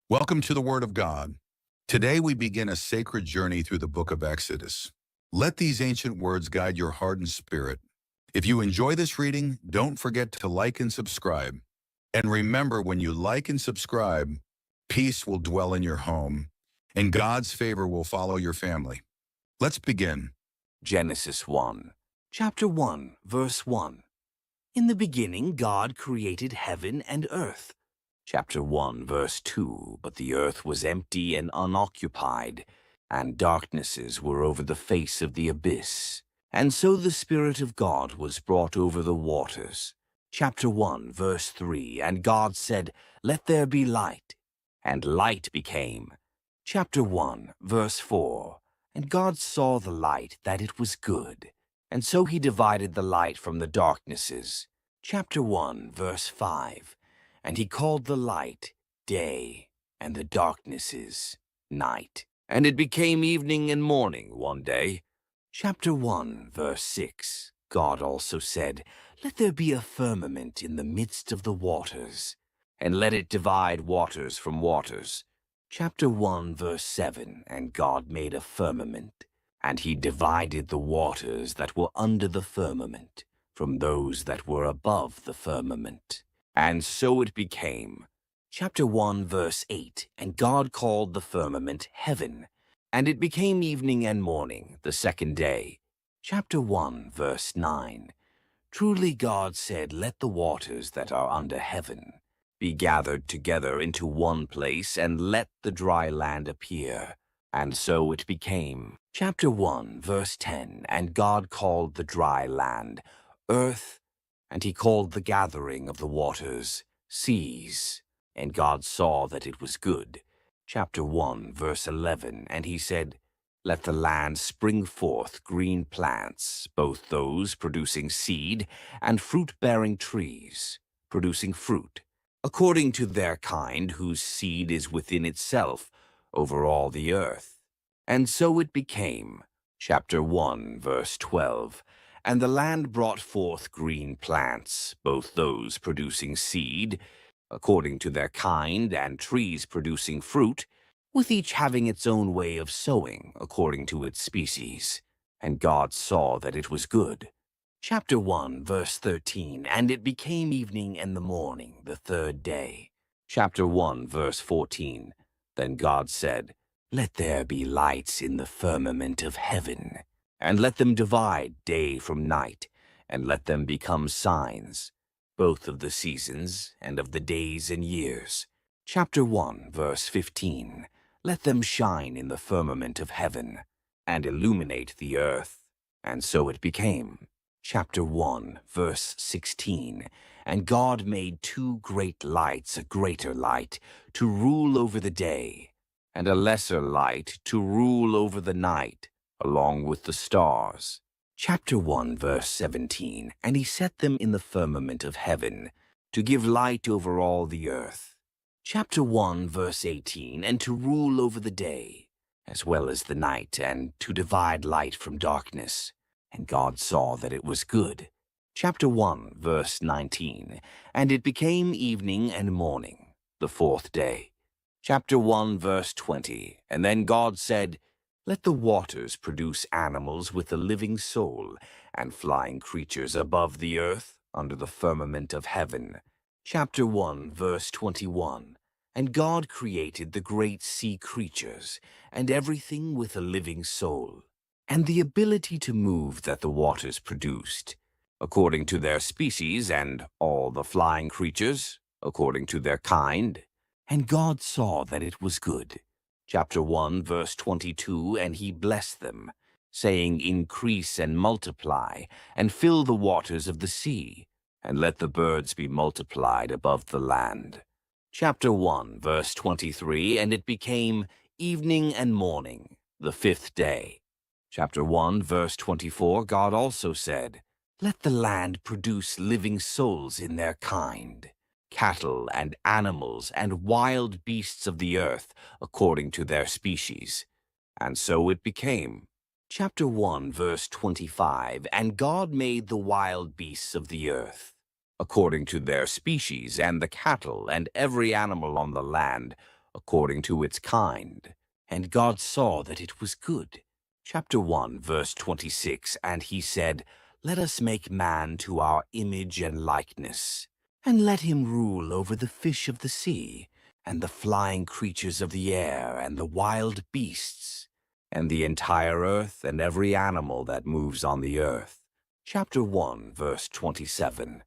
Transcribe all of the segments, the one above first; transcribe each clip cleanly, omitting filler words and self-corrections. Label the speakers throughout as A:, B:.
A: Welcome to the Word of God. Today we begin a sacred journey through the book of Exodus. Let these ancient words guide your heart and spirit. If you enjoy this reading, don't forget to like and subscribe. And remember, when you like and subscribe, peace will dwell in your home, and God's favor will follow your family. Let's begin.
B: Genesis 1, chapter 1, verse 1. In the beginning God created heaven and earth. Chapter 1, verse 2. But the earth was empty and unoccupied, and darknesses were over the face of the abyss. And so the Spirit of God was brought over the waters. Chapter 1, verse 3. And God said, "Let there be light." And light became. Chapter 1, verse 4. And God saw the light, that it was good. And so he divided the light from the darknesses. Chapter 1, verse 5. And he called the light day, and the darknesses night. And it became evening and morning one day. Chapter 1, verse 6. God also said, "Let there be a firmament in the midst of the waters, and let it divide waters from waters." Chapter 1, verse 7. And God made a firmament, and he divided the waters that were under the firmament from those that were above the firmament. And so it became. Chapter 1, verse 8. And God called the firmament heaven, and it became evening and morning, the second day. Chapter 1, verse 9. Truly God said, "Let the waters that are under heaven be gathered together into one place, and let the dry land appear." And so it became. Chapter 1, verse 10. And God called the dry land earth, and he called the gathering of the waters seas. And God saw that it was good. Chapter 1, verse 11. And he said, "Let the land spring forth green plants, both those producing seed and fruit-bearing trees, producing fruit, according to their kind, whose seed is within itself over all the earth." And so it became. Chapter 1, verse 12. And the land brought forth green plants, both those producing seed, according to their kind, and trees producing fruit, with each having its own way of sowing, according to its species. And God saw that it was good. Chapter 1, verse 13. And it became evening and the morning, the third day. Chapter 1, verse 14. Then God said, "Let there be lights in the firmament of heaven, and let them divide day from night, and let them become signs, both of the seasons and of the days and years." Chapter 1, verse 15. Let them shine in the firmament of heaven, and illuminate the earth. And so it became. Chapter 1, verse 16. And God made two great lights, a greater light to rule over the day, and a lesser light to rule over the night, along with the stars. Chapter 1, verse 17. And he set them in the firmament of heaven, to give light over all the earth. Chapter 1, verse 18. And to rule over the day, as well as the night, and to divide light from darkness. And God saw that it was good. Chapter 1, verse 19. And it became evening and morning, the fourth day. Chapter 1, verse 20. And then God said, "Let the waters produce animals with a living soul, and flying creatures above the earth, under the firmament of heaven." Chapter 1, verse 21. And God created the great sea creatures, and everything with a living soul, and the ability to move that the waters produced, according to their species, and all the flying creatures, according to their kind. And God saw that it was good. Chapter 1, verse 22. And he blessed them, saying, "Increase and multiply, and fill the waters of the sea, and let the birds be multiplied above the land." Chapter 1, verse 23. And it became evening and morning, the fifth day. Chapter 1, verse 24. God also said, "Let the land produce living souls in their kind, cattle and animals and wild beasts of the earth, according to their species." And so it became. Chapter 1, verse 25. And God made the wild beasts of the earth, according to their species, and the cattle and every animal on the land, according to its kind. And God saw that it was good. Chapter 1, verse 26, And he said, Let us make man to our image and likeness, and let him rule over the fish of the sea, and the flying creatures of the air, and the wild beasts, and the entire earth, and every animal that moves on the earth. Chapter 1, verse 27,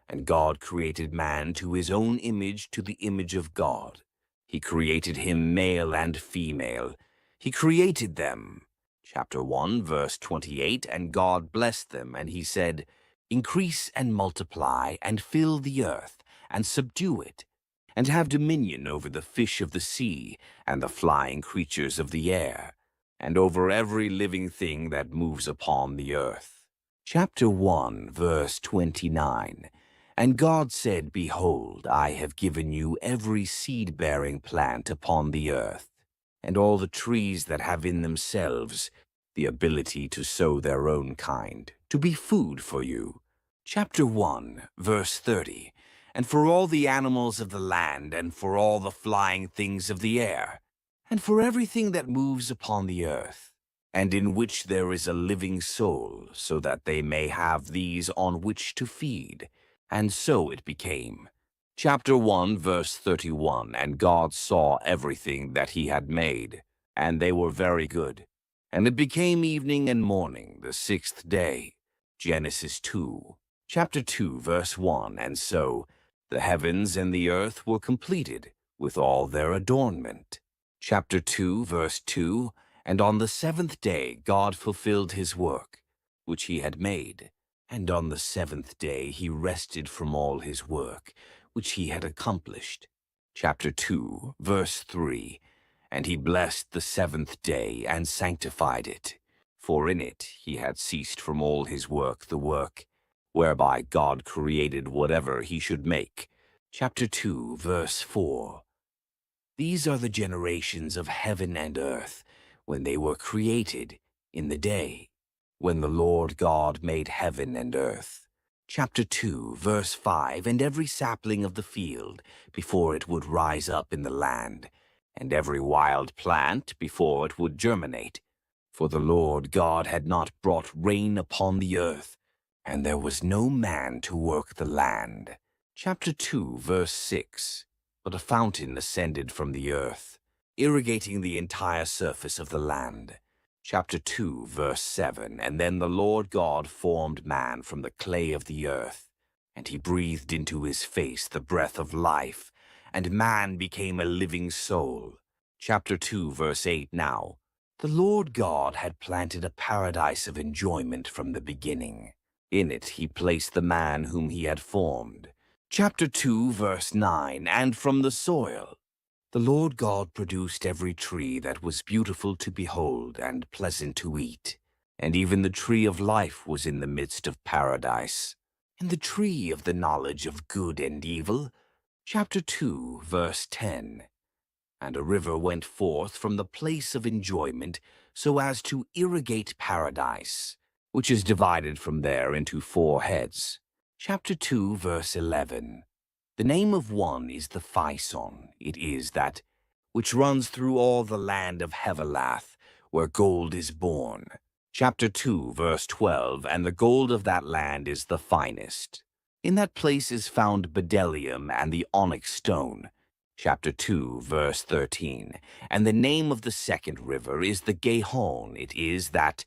B: And God created man to his own image, to the image of God. He created him male and female. He created them. Chapter 1, verse 28, And God blessed them, and he said, Increase and multiply, and fill the earth, and subdue it, and have dominion over the fish of the sea, and the flying creatures of the air, and over every living thing that moves upon the earth. Chapter 1, verse 29, And God said, Behold, I have given you every seed-bearing plant upon the earth, and all the trees that have in themselves the ability to sow their own kind, to be food for you. Chapter 1, verse 30, And for all the animals of the land, and for all the flying things of the air, and for everything that moves upon the earth, and in which there is a living soul, so that they may have these on which to feed. And so it became. Chapter 1, verse 31, And God saw everything that he had made, and they were very good. And it became evening and morning, the sixth day. Genesis 2. Chapter 2, verse 1, And so the heavens and the earth were completed, with all their adornment. Chapter 2, verse 2, And on the seventh day God fulfilled his work, which he had made. And on the seventh day he rested from all his work, which he had accomplished. Chapter 2, verse 3, And he blessed the seventh day and sanctified it, for in it he had ceased from all his work, the work whereby God created whatever he should make. Chapter 2, verse 4, These are the generations of heaven and earth, when they were created, in the day when the Lord God made heaven and earth. Chapter 2, verse 5, And every sapling of the field, before it would rise up in the land, and every wild plant, before it would germinate. For the Lord God had not brought rain upon the earth, and there was no man to work the land. Chapter 2, verse 6, But a fountain ascended from the earth, irrigating the entire surface of the land. Chapter 2, verse 7, And then the Lord God formed man from the clay of the earth, and he breathed into his face the breath of life, and man became a living soul. Chapter 2, verse 8, Now the Lord God had planted a paradise of enjoyment from the beginning. In it he placed the man whom he had formed. Chapter 2, verse 9, And from the soil the Lord God produced every tree that was beautiful to behold and pleasant to eat, and even the tree of life was in the midst of paradise, and the tree of the knowledge of good and evil. Chapter 2, verse 10, And a river went forth from the place of enjoyment so as to irrigate paradise, which is divided from there into 4 heads. Chapter 2, verse 11, The name of one is the Physon. It is that which runs through all the land of Hevelath, where gold is born. Chapter 2, verse 12, And the gold of that land is the finest. In that place is found bdellium and the onyx stone. Chapter 2, verse 13, And the name of the second river is the Gihon. It is that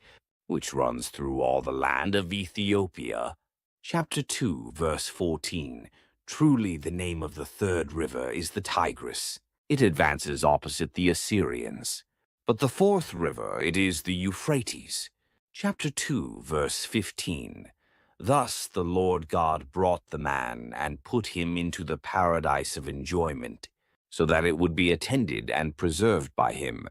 B: which runs through all the land of Ethiopia. Chapter 2, verse 14, Truly the name of the third river is the Tigris. It advances opposite the Assyrians. But the fourth river, it is the Euphrates. Chapter 2, verse 15, Thus the Lord God brought the man and put him into the paradise of enjoyment, so that it would be attended and preserved by him.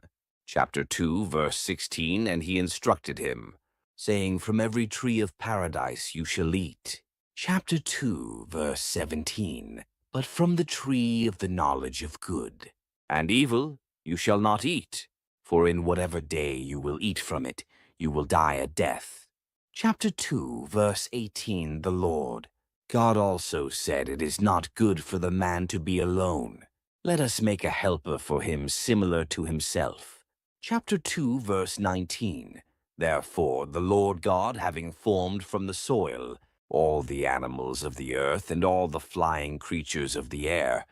B: Chapter 2, verse 16, And he instructed him, saying, From every tree of paradise you shall eat. Chapter 2, verse 17, But from the tree of the knowledge of good and evil you shall not eat, for in whatever day you will eat from it, you will die a death. Chapter 2, verse 18, The Lord God also said, It is not good for the man to be alone. Let us make a helper for him similar to himself. Chapter 2, verse 19. Therefore the Lord God, having formed from the soil all the animals of the earth and all the flying creatures of the air,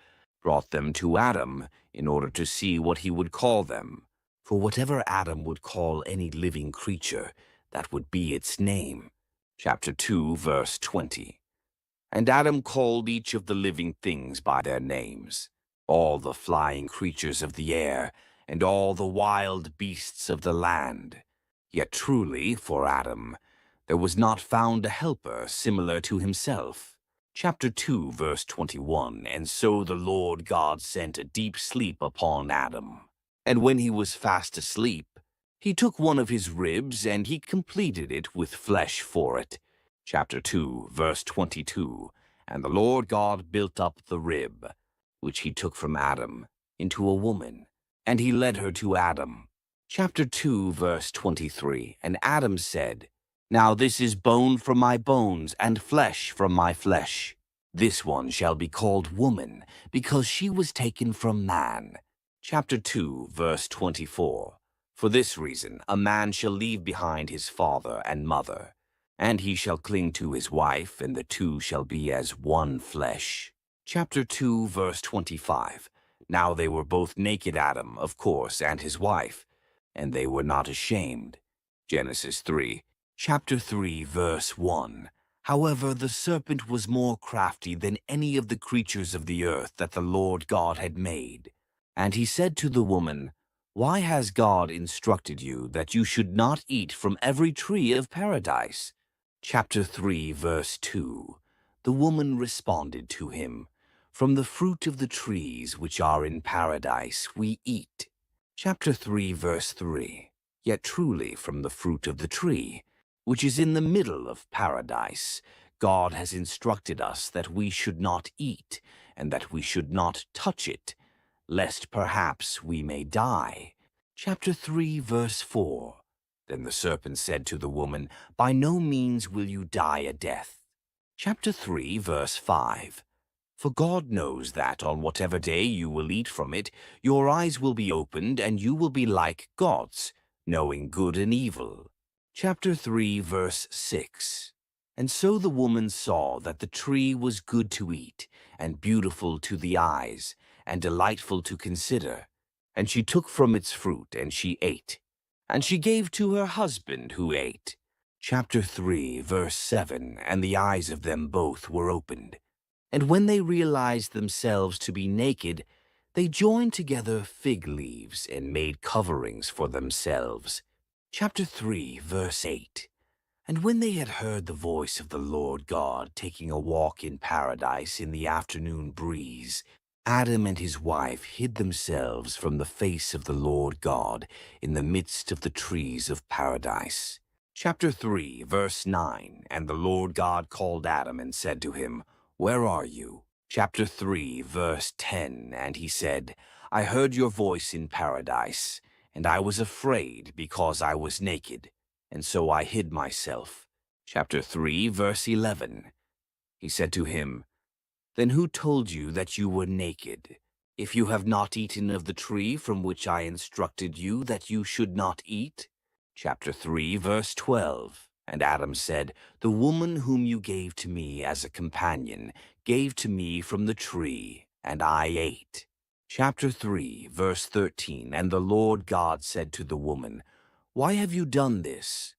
B: brought them to Adam in order to see what he would call them. For whatever Adam would call any living creature, that would be its name. Chapter 2, verse 20. And Adam called each of the living things by their names, all the flying creatures of the air, and all the wild beasts of the land. Yet truly, for Adam, there was not found a helper similar to himself. Chapter 2, verse 21. And so the Lord God sent a deep sleep upon Adam. And when he was fast asleep, he took one of his ribs, and he completed it with flesh for it. Chapter 2, verse 22. And the Lord God built up the rib, which he took from Adam, into a woman, and he led her to Adam. Chapter 2, verse 23. And Adam said, Now this is bone from my bones, and flesh from my flesh. This one shall be called woman, because she was taken from man. Chapter 2, verse 24. For this reason a man shall leave behind his father and mother, and he shall cling to his wife, and the two shall be as one flesh. Chapter 2, verse 25. Now they were both naked, Adam, of course, and his wife, and they were not ashamed. Genesis 3. Chapter 3, verse 1. However, the serpent was more crafty than any of the creatures of the earth that the Lord God had made. And he said to the woman, Why has God instructed you that you should not eat from every tree of paradise? Chapter 3, verse 2. The woman responded to him, From the fruit of the trees which are in paradise we eat. Chapter 3, verse 3. Yet truly from the fruit of the tree, which is in the middle of paradise, God has instructed us that we should not eat, and that we should not touch it, lest perhaps we may die. Chapter 3, verse 4. Then the serpent said to the woman, By no means will you die a death. Chapter 3, verse 5. For God knows that on whatever day you will eat from it, your eyes will be opened, and you will be like gods, knowing good and evil. Chapter 3, verse 6. And so the woman saw that the tree was good to eat, and beautiful to the eyes, and delightful to consider. And she took from its fruit, and she ate. And she gave to her husband, who ate. Chapter 3, verse 7. And the eyes of them both were opened. And when they realized themselves to be naked, they joined together fig leaves and made coverings for themselves. Chapter 3, verse 8. And when they had heard the voice of the Lord God taking a walk in paradise in the afternoon breeze, Adam and his wife hid themselves from the face of the Lord God in the midst of the trees of paradise. Chapter 3, verse 9. And the Lord God called Adam and said to him, Where are you? Chapter 3, verse 10. And he said, I heard your voice in paradise, and I was afraid because I was naked, and so I hid myself. Chapter 3, verse 11. He said to him, Then who told you that you were naked? If you have not eaten of the tree from which I instructed you that you should not eat? Chapter 3, verse 12. And Adam said, The woman whom you gave to me as a companion gave to me from the tree, and I ate. Chapter 3, verse 13. And the Lord God said to the woman, Why have you done this?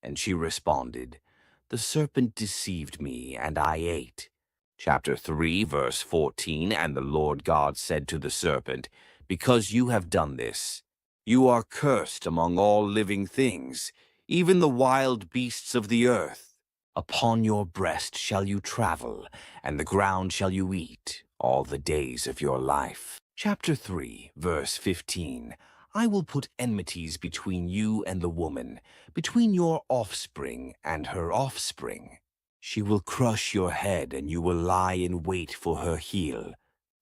B: And she responded, The serpent deceived me, and I ate. Chapter 3, verse 14. And the Lord God said to the serpent, Because you have done this, you are cursed among all living things, even the wild beasts of the earth. Upon your breast shall you travel, and the ground shall you eat all the days of your life. Chapter 3, verse 15. I will put enmities between you and the woman, between your offspring and her offspring. She will crush your head, and you will lie in wait for her heel.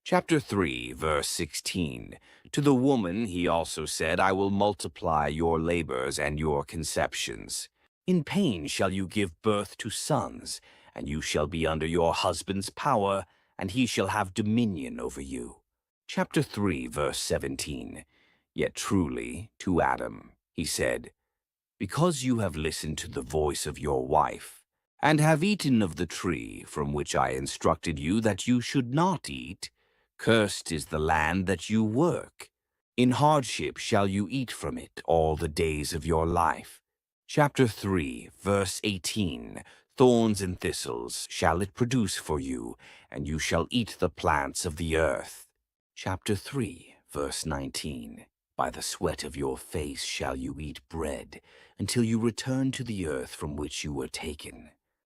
B: Chapter 3, verse 16. To the woman he also said, I will multiply your labors and your conceptions. In pain shall you give birth to sons, and you shall be under your husband's power, and he shall have dominion over you. Chapter 3, verse 17. Yet truly, to Adam, he said, because you have listened to the voice of your wife, and have eaten of the tree from which I instructed you that you should not eat, cursed is the land that you work. In hardship shall you eat from it all the days of your life. Chapter 3, verse 18. Thorns and thistles shall it produce for you, and you shall eat the plants of the earth. Chapter 3, verse 19. By the sweat of your face shall you eat bread, until you return to the earth from which you were taken.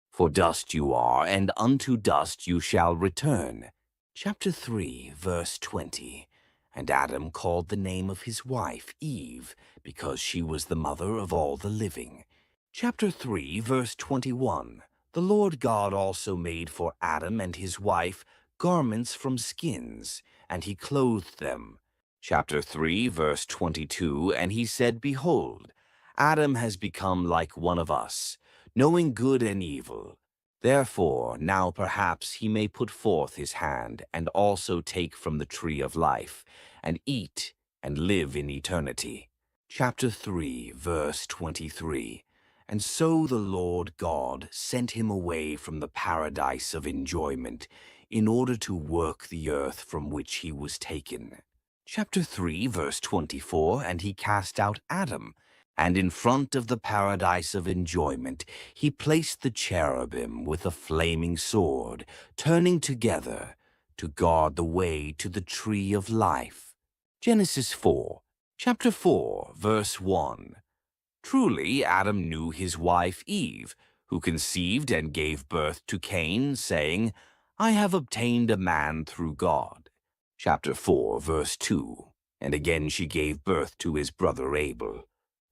B: For dust you are, and unto dust you shall return. Chapter 3, verse 20. And Adam called the name of his wife Eve, because she was the mother of all the living. Chapter 3, verse 21. The Lord God also made for Adam and his wife garments from skins, and he clothed them. Chapter 3, verse 22. And he said, Behold, Adam has become like one of us, knowing good and evil. Therefore, now perhaps he may put forth his hand, and also take from the tree of life, and eat, and live in eternity. Chapter 3, verse 23. And so the Lord God sent him away from the paradise of enjoyment, in order to work the earth from which he was taken. Chapter 3, verse 24. And he cast out Adam, and in front of the paradise of enjoyment he placed the cherubim with a flaming sword, turning together, to guard the way to the tree of life. Genesis 4. Chapter 4, verse 1. Truly Adam knew his wife Eve, who conceived and gave birth to Cain, saying, I have obtained a man through God. Chapter 4, verse 2. And again she gave birth to his brother Abel.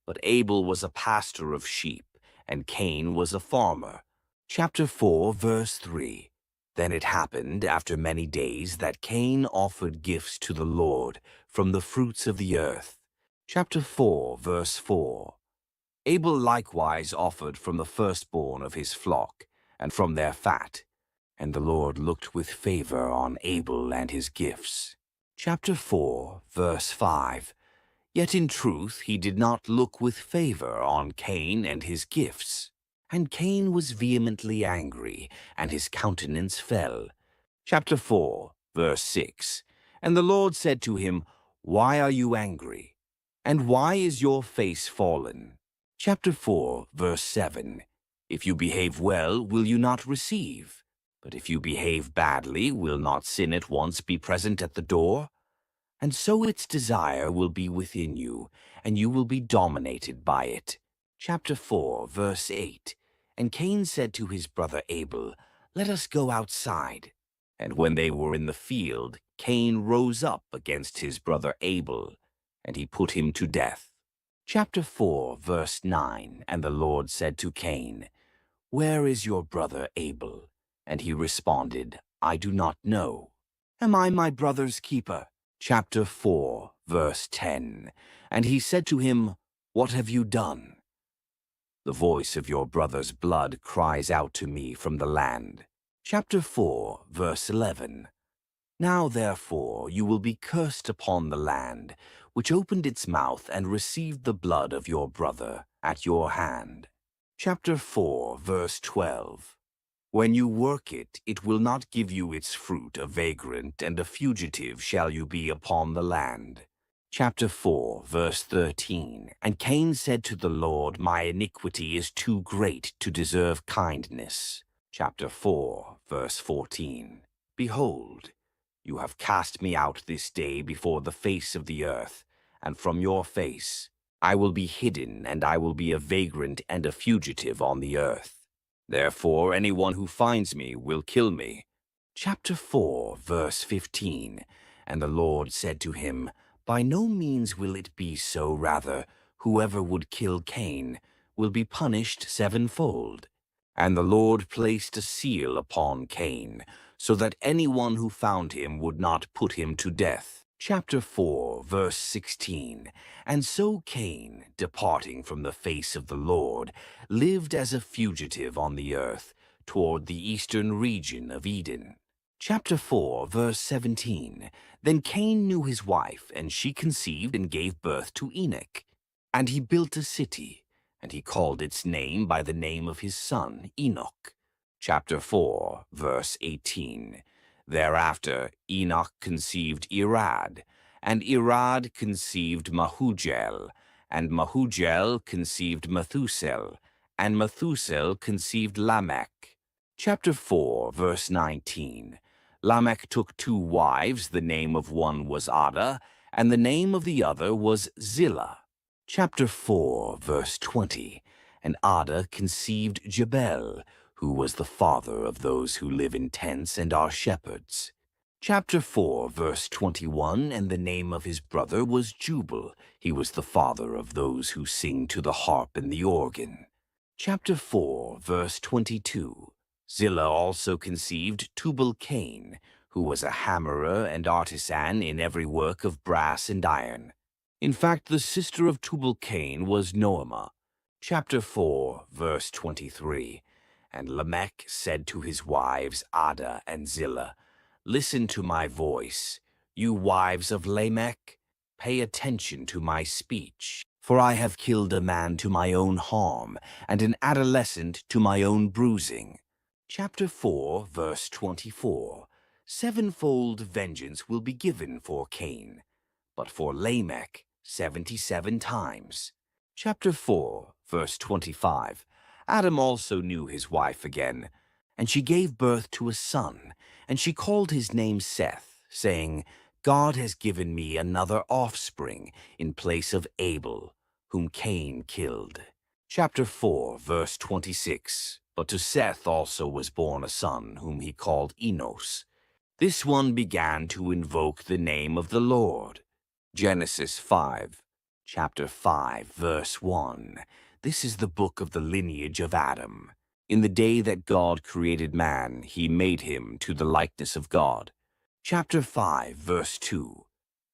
B: But Abel was a pastor of sheep, and Cain was a farmer. Chapter 4, verse 3. Then it happened after many days that Cain offered gifts to the Lord from the fruits of the earth. Chapter 4, verse 4. Abel likewise offered from the firstborn of his flock, and from their fat. And the Lord looked with favor on Abel and his gifts. Chapter 4, verse 5. Yet in truth he did not look with favor on Cain and his gifts. And Cain was vehemently angry, and his countenance fell. Chapter 4, verse 6. And the Lord said to him, Why are you angry? And why is your face fallen? Chapter 4, verse 7. If you behave well, will you not receive? But if you behave badly, will not sin at once be present at the door? And so its desire will be within you, and you will be dominated by it. Chapter 4, verse 8. And Cain said to his brother Abel, Let us go outside. And when they were in the field, Cain rose up against his brother Abel, and he put him to death. Chapter 4, verse 9. And the Lord said to Cain, Where is your brother Abel? And he responded, I do not know. Am I my brother's keeper? Chapter 4, verse 10. And he said to him, What have you done? The voice of your brother's blood cries out to me from the land. Chapter 4, verse 11. Now therefore you will be cursed upon the land, which opened its mouth and received the blood of your brother at your hand. Chapter 4, verse 12. When you work it, it will not give you its fruit. A vagrant and a fugitive shall you be upon the land. Chapter 4, verse 13. And Cain said to the Lord, My iniquity is too great to deserve kindness. Chapter 4, verse 14. Behold, you have cast me out this day before the face of the earth, and from your face I will be hidden, and I will be a vagrant and a fugitive on the earth. Therefore anyone who finds me will kill me. Chapter 4, verse 15. And the Lord said to him, By no means will it be so, rather, whoever would kill Cain will be punished sevenfold. And the Lord placed a seal upon Cain, so that anyone who found him would not put him to death. Chapter 4, verse 16. And so Cain, departing from the face of the Lord, lived as a fugitive on the earth, toward the eastern region of Eden. Chapter 4, verse 17. Then Cain knew his wife, and she conceived and gave birth to Enoch. And he built a city, and he called its name by the name of his son, Enoch. Chapter 4, verse 18. Thereafter Enoch conceived Irad, and Irad conceived Mahujel, and Mahujel conceived Methusel, and Methusel conceived Lamech. Chapter 4, verse 19. Lamech took 2 wives, the name of one was Ada, and the name of the other was Zillah. Chapter 4, verse 20. And Ada conceived Jebel, who was the father of those who live in tents and are shepherds. Chapter 4, verse 21. And the name of his brother was Jubal. He was the father of those who sing to the harp and the organ. Chapter 4, verse 22. Zillah also conceived Tubal-Cain, who was a hammerer and artisan in every work of brass and iron. In fact, the sister of Tubal-Cain was Noamah. Chapter 4, verse 23. And Lamech said to his wives Ada and Zillah, "Listen to my voice, you wives of Lamech. Pay attention to my speech, for I have killed a man to my own harm, and an adolescent to my own bruising." Chapter 4, verse 24. 7-fold vengeance will be given for Cain, but for Lamech 77 times. Chapter 4, verse 25. Adam also knew his wife again, and she gave birth to a son, and she called his name Seth, saying, "God has given me another offspring in place of Abel, whom Cain killed." Chapter 4, verse 26. But to Seth also was born a son, whom he called Enos. This one began to invoke the name of the Lord. Genesis 5, chapter 5, verse 1. This is the book of the lineage of Adam. In the day that God created man, he made him to the likeness of God. Chapter 5, verse 2.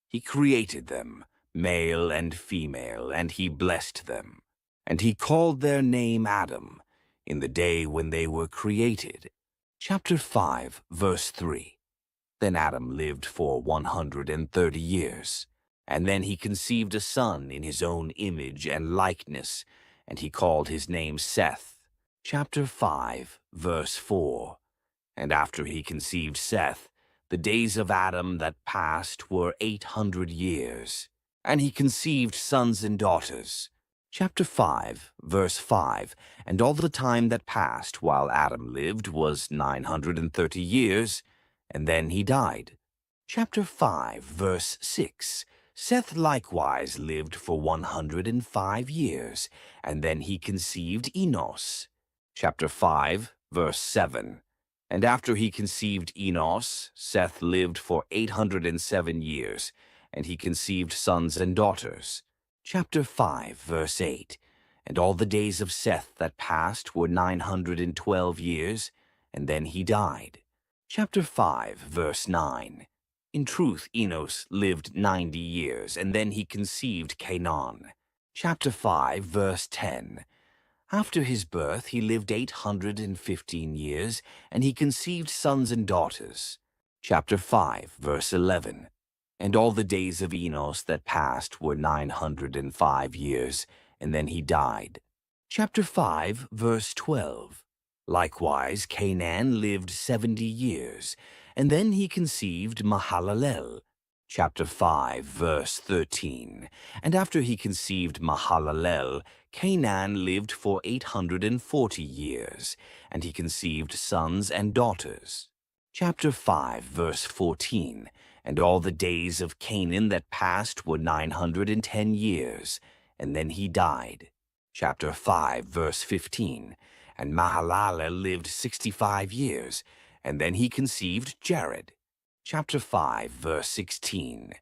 B: He created them, male and female, and he blessed them. And he called their name Adam, in the day when they were created. Chapter 5, verse 3. Then Adam lived for 130 years, and then he conceived a son in his own image and likeness, and he called his name Seth. Chapter 5, verse 4. And after he conceived Seth, the days of Adam that passed were 800 years, and he conceived sons and daughters. Chapter 5, verse 5. And all the time that passed while Adam lived was 930 years, and then he died. Chapter 5, verse 6. Seth likewise lived for 105 years, and then he conceived Enos. Chapter 5, verse 7. And after he conceived Enos, Seth lived for 807 years, and he conceived sons and daughters. Chapter 5, verse 8. And all the days of Seth that passed were 912 years, and then he died. Chapter 5, verse 9. In truth, Enos lived 90 years, and then he conceived Canaan. Chapter 5, verse 10. After his birth, he lived 815 years, and he conceived sons and daughters. Chapter 5, verse 11. And all the days of Enos that passed were 905 years, and then he died. Chapter 5, verse 12. Likewise, Canaan lived 70 years, and then he conceived Mahalalel. Chapter 5, verse 13. And after he conceived Mahalalel, Canaan lived for 840 years, and he conceived sons and daughters. Chapter 5, verse 14. And all the days of Canaan that passed were 910 years, and then he died. Chapter 5, verse 15. And Mahalalel lived 65 years, and then he conceived Jared. Chapter 5, verse 16.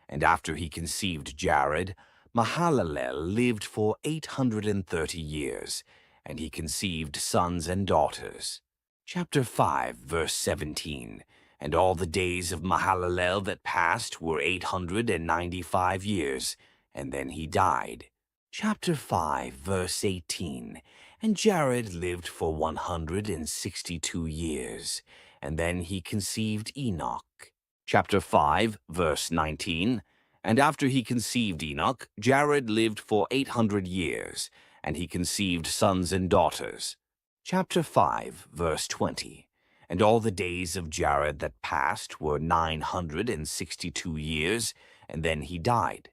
B: And after he conceived Jared, Mahalalel lived for 830 years, and he conceived sons and daughters. Chapter 5, verse 17. And all the days of Mahalalel that passed were 895 years, and then he died. Chapter 5, verse 18. And Jared lived for 162 years, and then he conceived Enoch. Chapter 5, verse 19. And after he conceived Enoch, Jared lived for 800 years, and he conceived sons and daughters. Chapter 5, verse 20. And all the days of Jared that passed were 962 years, and then he died.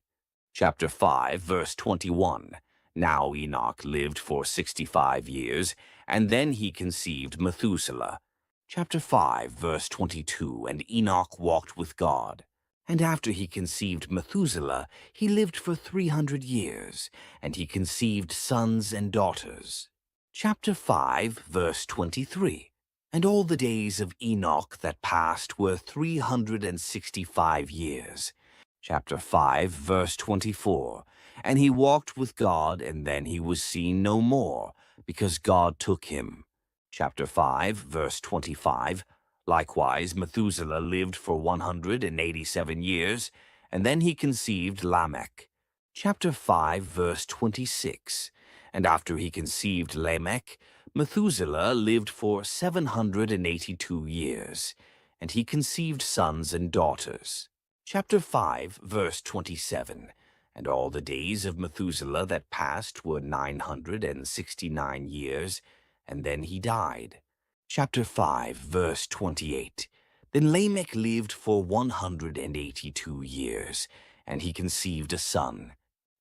B: Chapter 5, verse 21. Now Enoch lived for 65 years, and then he conceived Methuselah. Chapter 5, verse 22. And Enoch walked with God. And after he conceived Methuselah, he lived for 300 years, and he conceived sons and daughters. Chapter 5, verse 23. And all the days of Enoch that passed were 365 years. Chapter 5, verse 24. And he walked with God, and then he was seen no more, because God took him. Chapter 5, verse 25. Likewise, Methuselah lived for 187 years, and then he conceived Lamech. Chapter 5, verse 26. And after he conceived Lamech, Methuselah lived for 782 years, and he conceived sons and daughters. Chapter 5, verse 27. And all the days of Methuselah that passed were 969 years, and then he died. Chapter 5, verse 28. Then Lamech lived for 182 years, and he conceived a son.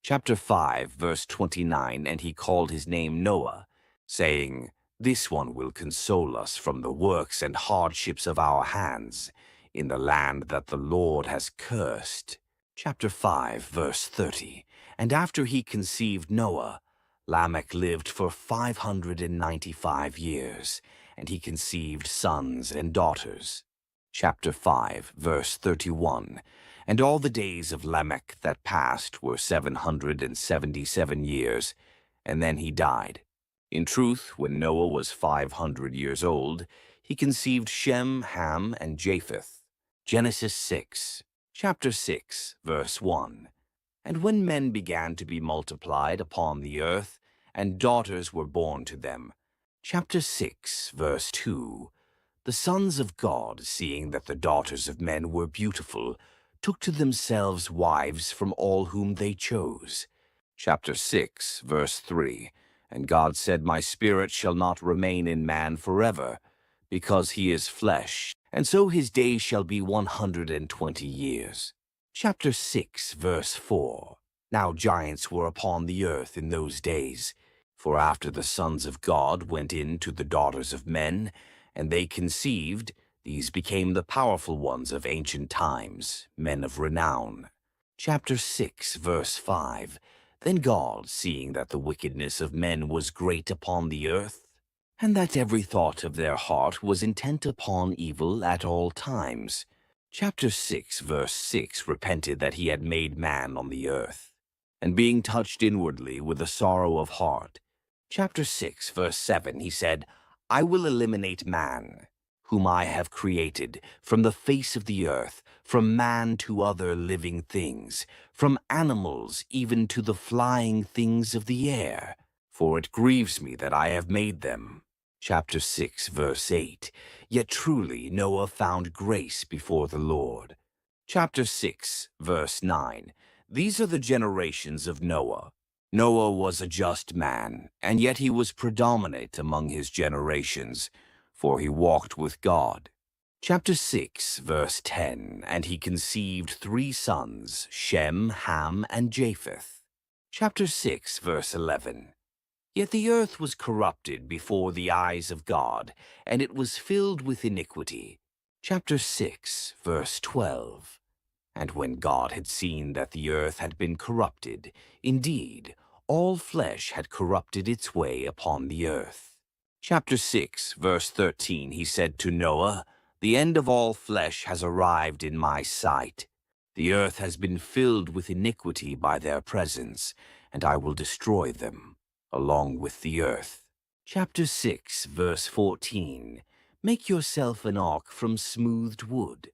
B: Chapter 5, verse 29. And he called his name Noah, saying, This one will console us from the works and hardships of our hands, in the land that the Lord has cursed. Chapter 5, verse 30. And after he conceived Noah, Lamech lived for 595 years, and he conceived sons and daughters. Chapter 5, verse 31. And all the days of Lamech that passed were 777 years, and then he died. In truth, when Noah was 500 years old, he conceived Shem, Ham, and Japheth. Genesis 6, chapter 6, verse 1. And when men began to be multiplied upon the earth, and daughters were born to them. Chapter 6, verse 2. The sons of God, seeing that the daughters of men were beautiful, took to themselves wives from all whom they chose. Chapter 6, verse 3. And God said, My spirit shall not remain in man forever, because he is flesh, and so his days shall be 120 years. Chapter 6, verse 4. Now giants were upon the earth in those days, for after the sons of God went in to the daughters of men, and they conceived, these became the powerful ones of ancient times, men of renown. Chapter 6, verse 5. Then God, seeing that the wickedness of men was great upon the earth, and that every thought of their heart was intent upon evil at all times. Chapter 6, verse 6 repented that he had made man on the earth, and being touched inwardly with a sorrow of heart. Chapter 6, verse 7, he said, I will eliminate man, whom I have created, from the face of the earth, from man to other living things, from animals even to the flying things of the air, for it grieves me that I have made them. Chapter 6, verse 8, Yet truly Noah found grace before the Lord. Chapter 6, verse 9, These are the generations of Noah. Noah was a just man, and yet he was predominant among his generations, for he walked with God. Chapter 6, verse 10, And he conceived 3 sons, Shem, Ham, and Japheth. Chapter 6, verse 11, Yet the earth was corrupted before the eyes of God, and it was filled with iniquity. Chapter 6, verse 12, And when God had seen that the earth had been corrupted, indeed, all flesh had corrupted its way upon the earth. Chapter 6, verse 13, he said to Noah, The end of all flesh has arrived in my sight. The earth has been filled with iniquity by their presence, and I will destroy them, along with the earth. Chapter 6, verse 14, Make yourself an ark from smoothed wood.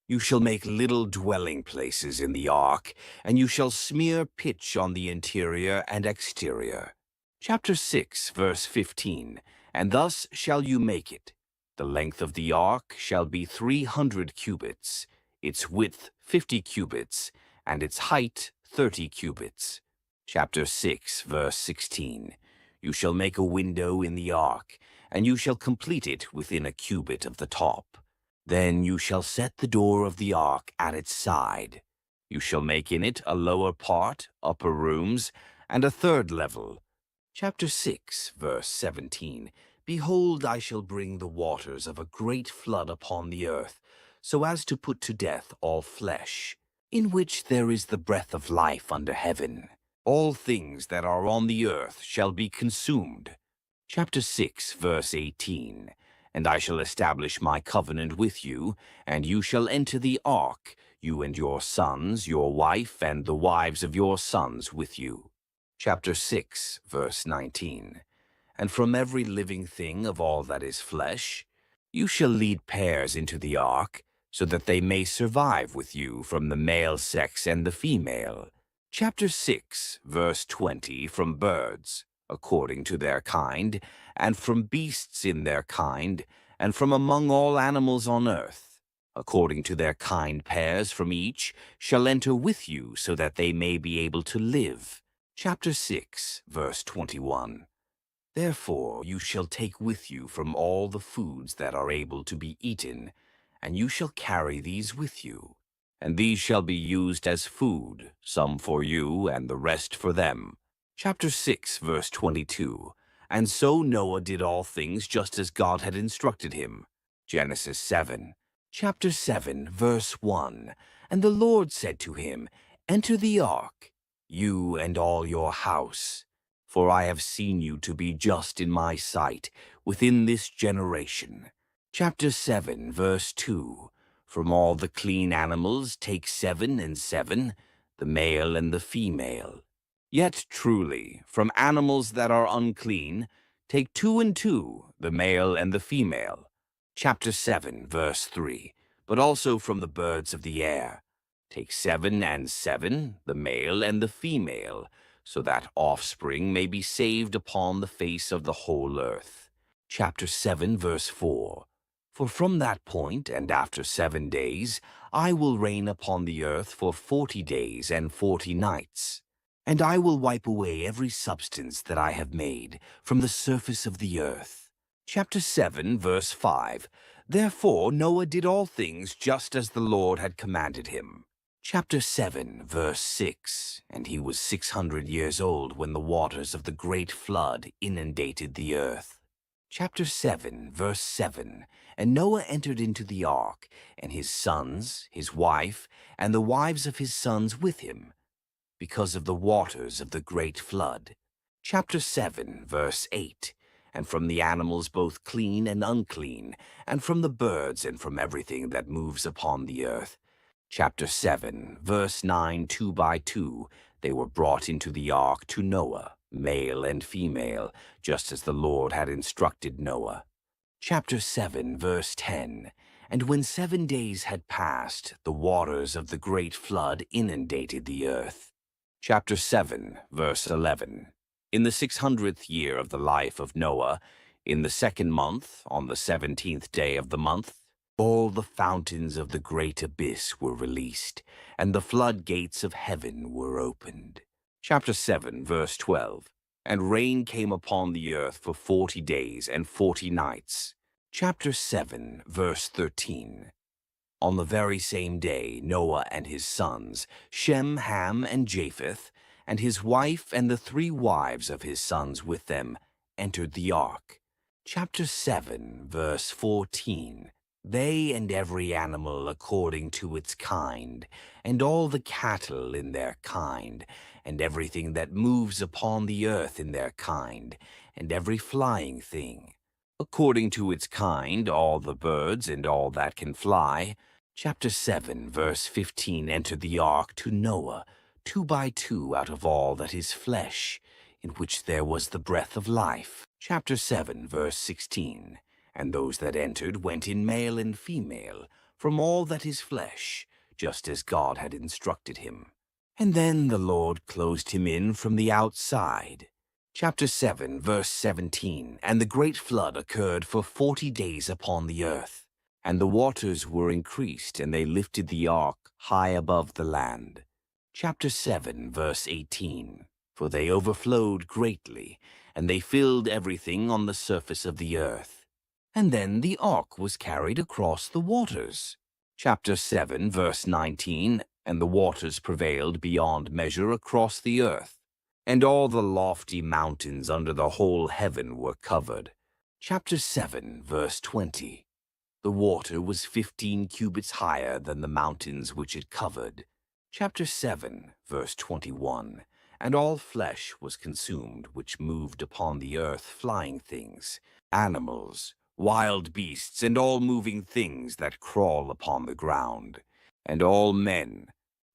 B: You shall make little dwelling places in the ark, and you shall smear pitch on the interior and exterior. Chapter 6, verse 15, And thus shall you make it. The length of the ark shall be 300 cubits, its width 50 cubits, and its height 30 cubits. Chapter 6, verse 16. You shall make a window in the ark, and you shall complete it within a cubit of the top. Then you shall set the door of the ark at its side. You shall make in it a lower part, upper rooms, and a third level. Chapter 6, verse 17. Behold, I shall bring the waters of a great flood upon the earth, so as to put to death all flesh, in which there is the breath of life under heaven. All things that are on the earth shall be consumed. Chapter 6, verse 18. And I shall establish my covenant with you, and you shall enter the ark, you and your sons, your wife, and the wives of your sons with you. Chapter 6, verse 19. And from every living thing of all that is flesh, you shall lead pairs into the ark, so that they may survive with you from the male sex and the female. Chapter 6, verse 20, from birds, according to their kind, and from beasts in their kind, and from among all animals on earth, according to their kind pairs from each, shall enter with you, so that they may be able to live. Chapter 6, verse 21. Therefore you shall take with you from all the foods that are able to be eaten, and you shall carry these with you. And these shall be used as food, some for you and the rest for them. Chapter 6, verse 22. And so Noah did all things just as God had instructed him. Genesis 7. Chapter 7, verse 1. And the Lord said to him, Enter the ark, you and all your house. For I have seen you to be just in my sight within this generation. Chapter 7, verse 2. From all the clean animals take 7 and 7, the male and the female. Yet truly, from animals that are unclean, take 2 and 2, the male and the female. Chapter 7, verse 3. But also from the birds of the air. Take 7 and 7, the male and the female, so that offspring may be saved upon the face of the whole earth. Chapter 7, verse 4. For from that point, and after 7 days, I will rain upon the earth for 40 days and 40 nights. And I will wipe away every substance that I have made from the surface of the earth. Chapter 7, verse 5. Therefore Noah did all things just as the Lord had commanded him. Chapter 7, verse 6. And he was 600 years old when the waters of the great flood inundated the earth. Chapter 7, verse 7. And Noah entered into the ark, and his sons, his wife, and the wives of his sons with him, because of the waters of the great flood. Chapter 7, verse 8. And from the animals both clean and unclean, and from the birds and from everything that moves upon the earth. Chapter 7, verse 9, 2 by 2, they were brought into the ark to Noah, male and female, just as the Lord had instructed Noah. Chapter 7, verse 10, and when 7 days had passed, the waters of the great flood inundated the earth. Chapter 7, verse 11, in the 600th year of the life of Noah, in the 2nd month, on the 17th day of the month, all the fountains of the great abyss were released, and the floodgates of heaven were opened. Chapter 7, verse 12. And rain came upon the earth for 40 days and 40 nights. Chapter 7, verse 13. On the very same day, Noah and his sons, Shem, Ham, and Japheth, and his wife and the 3 wives of his sons with them, entered the ark. Chapter 7, verse 14. They and every animal according to its kind, and all the cattle in their kind, and everything that moves upon the earth in their kind, and every flying thing, according to its kind, all the birds and all that can fly. Chapter 7, verse 15, entered the ark to Noah, 2 by 2 out of all that is flesh, in which there was the breath of life. Chapter 7, verse 16. And those that entered went in male and female, from all that is flesh, just as God had instructed him. And then the Lord closed him in from the outside. Chapter 7, verse 17. And the great flood occurred for 40 days upon the earth. And the waters were increased, and they lifted the ark high above the land. Chapter 7, verse 18. For they overflowed greatly, and they filled everything on the surface of the earth. And then the ark was carried across the waters. Chapter 7, verse 19. And the waters prevailed beyond measure across the earth, and all the lofty mountains under the whole heaven were covered. Chapter 7, verse 20. The water was 15 cubits higher than the mountains which it covered. Chapter 7, verse 21. And all flesh was consumed which moved upon the earth, flying things, animals, wild beasts, and all moving things that crawl upon the ground, and all men.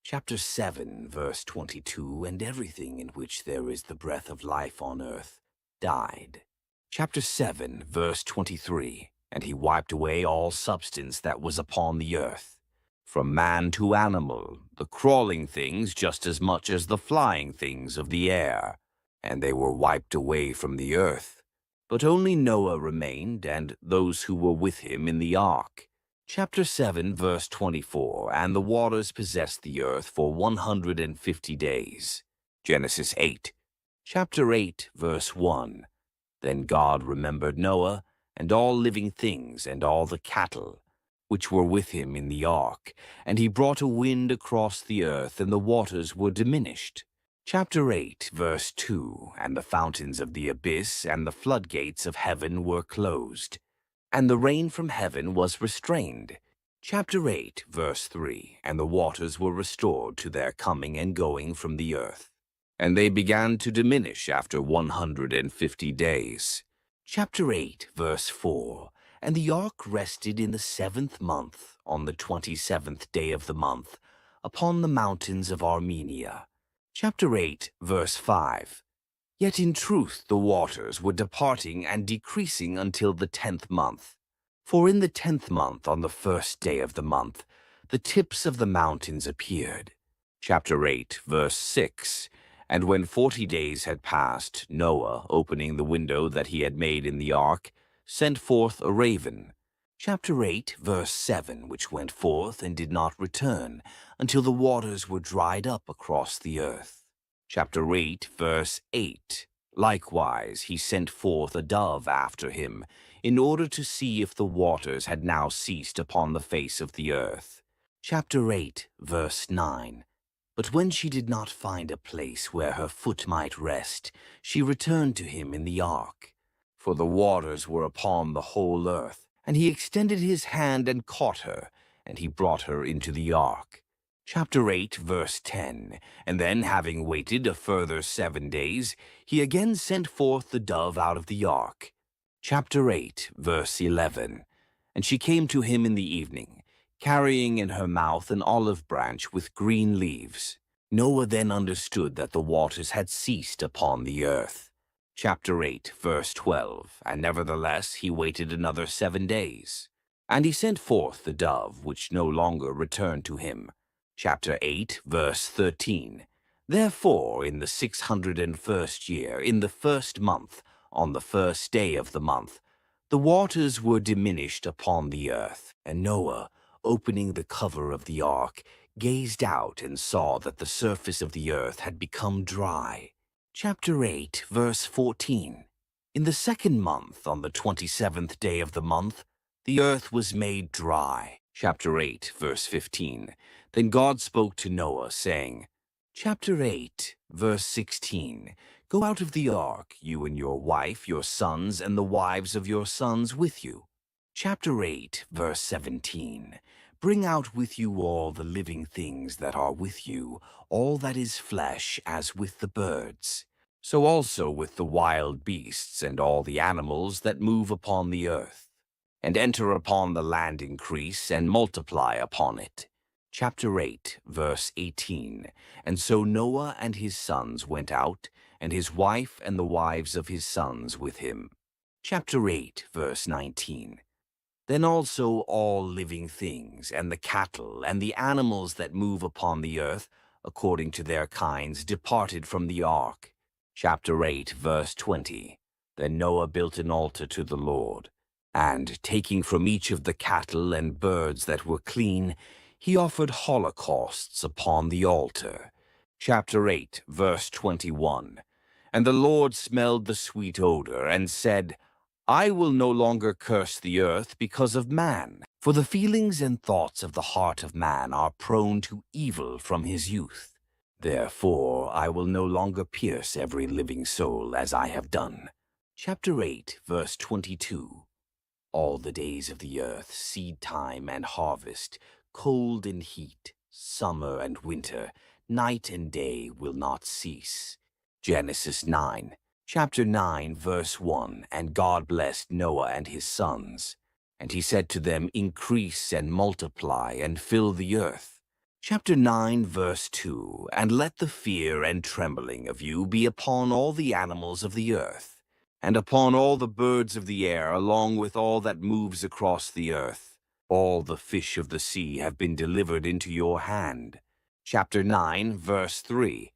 B: Chapter 7, verse 22. And everything in which there is the breath of life on earth died. Chapter 7, verse 23. And he wiped away all substance that was upon the earth, from man to animal, the crawling things just as much as the flying things of the air. And they were wiped away from the earth. But only Noah remained, and those who were with him in the ark. Chapter 7, verse 24. And the waters possessed the earth for 150 days. Genesis 8. Chapter 8, verse 1. Then God remembered Noah, and all living things, and all the cattle, which were with him in the ark. And he brought a wind across the earth, and the waters were diminished. Chapter 8, verse 2. And the fountains of the abyss and the floodgates of heaven were closed, and the rain from heaven was restrained. Chapter 8, verse 3. And the waters were restored to their coming and going from the earth, and they began to diminish after 150 days. Chapter 8, verse 4. And the ark rested in the 7th month, on the 27th day of the month, upon the mountains of Armenia. Chapter 8, verse 5. Yet in truth the waters were departing and decreasing until the 10th month. For in the 10th month, on the 1st day of the month, the tips of the mountains appeared. Chapter 8, verse 6. And when 40 days had passed, Noah, opening the window that he had made in the ark, sent forth a raven. Chapter 8, verse 7, which went forth and did not return until the waters were dried up across the earth. Chapter 8, verse 8. Likewise he sent forth a dove after him, in order to see if the waters had now ceased upon the face of the earth. Chapter 8, verse 9. But when she did not find a place where her foot might rest, she returned to him in the ark. For the waters were upon the whole earth, and he extended his hand and caught her, and he brought her into the ark. Chapter 8, verse 10. And then, having waited a further 7 days, he again sent forth the dove out of the ark. Chapter 8, verse 11. And she came to him in the evening, carrying in her mouth an olive branch with green leaves. Noah then understood that the waters had ceased upon the earth. Chapter 8, verse 12. And nevertheless he waited another 7 days. And he sent forth the dove, which no longer returned to him. Chapter 8, verse 13. Therefore, in the 601st year, in the 1st month, on the 1st day of the month, the waters were diminished upon the earth. And Noah, opening the cover of the ark, gazed out and saw that the surface of the earth had become dry. Chapter 8, verse 14. In the 2nd month, on the 27th day of the month, the earth was made dry. Chapter 8, verse 15. Then God spoke to Noah, saying, Chapter 8, verse 16. Go out of the ark, you and your wife, your sons, and the wives of your sons with you. Chapter 8, verse 17. Bring out with you all the living things that are with you, all that is flesh, as with the birds. So also with the wild beasts and all the animals that move upon the earth. And enter upon the land increase, and multiply upon it. Chapter 8, verse 18. And so Noah and his sons went out, and his wife and the wives of his sons with him. Chapter 8, verse 19. Then also all living things, and the cattle, and the animals that move upon the earth, according to their kinds, departed from the ark. Chapter 8, verse 20. Then Noah built an altar to the Lord, and taking from each of the cattle and birds that were clean, he offered holocausts upon the altar. Chapter 8, verse 21. And the Lord smelled the sweet odor, and said, I will no longer curse the earth because of man, for the feelings and thoughts of the heart of man are prone to evil from his youth. Therefore I will no longer pierce every living soul as I have done. Chapter 8, verse 22. All the days of the earth, seed time and harvest, cold and heat, summer and winter, night and day will not cease. Genesis 9. Chapter 9, verse 1. And God blessed Noah and his sons. And he said to them, Increase and multiply and fill the earth. Chapter 9, verse 2. And let the fear and trembling of you be upon all the animals of the earth, and upon all the birds of the air, along with all that moves across the earth. All the fish of the sea have been delivered into your hand. Chapter 9, verse 3.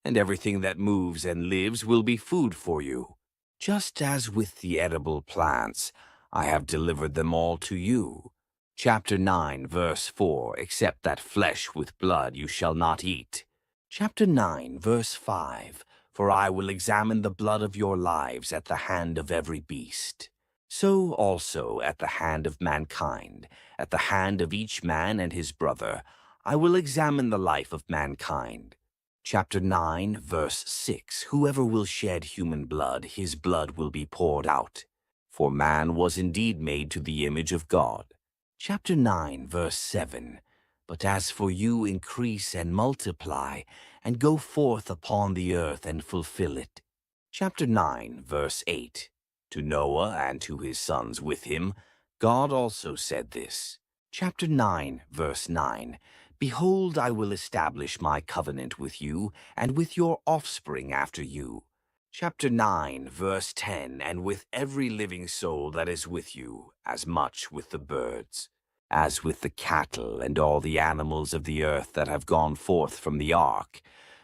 B: And everything that moves and lives will be food for you. Just as with the edible plants, I have delivered them all to you. Chapter 9, verse 4. Except that flesh with blood you shall not eat. Chapter 9, verse 5. For I will examine the blood of your lives at the hand of every beast. So also at the hand of mankind, at the hand of each man and his brother, I will examine the life of mankind. Chapter 9, verse 6. Whoever will shed human blood, his blood will be poured out. For man was indeed made to the image of God. Chapter 9, verse 7. But as for you, increase and multiply, and go forth upon the earth and fulfill it. Chapter 9, verse 8. To Noah and to his sons with him, God also said this. Chapter 9, verse 9. Behold, I will establish my covenant with you and with your offspring after you. Chapter 9, verse 10. And with every living soul that is with you, as much with the birds, as with the cattle and all the animals of the earth that have gone forth from the ark,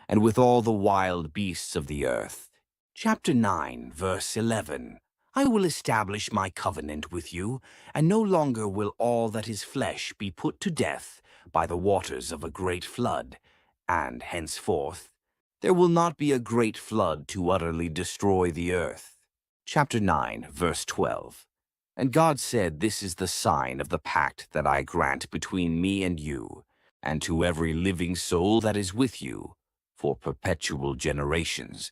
B: and with all the wild beasts of the earth. Chapter 9, verse 11. I will establish my covenant with you, and no longer will all that is flesh be put to death by the waters of a great flood, and henceforth there will not be a great flood to utterly destroy the earth. Chapter 9, verse 12. And God said, This is the sign of the pact that I grant between me and you, and to every living soul that is with you, for perpetual generations.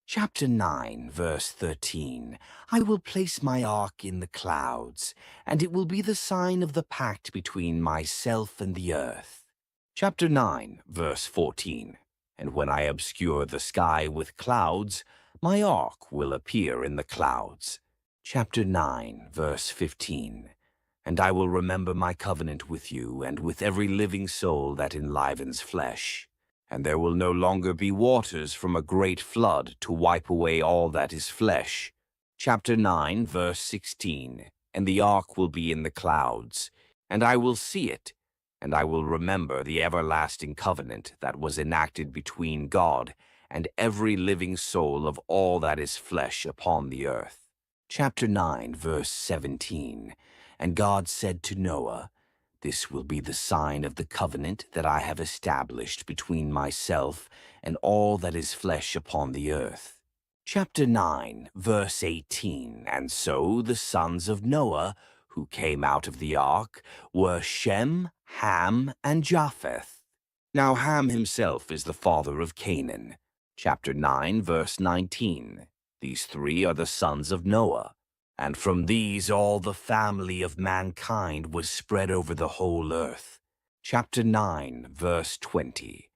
B: Chapter 9, verse 13. I will place my ark in the clouds, and it will be the sign of the pact between myself and the earth. Chapter 9, verse 14. And when I obscure the sky with clouds, my ark will appear in the clouds. Chapter 9, verse 15. And I will remember my covenant with you and with every living soul that enlivens flesh. And there will no longer be waters from a great flood to wipe away all that is flesh. Chapter 9, verse 16. And the ark will be in the clouds, and I will see it, and I will remember the everlasting covenant that was enacted between God and every living soul of all that is flesh upon the earth. Chapter 9, verse 17. And God said to Noah, This will be the sign of the covenant that I have established between myself and all that is flesh upon the earth. Chapter 9, verse 18. And so the sons of Noah, who came out of the ark, were Shem, Ham, and Japheth. Now Ham himself is the father of Canaan. Chapter 9, verse 19. These three are the sons of Noah. And from these all the family of mankind was spread over the whole earth. Chapter 9, verse 20.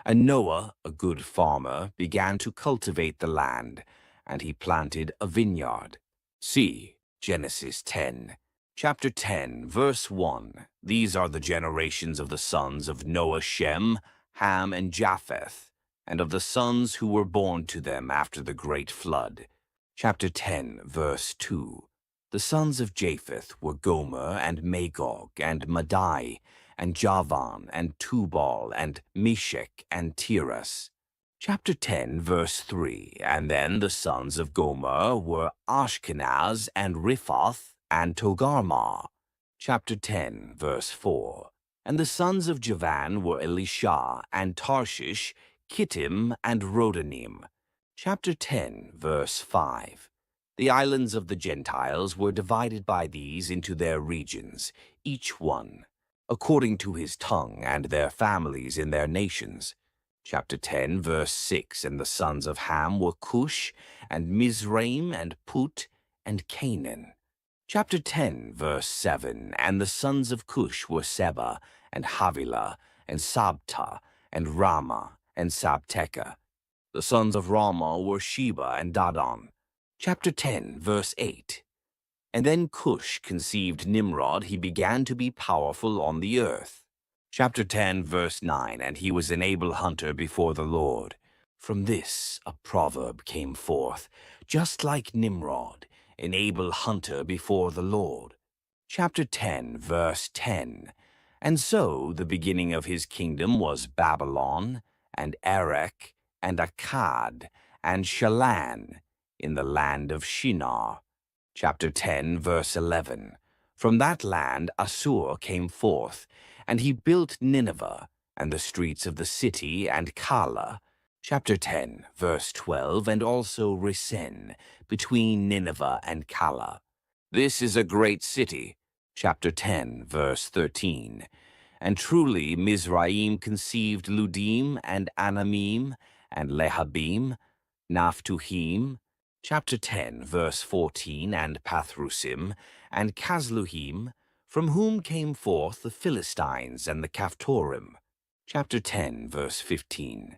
B: And Noah, a good farmer, began to cultivate the land, and he planted a vineyard. See Genesis 10. Chapter 10, verse 1. These are the generations of the sons of Noah: Shem, Ham, and Japheth, and of the sons who were born to them after the great flood. Chapter 10, verse 2. The sons of Japheth were Gomer and Magog and Madai and Javan and Tubal and Meshech and Tiras. Chapter 10, verse 3. And then the sons of Gomer were Ashkenaz and Riphath and Togarmah. Chapter 10, verse 4. And the sons of Javan were Elisha and Tarshish, Kittim and Rodanim. Chapter 10, verse 5. The islands of the Gentiles were divided by these into their regions, each one, according to his tongue, and their families in their nations. Chapter 10, verse 6. And the sons of Ham were Cush, and Mizraim, and Put, and Canaan. Chapter 10, verse 7. And the sons of Cush were Seba, and Havilah, and Sabta, and Ramah, and Sabteka. The sons of Ramah were Sheba and Dadan. Chapter 10, verse 8. And then Cush conceived Nimrod. He began to be powerful on the earth. Chapter 10, verse 9. And he was an able hunter before the Lord. From this a proverb came forth, just like Nimrod, an able hunter before the Lord. Chapter 10, verse 10. And so the beginning of his kingdom was Babylon, and Erech, and Akkad, and Shalan, in the land of Shinar. Chapter 10, verse 11. From that land Assur came forth, and he built Nineveh, and the streets of the city, and Calah. Chapter 10, verse 12. And also Resen, between Nineveh and Calah. This is a great city. Chapter 10, verse 13. And truly Mizraim conceived Ludim, and Anamim, and Lehabim, Naphtuhim. Chapter 10, verse 14. And Pathrusim, and Casluhim, from whom came forth the Philistines and the Caphtorim. Chapter 10, verse 15.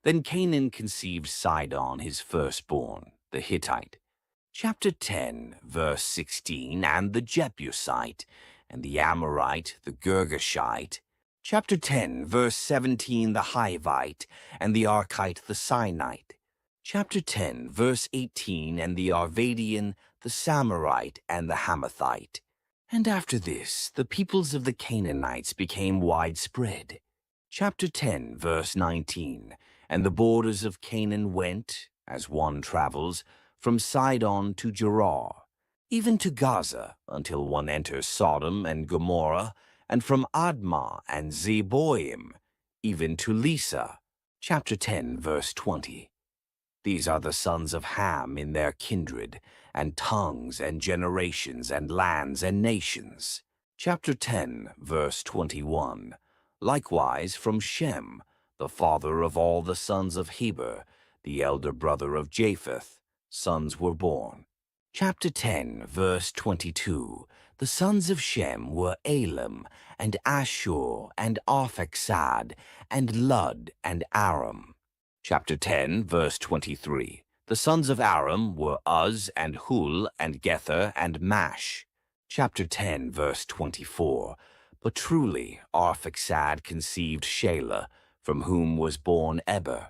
B: Then Canaan conceived Sidon his firstborn, the Hittite. Chapter 10, verse 16. And the Jebusite, and the Amorite, the Girgashite. Chapter 10, verse 17. The Hivite, and the Archite, the Sinite. Chapter 10, verse 18. And the Arvadian, the Samorite, and the Hamathite. And after this, the peoples of the Canaanites became widespread. Chapter 10, verse 19. And the borders of Canaan went, as one travels, from Sidon to Gerar, even to Gaza, until one enters Sodom and Gomorrah, and from Admah and Zeboim, even to Lisa. Chapter 10, verse 20. These are the sons of Ham in their kindred, and tongues, and generations, and lands, and nations. Chapter 10, verse 21. Likewise from Shem, the father of all the sons of Heber, the elder brother of Japheth, sons were born. Chapter 10, verse 22. The sons of Shem were Elam, and Ashur, and Arphaxad, and Lud, and Aram. Chapter 10, verse 23. The sons of Aram were Uz, and Hul, and Gether, and Mash. Chapter 10, verse 24. But truly Arphaxad conceived Shelah, from whom was born Eber.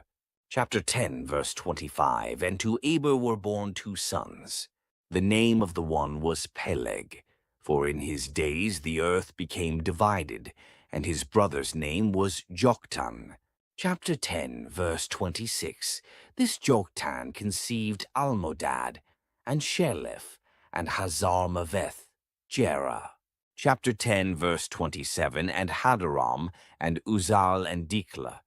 B: Chapter 10, verse 25. And to Eber were born two sons. The name of the one was Peleg, for in his days the earth became divided, and his brother's name was Joktan. Chapter 10, verse 26. This Joktan conceived Almodad, and Sheleph, and Hazarmaveth, Jerah. Chapter 10, verse 27. And Hadaram, and Uzal, and Dikla.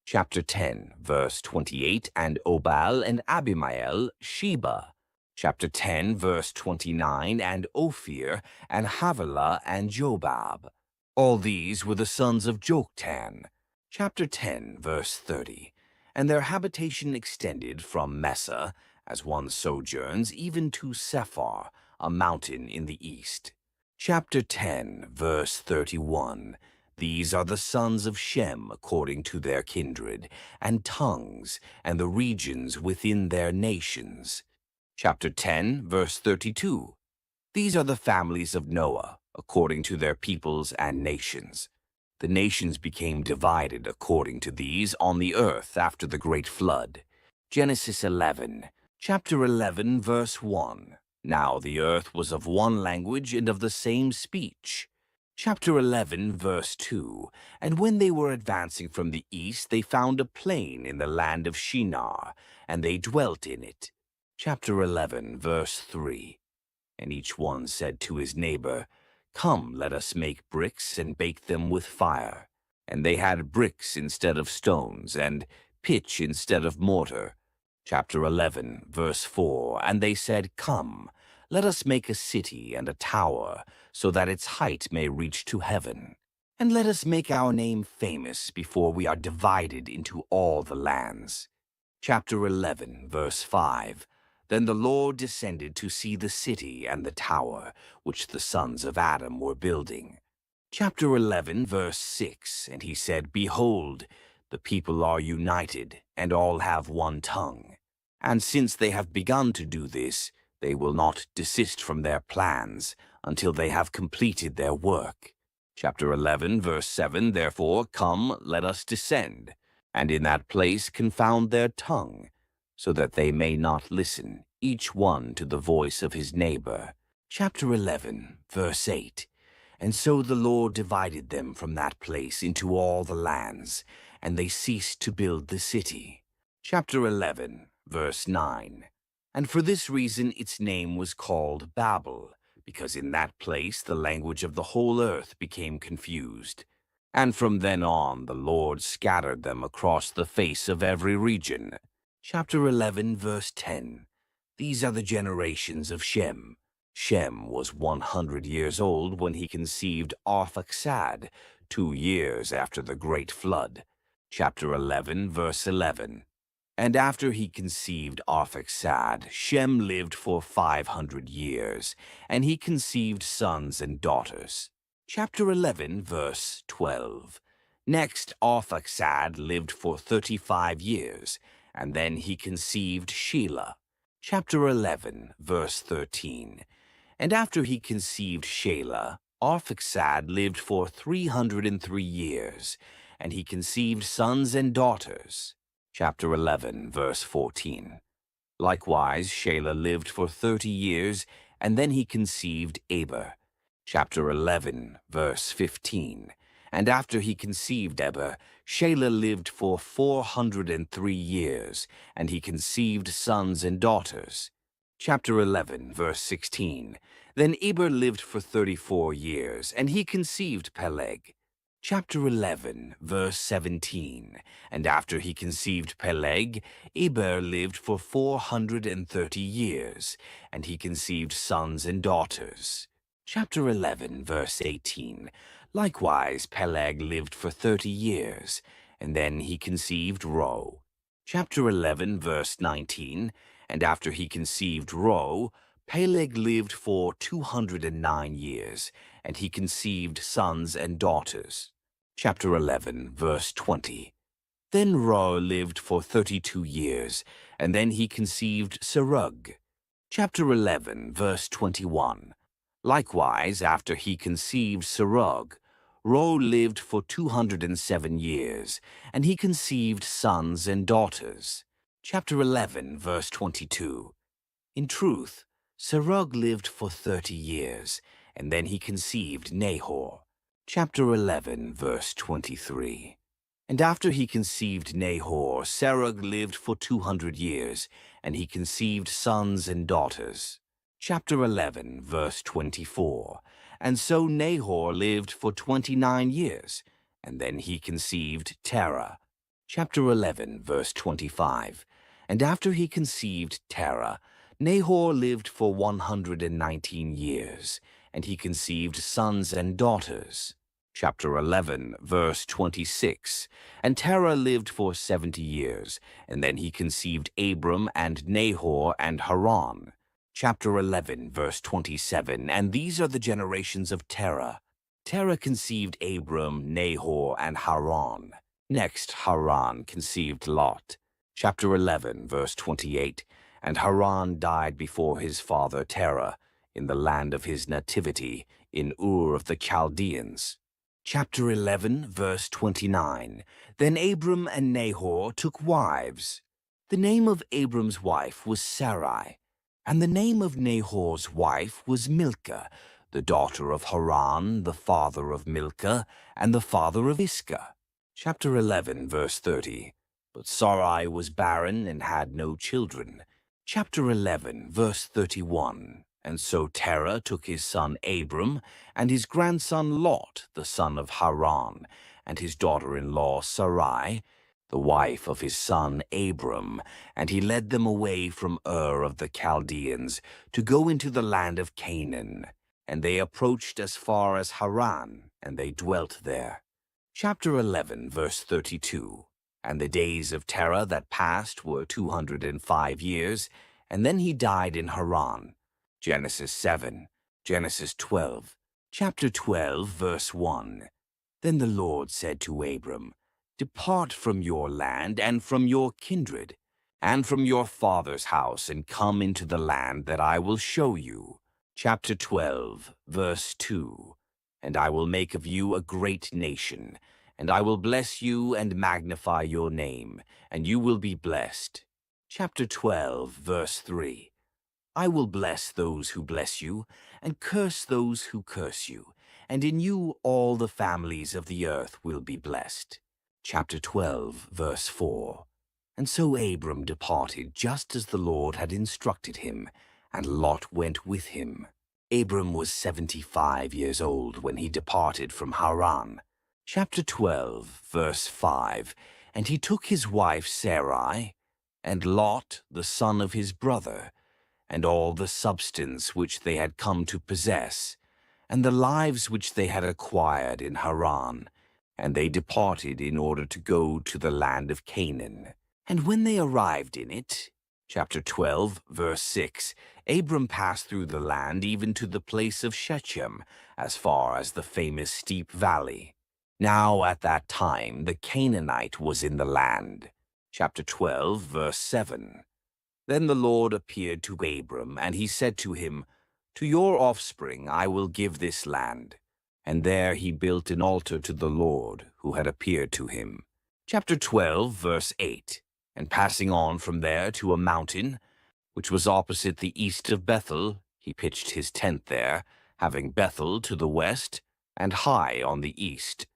B: Chapter 10, verse 28. And Obal, and Abimael, Sheba. Chapter 10, verse 29. And Ophir, and Havilah, and Jobab. All these were the sons of Joktan. Chapter 10, verse 30. And their habitation extended from Mesa, as one sojourns, even to Sephar, a mountain in the east. Chapter 10, verse 31. These are the sons of Shem according to their kindred, and tongues, and the regions within their nations. Chapter 10, verse 32. These are the families of Noah, according to their peoples and nations. The nations became divided according to these on the earth after the great flood. Genesis 11, chapter 11, verse 1. Now the earth was of one language and of the same speech. Chapter 11, verse 2. And when they were advancing from the east, they found a plain in the land of Shinar, and they dwelt in it. Chapter 11, verse 3. And each one said to his neighbor, Come, let us make bricks and bake them with fire. And they had bricks instead of stones, and pitch instead of mortar. Chapter 11, verse 4. And they said, Come, let us make a city and a tower, so that its height may reach to heaven. And let us make our name famous before we are divided into all the lands. Chapter 11, verse 5. Then the Lord descended to see the city and the tower, which the sons of Adam were building. Chapter 11, verse 6. And he said, Behold, the people are united, and all have one tongue. And since they have begun to do this, they will not desist from their plans until they have completed their work. Chapter 11, verse 7. Therefore, come, let us descend, and in that place confound their tongue, so that they may not listen, each one to the voice of his neighbor. Chapter 11, verse 8. And so the Lord divided them from that place into all the lands, and they ceased to build the city. Chapter 11, verse 9. And for this reason its name was called Babel, because in that place the language of the whole earth became confused. And from then on the Lord scattered them across the face of every region. Chapter 11, verse 10. These are the generations of Shem. Shem was 100 years old when he conceived Arphaxad, 2 years after the great flood. Chapter 11, verse 11. And after he conceived Arphaxad, Shem lived for 500 years, and he conceived sons and daughters. Chapter 11, verse 12. Next, Arphaxad lived for 35 years, and then he conceived Shelah. Chapter 11, verse 13. And after he conceived Shelah, Arphaxad lived for 303 years, and he conceived sons and daughters. Chapter 11, verse 14. Likewise, Shelah lived for 30 years, and then he conceived Eber. Chapter 11, verse 15. And after he conceived Eber, Shelah lived for 403 years, and he conceived sons and daughters. Chapter 11, verse 16. Then Eber lived for 34 years, and he conceived Peleg. Chapter 11, verse 17. And after he conceived Peleg, Eber lived for 430 years, and he conceived sons and daughters. Chapter 11, verse 18. Likewise, Peleg lived for 30 years, and then he conceived Ro. Chapter 11, verse 19. And after he conceived Ro, Peleg lived for 209 years, and he conceived sons and daughters. Chapter 11, verse 20. Then Ro lived for 32 years, and then he conceived Serug. Chapter 11, verse 21. Likewise, after he conceived Serug, Ro lived for 207 years, and he conceived sons and daughters. Chapter 11, verse 22. In truth, Serug lived for 30 years, and then he conceived Nahor. Chapter 11, verse 23. And after he conceived Nahor, Serug lived for 200 years, and he conceived sons and daughters. Chapter 11, verse 24. And so Nahor lived for 29 years, and then he conceived Terah. Chapter 11, verse 25. And after he conceived Terah, Nahor lived for 119 years, and he conceived sons and daughters. Chapter 11, verse 26. And Terah lived for 70 years, and then he conceived Abram and Nahor and Haran. Chapter 11, verse 27. And these are the generations of Terah. Terah conceived Abram, Nahor, and Haran. Next, Haran conceived Lot. Chapter 11, verse 28. And Haran died before his father Terah, in the land of his nativity, in Ur of the Chaldeans. Chapter 11, verse 29. Then Abram and Nahor took wives. The name of Abram's wife was Sarai, and the name of Nahor's wife was Milcah, the daughter of Haran, the father of Milcah, and the father of Iscah. Chapter 11, verse 30. But Sarai was barren and had no children. Chapter 11, verse 31. And so Terah took his son Abram, and his grandson Lot, the son of Haran, and his daughter-in-law Sarai, the wife of his son Abram, and he led them away from Ur of the Chaldeans to go into the land of Canaan. And they approached as far as Haran, and they dwelt there. Chapter 11, verse 32. And the days of Terah that passed were 205 years, and then he died in Haran. Genesis 7, Genesis 12. Chapter 12, verse 1. Then the Lord said to Abram, Depart from your land and from your kindred, and from your father's house, and come into the land that I will show you. Chapter 12, verse 2. And I will make of you a great nation, and I will bless you and magnify your name, and you will be blessed. Chapter 12, verse 3. I will bless those who bless you, and curse those who curse you, and in you all the families of the earth will be blessed. Chapter 12, verse 4. And so Abram departed just as the Lord had instructed him, and Lot went with him. Abram was 75 years old when he departed from Haran. Chapter 12, verse 5. And he took his wife Sarai, and Lot, the son of his brother, and all the substance which they had come to possess, and the lives which they had acquired in Haran, and they departed in order to go to the land of Canaan. And when they arrived in it, chapter 12, verse 6, Abram passed through the land even to the place of Shechem, as far as the famous steep valley. Now at that time the Canaanite was in the land. Chapter 12, verse 7. Then the Lord appeared to Abram, and he said to him, To your offspring I will give this land. And there he built an altar to the Lord, who had appeared to him. Chapter 12, verse 8. And passing on from there to a mountain, which was opposite the east of Bethel, he pitched his tent there, having Bethel to the west, and Hai on the east.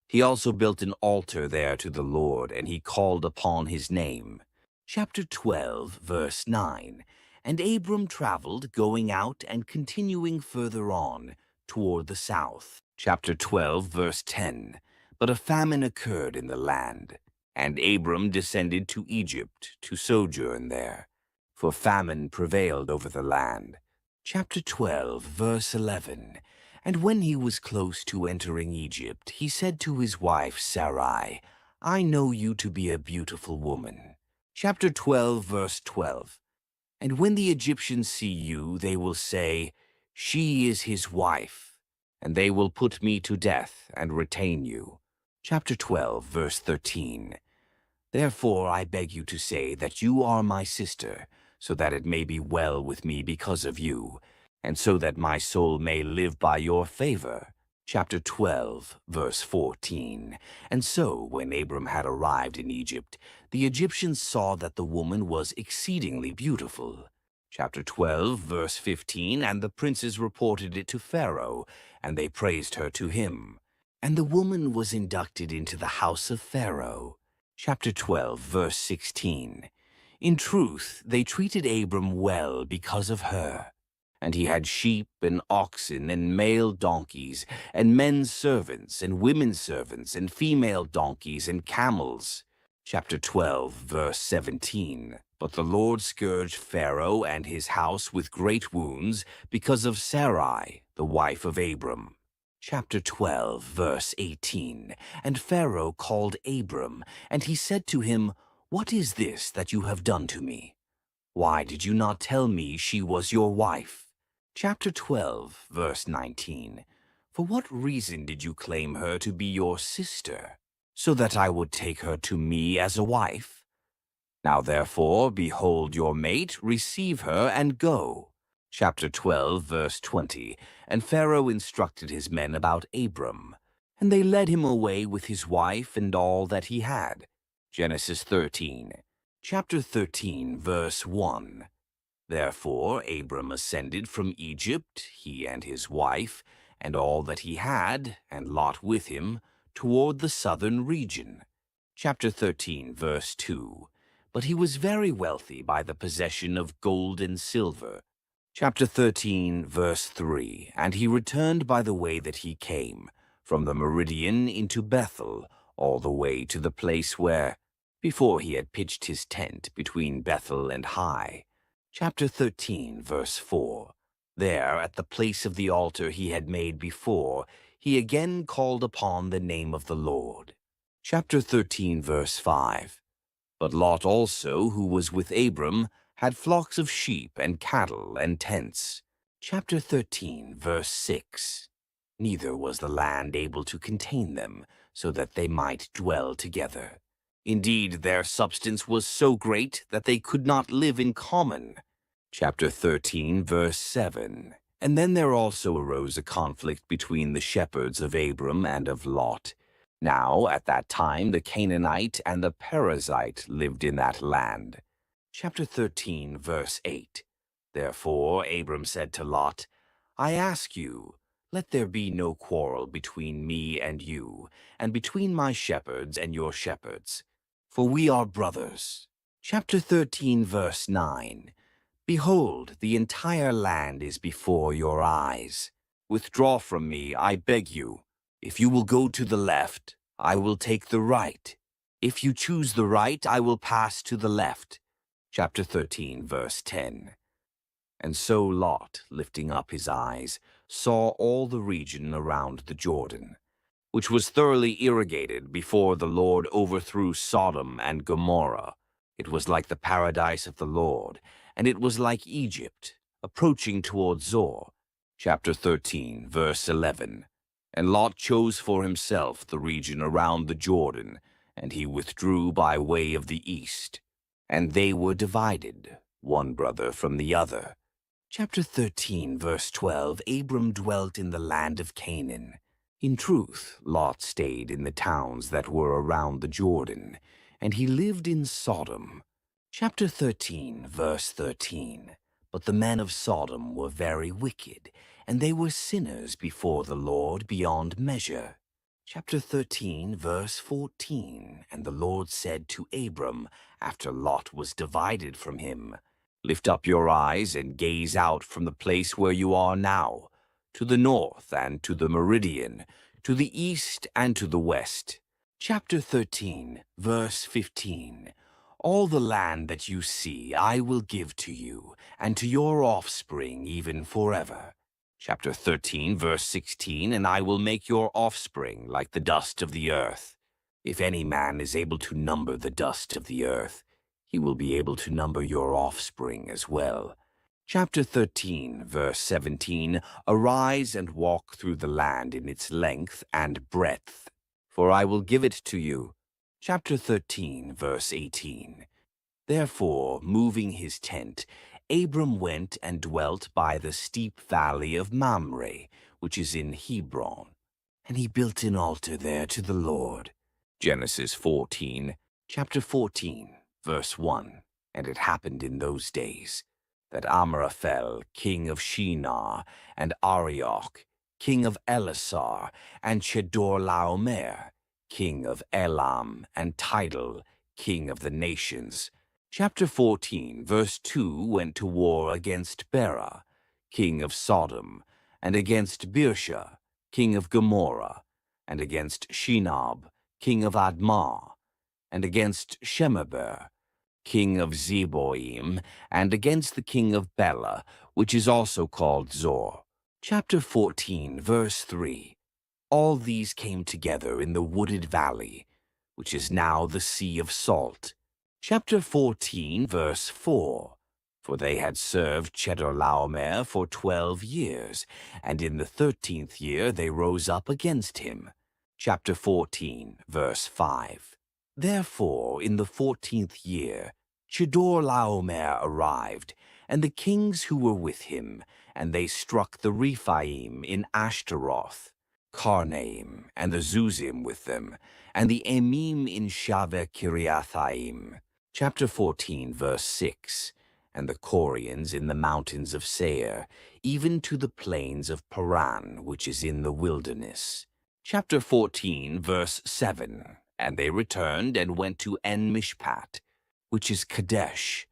B: He also built an altar there to the Lord, and he called upon his name. Chapter 12, verse 9. And Abram traveled, going out and continuing further on, toward the south. Chapter 12, verse 10. But a famine occurred in the land, and Abram descended to Egypt to sojourn there, for famine prevailed over the land. Chapter 12, verse 11. And when he was close to entering Egypt, he said to his wife Sarai, I know you to be a beautiful woman. Chapter 12, verse 12. And when the Egyptians see you, they will say, She is his wife, and they will put me to death and retain you. Chapter 12, verse 13. Therefore I beg you to say that you are my sister, so that it may be well with me because of you, and so that my soul may live by your favor. Chapter 12, verse 14. And so, when Abram had arrived in Egypt, the Egyptians saw that the woman was exceedingly beautiful. Chapter 12, verse 15. And the princes reported it to Pharaoh, and they praised her to him. And the woman was inducted into the house of Pharaoh. Chapter 12, verse 16. In truth, they treated Abram well because of her. And he had sheep and oxen and male donkeys, and men's servants and women's servants, and female donkeys and camels. Chapter 12, verse 17. But the Lord scourged Pharaoh and his house with great wounds because of Sarai, the wife of Abram. Chapter 12, verse 18. And Pharaoh called Abram, and he said to him, What is this that you have done to me? Why did you not tell me she was your wife? Chapter 12, verse 19. For what reason did you claim her to be your sister, so that I would take her to me as a wife? Now therefore, behold your mate, receive her, and go. Chapter 12, verse 20. And Pharaoh instructed his men about Abram, and they led him away with his wife and all that he had. Genesis 13. Chapter 13, verse 1. Therefore Abram ascended from Egypt, he and his wife, and all that he had, and Lot with him, toward the southern region. Chapter 13, verse 2. But he was very wealthy by the possession of gold and silver. Chapter 13, verse 3. And he returned by the way that he came, from the meridian into Bethel, all the way to the place where, before he had pitched his tent between Bethel and Hai. Chapter 13, verse 4. There, at the place of the altar he had made before, he again called upon the name of the Lord. Chapter 13, verse 5. But Lot also, who was with Abram, had flocks of sheep and cattle and tents. Chapter 13, verse 6. Neither was the land able to contain them, so that they might dwell together. Indeed, their substance was so great that they could not live in common. Chapter 13, verse 7. And then there also arose a conflict between the shepherds of Abram and of Lot. Now, at that time, the Canaanite and the Perizzite lived in that land. Chapter 13, verse 8. Therefore Abram said to Lot, I ask you, let there be no quarrel between me and you, and between my shepherds and your shepherds, for we are brothers. Chapter 13, verse 9. Behold, the entire land is before your eyes. Withdraw from me, I beg you. If you will go to the left, I will take the right. If you choose the right, I will pass to the left. Chapter 13, verse 10. And so Lot, lifting up his eyes, saw all the region around the Jordan, which was thoroughly irrigated before the Lord overthrew Sodom and Gomorrah. It was like the paradise of the Lord, and it was like Egypt, approaching toward Zoar. Chapter 13, verse 11. And Lot chose for himself the region around the Jordan, and he withdrew by way of the east. And they were divided, one brother from the other. Chapter 13, verse 12. Abram dwelt in the land of Canaan. In truth, Lot stayed in the towns that were around the Jordan, and he lived in Sodom. Chapter 13, verse 13. But the men of Sodom were very wicked, and they were sinners before the Lord beyond measure. Chapter 13, verse 14. And the Lord said to Abram, after Lot was divided from him, Lift up your eyes and gaze out from the place where you are now, to the north and to the meridian, to the east and to the west. Chapter 13, verse 15. All the land that you see I will give to you, and to your offspring even forever. Chapter 13, verse 16. And I will make your offspring like the dust of the earth. If any man is able to number the dust of the earth, he will be able to number your offspring as well. Chapter 13, verse 17. Arise and walk through the land in its length and breadth, for I will give it to you. Chapter 13, verse 18. Therefore, moving his tent, Abram went and dwelt by the steep valley of Mamre, which is in Hebron. And he built an altar there to the Lord. Genesis 14, chapter 14, verse 1. And it happened in those days that Amraphel, king of Shinar, and Arioch, king of Elasar, and Chedorlaomer, king of Elam, and Tidal, king of the nations. Chapter 14, verse 2 went to war against Bera, king of Sodom, and against Birsha, king of Gomorrah, and against Shinab, king of Admah, and against Shemeber, king of Zeboim, and against the king of Bela, which is also called Zor. Chapter 14, verse 3. All these came together in the wooded valley, which is now the Sea of Salt. Chapter 14, verse 4. For they had served Chedorlaomer for 12 years, and in the 13th year they rose up against him. Chapter 14, verse 5. Therefore, in the 14th year, Chedorlaomer arrived, and the kings who were with him, and they struck the Rephaim in Ashtaroth, Karnaim, and the Zuzim with them, and the Emim in Shaveh Kiriathaim. Chapter 14, verse 6. and the Corians in the mountains of Seir, even to the plains of Paran, which is in the wilderness. Chapter 14, verse 7. And they returned and went to En-Mishpat, which is Kadesh,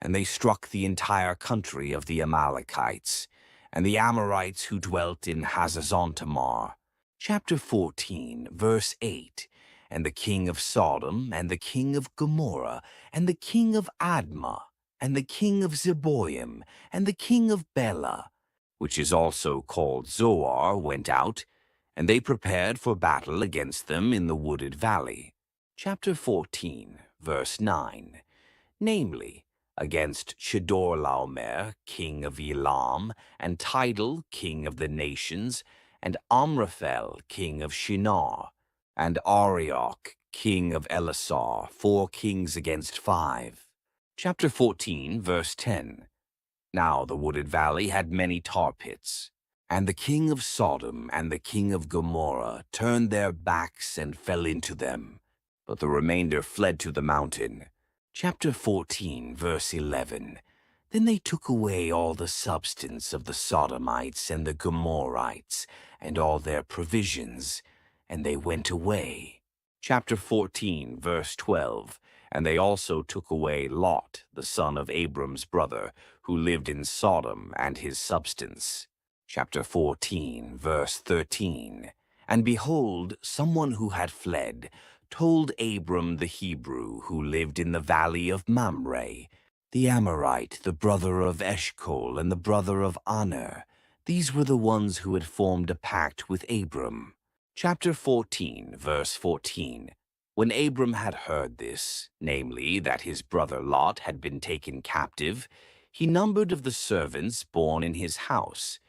B: and they struck the entire country of the Amalekites, and the Amorites who dwelt in Hazazontamar. Chapter 14, verse 8. And the king of Sodom, and the king of Gomorrah, and the king of Admah, and the king of Zeboim, and the king of Bela, which is also called Zoar, went out, and they prepared for battle against them in the wooded valley. Chapter 14, verse 9. Namely, against Chedorlaomer, king of Elam, and Tidal, king of the nations, and Amraphel, king of Shinar, and Arioch, king of Elasar, 4 kings against 5. Chapter 14, verse 10. Now the wooded valley had many tar pits, and the king of Sodom and the king of Gomorrah turned their backs and fell into them, but the remainder fled to the mountain. Chapter 14, verse 11. Then they took away all the substance of the Sodomites and the Gomorrites, and all their provisions, and they went away. Chapter 14, verse 12. And they also took away Lot, the son of Abram's brother, who lived in Sodom, and his substance. Chapter 14, verse 13. And behold, someone who had fled told Abram the Hebrew, who lived in the valley of Mamre, the Amorite, the brother of Eshcol, and the brother of Aner. These were the ones who had formed a pact with Abram. Chapter 14, verse 14. When Abram had heard this, namely, that his brother Lot had been taken captive, he numbered of the servants born in his house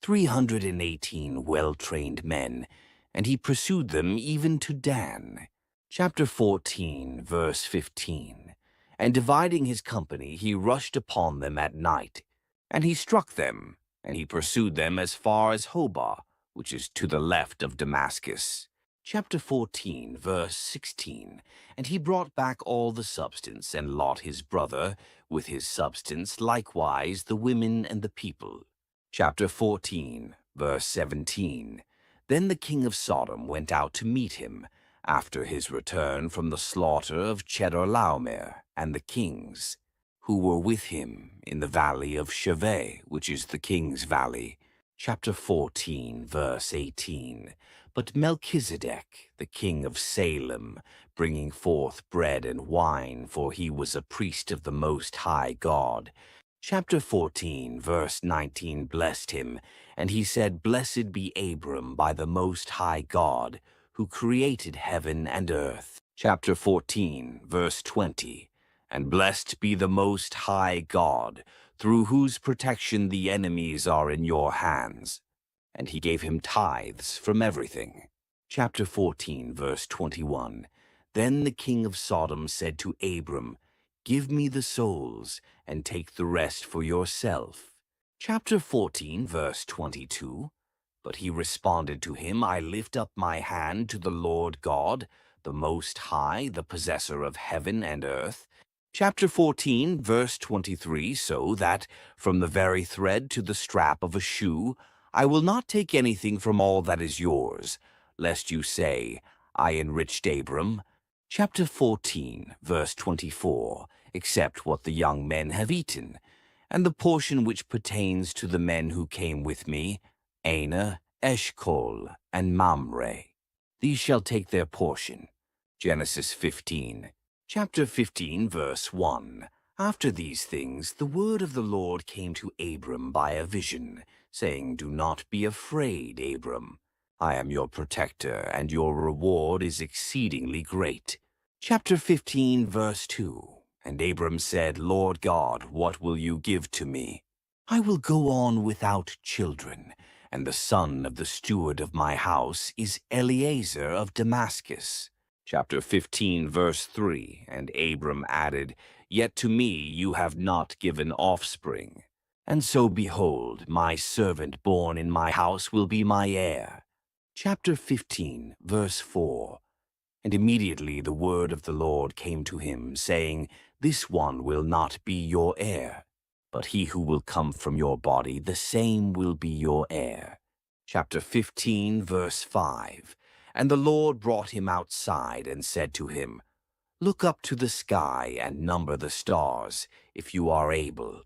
B: 318 well-trained men, and he pursued them even to Dan. Chapter 14, verse 15. And dividing his company, he rushed upon them at night, and he struck them, and he pursued them as far as Hobah, which is to the left of Damascus. Chapter 14, verse 16. And he brought back all the substance, and Lot his brother, with his substance, likewise the women and the people. Chapter 14, verse 17. Then the king of Sodom went out to meet him, after his return from the slaughter of Chedorlaomer and the kings, who were with him in the valley of Shaveh, which is the king's valley. Chapter 14, verse 18. But Melchizedek, the king of Salem, bringing forth bread and wine, for he was a priest of the Most High God. Chapter 14, verse 19, blessed him, and he said, Blessed be Abram by the Most High God, who created heaven and earth. Chapter 14, verse 20. And blessed be the Most High God, through whose protection the enemies are in your hands. And he gave him tithes from everything. Chapter 14, verse 21. Then the king of Sodom said to Abram, Give me the souls, and take the rest for yourself. Chapter 14, verse 22. But he responded to him, I lift up my hand to the Lord God, the Most High, the possessor of heaven and earth. Chapter 14, verse 23, so that, from the very thread to the strap of a shoe, I will not take anything from all that is yours, lest you say, I enriched Abram. Chapter 14, verse 24, except what the young men have eaten, and the portion which pertains to the men who came with me, Aner, Eshcol, and Mamre. These shall take their portion. Genesis 15. Chapter 15, verse 1. After these things, the word of the Lord came to Abram by a vision, saying, Do not be afraid, Abram. I am your protector, and your reward is exceedingly great. Chapter 15, verse 2. And Abram said, Lord God, what will you give to me? I will go on without children, and the son of the steward of my house is Eliezer of Damascus. Chapter 15, verse 3. And Abram added, Yet to me you have not given offspring. And so, behold, my servant born in my house will be my heir. Chapter 15, verse 4. And immediately the word of the Lord came to him, saying, This one will not be your heir. but he who will come from your body, the same will be your heir. Chapter 15, verse 5. And the Lord brought him outside and said to him, Look up to the sky and number the stars, if you are able.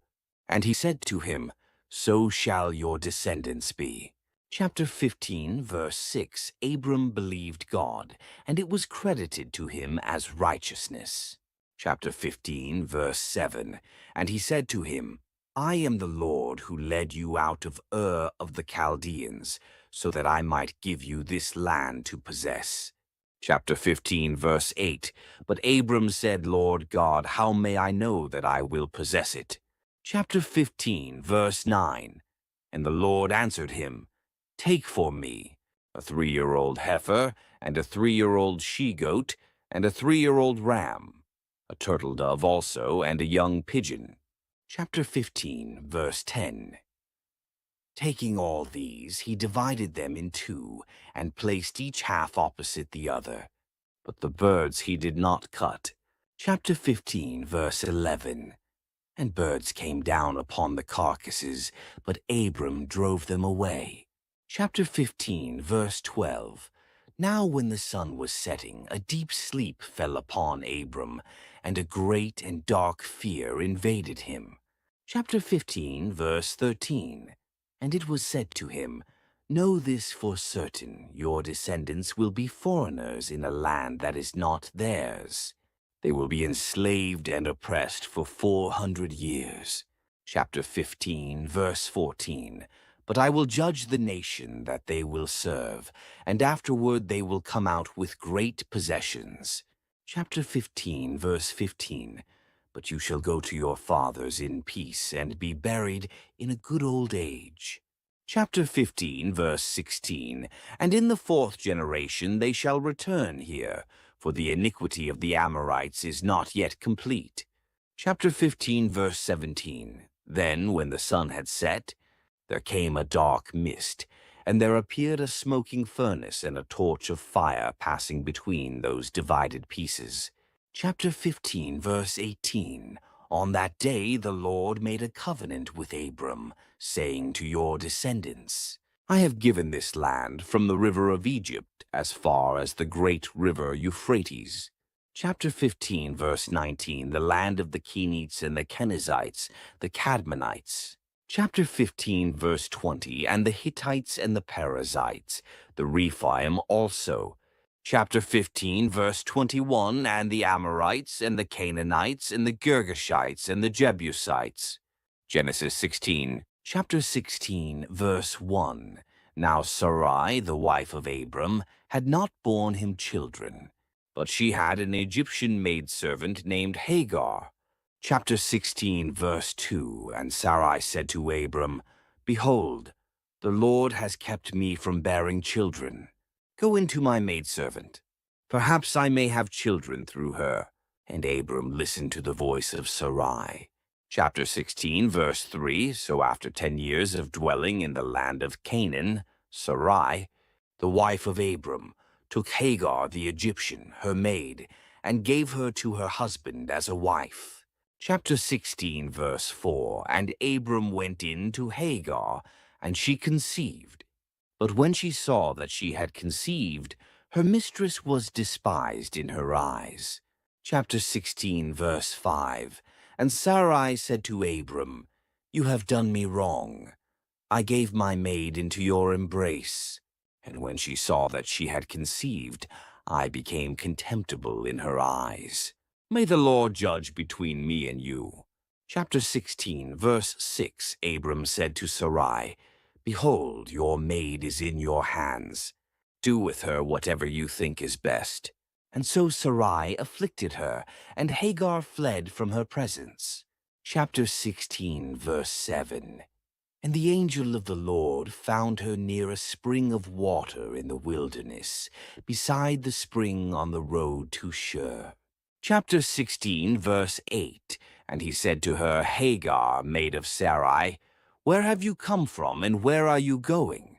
B: And he said to him, So shall your descendants be. Chapter 15, verse 6. Abram believed God, and it was credited to him as righteousness. Chapter 15, verse 7. And he said to him, I am the Lord who led you out of Ur of the Chaldeans, so that I might give you this land to possess. Chapter 15, verse 8. But Abram said, Lord God, how may I know that I will possess it? Chapter 15, verse 9. And the Lord answered him, Take for me a 3-year-old heifer, and a 3-year-old she-goat, and a 3-year-old ram, a turtle dove also, and a young pigeon. Chapter 15, verse 10. Taking all these, he divided them in two, and placed each half opposite the other. But the birds he did not cut. Chapter 15, verse 11. And birds came down upon the carcasses, but Abram drove them away. Chapter 15, verse 12. Now when the sun was setting, a deep sleep fell upon Abram, and a great and dark fear invaded him. Chapter 15, verse 13. And it was said to him, Know this for certain, your descendants will be foreigners in a land that is not theirs. They will be enslaved and oppressed for 400 years. Chapter 15, verse 14. But I will judge the nation that they will serve, and afterward they will come out with great possessions. Chapter 15, verse 15. But you shall go to your fathers in peace and be buried in a good old age. Chapter 15, verse 16. And in the 4th generation they shall return here, for the iniquity of the Amorites is not yet complete. Chapter 15, verse 17. Then, when the sun had set, there came a dark mist, and there appeared a smoking furnace and a torch of fire passing between those divided pieces. Chapter 15, verse 18. On that day the Lord made a covenant with Abram, saying to your descendants, I have given this land from the river of Egypt as far as the great river Euphrates. Chapter 15, verse 19. The land of the Kenites and the Kenizzites, the Cadmonites. Chapter 15, verse 20. And the Hittites and the Perizzites, the Rephaim also. Chapter 15, verse 21, and the Amorites, and the Canaanites, and the Girgashites, and the Jebusites. Genesis 16. Chapter 16, verse 1. Now Sarai, the wife of Abram, had not borne him children, but she had an Egyptian maidservant named Hagar. Chapter 16, verse 2. And Sarai said to Abram, Behold, the Lord has kept me from bearing children. Go into my maidservant. Perhaps I may have children through her. And Abram listened to the voice of Sarai. Chapter 16, verse 3. So after 10 years of dwelling in the land of Canaan, Sarai, the wife of Abram, took Hagar the Egyptian, her maid, and gave her to her husband as a wife. Chapter 16, verse 4. And Abram went in to Hagar, and she conceived. But when she saw that she had conceived, her mistress was despised in her eyes. Chapter 16, verse 5. And Sarai said to Abram, You have done me wrong. I gave my maid into your embrace. And when she saw that she had conceived, I became contemptible in her eyes. May the Lord judge between me and you. Chapter 16, verse 6. Abram said to Sarai, Behold, your maid is in your hands. Do with her whatever you think is best. And so Sarai afflicted her, and Hagar fled from her presence. Chapter 16, verse 7. And the angel of the Lord found her near a spring of water in the wilderness, beside the spring on the road to Shur. Chapter 16, verse 8. And he said to her, Hagar, maid of Sarai, Where have you come from, and where are you going?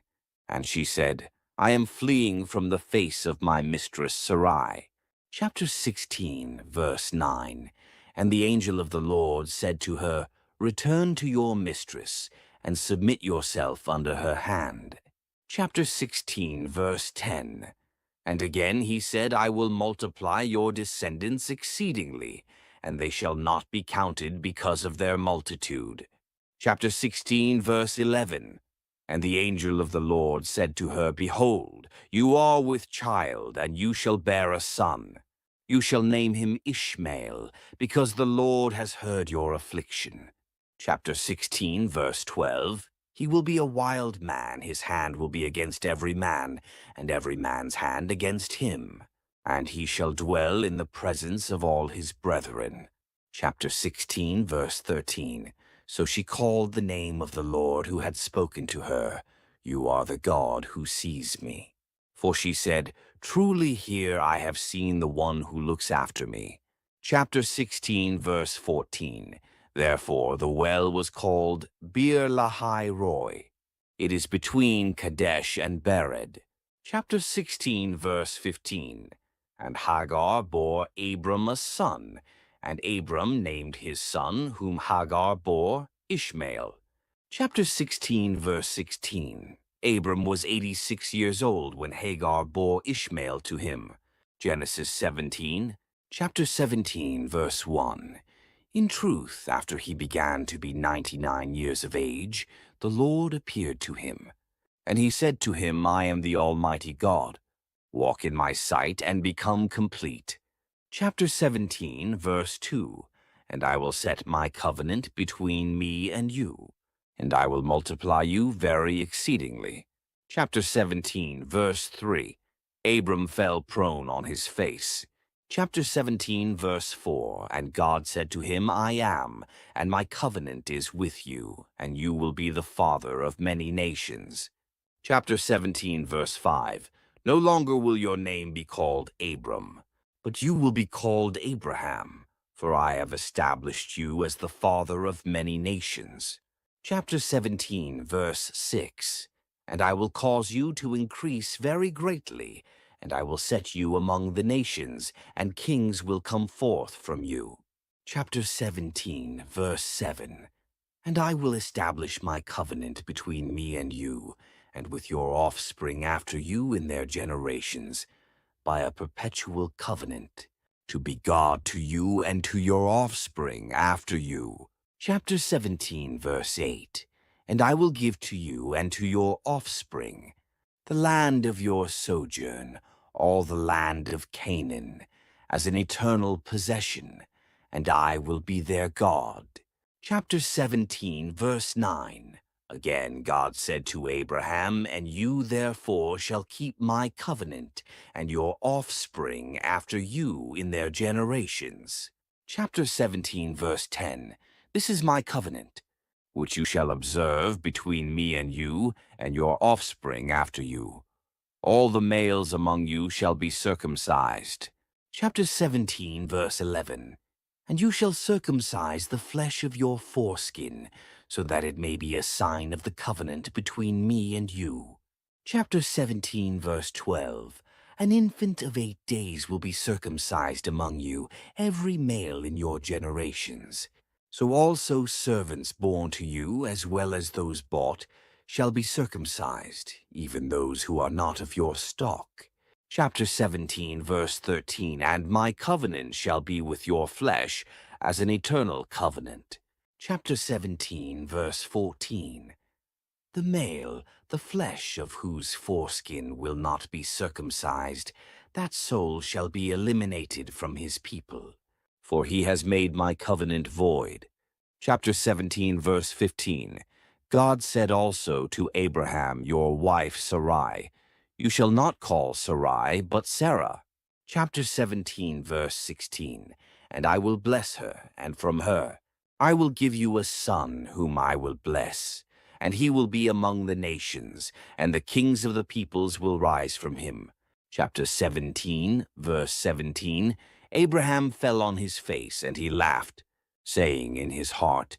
B: And she said, I am fleeing from the face of my mistress Sarai. Chapter 16, verse 9. And the angel of the Lord said to her, Return to your mistress and submit yourself under her hand. Chapter 16, verse 10. And again he said, I will multiply your descendants exceedingly, and they shall not be counted because of their multitude. Chapter 16, verse 11. And the angel of the Lord said to her, Behold, you are with child, and you shall bear a son. You shall name him Ishmael, because the Lord has heard your affliction. Chapter 16, verse 12. He will be a wild man, his hand will be against every man, and every man's hand against him. And he shall dwell in the presence of all his brethren. Chapter 16, verse 13. So she called the name of the Lord who had spoken to her, You are the God who sees me. For she said, Truly here I have seen the one who looks after me. Chapter 16, verse 14. Therefore the well was called Bir Lahai Roi. It is between Kadesh and Bered. Chapter 16, verse 15. And Hagar bore Abram a son, and Abram named his son, whom Hagar bore, Ishmael. Chapter 16, verse 16. Abram was 86 years old when Hagar bore Ishmael to him. Genesis 17. Chapter 17, verse 1. In truth, after he began to be 99 years of age, the Lord appeared to him. And he said to him, I am the Almighty God. Walk in my sight and become complete. Chapter 17, verse 2. And I will set my covenant between me and you, and I will multiply you very exceedingly. Chapter 17, verse 3. Abram fell prone on his face. Chapter 17, verse 4. And God said to him, I am, and my covenant is with you, and you will be the father of many nations. Chapter 17, verse 5. No longer will your name be called Abram, but you will be called Abraham, for I have established you as the father of many nations. Chapter 17, verse 6. And I will cause you to increase very greatly, and I will set you among the nations, and kings will come forth from you. Chapter 17, verse 7. And I will establish my covenant between me and you, and with your offspring after you in their generations, by a perpetual covenant, to be God to you and to your offspring after you. Chapter 17, verse 8. And I will give to you and to your offspring the land of your sojourn, all the land of Canaan, as an eternal possession, and I will be their God. Chapter 17, verse 9. Again God said to Abraham, And you therefore shall keep my covenant, and your offspring after you in their generations. Chapter 17, verse 10. This is my covenant, which you shall observe between me and you, and your offspring after you. All the males among you shall be circumcised. Chapter 17, verse 11. And you shall circumcise the flesh of your foreskin, so that it may be a sign of the covenant between me and you. Chapter 17, verse 12. An infant of 8 days will be circumcised among you, every male in your generations. So also servants born to you, as well as those bought, shall be circumcised, even those who are not of your stock. Chapter 17, verse 13. And my covenant shall be with your flesh as an eternal covenant. Chapter 17, verse 14. The male, the flesh of whose foreskin will not be circumcised, that soul shall be eliminated from his people, for he has made my covenant void. Chapter 17, verse 15. God said also to Abraham, your wife Sarai, You shall not call Sarai, but Sarah. Chapter 17, verse 16. And I will bless her, and from her I will give you a son whom I will bless, and he will be among the nations, and the kings of the peoples will rise from him. Chapter 17, verse 17. Abraham fell on his face, and he laughed, saying in his heart,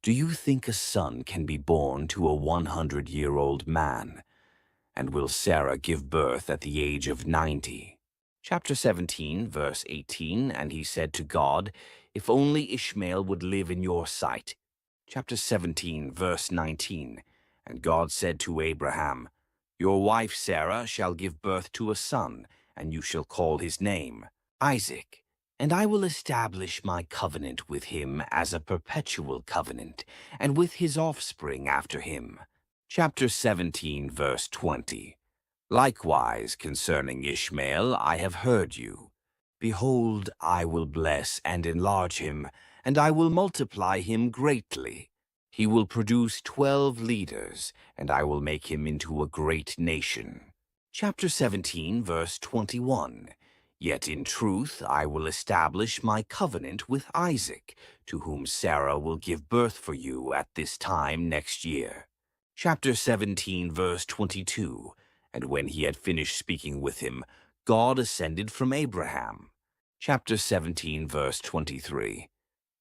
B: Do you think a son can be born to a 100-year-old man? And will Sarah give birth at the age of 90? Chapter 17, verse 18. And he said to God, If only Ishmael would live in your sight. Chapter 17, verse 19. And God said to Abraham, Your wife Sarah shall give birth to a son, and you shall call his name Isaac. And I will establish my covenant with him as a perpetual covenant, and with his offspring after him. Chapter 17, verse 20. Likewise concerning Ishmael I have heard you. Behold, I will bless and enlarge him, and I will multiply him greatly. He will produce 12 leaders, and I will make him into a great nation. Chapter 17, verse 21. Yet in truth I will establish my covenant with Isaac, to whom Sarah will give birth for you at this time next year. Chapter 17, verse 22. And when he had finished speaking with him, God ascended from Abraham. Chapter 17, verse 23.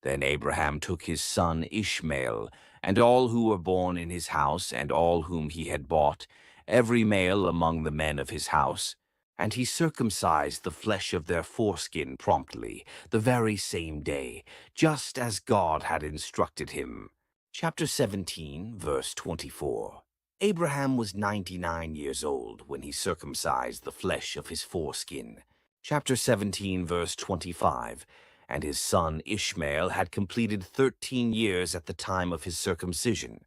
B: Then Abraham took his son Ishmael, and all who were born in his house, and all whom he had bought, every male among the men of his house, and he circumcised the flesh of their foreskin promptly, the very same day, just as God had instructed him. Chapter 17, verse 24. Abraham was 99 years old when he circumcised the flesh of his foreskin. Chapter 17, verse 25. And his son Ishmael had completed 13 years at the time of his circumcision.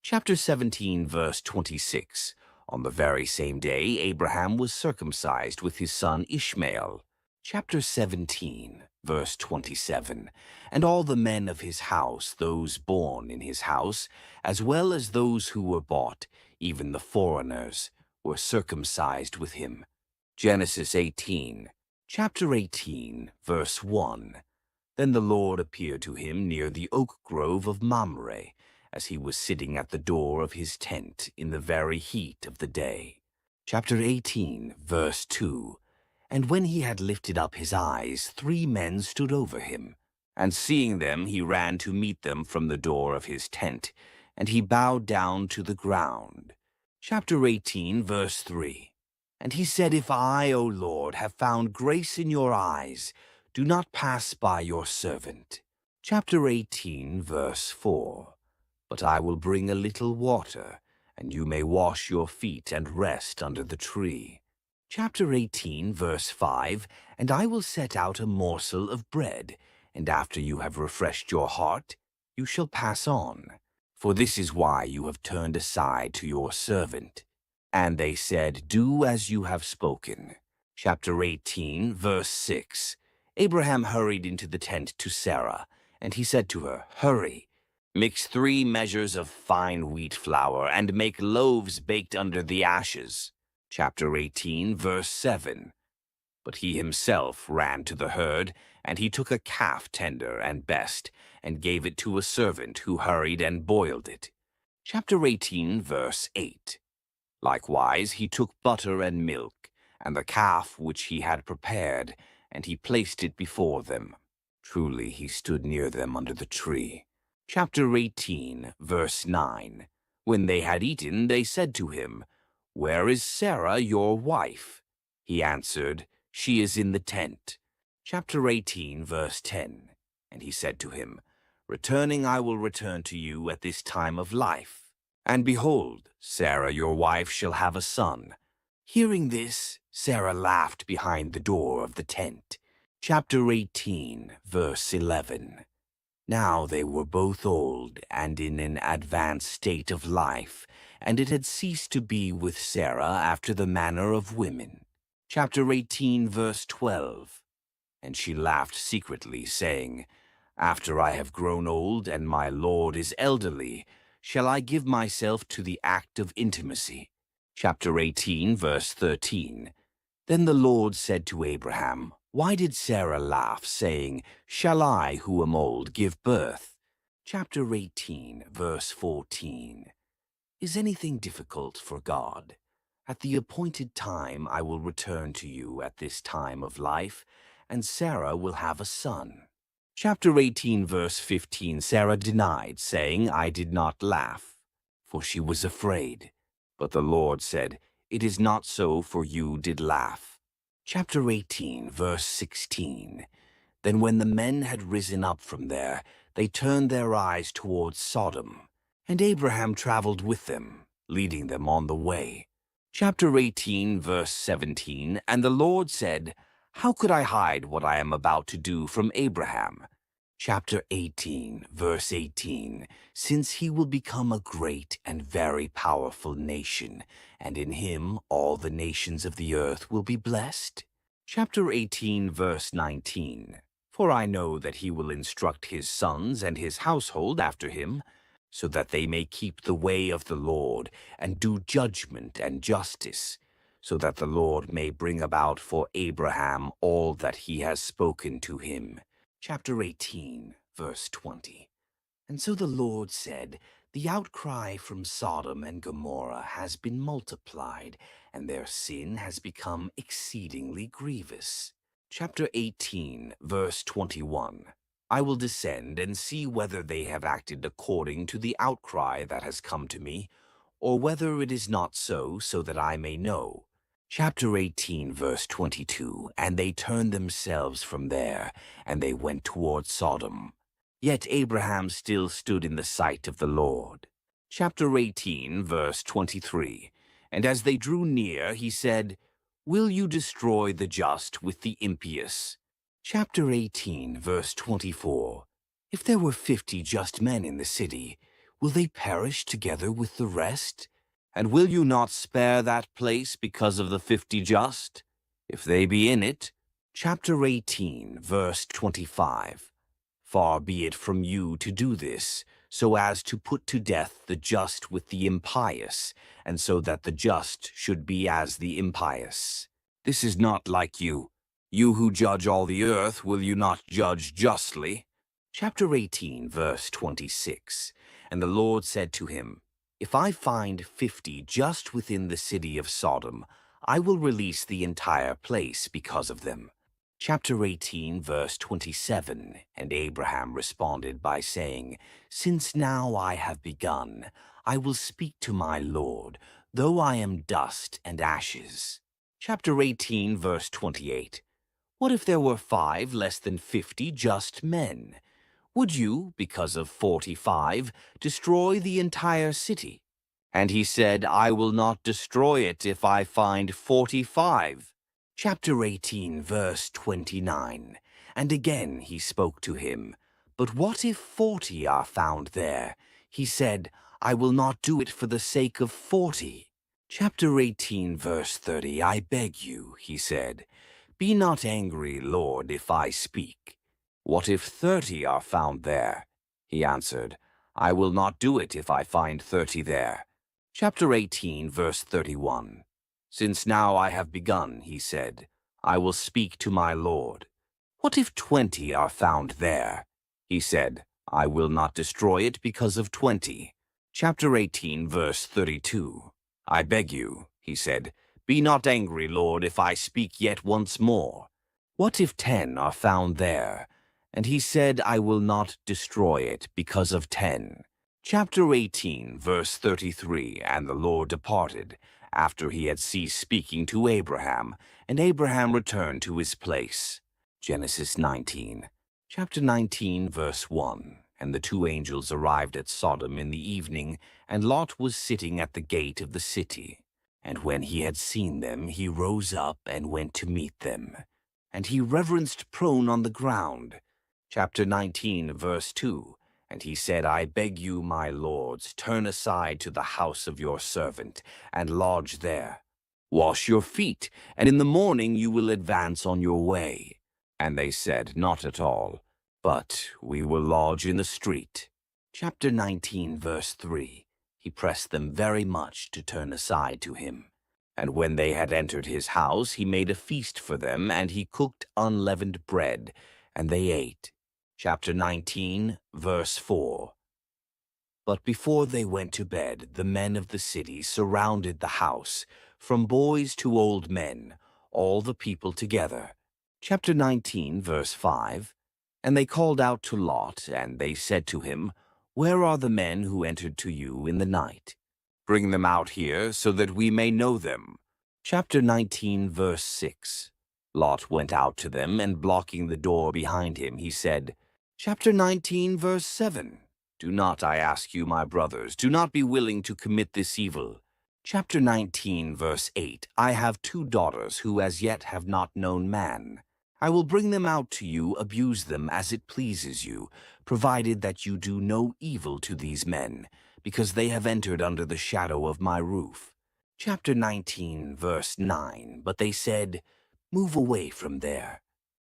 B: Chapter 17, verse 26. On the very same day, Abraham was circumcised with his son Ishmael. Chapter 17, verse 27. And all the men of his house, those born in his house, as well as those who were bought, even the foreigners, were circumcised with him. Genesis 18. Chapter 18, verse 1. Then the Lord appeared to him near the oak grove of Mamre, as he was sitting at the door of his tent in the very heat of the day. Chapter 18, verse 2. And when he had lifted up his eyes, 3 men stood over him. And seeing them, he ran to meet them from the door of his tent, and he bowed down to the ground. Chapter 18, verse 3. And he said, If I, O Lord, have found grace in your eyes, do not pass by your servant. Chapter 18, verse 4. But I will bring a little water, and you may wash your feet and rest under the tree. Chapter 18, verse 5. And I will set out a morsel of bread, and after you have refreshed your heart, you shall pass on. For this is why you have turned aside to your servant. And they said, Do as you have spoken. Chapter 18, verse 6. Abraham hurried into the tent to Sarah, and he said to her, Hurry, mix 3 measures of fine wheat flour, and make loaves baked under the ashes. Chapter 18, verse 7. But he himself ran to the herd, and he took a calf tender and best, and gave it to a servant who hurried and boiled it. Chapter 18, verse 8. Likewise he took butter and milk, and the calf which he had prepared, and he placed it before them. Truly he stood near them under the tree. Chapter 18, verse 9. When they had eaten, they said to him, Where is Sarah your wife? He answered, She is in the tent. Chapter 18, verse 10. And he said to him, Returning I will return to you at this time of life. And behold, Sarah your wife shall have a son. Hearing this, Sarah laughed behind the door of the tent. Chapter 18, verse 11. Now they were both old and in an advanced state of life, and it had ceased to be with Sarah after the manner of women. Chapter 18, verse 12. And she laughed secretly, saying, After I have grown old and my Lord is elderly, shall I give myself to the act of intimacy? Chapter 18, verse 13. Then the Lord said to Abraham, Why did Sarah laugh, saying, Shall I, who am old, give birth? Chapter 18, verse 14. Is anything difficult for God? At the appointed time I will return to you at this time of life, and Sarah will have a son. Chapter 18, verse 15. Sarah denied, saying, I did not laugh, for she was afraid. But the Lord said, It is not so, for you did laugh. Chapter 18, verse 16. Then when the men had risen up from there, they turned their eyes towards Sodom. And Abraham traveled with them, leading them on the way. Chapter 18, verse 17, And the Lord said, How could I hide what I am about to do from Abraham? Chapter 18, verse 18, Since he will become a great and very powerful nation, and in him all the nations of the earth will be blessed. Chapter 18, verse 19, For I know that he will instruct his sons and his household after him, so that they may keep the way of the Lord, and do judgment and justice, so that the Lord may bring about for Abraham all that he has spoken to him. Chapter 18, verse 20. And so the Lord said, The outcry from Sodom and Gomorrah has been multiplied, and their sin has become exceedingly grievous. Chapter 18, verse 21. I will descend and see whether they have acted according to the outcry that has come to me, or whether it is not so, so that I may know. Chapter 18, verse 22, And they turned themselves from there, and they went toward Sodom. Yet Abraham still stood in the sight of the Lord. Chapter 18, verse 23, And as they drew near, he said, Will you destroy the just with the impious? Chapter 18, verse 24, If there were 50 just men in the city, will they perish together with the rest? And will you not spare that place because of the 50 just, if they be in it? Chapter 18, verse 25. Far be it from you to do this, so as to put to death the just with the impious, and so that the just should be as the impious. This is not like you. You who judge all the earth, will you not judge justly? Chapter 18, verse 26. And the Lord said to him, If I find 50 just within the city of Sodom, I will release the entire place because of them. Chapter 18, verse 27, And Abraham responded by saying, Since now I have begun, I will speak to my Lord, though I am dust and ashes. Chapter 18, verse 28, What if there were 5 less than 50 just men? Would you, because of 45, destroy the entire city? And he said, I will not destroy it if I find 45. Chapter 18, verse 29. And again he spoke to him, But what if 40 are found there? He said, I will not do it for the sake of 40. Chapter 18, verse 30. I beg you, he said, Be not angry, Lord, if I speak. What if 30 are found there? He answered, I will not do it if I find 30 there. Chapter 18, verse 31. Since now I have begun, he said, I will speak to my Lord. What if 20 are found there? He said, I will not destroy it because of 20. Chapter 18, verse 32. I beg you, he said, Be not angry, Lord, if I speak yet once more. What if 10 are found there? And he said, I will not destroy it because of 10. Chapter 18, verse 33, And the Lord departed, after he had ceased speaking to Abraham, and Abraham returned to his place. Genesis 19. Chapter 19, verse 1, And the 2 angels arrived at Sodom in the evening, and Lot was sitting at the gate of the city. And when he had seen them, he rose up and went to meet them. And he reverenced prone on the ground. Chapter 19, verse 2, And he said, I beg you, my lords, turn aside to the house of your servant, and lodge there. Wash your feet, and in the morning you will advance on your way. And they said, Not at all, but we will lodge in the street. Chapter 19, verse 3, He pressed them very much to turn aside to him. And when they had entered his house, he made a feast for them, and he cooked unleavened bread, and they ate. Chapter 19, verse 4. But before they went to bed, the men of the city surrounded the house, from boys to old men, all the people together. Chapter 19, verse 5. And they called out to Lot, and they said to him, Where are the men who entered to you in the night? Bring them out here, so that we may know them. Chapter 19, verse 6. Lot went out to them, and blocking the door behind him, he said, Chapter 19, verse 7. Do not, I ask you, my brothers, do not be willing to commit this evil. Chapter 19, verse 8. I have 2 daughters who as yet have not known man. I will bring them out to you, abuse them as it pleases you, provided that you do no evil to these men, because they have entered under the shadow of my roof. Chapter 19, verse 9. But they said, Move away from there.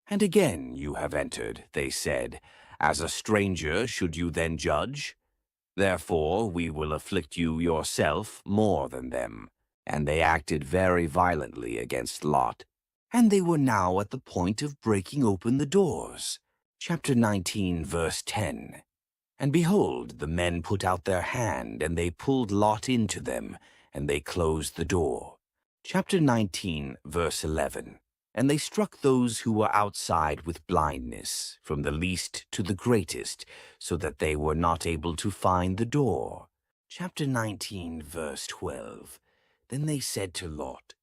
B: And again you have entered, they said. As a stranger should you then judge? Therefore we will afflict you yourself more than them. And they acted very violently against Lot. And they were now at the point of breaking open the doors. Chapter 19, verse 10. And behold, the men put out their hand, and they pulled Lot into them, and they closed the door. Chapter 19, verse 11. And they struck those who were outside with blindness, from the least to the greatest, so that they were not able to find the door. Chapter 19, verse 12. Then they said to Lot,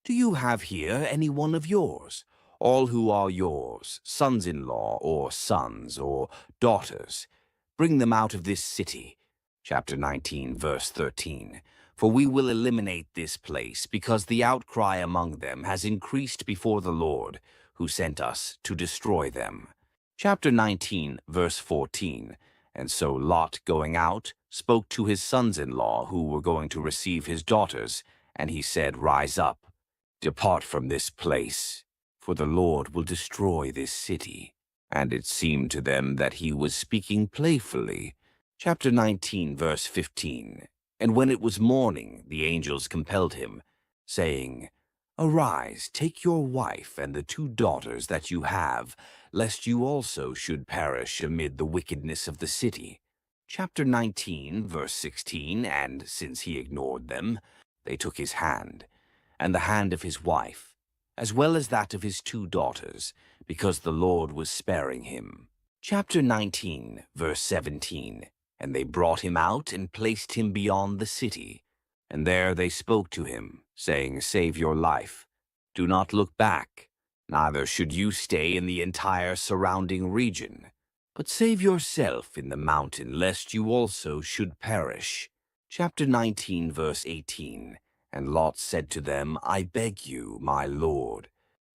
B: Do you have here any one of yours, all who are yours, sons-in-law or sons or daughters? Bring them out of this city. Chapter 19, verse 13. For we will eliminate this place, because the outcry among them has increased before the Lord, who sent us to destroy them. Chapter 19, verse 14. And so Lot, going out, spoke to his sons-in-law, who were going to receive his daughters, and he said, Rise up, depart from this place, for the Lord will destroy this city. And it seemed to them that he was speaking playfully. Chapter 19, verse 15. And when it was morning, the angels compelled him, saying, Arise, take your wife and the 2 daughters that you have, lest you also should perish amid the wickedness of the city. Chapter 19, verse 16. And since he ignored them, they took his hand, and the hand of his wife, as well as that of his 2 daughters, because the Lord was sparing him. Chapter 19, verse 17. And they brought him out and placed him beyond the city. And there they spoke to him, saying, Save your life. Do not look back. Neither should you stay in the entire surrounding region. But save yourself in the mountain, lest you also should perish. Chapter 19, verse 18. And Lot said to them, I beg you, my Lord.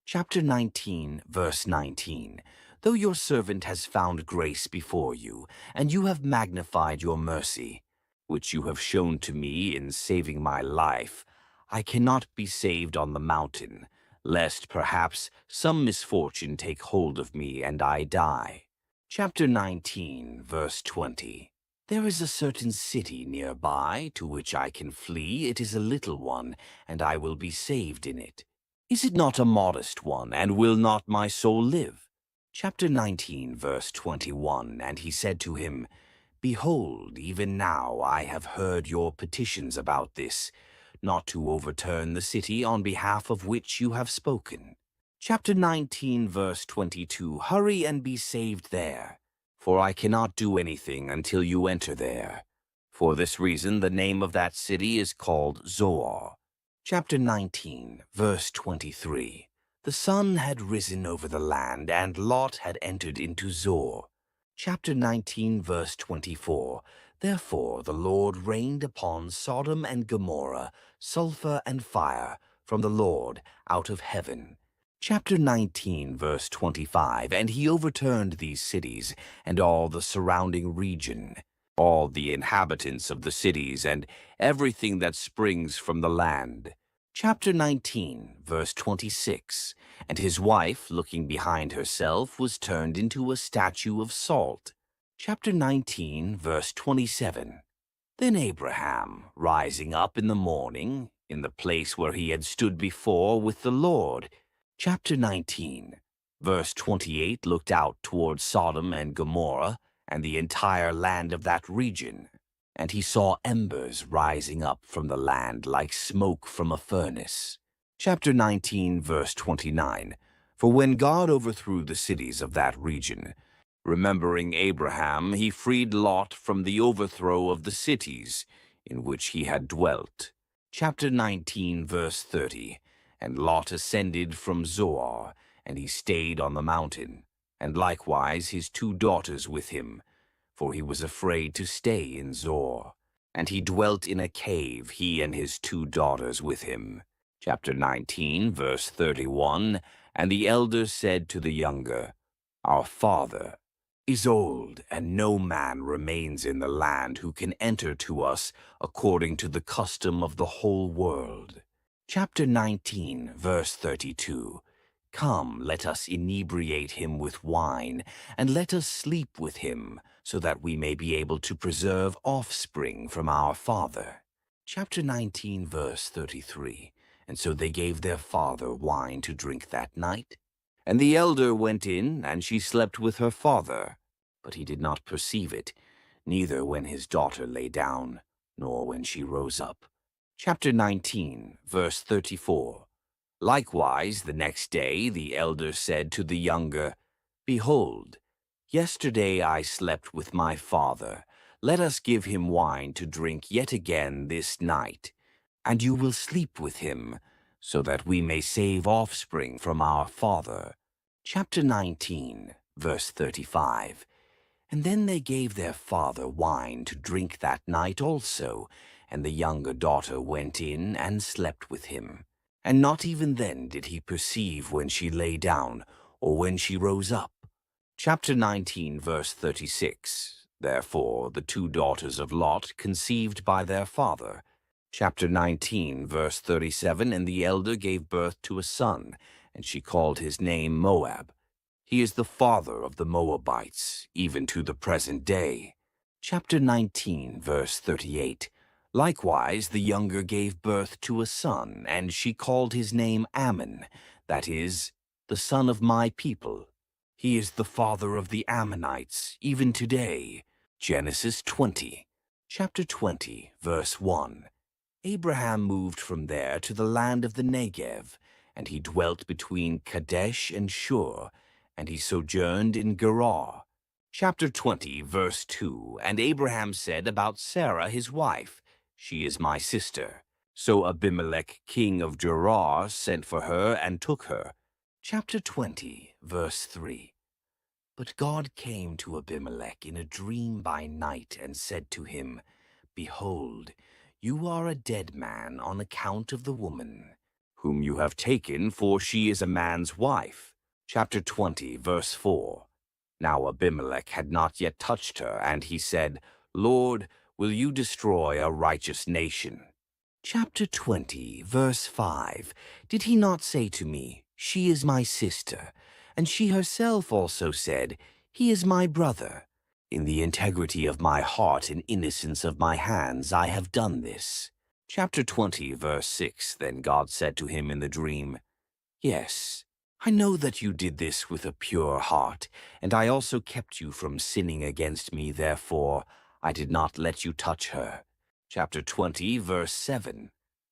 B: Chapter 19, verse 19. Though your servant has found grace before you, and you have magnified your mercy, which you have shown to me in saving my life, I cannot be saved on the mountain, lest perhaps some misfortune take hold of me and I die. Chapter 19, verse 20. There is a certain city nearby to which I can flee. It is a little one, and I will be saved in it. Is it not a modest one, and will not my soul live? Chapter 19, verse 21. And he said to him, Behold, even now I have heard your petitions about this, not to overturn the city on behalf of which you have spoken. Chapter 19, verse 22. Hurry and be saved there, for I cannot do anything until you enter there. For this reason the name of that city is called Zoar. Chapter 19, verse 23. The sun had risen over the land, and Lot had entered into Zoar. Chapter 19, verse 24. Therefore the Lord rained upon Sodom and Gomorrah sulfur and fire from the Lord out of heaven. Chapter 19, verse 25. And he overturned these cities and all the surrounding region, all the inhabitants of the cities, and everything that springs from the land. Chapter 19, verse 26. And his wife, looking behind herself, was turned into a statue of salt. Chapter 19, verse 27. Then Abraham, rising up in the morning, in the place where he had stood before with the Lord. Chapter 19, verse 28, looked out toward Sodom and Gomorrah and the entire land of that region. And he saw embers rising up from the land like smoke from a furnace. Chapter 19, verse 29. For when God overthrew the cities of that region, remembering Abraham, he freed Lot from the overthrow of the cities in which he had dwelt. Chapter 19, verse 30. And Lot ascended from Zoar, and he stayed on the mountain, and likewise his 2 daughters with him, for he was afraid to stay in Zoar. And he dwelt in a cave, he and his 2 daughters with him. Chapter 19, verse 31. And the elder said to the younger, Our father is old, and no man remains in the land who can enter to us according to the custom of the whole world. Chapter 19, verse 32. Come, let us inebriate him with wine, and let us sleep with him, so that we may be able to preserve offspring from our father. Chapter 19, verse 33. And so they gave their father wine to drink that night. And the elder went in, and she slept with her father. But he did not perceive it, neither when his daughter lay down, nor when she rose up. Chapter 19, verse 34. Likewise, the next day the elder said to the younger, Behold, yesterday I slept with my father. Let us give him wine to drink yet again this night, and you will sleep with him, so that we may save offspring from our father. Chapter 19, verse 35. And then they gave their father wine to drink that night also, and the younger daughter went in and slept with him. And not even then did he perceive when she lay down, or when she rose up. Chapter 19, verse 36. Therefore the 2 daughters of Lot conceived by their father. Chapter 19, verse 37. And the elder gave birth to a son, and she called his name Moab. He is the father of the Moabites, even to the present day. Chapter 19, verse 38. Likewise the younger gave birth to a son, and she called his name Ammon, that is, the son of my people. He is the father of the Ammonites, even today. Genesis 20. Chapter 20, verse 1. Abraham moved from there to the land of the Negev, and he dwelt between Kadesh and Shur, and he sojourned in Gerar. Chapter 20, verse 2. And Abraham said about Sarah his wife, She is my sister. So Abimelech king of Gerar sent for her and took her. Chapter 20, verse 3. But God came to Abimelech in a dream by night and said to him, Behold, you are a dead man on account of the woman whom you have taken, for she is a man's wife. Chapter 20, verse 4. Now Abimelech had not yet touched her, and he said, Lord, will you destroy a righteous nation? Chapter 20, verse 5. Did he not say to me, She is my sister? And she herself also said, He is my brother. In the integrity of my heart and innocence of my hands I have done this. Chapter 20, verse 6. Then God said to him in the dream, Yes, I know that you did this with a pure heart, and I also kept you from sinning against me, therefore I did not let you touch her. Chapter 20, verse 7.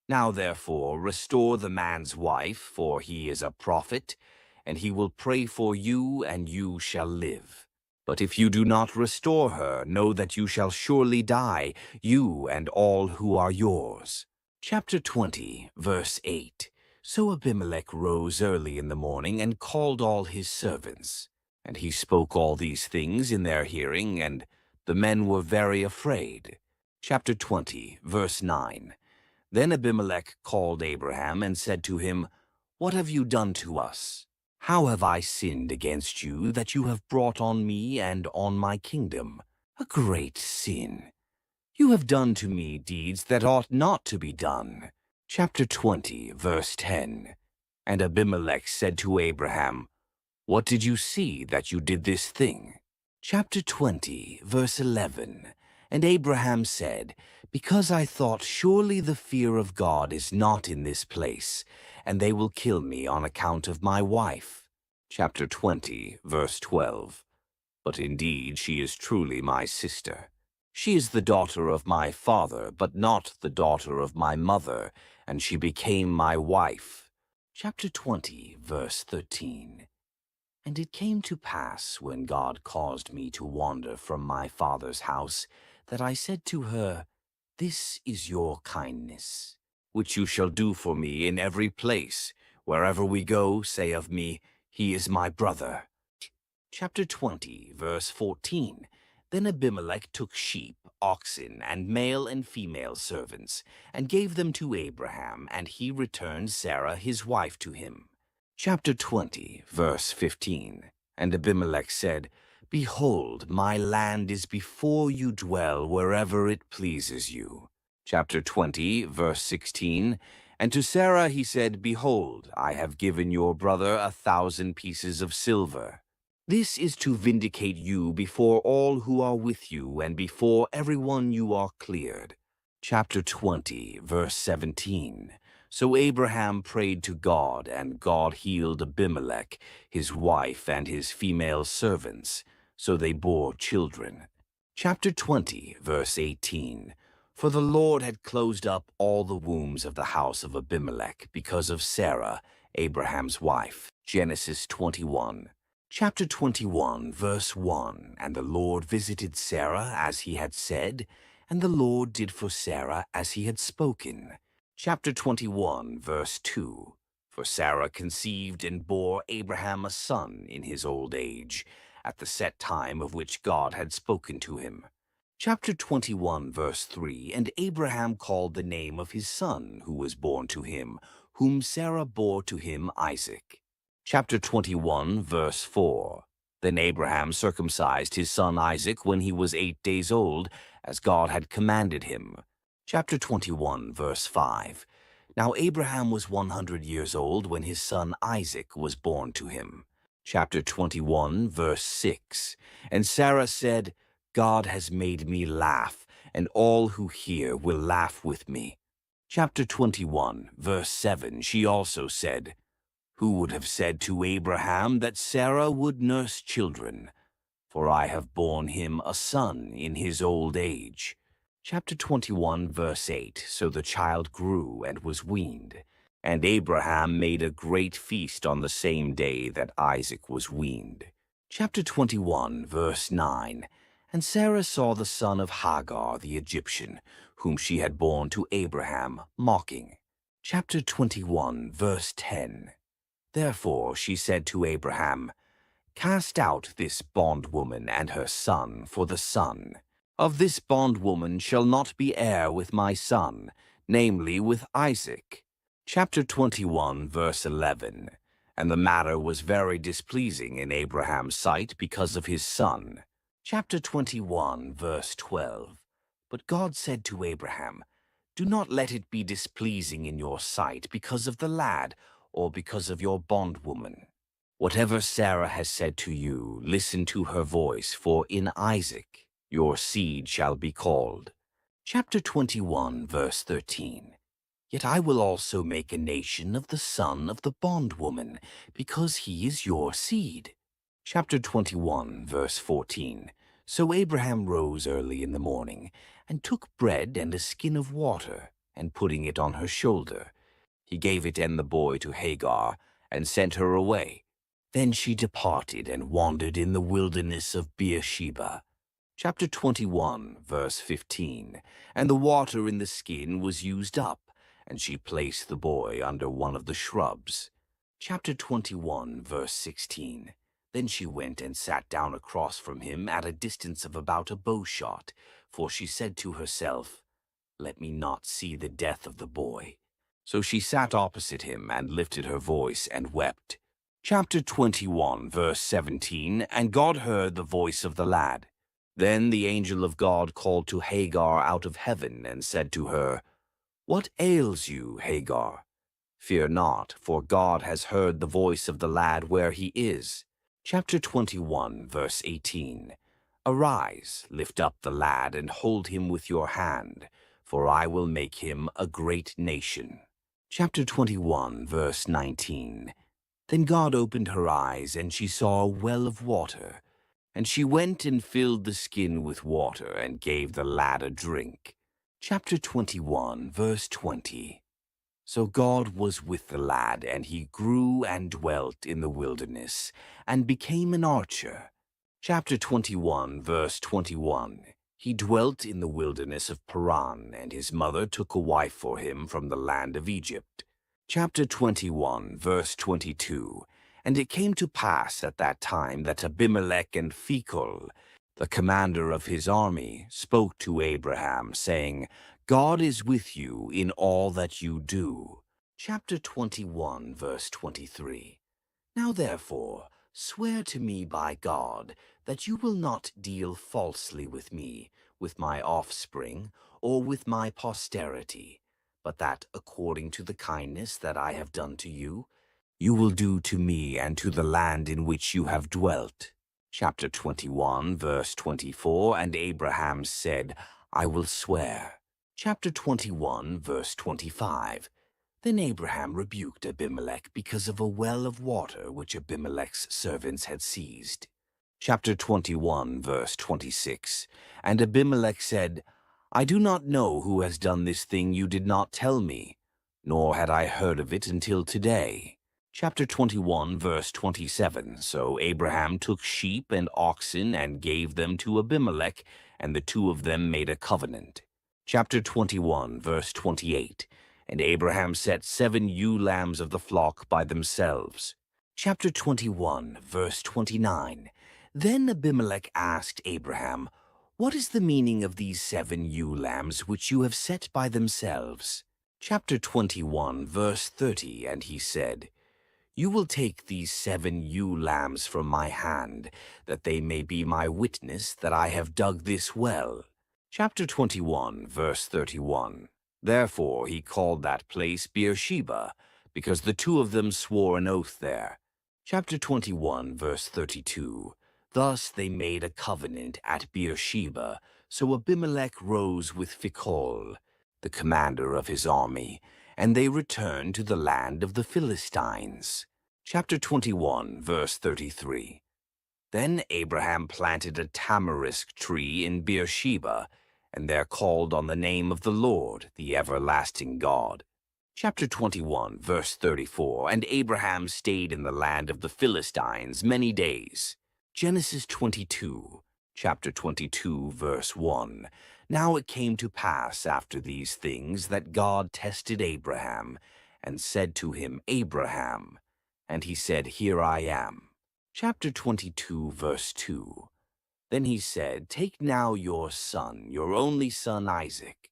B: Now therefore restore the man's wife, for he is a prophet, and he will pray for you, and you shall live. But if you do not restore her, know that you shall surely die, you and all who are yours. Chapter 20, verse 8. So Abimelech rose early in the morning and called all his servants. And he spoke all these things in their hearing, and the men were very afraid. Chapter 20, verse 9. Then Abimelech called Abraham and said to him, What have you done to us? How have I sinned against you that you have brought on me and on my kingdom a great sin? You have done to me deeds that ought not to be done. Chapter 20, verse 10. And Abimelech said to Abraham, What did you see that you did this thing? Chapter 20, verse 11. And Abraham said, Because I thought surely the fear of God is not in this place, and they will kill me on account of my wife. Chapter 20, verse 12. But indeed she is truly my sister. She is the daughter of my father, but not the daughter of my mother, and she became my wife. Chapter 20, verse 13. And it came to pass, when God caused me to wander from my father's house, that I said to her, This is your kindness. which you shall do for me in every place. Wherever we go, say of me, He is my brother. Chapter 20, verse 14. Then Abimelech took sheep, oxen, and male and female servants, and gave them to Abraham, and he returned Sarah his wife to him. Chapter 20, verse 15. And Abimelech said, Behold, my land is before you, dwell wherever it pleases you. Chapter 20, verse 16. And to Sarah he said, Behold, I have given your brother 1,000 pieces of silver. This is to vindicate you before all who are with you, and before everyone you are cleared. Chapter 20, verse 17. So Abraham prayed to God, and God healed Abimelech, his wife, and his female servants. So they bore children. Chapter 20, verse 18. For the Lord had closed up all the wombs of the house of Abimelech because of Sarah, Abraham's wife. Genesis 21. Chapter 21, verse 1. And the Lord visited Sarah as he had said, and the Lord did for Sarah as he had spoken. Chapter 21, verse 2. For Sarah conceived and bore Abraham a son in his old age, at the set time of which God had spoken to him. Chapter 21, verse 3. And Abraham called the name of his son who was born to him, whom Sarah bore to him Isaac. Chapter 21, verse 4. Then Abraham circumcised his son Isaac when he was 8 days old, as God had commanded him. Chapter 21, verse 5. Now Abraham was 100 years old when his son Isaac was born to him. Chapter 21, verse 6. And Sarah said, God has made me laugh, and all who hear will laugh with me. Chapter 21, verse 7. She also said, Who would have said to Abraham that Sarah would nurse children? For I have borne him a son in his old age. Chapter 21, verse 8. So the child grew and was weaned. And Abraham made a great feast on the same day that Isaac was weaned. Chapter 21, verse 9. And Sarah saw the son of Hagar the Egyptian, whom she had borne to Abraham, mocking. Chapter 21, verse 10. Therefore she said to Abraham, Cast out this bondwoman and her son, for the son of this bondwoman shall not be heir with my son, namely with Isaac. Chapter 21, verse 11. And the matter was very displeasing in Abraham's sight because of his son. Chapter 21, verse 12. But God said to Abraham, Do not let it be displeasing in your sight because of the lad, or because of your bondwoman. Whatever Sarah has said to you, listen to her voice, for in Isaac your seed shall be called. Chapter 21, verse 13. Yet I will also make a nation of the son of the bondwoman, because he is your seed. Chapter 21, verse 14. So Abraham rose early in the morning, and took bread and a skin of water, and putting it on her shoulder, he gave it and the boy to Hagar, and sent her away. Then she departed and wandered in the wilderness of Beersheba. Chapter 21, verse 15. And the water in the skin was used up, and she placed the boy under one of the shrubs. Chapter 21, verse 16. Then she went and sat down across from him at a distance of about a bowshot, for she said to herself, Let me not see the death of the boy. So she sat opposite him and lifted her voice and wept. Chapter 21, verse 17. And God heard the voice of the lad. Then the angel of God called to Hagar out of heaven and said to her, What ails you, Hagar? Fear not, for God has heard the voice of the lad where he is. Chapter 21, verse 18. Arise, lift up the lad, and hold him with your hand, for I will make him a great nation. Chapter 21, verse 19. Then God opened her eyes, and she saw a well of water. And she went and filled the skin with water, and gave the lad a drink. Chapter 21, verse 20. So God was with the lad, and he grew and dwelt in the wilderness, and became an archer. Chapter 21, verse 21. He dwelt in the wilderness of Paran, and his mother took a wife for him from the land of Egypt. Chapter 21, verse 22. And it came to pass at that time that Abimelech and Phicol, the commander of his army, spoke to Abraham, saying, God is with you in all that you do. Chapter 21, verse 23. Now therefore, swear to me by God that you will not deal falsely with me, with my offspring, or with my posterity, but that according to the kindness that I have done to you, you will do to me and to the land in which you have dwelt. Chapter 21, verse 24, and Abraham said, I will swear. Chapter 21, verse 25. Then Abraham rebuked Abimelech because of a well of water which Abimelech's servants had seized. Chapter 21, verse 26. And Abimelech said, I do not know who has done this thing you did not tell me, nor had I heard of it until today. Chapter 21, verse 27. So Abraham took sheep and oxen and gave them to Abimelech, and the two of them made a covenant. Chapter 21, verse 28. And Abraham set 7 ewe lambs of the flock by themselves. Chapter 21, verse 29. Then Abimelech asked Abraham, What is the meaning of these 7 ewe lambs which you have set by themselves? Chapter 21, verse 30. And he said, You will take these 7 ewe lambs from my hand, that they may be my witness that I have dug this well. Chapter 21, verse 31. Therefore he called that place Beersheba, because the two of them swore an oath there. Chapter 21, verse 32. Thus they made a covenant at Beersheba. So Abimelech rose with Phicol, the commander of his army, and they returned to the land of the Philistines. Chapter 21, verse 33. Then Abraham planted a tamarisk tree in Beersheba, and there called on the name of the Lord, the everlasting God. Chapter 21, verse 34. And Abraham stayed in the land of the Philistines many days. Genesis 22, chapter 22, verse 1. Now it came to pass after these things that God tested Abraham, and said to him, Abraham. And he said, Here I am. Chapter 22, verse 2. Then he said, Take now your son, your only son Isaac,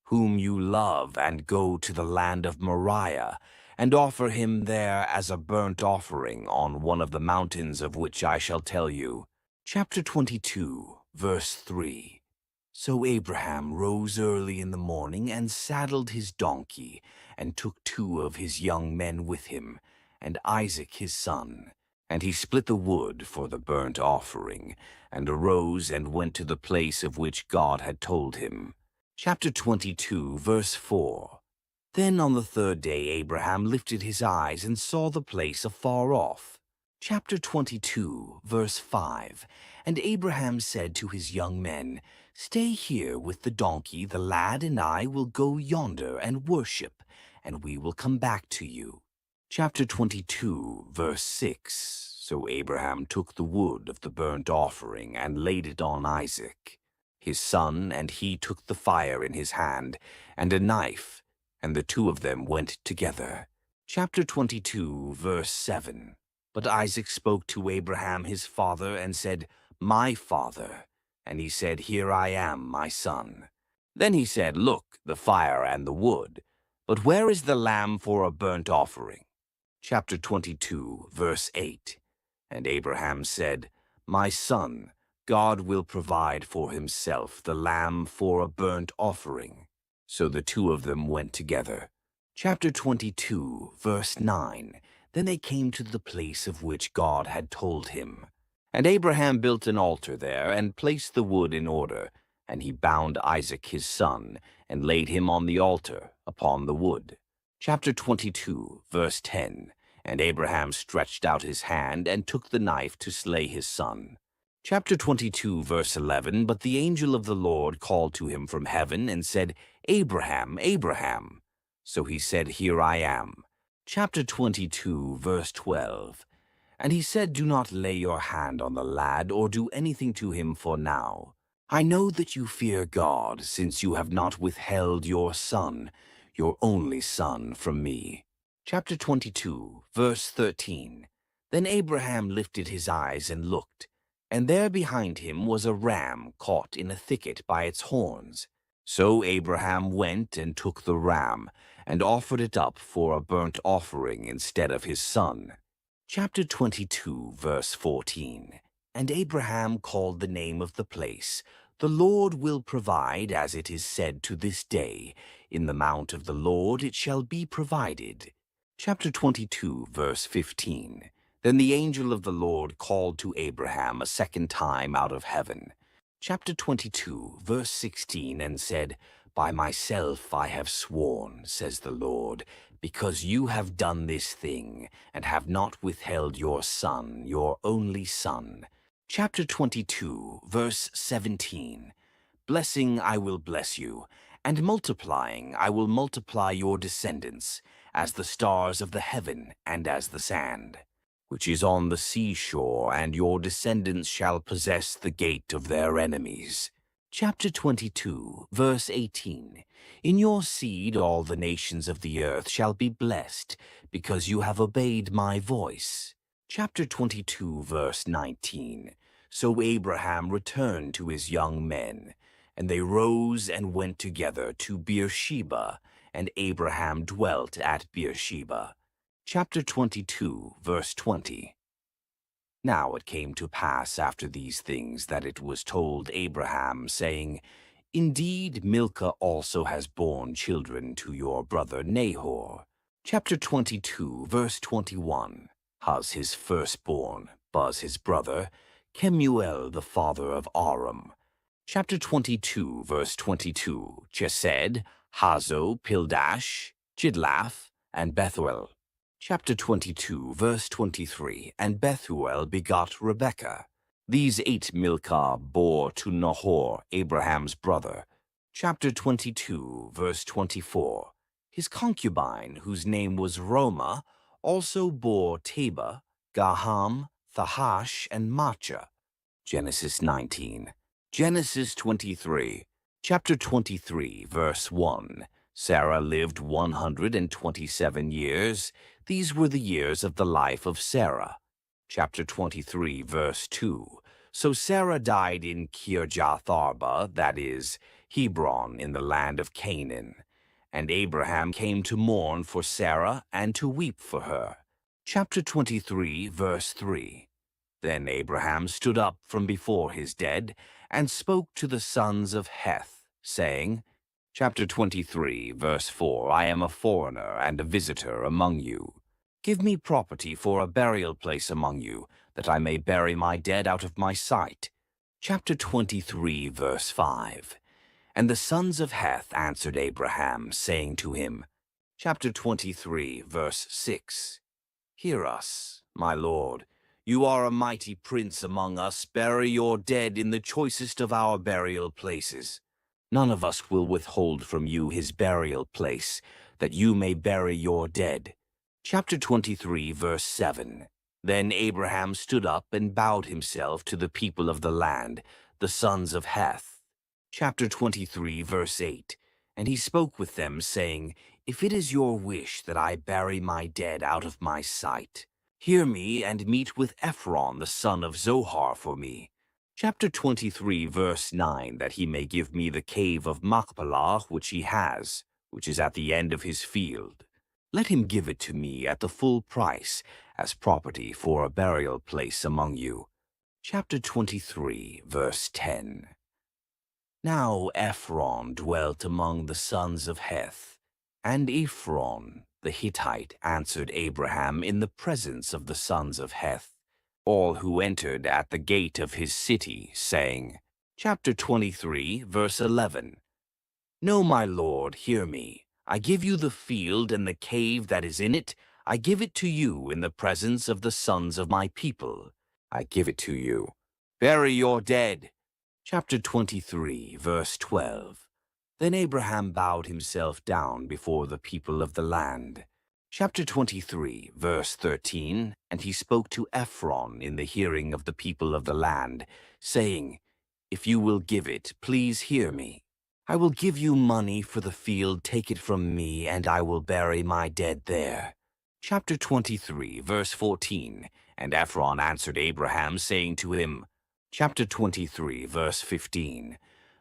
B: whom you love, and go to the land of Moriah, and offer him there as a burnt offering on one of the mountains of which I shall tell you. Chapter 22, verse 3. So Abraham rose early in the morning and saddled his donkey, and took 2 of his young men with him, and Isaac his son. And he split the wood for the burnt offering, and arose and went to the place of which God had told him. Chapter 22, verse 4. Then on the 3rd day Abraham lifted his eyes and saw the place afar off. Chapter 22, verse 5. And Abraham said to his young men, Stay here with the donkey, the lad and I will go yonder and worship, and we will come back to you. Chapter 22, verse 6. So Abraham took the wood of the burnt offering and laid it on Isaac, his son, and he took the fire in his hand, and a knife, and the 2 of them went together. Chapter 22, verse 7. But Isaac spoke to Abraham his father, and said, My father. And he said, Here I am, my son. Then he said, Look, the fire and the wood, but where is the lamb for a burnt offering? Chapter 22, verse 8. And Abraham said, My son, God will provide for himself the lamb for a burnt offering. So the 2 of them went together. Chapter 22, verse 9. Then they came to the place of which God had told him. And Abraham built an altar there, and placed the wood in order. And he bound Isaac his son, and laid him on the altar, upon the wood. Chapter 22, verse 10. And Abraham stretched out his hand, and took the knife to slay his son. Chapter 22, verse 11. But the angel of the Lord called to him from heaven, and said, Abraham, Abraham. So he said, Here I am. Chapter 22, verse 12. And he said, Do not lay your hand on the lad, or do anything to him for now. I know that you fear God, since you have not withheld your son, your only son, from me. Chapter 22, verse 13. Then Abraham lifted his eyes and looked, and there behind him was a ram caught in a thicket by its horns. So Abraham went and took the ram, and offered it up for a burnt offering instead of his son. Chapter 22, verse 14. And Abraham called the name of the place, "The Lord will provide," as it is said to this day, "In the mount of the Lord it shall be provided." Chapter 22, verse 15. Then the angel of the Lord called to Abraham a second time out of heaven. Chapter 22, verse 16, and said, "By myself I have sworn, says the Lord, because you have done this thing, and have not withheld your son, your only son." Chapter 22, verse 17. Blessing I will bless you, and multiplying I will multiply your descendants, as the stars of the heaven and as the sand, which is on the seashore, and your descendants shall possess the gate of their enemies. Chapter 22, verse 18. In your seed all the nations of the earth shall be blessed, because you have obeyed my voice. Chapter 22, verse 19. So Abraham returned to his young men, and they rose and went together to Beersheba, and Abraham dwelt at Beersheba. Chapter 22, verse 20. Now it came to pass after these things that it was told Abraham, saying, "Indeed, Milcah also has borne children to your brother Nahor." Chapter 22, verse 21. Huz his firstborn, Buz his brother, Kemuel the father of Aram. Chapter 22, verse 22. Chesed, Hazo, Pildash, Chidlaph, and Bethuel. Chapter 22, verse 23. And Bethuel begot Rebekah. These 8 Milcah bore to Nahor, Abraham's brother. Chapter 22, verse 24. His concubine, whose name was Roma, also bore Teba, Gaham, Thahash, and Macha. Genesis 19. Genesis 23. Chapter 23, verse 1. Sarah lived 127 years. These were the years of the life of Sarah. Chapter 23, verse 2. So Sarah died in Kirjath Arba, that is, Hebron, in the land of Canaan. And Abraham came to mourn for Sarah and to weep for her. Chapter 23, verse 3. Then Abraham stood up from before his dead, and spoke to the sons of Heth, saying, Chapter 23, verse 4, I am a foreigner and a visitor among you. Give me property for a burial place among you, that I may bury my dead out of my sight. Chapter 23, verse 5. And the sons of Heth answered Abraham, saying to him, Chapter 23, verse 6. Hear us, my lord. You are a mighty prince among us. Bury your dead in the choicest of our burial places. None of us will withhold from you his burial place, that you may bury your dead. Chapter 23, verse 7. Then Abraham stood up and bowed himself to the people of the land, the sons of Heth. Chapter 23, verse 8. And he spoke with them, saying, If it is your wish that I bury my dead out of my sight, hear me and meet with Ephron the son of Zohar for me. Chapter 23, verse 9, that he may give me the cave of Machpelah which he has, which is at the end of his field. Let him give it to me at the full price, as property for a burial place among you. Chapter 23, verse 10. Now Ephron dwelt among the sons of Heth, and Ephron the Hittite answered Abraham in the presence of the sons of Heth, all who entered at the gate of his city, saying, Chapter 23, verse 11. No, my lord, hear me. I give you the field and the cave that is in it. I give it to you in the presence of the sons of my people. I give it to you. Bury your dead. Chapter 23, verse 12. Then Abraham bowed himself down before the people of the land. Chapter 23, verse 13. And he spoke to Ephron in the hearing of the people of the land, saying, if you will give it, please hear me. I will give you money for the field, take it from me, and I will bury my dead there. Chapter 23, verse 14. And Ephron answered Abraham, saying to him, Chapter 23, verse 15.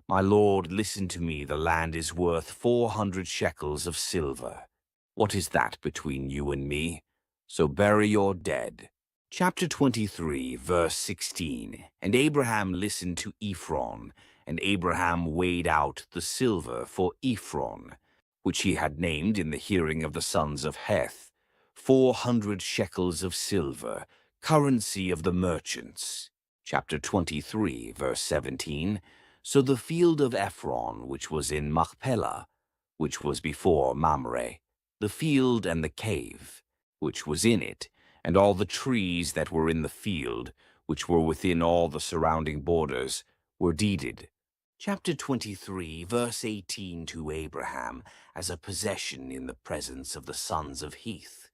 B: My lord, listen to me, the land is worth 400 shekels of silver. What is that between you and me? So bury your dead. Chapter 23, verse 16. And Abraham listened to Ephron, and Abraham weighed out the silver for Ephron, which he had named in the hearing of the sons of Heth, 400 shekels of silver, currency of the merchants. Chapter 23, verse 17. So the field of Ephron, which was in Machpelah, which was before Mamre, the field and the cave, which was in it, and all the trees that were in the field, which were within all the surrounding borders, were deeded. Chapter 23, verse 18, to Abraham, as a possession in the presence of the sons of Heth,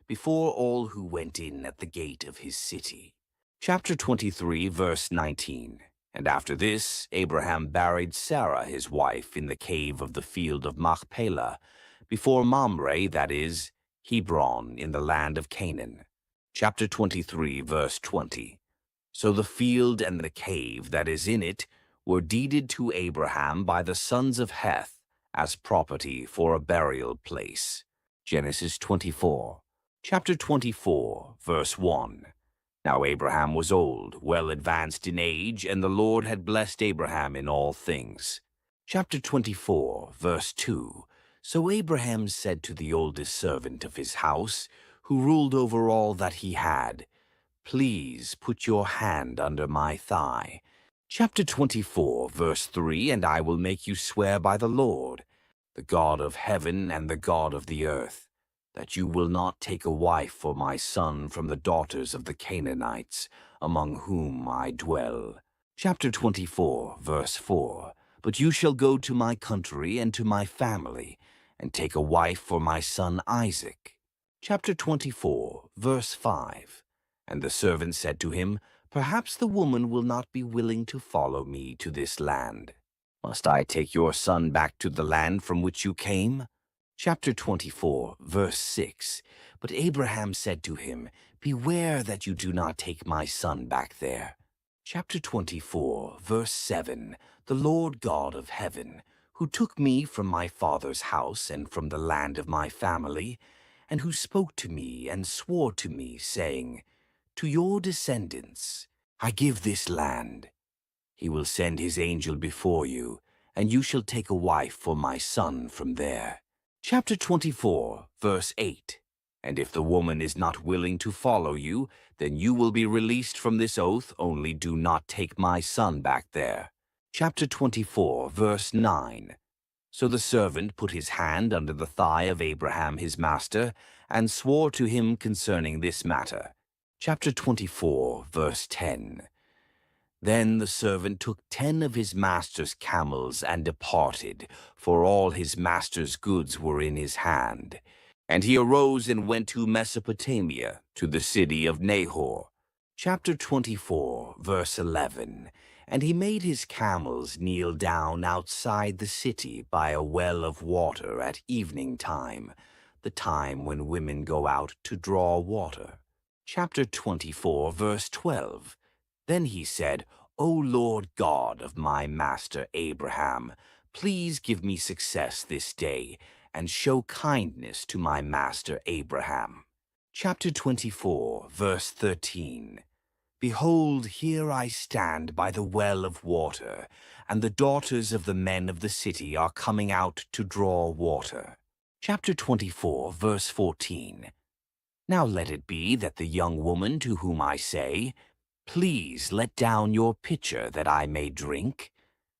B: before all who went in at the gate of his city. Chapter 23, verse 19. And after this, Abraham buried Sarah his wife in the cave of the field of Machpelah, before Mamre, that is, Hebron, in the land of Canaan. Chapter 23, verse 20. So the field and the cave that is in it were deeded to Abraham by the sons of Heth as property for a burial place. Genesis 24. Chapter 24, verse 1. Now Abraham was old, well advanced in age, and the Lord had blessed Abraham in all things. Chapter 24, verse 2. So Abraham said to the oldest servant of his house, who ruled over all that he had, Please put your hand under my thigh. Chapter 24, verse 3. And I will make you swear by the Lord, the God of heaven and the God of the earth, that you will not take a wife for my son from the daughters of the Canaanites, among whom I dwell. Chapter 24, verse 4. But you shall go to my country and to my family, and take a wife for my son Isaac. Chapter 24, verse 5. And the servant said to him, Perhaps the woman will not be willing to follow me to this land. Must I take your son back to the land from which you came? Chapter 24, verse 6. But Abraham said to him, Beware that you do not take my son back there. Chapter 24, verse 7. The Lord God of heaven, who took me from my father's house and from the land of my family, and who spoke to me and swore to me, saying, To your descendants I give this land. He will send his angel before you, and you shall take a wife for my son from there. Chapter 24, verse 8. And if the woman is not willing to follow you, then you will be released from this oath, only do not take my son back there. Chapter 24, verse 9. So the servant put his hand under the thigh of Abraham his master, and swore to him concerning this matter. Chapter 24, verse 10. Then the servant took 10 of his master's camels and departed, for all his master's goods were in his hand. And he arose and went to Mesopotamia, to the city of Nahor. Chapter 24, verse 11. And he made his camels kneel down outside the city by a well of water at evening time, the time when women go out to draw water. Chapter 24, verse 12. Then he said, O Lord God of my master Abraham, please give me success this day, and show kindness to my master Abraham. Chapter 24, verse 13. Behold, here I stand by the well of water, and the daughters of the men of the city are coming out to draw water. Chapter 24, verse 14. Now let it be that the young woman to whom I say, Please let down your pitcher that I may drink.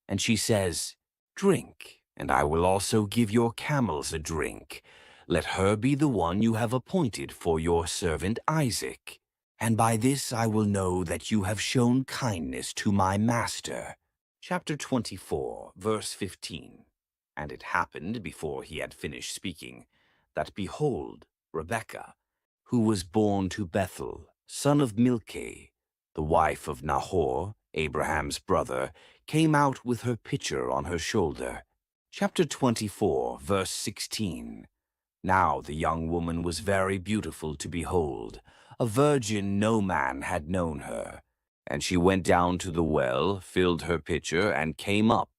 B: And she says, Drink, and I will also give your camels a drink. Let her be the one you have appointed for your servant Isaac. And by this I will know that you have shown kindness to my master. Chapter 24, verse 15. And it happened, before he had finished speaking, that behold, Rebekah, who was born to Bethuel, son of Milcah, the wife of Nahor, Abraham's brother, came out with her pitcher on her shoulder. Chapter 24, verse 16. Now the young woman was very beautiful to behold. A virgin no man had known her. And she went down to the well, filled her pitcher, and came up.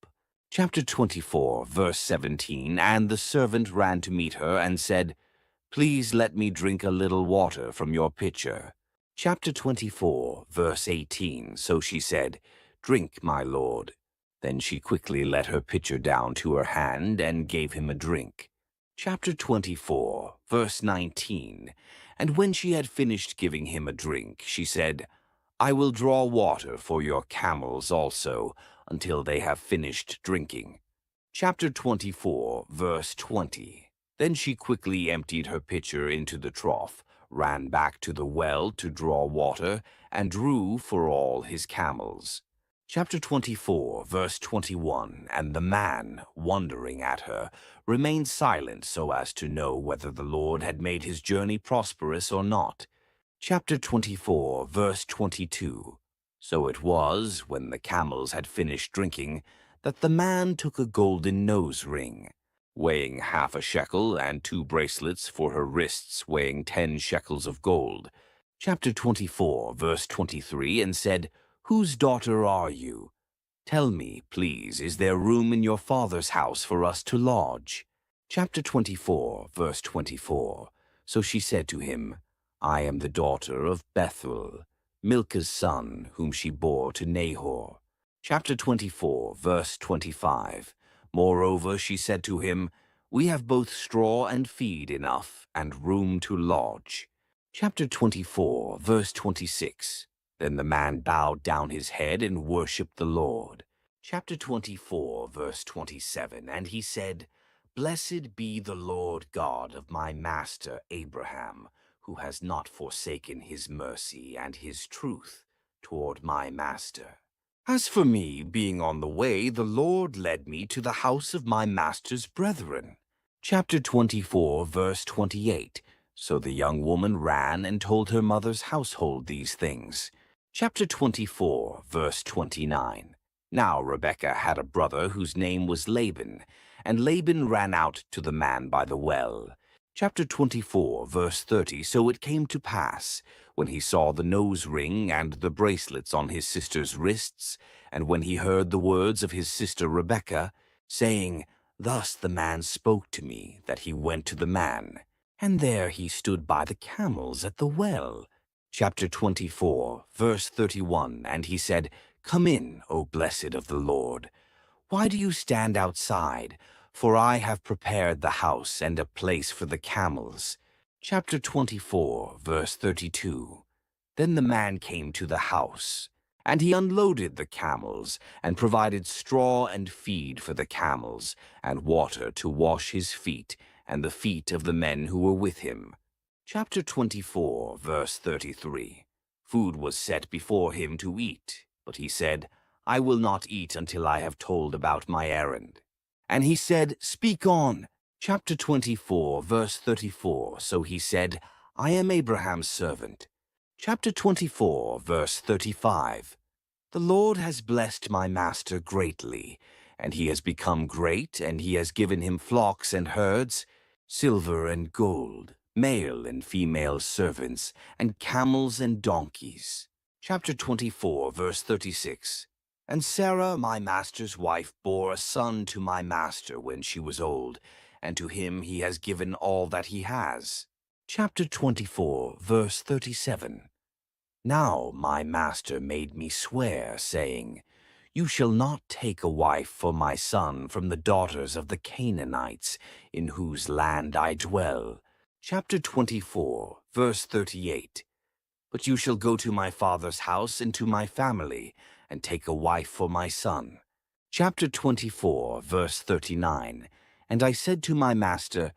B: Chapter 24, verse 17. And the servant ran to meet her and said, Please let me drink a little water from your pitcher. Chapter 24, verse 18. So she said, Drink, my lord. Then she quickly let her pitcher down to her hand and gave him a drink. Chapter 24, verse 19. And when she had finished giving him a drink, she said, I will draw water for your camels also, until they have finished drinking. Chapter 24, verse 20. Then she quickly emptied her pitcher into the trough, ran back to the well to draw water, and drew for all his camels. Chapter 24, verse 21. And the man, wondering at her, remained silent so as to know whether the Lord had made his journey prosperous or not. Chapter 24, verse 22. So it was, when the camels had finished drinking, that the man took a golden nose ring, weighing 1/2 shekel, and 2 bracelets for her wrists weighing 10 shekels of gold. Chapter 24, verse 23, and said, Whose daughter are you? Tell me, please, is there room in your father's house for us to lodge? Chapter 24, verse 24. So she said to him, I am the daughter of Bethuel, Milcah's son, whom she bore to Nahor. Chapter 24, verse 25. Moreover, she said to him, We have both straw and feed enough, and room to lodge. Chapter 24, verse 26. Then the man bowed down his head and worshipped the Lord. Chapter 24, verse 27. And he said, Blessed be the Lord God of my master Abraham, who has not forsaken his mercy and his truth toward my master. As for me, being on the way, the Lord led me to the house of my master's brethren. Chapter 24, verse 28. So the young woman ran and told her mother's household these things. Chapter 24, verse 29. Now Rebekah had a brother whose name was Laban, and Laban ran out to the man by the well. Chapter 24, verse 30. So it came to pass, when he saw the nose ring and the bracelets on his sister's wrists, and when he heard the words of his sister Rebekah, saying, Thus the man spoke to me, that he went to the man. And there he stood by the camels at the well. Chapter 24, verse 31. And he said, Come in, O blessed of the Lord. Why do you stand outside? For I have prepared the house and a place for the camels. Chapter 24, verse 32. Then the man came to the house, and he unloaded the camels, and provided straw and feed for the camels, and water to wash his feet, and the feet of the men who were with him. Chapter 24, verse 33. Food was set before him to eat, but he said, I will not eat until I have told about my errand. And he said, Speak on. Chapter 24, verse 34. So he said, I am Abraham's servant. Chapter 24, verse 35. The Lord has blessed my master greatly, and he has become great, and he has given him flocks and herds, silver and gold, male and female servants, and camels and donkeys. Chapter 24, verse 36. And Sarah, my master's wife, bore a son to my master when she was old, and to him he has given all that he has. Chapter 24, verse 37. Now my master made me swear, saying, You shall not take a wife for my son from the daughters of the Canaanites, in whose land I dwell. Chapter 24, verse 38. But you shall go to my father's house and to my family, and take a wife for my son. Chapter 24, verse 39. And I said to my master,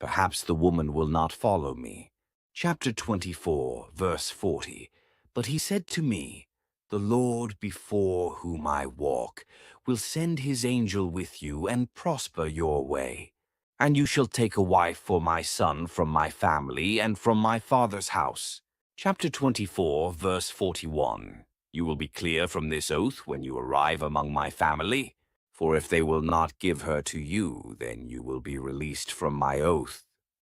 B: Perhaps the woman will not follow me. Chapter 24, verse 40. But he said to me, The Lord before whom I walk will send his angel with you and prosper your way. And you shall take a wife for my son from my family and from my father's house. Chapter 24, verse 41. You will be clear from this oath when you arrive among my family, for if they will not give her to you, then you will be released from my oath.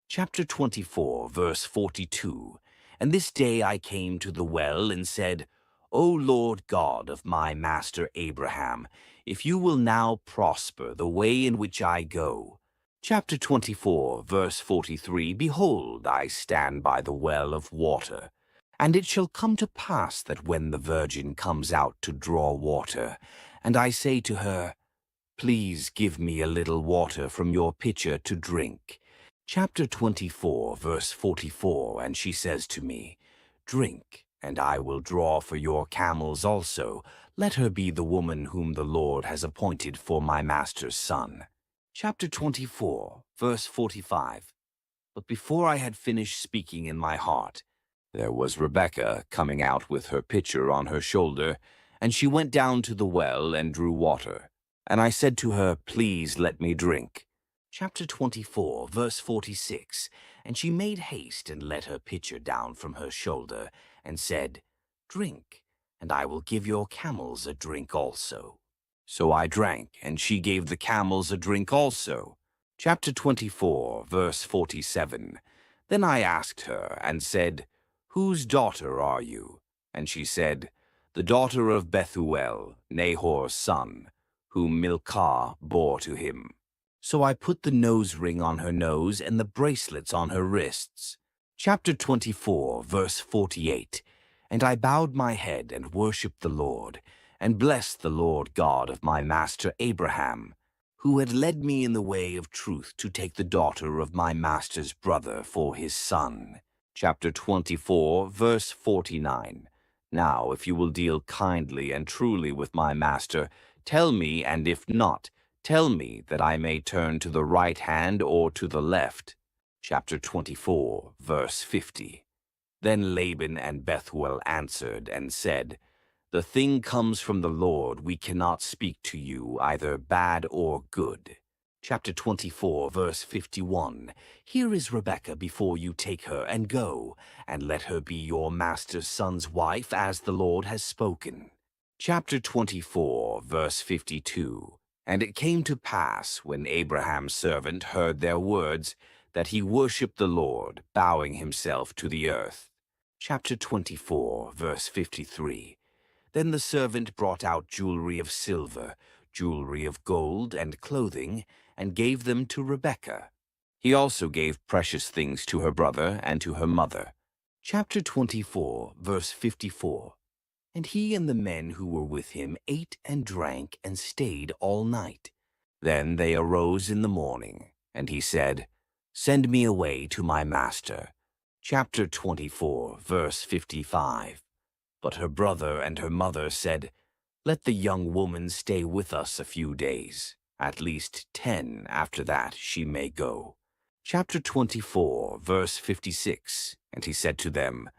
B: Chapter 24, verse 42. And this day I came to the well and said, O Lord God of my master Abraham, if you will now prosper the way in which I go. Chapter 24, verse 43. Behold, I stand by the well of water. And it shall come to pass that when the virgin comes out to draw water, and I say to her, Please give me a little water from your pitcher to drink. Chapter 24, verse 44, and she says to me, Drink, and I will draw for your camels also. Let her be the woman whom the Lord has appointed for my master's son. Chapter 24, verse 45. But before I had finished speaking in my heart, there was Rebekah coming out with her pitcher on her shoulder, and she went down to the well and drew water. And I said to her, Please let me drink. Chapter 24, verse 46. And she made haste and let her pitcher down from her shoulder, and said, Drink, and I will give your camels a drink also. So I drank, and she gave the camels a drink also. Chapter 24, verse 47. Then I asked her, and said, Whose daughter are you? And she said, The daughter of Bethuel, Nahor's son, whom Milcah bore to him. So I put the nose ring on her nose and the bracelets on her wrists. Chapter 24, verse 48. And I bowed my head and worshipped the Lord, and blessed the Lord God of my master Abraham, who had led me in the way of truth to take the daughter of my master's brother for his son. Chapter 24, verse 49. Now, if you will deal kindly and truly with my master, tell me, and if not, tell me that I may turn to the right hand or to the left. Chapter 24, verse 50. Then Laban and Bethuel answered and said, The thing comes from the Lord. We cannot speak to you either bad or good. Chapter 24, verse 51. Here is Rebekah before you take her, and go, and let her be your master's son's wife, as the Lord has spoken. Chapter 24, verse 52. And it came to pass, when Abraham's servant heard their words, that he worshipped the Lord, bowing himself to the earth. Chapter 24, verse 53. Then the servant brought out jewelry of silver, jewelry of gold, and clothing, and gave them to Rebekah. He also gave precious things to her brother and to her mother. Chapter 24, verse 54. And he and the men who were with him ate and drank and stayed all night. Then they arose in the morning, and he said, Send me away to my master. Chapter 24, verse 55. But her brother and her mother said, Let the young woman stay with us a few days, at least 10. After that she may go. Chapter 24, verse 56. And he said to them,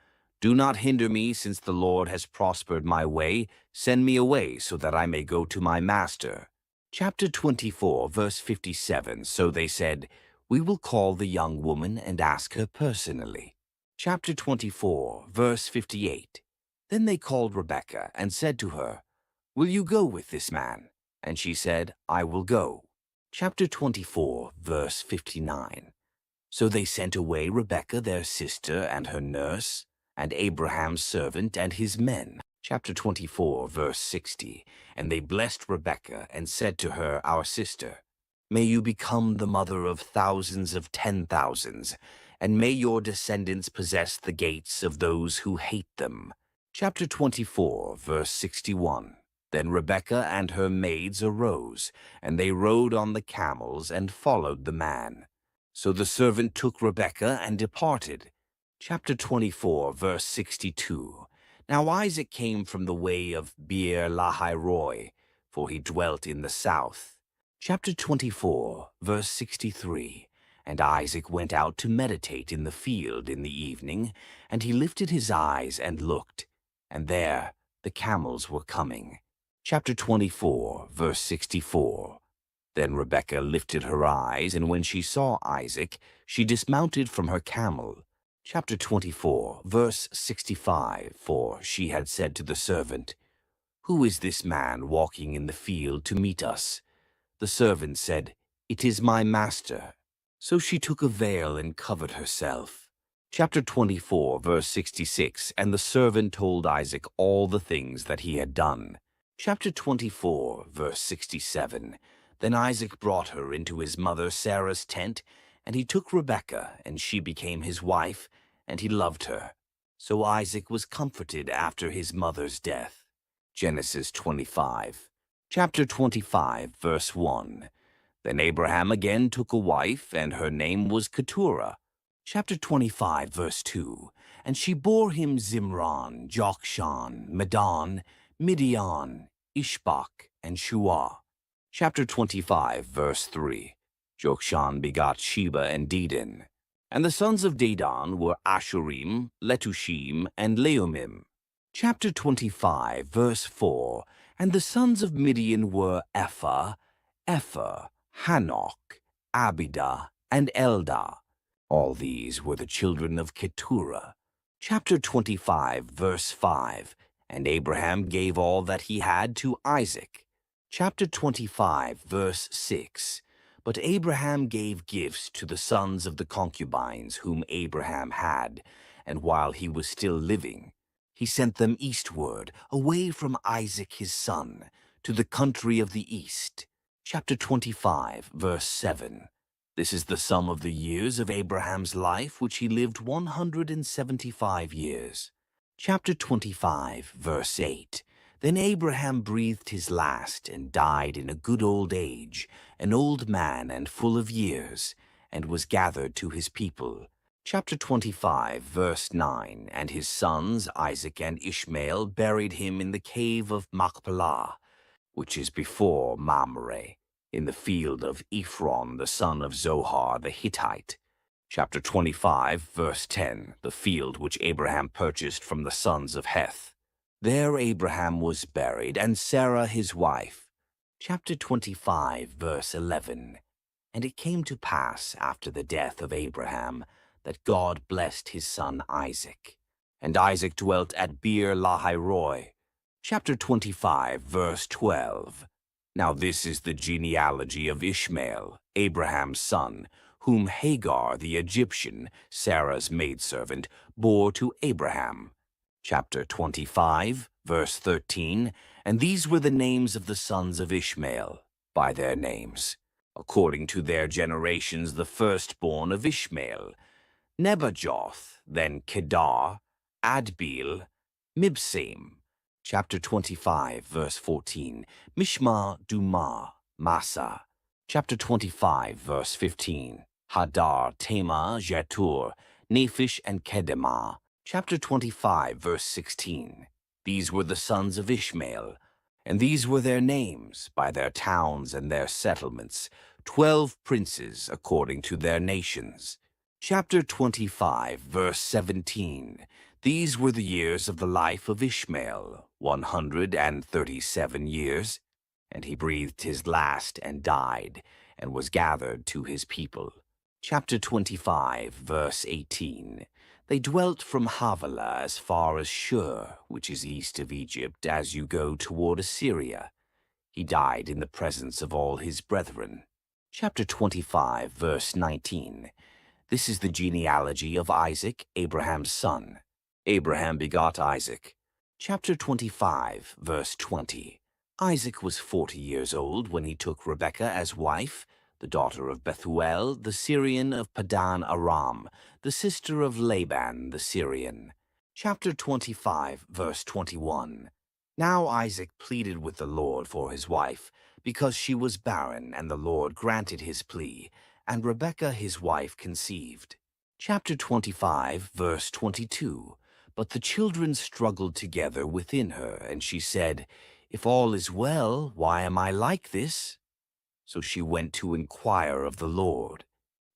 B: Do not hinder me, since the Lord has prospered my way. Send me away, so that I may go to my master. Chapter 24, verse 57. So they said, We will call the young woman and ask her personally. Chapter 24, verse 58. Then they called Rebekah and said to her, Will you go with this man? And she said, I will go. Chapter 24, verse 59. So they sent away Rebekah their sister and her nurse, and Abraham's servant and his men. Chapter 24, verse 60. And they blessed Rebekah and said to her, Our sister, May you become the mother of thousands of 10,000s, and may your descendants possess the gates of those who hate them. Chapter 24, verse 61. Then Rebekah and her maids arose, and they rode on the camels and followed the man. So the servant took Rebekah and departed. Chapter 24, verse 62. Now Isaac came from the way of Beer Lahai-roi, for he dwelt in the south. Chapter 24, verse 63. And Isaac went out to meditate in the field in the evening, and he lifted his eyes and looked, and there the camels were coming. Chapter 24, verse 64. Then Rebekah lifted her eyes, and when she saw Isaac, she dismounted from her camel. Chapter 24, verse 65, for she had said to the servant, "Who is this man walking in the field to meet us?" The servant said, "It is my master." So she took a veil and covered herself. Chapter 24, verse 66, and the servant told Isaac all the things that he had done. Chapter 24, verse 67, then Isaac brought her into his mother Sarah's tent, and he took Rebekah, and she became his wife, and he loved her. So Isaac was comforted after his mother's death. Genesis 25. Chapter 25, verse 1. Then Abraham again took a wife, and her name was Keturah. Chapter 25, verse 2. And she bore him Zimran, Jokshan, Medan, Midian, Ishbak, and Shuah. Chapter 25, verse 3. Jokshan begot Sheba and Dedan. And the sons of Dedan were Ashurim, Letushim, and Leumim. Chapter 25, verse 4. And the sons of Midian were Ephah, Hanok, Abidah, and Eldah. All these were the children of Keturah. Chapter 25, verse 5. And Abraham gave all that he had to Isaac. Chapter 25, verse 6. But Abraham gave gifts to the sons of the concubines whom Abraham had, and while he was still living, he sent them eastward, away from Isaac his son, to the country of the east. Chapter 25, verse 7. This is the sum of the years of Abraham's life, which he lived 175 years. Chapter 25, verse 8. Then Abraham breathed his last and died in a good old age, an old man and full of years, and was gathered to his people. Chapter 25, verse 9. And his sons, Isaac and Ishmael, buried him in the cave of Machpelah, which is before Mamre, in the field of Ephron, the son of Zohar the Hittite. Chapter 25, verse 10. The field which Abraham purchased from the sons of Heth. There Abraham was buried, and Sarah his wife. Chapter 25, verse 11. And it came to pass after the death of Abraham that God blessed his son Isaac. And Isaac dwelt at Beer Lahairoi. Chapter 25, verse 12. Now this is the genealogy of Ishmael, Abraham's son, whom Hagar the Egyptian, Sarah's maidservant, bore to Abraham. Chapter 25, verse 13. And these were the names of the sons of Ishmael, by their names, according to their generations, the firstborn of Ishmael, Nebajoth, then Kedar, Adbeel, Mibsaim. Chapter 25, verse 14. Mishma, Dumah, Massa. Chapter 25, verse 15. Hadar, Tema, Jetur, Nephish, and Kedemah. Chapter 25, verse 16. These were the sons of Ishmael, and these were their names, by their towns and their settlements, 12 princes according to their nations. Chapter 25, verse 17. These were the years of the life of Ishmael, 137 years. And he breathed his last and died, and was gathered to his people. Chapter 25, verse 18. They dwelt from Havilah as far as Shur, which is east of Egypt, as you go toward Assyria. He died in the presence of all his brethren. Chapter 25, verse 19. This is the genealogy of Isaac, Abraham's son. Abraham begot Isaac. Chapter 25, verse 20. Isaac was 40 years old when he took Rebekah as wife, the daughter of Bethuel, the Syrian of Padan Aram, the sister of Laban the Syrian. Chapter 25, verse 21. Now Isaac pleaded with the Lord for his wife, because she was barren, and the Lord granted his plea, and Rebekah his wife conceived. Chapter 25, verse 22. But the children struggled together within her, and she said, "If all is well, why am I like this?" So she went to inquire of the Lord.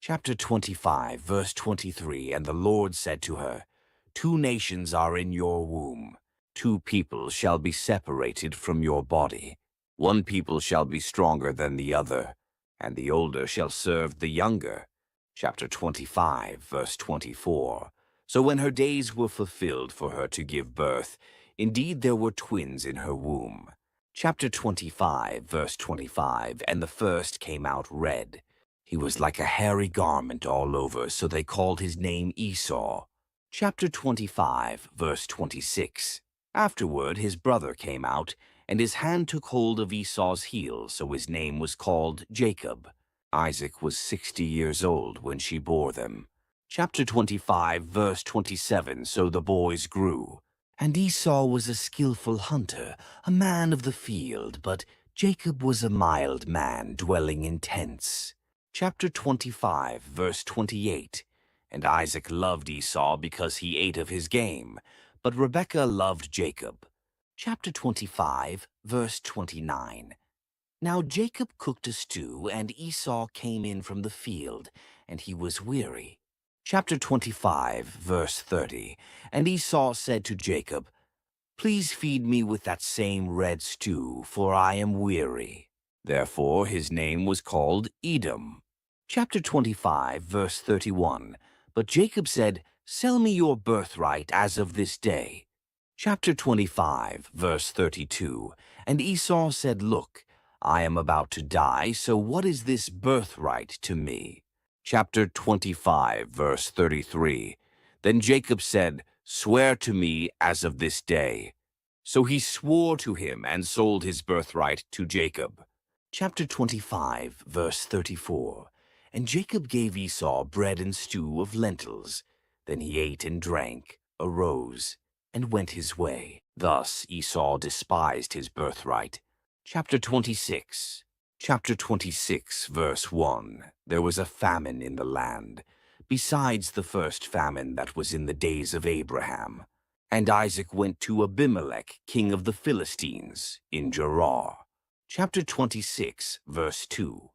B: Chapter 25, verse 23. And the Lord said to her, 2 nations are in your womb. 2 people shall be separated from your body. 1 people shall be stronger than the other, and the older shall serve the younger. Chapter 25, verse 24. So when her days were fulfilled for her to give birth, indeed there were twins in her womb. Chapter 25, verse 25, and the first came out red. He was like a hairy garment all over, so they called his name Esau. Chapter 25, verse 26. Afterward his brother came out, and his hand took hold of Esau's heel, so his name was called Jacob. Isaac was 60 years old when she bore them. Chapter 25, verse 27, so the boys grew. And Esau was a skillful hunter, a man of the field, but Jacob was a mild man, dwelling in tents. Chapter 25, verse 28. And Isaac loved Esau because he ate of his game, but Rebekah loved Jacob. Chapter 25, verse 29. Now Jacob cooked a stew, and Esau came in from the field, and he was weary. Chapter 25, verse 30. And Esau said to Jacob, "Please feed me with that same red stew, for I am weary." Therefore his name was called Edom. Chapter 25, verse 31. But Jacob said, "Sell me your birthright as of this day." Chapter 25, verse 32. And Esau said, "Look, I am about to die, so what is this birthright to me?" Chapter 25, verse 33. Then Jacob said, "Swear to me as of this day." So he swore to him and sold his birthright to Jacob. Chapter 25, verse 34. And Jacob gave Esau bread and stew of lentils. Then he ate and drank, arose, and went his way. Thus Esau despised his birthright. Chapter 26. Chapter 26, verse 1. There was a famine in the land, besides the first famine that was in the days of Abraham. And Isaac went to Abimelech, king of the Philistines, in Gerar. Chapter 26, verse 2.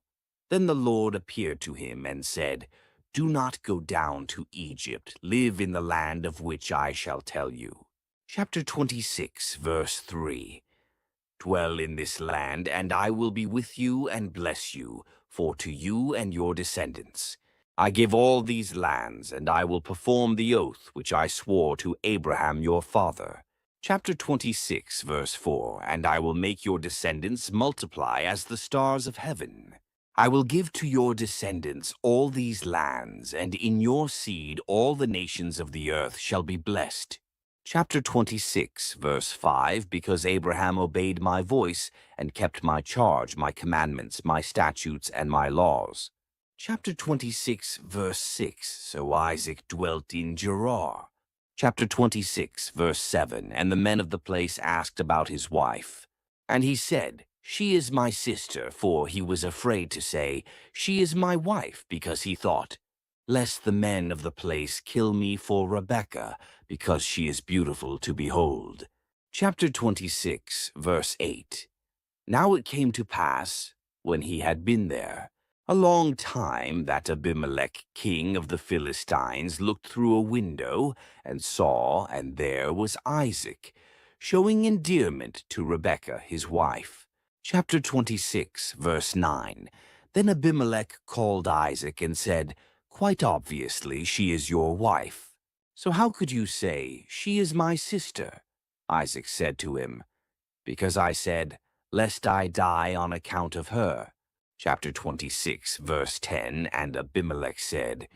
B: Then the Lord appeared to him and said, "Do not go down to Egypt. Live in the land of which I shall tell you." Chapter 26, verse 3. Dwell in this land, and I will be with you and bless you, for to you and your descendants I give all these lands, and I will perform the oath which I swore to Abraham your father. Chapter 26, verse 4. And I will make your descendants multiply as the stars of heaven. I will give to your descendants all these lands, and in your seed all the nations of the earth shall be blessed. Chapter 26, verse 5. Because Abraham obeyed my voice, and kept my charge, my commandments, my statutes, and my laws. Chapter 26, verse 6. So Isaac dwelt in Gerar. Chapter 26, verse 7. And the men of the place asked about his wife. And he said, "She is my sister," for he was afraid to say, "She is my wife," because he thought, "Lest the men of the place kill me for Rebekah, because she is beautiful to behold." Chapter 26, verse 8. Now it came to pass, when he had been there a long time, that Abimelech, king of the Philistines, looked through a window, and saw, and there was Isaac, showing endearment to Rebekah his wife. Chapter 26, verse 9. Then Abimelech called Isaac and said, "Quite obviously she is your wife. So how could you say, 'She is my sister'?" Isaac said to him, "Because I said, 'Lest I die on account of her.'" Chapter 26, verse 10. And Abimelech said,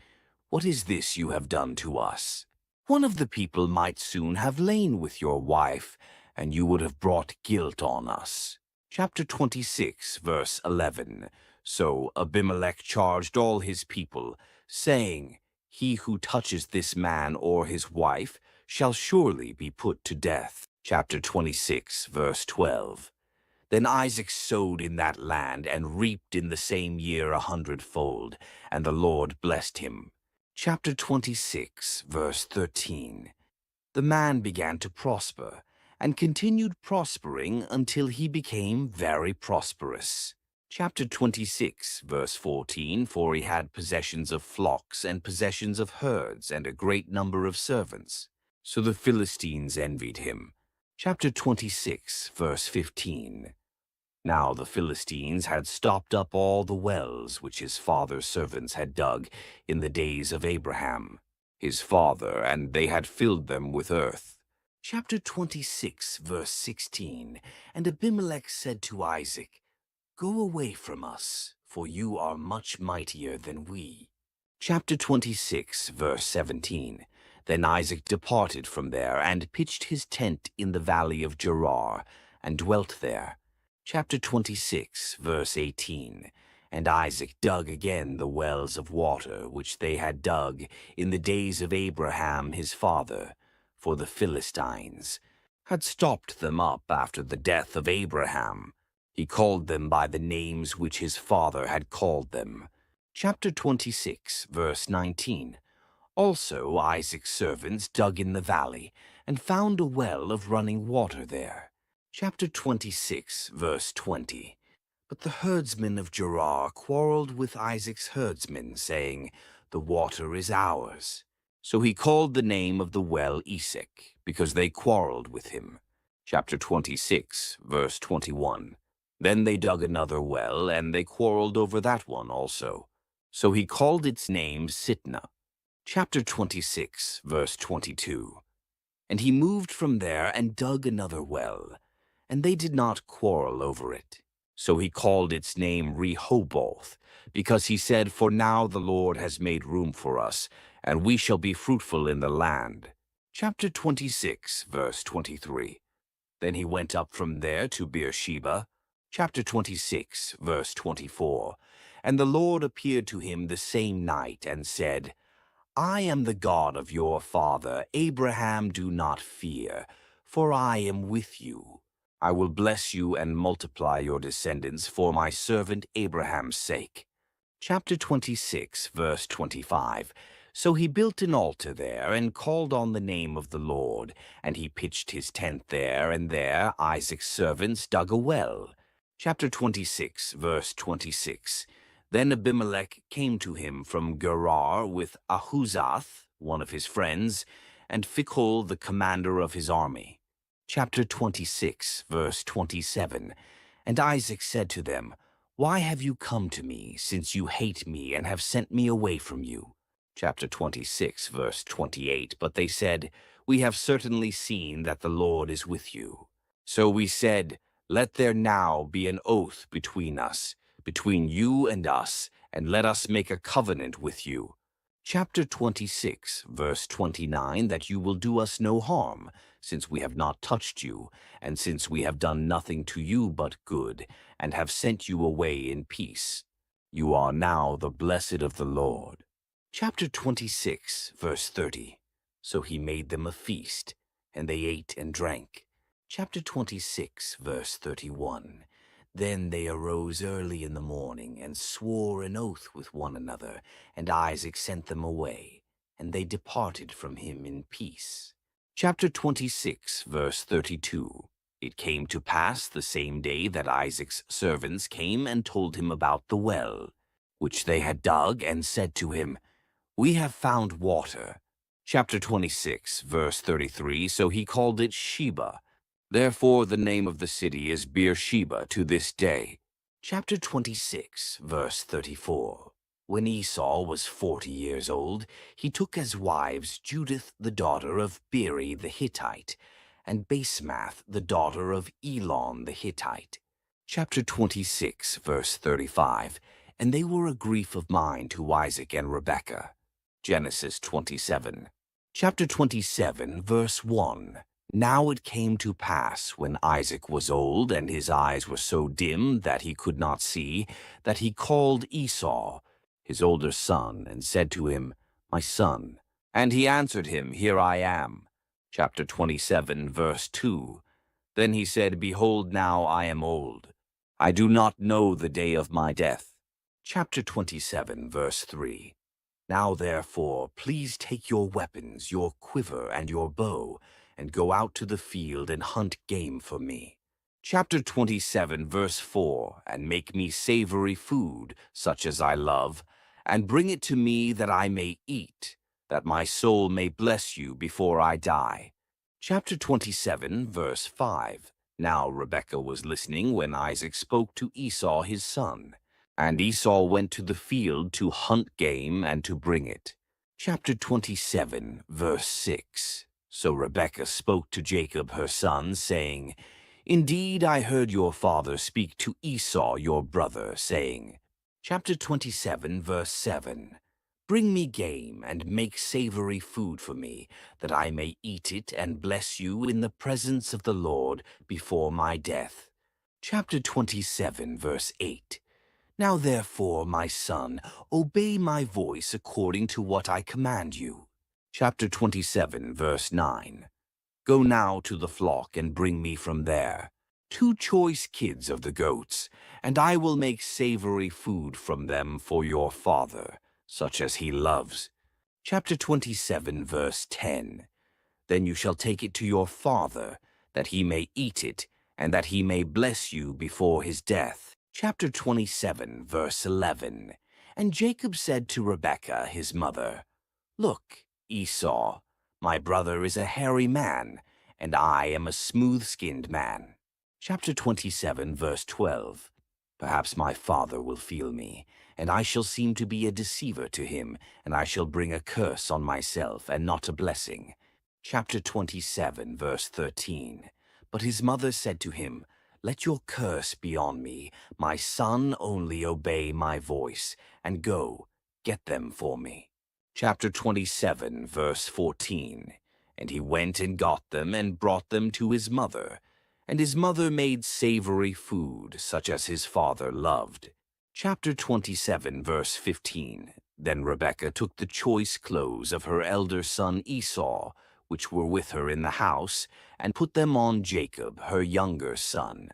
B: "What is this you have done to us? One of the people might soon have lain with your wife, and you would have brought guilt on us." Chapter 26, verse 11. So Abimelech charged all his people, saying, "He who touches this man or his wife shall surely be put to death." Chapter 26, verse 12. Then Isaac sowed in that land, and reaped in the same year 100-fold, and the Lord blessed him. Chapter 26, verse 13. The man began to prosper, and continued prospering until he became very prosperous. Chapter 26, verse 14. For he had possessions of flocks, and possessions of herds, and a great number of servants. So the Philistines envied him. Chapter 26, verse 15. Now the Philistines had stopped up all the wells which his father's servants had dug in the days of Abraham. his father, and they had filled them with earth. Chapter 26, verse 16. And Abimelech said to Isaac, "Go away from us, for you are much mightier than we." Chapter 26, verse 17. Then Isaac departed from there and pitched his tent in the valley of Gerar, and dwelt there. Chapter 26, verse 18. And Isaac dug again the wells of water which they had dug in the days of Abraham his father, for the Philistines had stopped them up after the death of Abraham. He called them by the names which his father had called them. Chapter 26, verse 19. Also Isaac's servants dug in the valley, and found a well of running water there. Chapter 26, verse 20. But the herdsmen of Gerar quarreled with Isaac's herdsmen, saying, "The water is ours." So he called the name of the well Esek, because they quarreled with him. Chapter 26, verse 21. Then they dug another well, and they quarreled over that one also. So he called its name Sitnah. Chapter 26, verse 22. And he moved from there and dug another well, and they did not quarrel over it. So he called its name Rehoboth, because he said, "For now the Lord has made room for us, and we shall be fruitful in the land." Chapter 26, verse 23. Then he went up from there to Beersheba. Chapter 26, verse 24. And the Lord appeared to him the same night and said, "I am the God of your father Abraham. Do not fear, for I am with you. I will bless you and multiply your descendants for my servant Abraham's sake." Chapter 26, verse 25. So he built an altar there and called on the name of the Lord, and he pitched his tent there, and there Isaac's servants dug a well. Chapter 26, verse 26. Then Abimelech came to him from Gerar with Ahuzath, one of his friends, and Phicol, the commander of his army. Chapter 26, verse 27. And Isaac said to them, "Why have you come to me, since you hate me and have sent me away from you?" Chapter 26, verse 28. But they said, "We have certainly seen that the Lord is with you." So we said, "Let there now be an oath between us, between you and us, and let us make a covenant with you." Chapter 26, verse 29, that you will do us no harm, since we have not touched you, and since we have done nothing to you but good, and have sent you away in peace. You are now the blessed of the Lord. Chapter 26, verse 30. So he made them a feast, and they ate and drank. Chapter 26, verse 31. Then they arose early in the morning and swore an oath with one another, and Isaac sent them away, and they departed from him in peace. Chapter 26, verse 32. It came to pass the same day that Isaac's servants came and told him about the well, which they had dug, and said to him, "We have found water." Chapter 26, verse 33. So he called it Sheba. Therefore the name of the city is Beersheba to this day. Chapter 26, verse 34. When Esau was 40 years old, he took as wives Judith the daughter of Beeri the Hittite, and Basemath the daughter of Elon the Hittite. Chapter 26, verse 35. And they were a grief of mind to Isaac and Rebekah. Genesis 27. Chapter 27, verse 1. Now it came to pass, when Isaac was old, and his eyes were so dim that he could not see, that he called Esau, his older son, and said to him, "My son." And he answered him, "Here I am." Chapter 27, verse 2. Then he said, "Behold, now I am old. I do not know the day of my death." Chapter 27, verse 3. Now therefore, please take your weapons, your quiver and your bow, and go out to the field and hunt game for me. Chapter 27, verse 4. And make me savory food, such as I love, and bring it to me that I may eat, that my soul may bless you before I die. Chapter 27, verse 5. Now Rebekah was listening when Isaac spoke to Esau his son. And Esau went to the field to hunt game and to bring it. Chapter 27, verse 6. So Rebekah spoke to Jacob her son, saying, Indeed, I heard your father speak to Esau your brother, saying, Chapter 27, verse 7. Bring me game, and make savory food for me, that I may eat it and bless you in the presence of the Lord before my death. Chapter 27, verse 8. Now therefore, my son, obey my voice according to what I command you. Chapter 27, verse 9. Go now to the flock and bring me from there 2 choice kids of the goats, and I will make savory food from them for your father, such as he loves. Chapter 27, verse 10. Then you shall take it to your father, that he may eat it, and that he may bless you before his death. Chapter 27, verse 11. And Jacob said to Rebekah his mother, Look, Esau, my brother is a hairy man, and I am a smooth-skinned man. Chapter 27, verse 12. Perhaps my father will feel me, and I shall seem to be a deceiver to him, and I shall bring a curse on myself and not a blessing. Chapter 27, verse 13. But his mother said to him, Let your curse be on me. My son, only obey my voice, and go, get them for me. Chapter 27, verse 14. And he went and got them and brought them to his mother. And his mother made savory food, such as his father loved. Chapter 27, verse 15. Then Rebekah took the choice clothes of her elder son Esau, which were with her in the house, and put them on Jacob, her younger son.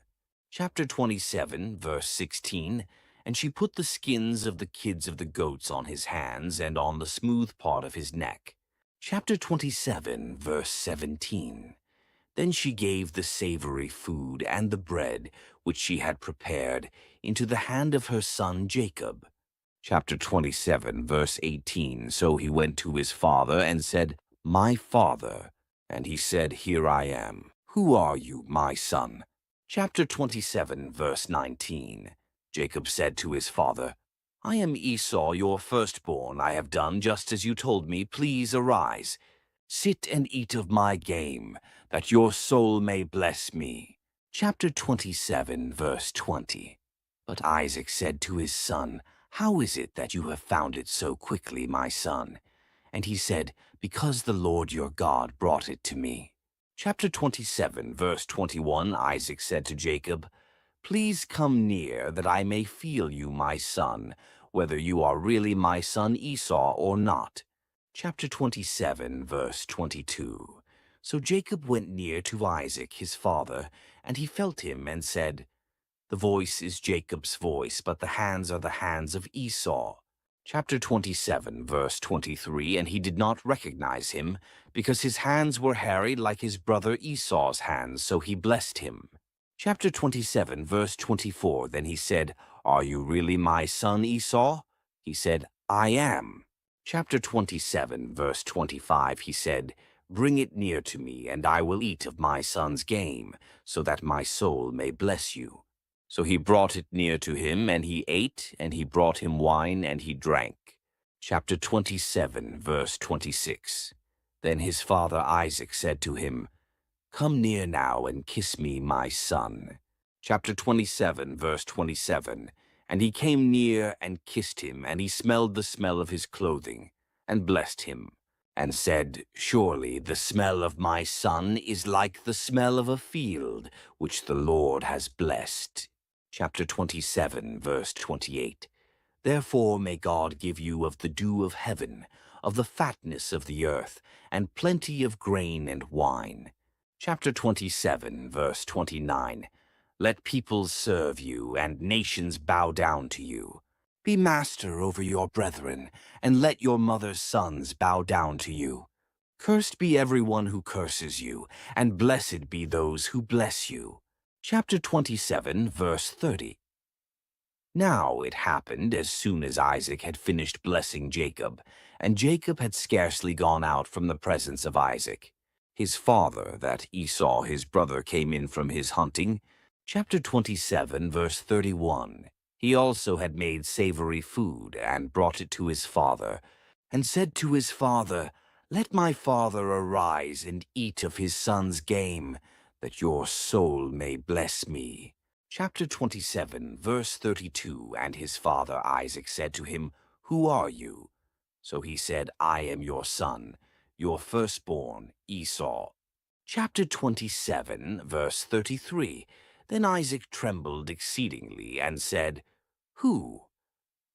B: Chapter 27, verse 16. And she put the skins of the kids of the goats on his hands and on the smooth part of his neck. Chapter 27, verse 17. Then she gave the savory food and the bread, which she had prepared, into the hand of her son Jacob. Chapter 27, verse 18. So he went to his father and said, My father. And he said, Here I am. Who are you, my son? Chapter 27, verse 19. Jacob said to his father, I am Esau, your firstborn. I have done just as you told me. Please arise. Sit and eat of my game, that your soul may bless me. Chapter 27, verse 20. But Isaac said to his son, How is it that you have found it so quickly, my son? And he said, Because the Lord your God brought it to me. Chapter 27, verse 21, Isaac said to Jacob, Please come near, that I may feel you, my son, whether you are really my son Esau or not. Chapter 27, verse 22. So Jacob went near to Isaac his father, and he felt him and said, The voice is Jacob's voice, but the hands are the hands of Esau. Chapter 27, verse 23. And he did not recognize him, because his hands were hairy like his brother Esau's hands, so he blessed him. Chapter 27, verse 24. Then he said, Are you really my son Esau? He said, I am. Chapter 27, verse 25, he said, Bring it near to me, and I will eat of my son's game, so that my soul may bless you. So he brought it near to him, and he ate, and he brought him wine, and he drank. Chapter 27, verse 26. Then his father Isaac said to him, Come near now and kiss me, my son. Chapter 27, verse 27. And he came near and kissed him, and he smelled the smell of his clothing, and blessed him, and said, Surely the smell of my son is like the smell of a field, which the Lord has blessed. Chapter 27, verse 28. Therefore may God give you of the dew of heaven, of the fatness of the earth, and plenty of grain and wine. Chapter 27, verse 29. Let peoples serve you, and nations bow down to you. Be master over your brethren, and let your mother's sons bow down to you. Cursed be everyone who curses you, and blessed be those who bless you. Chapter 27, verse 30. Now it happened, as soon as Isaac had finished blessing Jacob, and Jacob had scarcely gone out from the presence of Isaac, his father, that Esau his brother came in from his hunting. Chapter 27, verse 31. He also had made savory food, and brought it to his father. and said to his father, Let my father arise and eat of his son's game, that your soul may bless me. Chapter 27, verse 32. And his father Isaac said to him, Who are you? So he said, I am your son, your firstborn, Esau. Chapter 27, verse 33. Then Isaac trembled exceedingly and said, Who?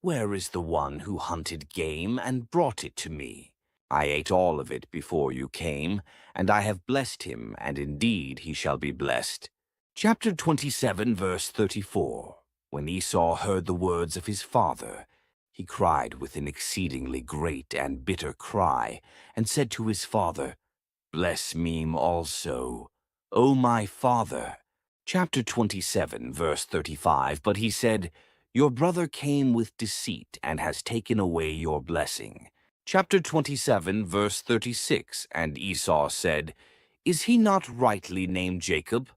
B: Where is the one who hunted game and brought it to me? I ate all of it before you came, and I have blessed him, and indeed he shall be blessed. Chapter 27, verse 34. When Esau heard the words of his father, he cried with an exceedingly great and bitter cry, and said to his father, Bless me also, O my father. Chapter 27, verse 35. But he said, Your brother came with deceit and has taken away your blessing. Chapter 27, verse 36. And Esau said, Is he not rightly named Jacob?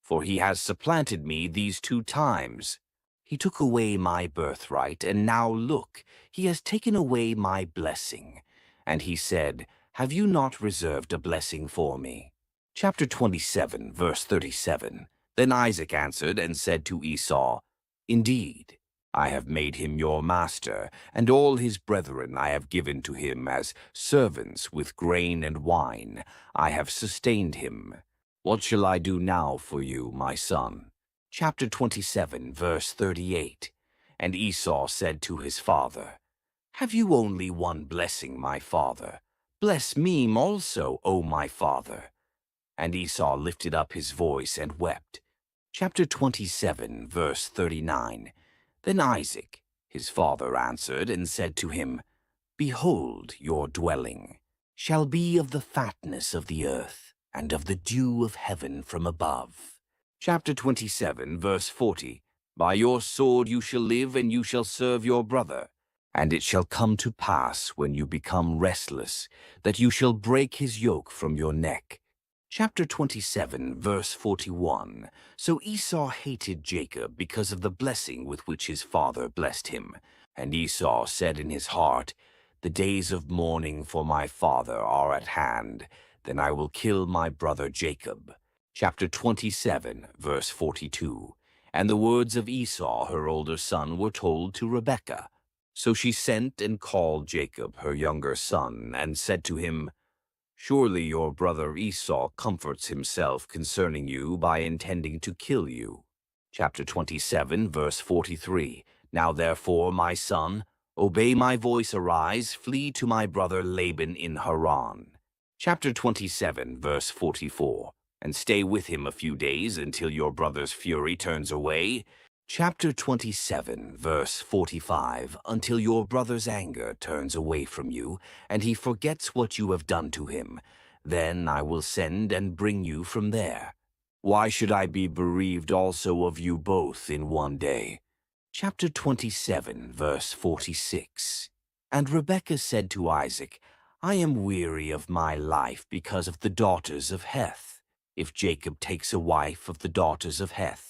B: For he has supplanted me these 2 times. He took away my birthright, and now look, he has taken away my blessing. And he said, Have you not reserved a blessing for me? Chapter 27, verse 37. Then Isaac answered and said to Esau, Indeed, I have made him your master, and all his brethren I have given to him as servants with grain and wine. I have sustained him. What shall I do now for you, my son? Chapter 27, verse 38. And Esau said to his father, Have you only one blessing, my father? Bless me also, O my father. And Esau lifted up his voice and wept. Chapter 27, verse 39. Then Isaac, his father, answered and said to him, Behold, your dwelling shall be of the fatness of the earth, and of the dew of heaven from above. Chapter 27, verse 40. By your sword you shall live, and you shall serve your brother. And it shall come to pass, when you become restless, that you shall break his yoke from your neck. Chapter 27, verse 41. So Esau hated Jacob because of the blessing with which his father blessed him. And Esau said in his heart, The days of mourning for my father are at hand. Then I will kill my brother Jacob. Chapter 27, verse 42. And the words of Esau, her older son, were told to Rebekah. So she sent and called Jacob, her younger son, and said to him, Surely your brother Esau comforts himself concerning you by intending to kill you. Chapter 27, verse 43. Now therefore, my son, obey my voice, arise, flee to my brother Laban in Haran. Chapter 27, verse 44. And stay with him a few days until your brother's fury turns away. Chapter 27, verse 45. Until your brother's anger turns away from you, and he forgets what you have done to him. Then I will send and bring you from there. Why should I be bereaved also of you both in one day? Chapter 27, verse 46. And Rebekah said to Isaac, I am weary of my life because of the daughters of Heth. If Jacob takes a wife of the daughters of Heth,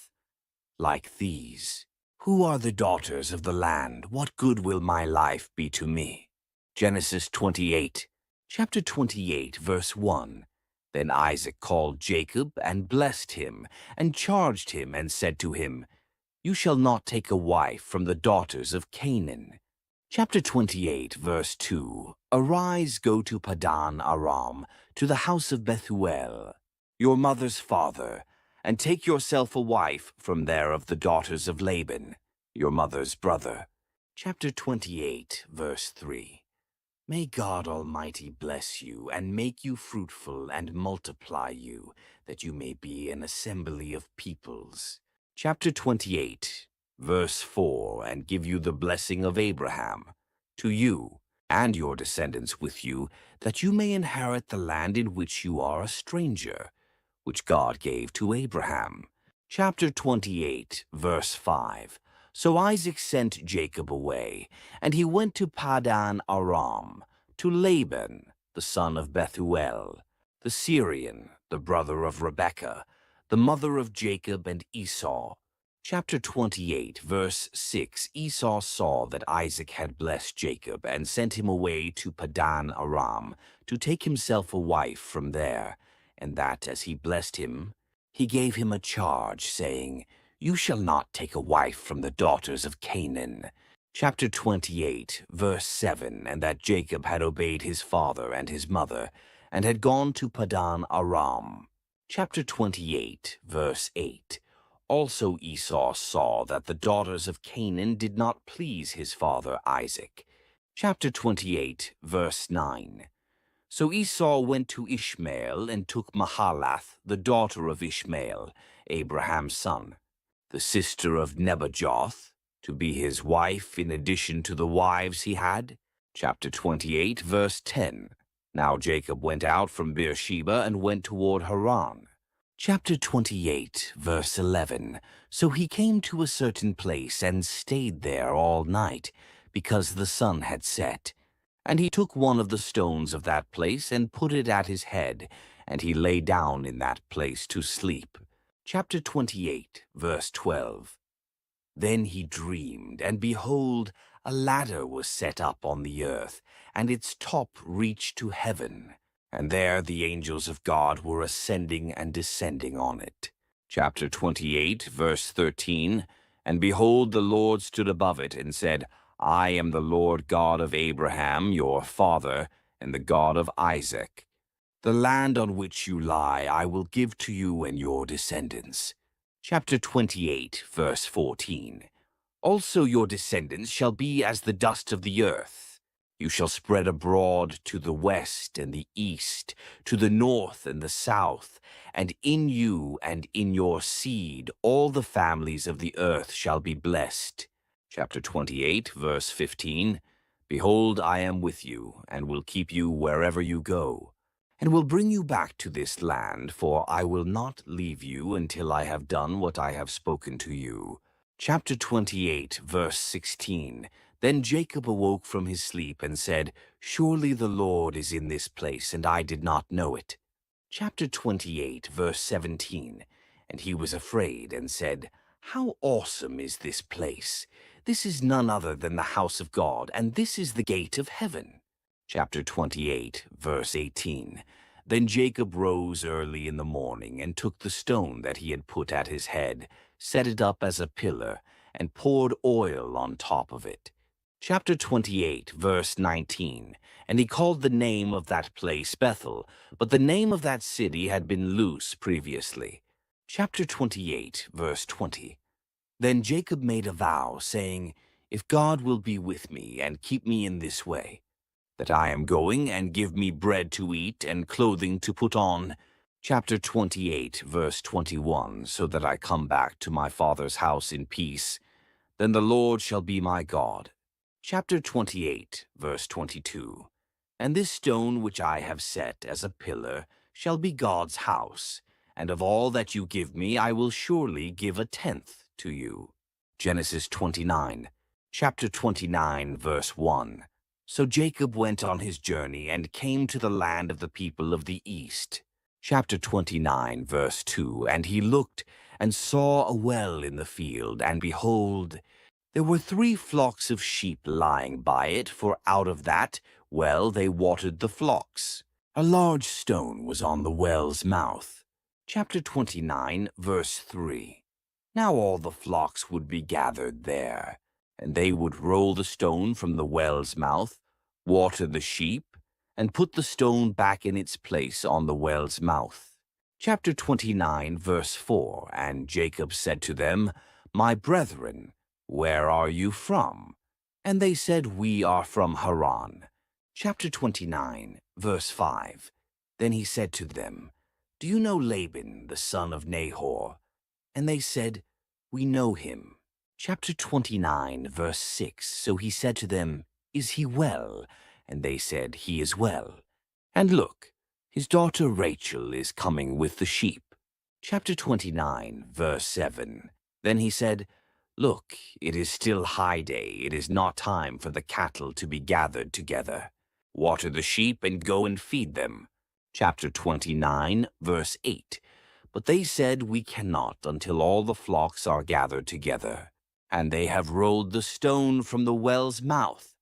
B: like these, who are the daughters of the land? What good will my life be to me? Genesis 28, chapter 28, verse 1. Then Isaac called Jacob and blessed him, and charged him, and said to him, You shall not take a wife from the daughters of Canaan. Chapter 28, verse 2. Arise, go to Padan Aram, to the house of Bethuel, your mother's father, and take yourself a wife from there of the daughters of Laban, your mother's brother. Chapter 28, verse 3. May God Almighty bless you, and make you fruitful, and multiply you, that you may be an assembly of peoples. Chapter 28, verse 4. And give you the blessing of Abraham, to you, and your descendants with you, that you may inherit the land in which you are a stranger, which God gave to Abraham. Chapter 28, verse 5. So Isaac sent Jacob away, and he went to Padan Aram, to Laban, the son of Bethuel, the Syrian, the brother of Rebekah, the mother of Jacob and Esau. Chapter 28, verse 6, Esau saw that Isaac had blessed Jacob and sent him away to Padan Aram to take himself a wife from there, and that as he blessed him, he gave him a charge, saying, "You shall not take a wife from the daughters of Canaan." Chapter 28, verse 7, and that Jacob had obeyed his father and his mother, and had gone to Padan Aram. Chapter 28, verse 8. Also Esau saw that the daughters of Canaan did not please his father Isaac. Chapter 28, verse 9. So Esau went to Ishmael and took Mahalath, the daughter of Ishmael, Abraham's son, the sister of Nebajoth, to be his wife in addition to the wives he had. Chapter 28, verse 10. Now Jacob went out from Beersheba and went toward Haran. Chapter 28, verse 11. So he came to a certain place and stayed there all night, because the sun had set. And he took one of the stones of that place and put it at his head, and he lay down in that place to sleep. Chapter 28, verse 12. Then he dreamed, and behold, a ladder was set up on the earth, and its top reached to heaven. And there the angels of God were ascending and descending on it. Chapter 28, verse 13. And behold, the Lord stood above it and said, "I am the Lord God of Abraham, your father, and the God of Isaac. The land on which you lie I will give to you and your descendants." Chapter 28, verse 14. Also your descendants shall be as the dust of the earth. You shall spread abroad to the west and the east, to the north and the south, and in you and in your seed all the families of the earth shall be blessed. Chapter 28, verse 15. Behold, I am with you, and will keep you wherever you go, and will bring you back to this land, for I will not leave you until I have done what I have spoken to you. Chapter 28, verse 16. Then Jacob awoke from his sleep and said, "Surely the Lord is in this place, and I did not know it." Chapter 28, verse 17. And he was afraid and said, "How awesome is this place! This is none other than the house of God, and this is the gate of heaven." Chapter 28, verse 18. Then Jacob rose early in the morning and took the stone that he had put at his head, set it up as a pillar, and poured oil on top of it. Chapter 28, verse 19. And he called the name of that place Bethel, but the name of that city had been Luz previously. Chapter 28, verse 20. Then Jacob made a vow, saying, "If God will be with me and keep me in this way, that I am going, and give me bread to eat and clothing to put on." Chapter 28, verse 21, so that I come back to my father's house in peace, then the Lord shall be my God. Chapter 28, verse 22. And this stone which I have set as a pillar shall be God's house, and of all that you give me I will surely give a tenth to you. Genesis 29. Chapter 29, verse 1. So Jacob went on his journey and came to the land of the people of the east. Chapter 29, verse 2. And he looked and saw a well in the field, and behold, there were 3 flocks of sheep lying by it, for out of that well they watered the flocks. A large stone was on the well's mouth. Chapter 29, verse 3. Now all the flocks would be gathered there, and they would roll the stone from the well's mouth, water the sheep, and put the stone back in its place on the well's mouth. Chapter 29, verse 4. And Jacob said to them, "My brethren, where are you from?" And they said, "We are from Haran." Chapter 29, verse 5. Then he said to them, "Do you know Laban, the son of Nahor?" And they said, "We know him." Chapter 29, verse 6. So he said to them, "Is he well?" And they said, "He is well. And look, his daughter Rachel is coming with the sheep." Chapter 29, verse 7. Then he said, "Look, it is still high day. It is not time for the cattle to be gathered together. Water the sheep and go and feed them." Chapter 29, verse 8. But they said, "We cannot until all the flocks are gathered together, and they have rolled the stone from the well's mouth.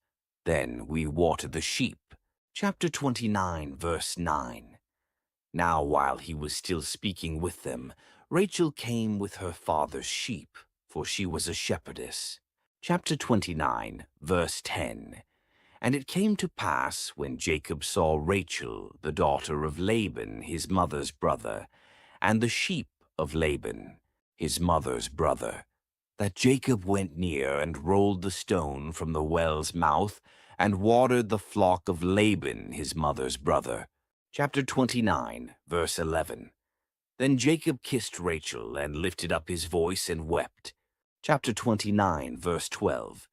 B: Then we water the sheep." Chapter 29, verse 9. Now while he was still speaking with them, Rachel came with her father's sheep, for she was a shepherdess. Chapter 29, verse 10. And it came to pass, when Jacob saw Rachel, the daughter of Laban, his mother's brother, and the sheep of Laban, his mother's brother, that Jacob went near and rolled the stone from the well's mouth, and watered the flock of Laban, his mother's brother. Chapter 29, verse 11. Then Jacob kissed Rachel, and lifted up his voice and wept. Chapter 29, verse 12.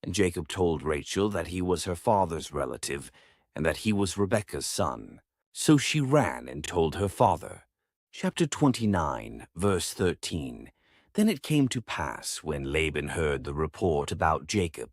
B: And Jacob told Rachel that he was her father's relative, and that he was Rebekah's son. So she ran and told her father. Chapter 29, verse 13. Then it came to pass, when Laban heard the report about Jacob,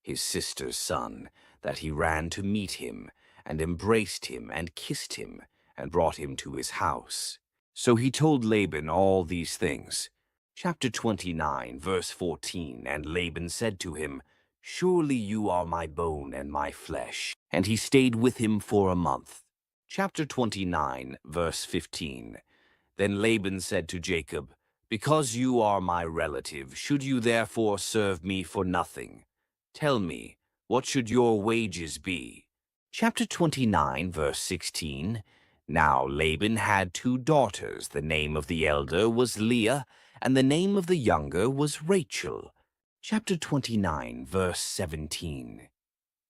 B: his sister's son, that he ran to meet him, and embraced him, and kissed him, and brought him to his house. So he told Laban all these things. Chapter 29, verse 14. And Laban said to him, "Surely you are my bone and my flesh." And he stayed with him for a month. Chapter 29, verse 15. Then Laban said to Jacob, "Because you are my relative, should you therefore serve me for nothing? Tell me, what should your wages be?" Chapter 29, verse 16. Now Laban had 2 daughters. The name of the elder was Leah, and the name of the younger was Rachel. Chapter 29, verse 17.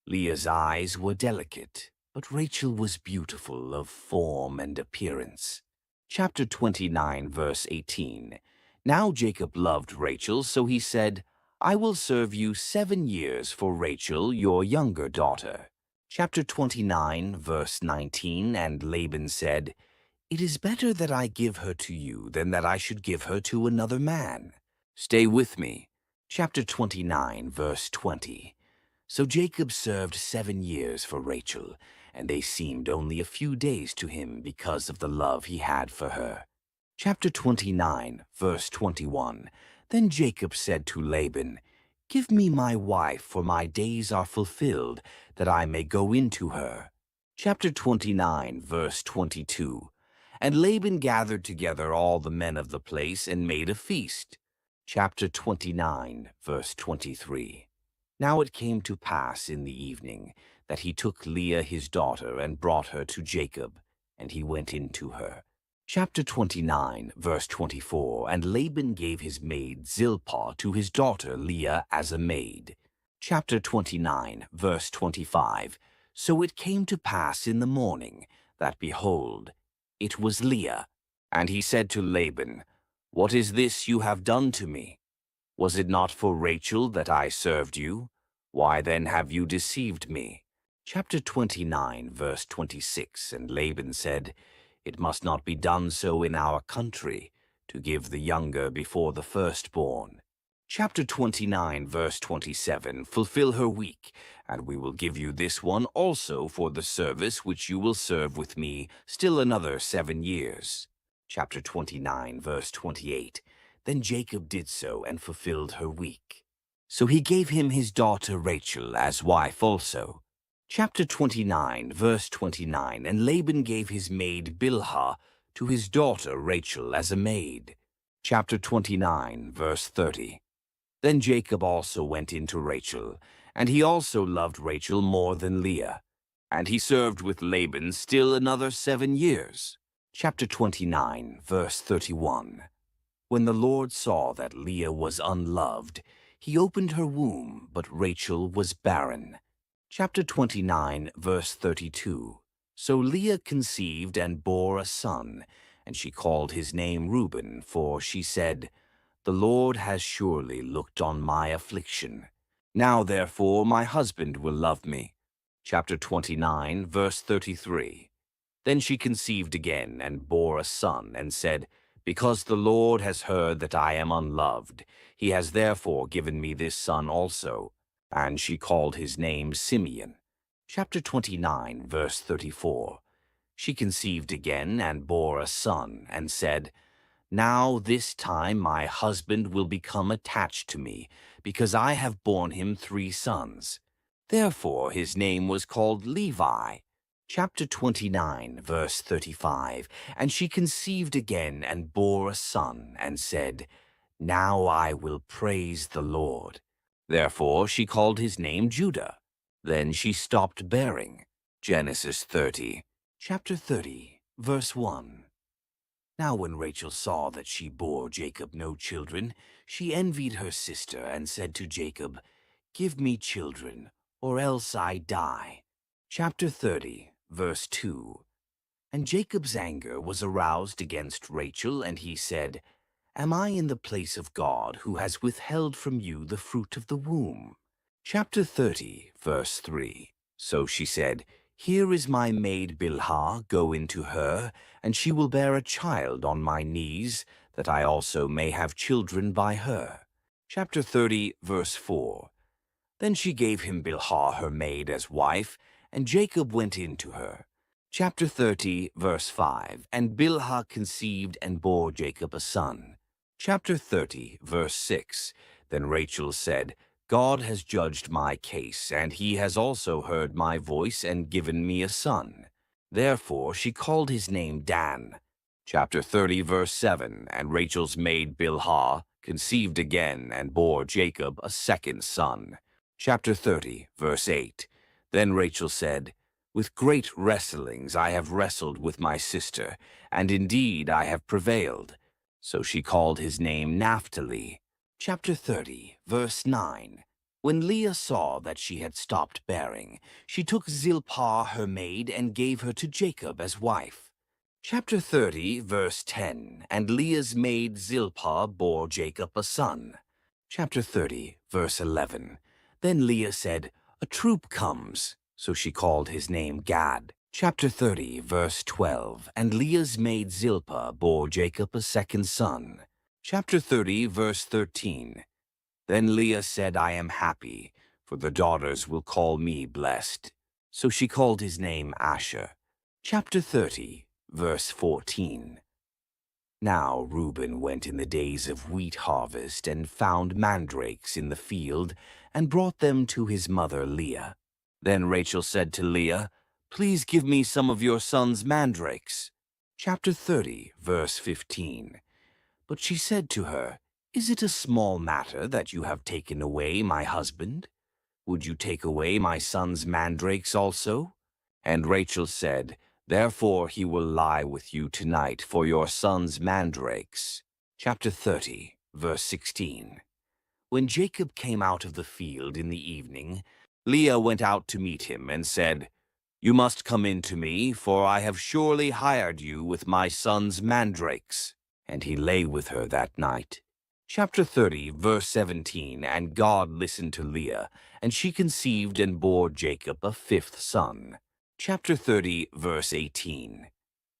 B: Leah's eyes were delicate, but Rachel was beautiful of form and appearance. Chapter 29, verse 18. Now Jacob loved Rachel, so he said, "I will serve you 7 years for Rachel, your younger daughter." Chapter 29, verse 19. And Laban said, "It is better that I give her to you than that I should give her to another man. Stay with me." Chapter 29, verse 20. So Jacob served 7 years for Rachel, and they seemed only a few days to him because of the love he had for her. Chapter 29, verse 21. Then Jacob said to Laban, "Give me my wife, for my days are fulfilled, that I may go into her." Chapter 29, verse 22. And Laban gathered together all the men of the place and made a feast. Chapter 29, verse 23. Now it came to pass in the evening that he took Leah his daughter and brought her to Jacob, and he went into her. Chapter 29, verse 24. And Laban gave his maid Zilpah to his daughter Leah as a maid. Chapter 29, verse 25. So it came to pass in the morning that, behold, it was Leah. And he said to Laban, "What is this you have done to me? Was it not for Rachel that I served you? Why then have you deceived me?" Chapter 29, verse 26. And Laban said, "It must not be done so in our country, to give the younger before the firstborn." Chapter 29, verse 27. Fulfill her week, and we will give you this one also for the service which you will serve with me still another 7 years. Chapter 29, verse 28. Then Jacob did so and fulfilled her week. So he gave him his daughter Rachel as wife also. Chapter 29, verse 29. And Laban gave his maid Bilhah to his daughter Rachel as a maid. Chapter 29, verse 30. Then Jacob also went in to Rachel, and he also loved Rachel more than Leah. And he served with Laban still another 7 years. Chapter 29, verse 31. When the Lord saw that Leah was unloved, he opened her womb, but Rachel was barren. Chapter 29, verse 32. So Leah conceived and bore a son, and she called his name Reuben, for she said, "The Lord has surely looked on my affliction. Now therefore my husband will love me." Chapter 29, verse 33. Then she conceived again and bore a son, and said, "Because the Lord has heard that I am unloved, he has therefore given me this son also." And she called his name Simeon. Chapter 29, verse 34. She conceived again and bore a son, and said, Now this time my husband will become attached to me, because I have borne him 3 sons. Therefore his name was called Levi. Chapter 29, verse 35. And she conceived again and bore a son, and said, Now I will praise the Lord. Therefore she called his name Judah. Then she stopped bearing. Genesis 30. Chapter 30, verse 1. Now when Rachel saw that she bore Jacob no children, she envied her sister and said to Jacob, Give me children, or else I die. Chapter 30, verse 2. And Jacob's anger was aroused against Rachel, and he said, Am I in the place of God, who has withheld from you the fruit of the womb? Chapter 30, verse 3. So she said, Here is my maid Bilhah, go into her, and she will bear a child on my knees, that I also may have children by her. Chapter 30, verse 4. Then she gave him Bilhah her maid as wife, and Jacob went in to her. Chapter 30, verse 5. And Bilhah conceived and bore Jacob a son. Chapter 30, verse 6. Then Rachel said, God has judged my case, and he has also heard my voice and given me a son. Therefore she called his name Dan. Chapter 30, verse 7. And Rachel's maid Bilhah conceived again and bore Jacob a second son. Chapter 30, verse 8. Then Rachel said, With great wrestlings I have wrestled with my sister, and indeed I have prevailed. So she called his name Naphtali. Chapter 30, verse 9. When Leah saw that she had stopped bearing, she took Zilpah her maid and gave her to Jacob as wife. Chapter 30, verse 10. And Leah's maid Zilpah bore Jacob a son. Chapter 30, verse 11. Then Leah said, A troop comes. So she called his name Gad. Chapter 30, verse 12. And Leah's maid Zilpah bore Jacob a second son. Chapter 30, verse 13. Then Leah said, I am happy, for the daughters will call me blessed. So she called his name Asher. Chapter 30, verse 14. Now Reuben went in the days of wheat harvest and found mandrakes in the field and brought them to his mother Leah. Then Rachel said to Leah, Please give me some of your son's mandrakes. Chapter 30, verse 15. But she said to her, Is it a small matter that you have taken away my husband? Would you take away my son's mandrakes also? And Rachel said, Therefore he will lie with you tonight for your son's mandrakes. Chapter 30, verse 16. When Jacob came out of the field in the evening, Leah went out to meet him and said, You must come in to me, for I have surely hired you with my son's mandrakes. And he lay with her that night. Chapter 30, verse 17. And God listened to Leah, and she conceived and bore Jacob a fifth son. Chapter 30, verse 18.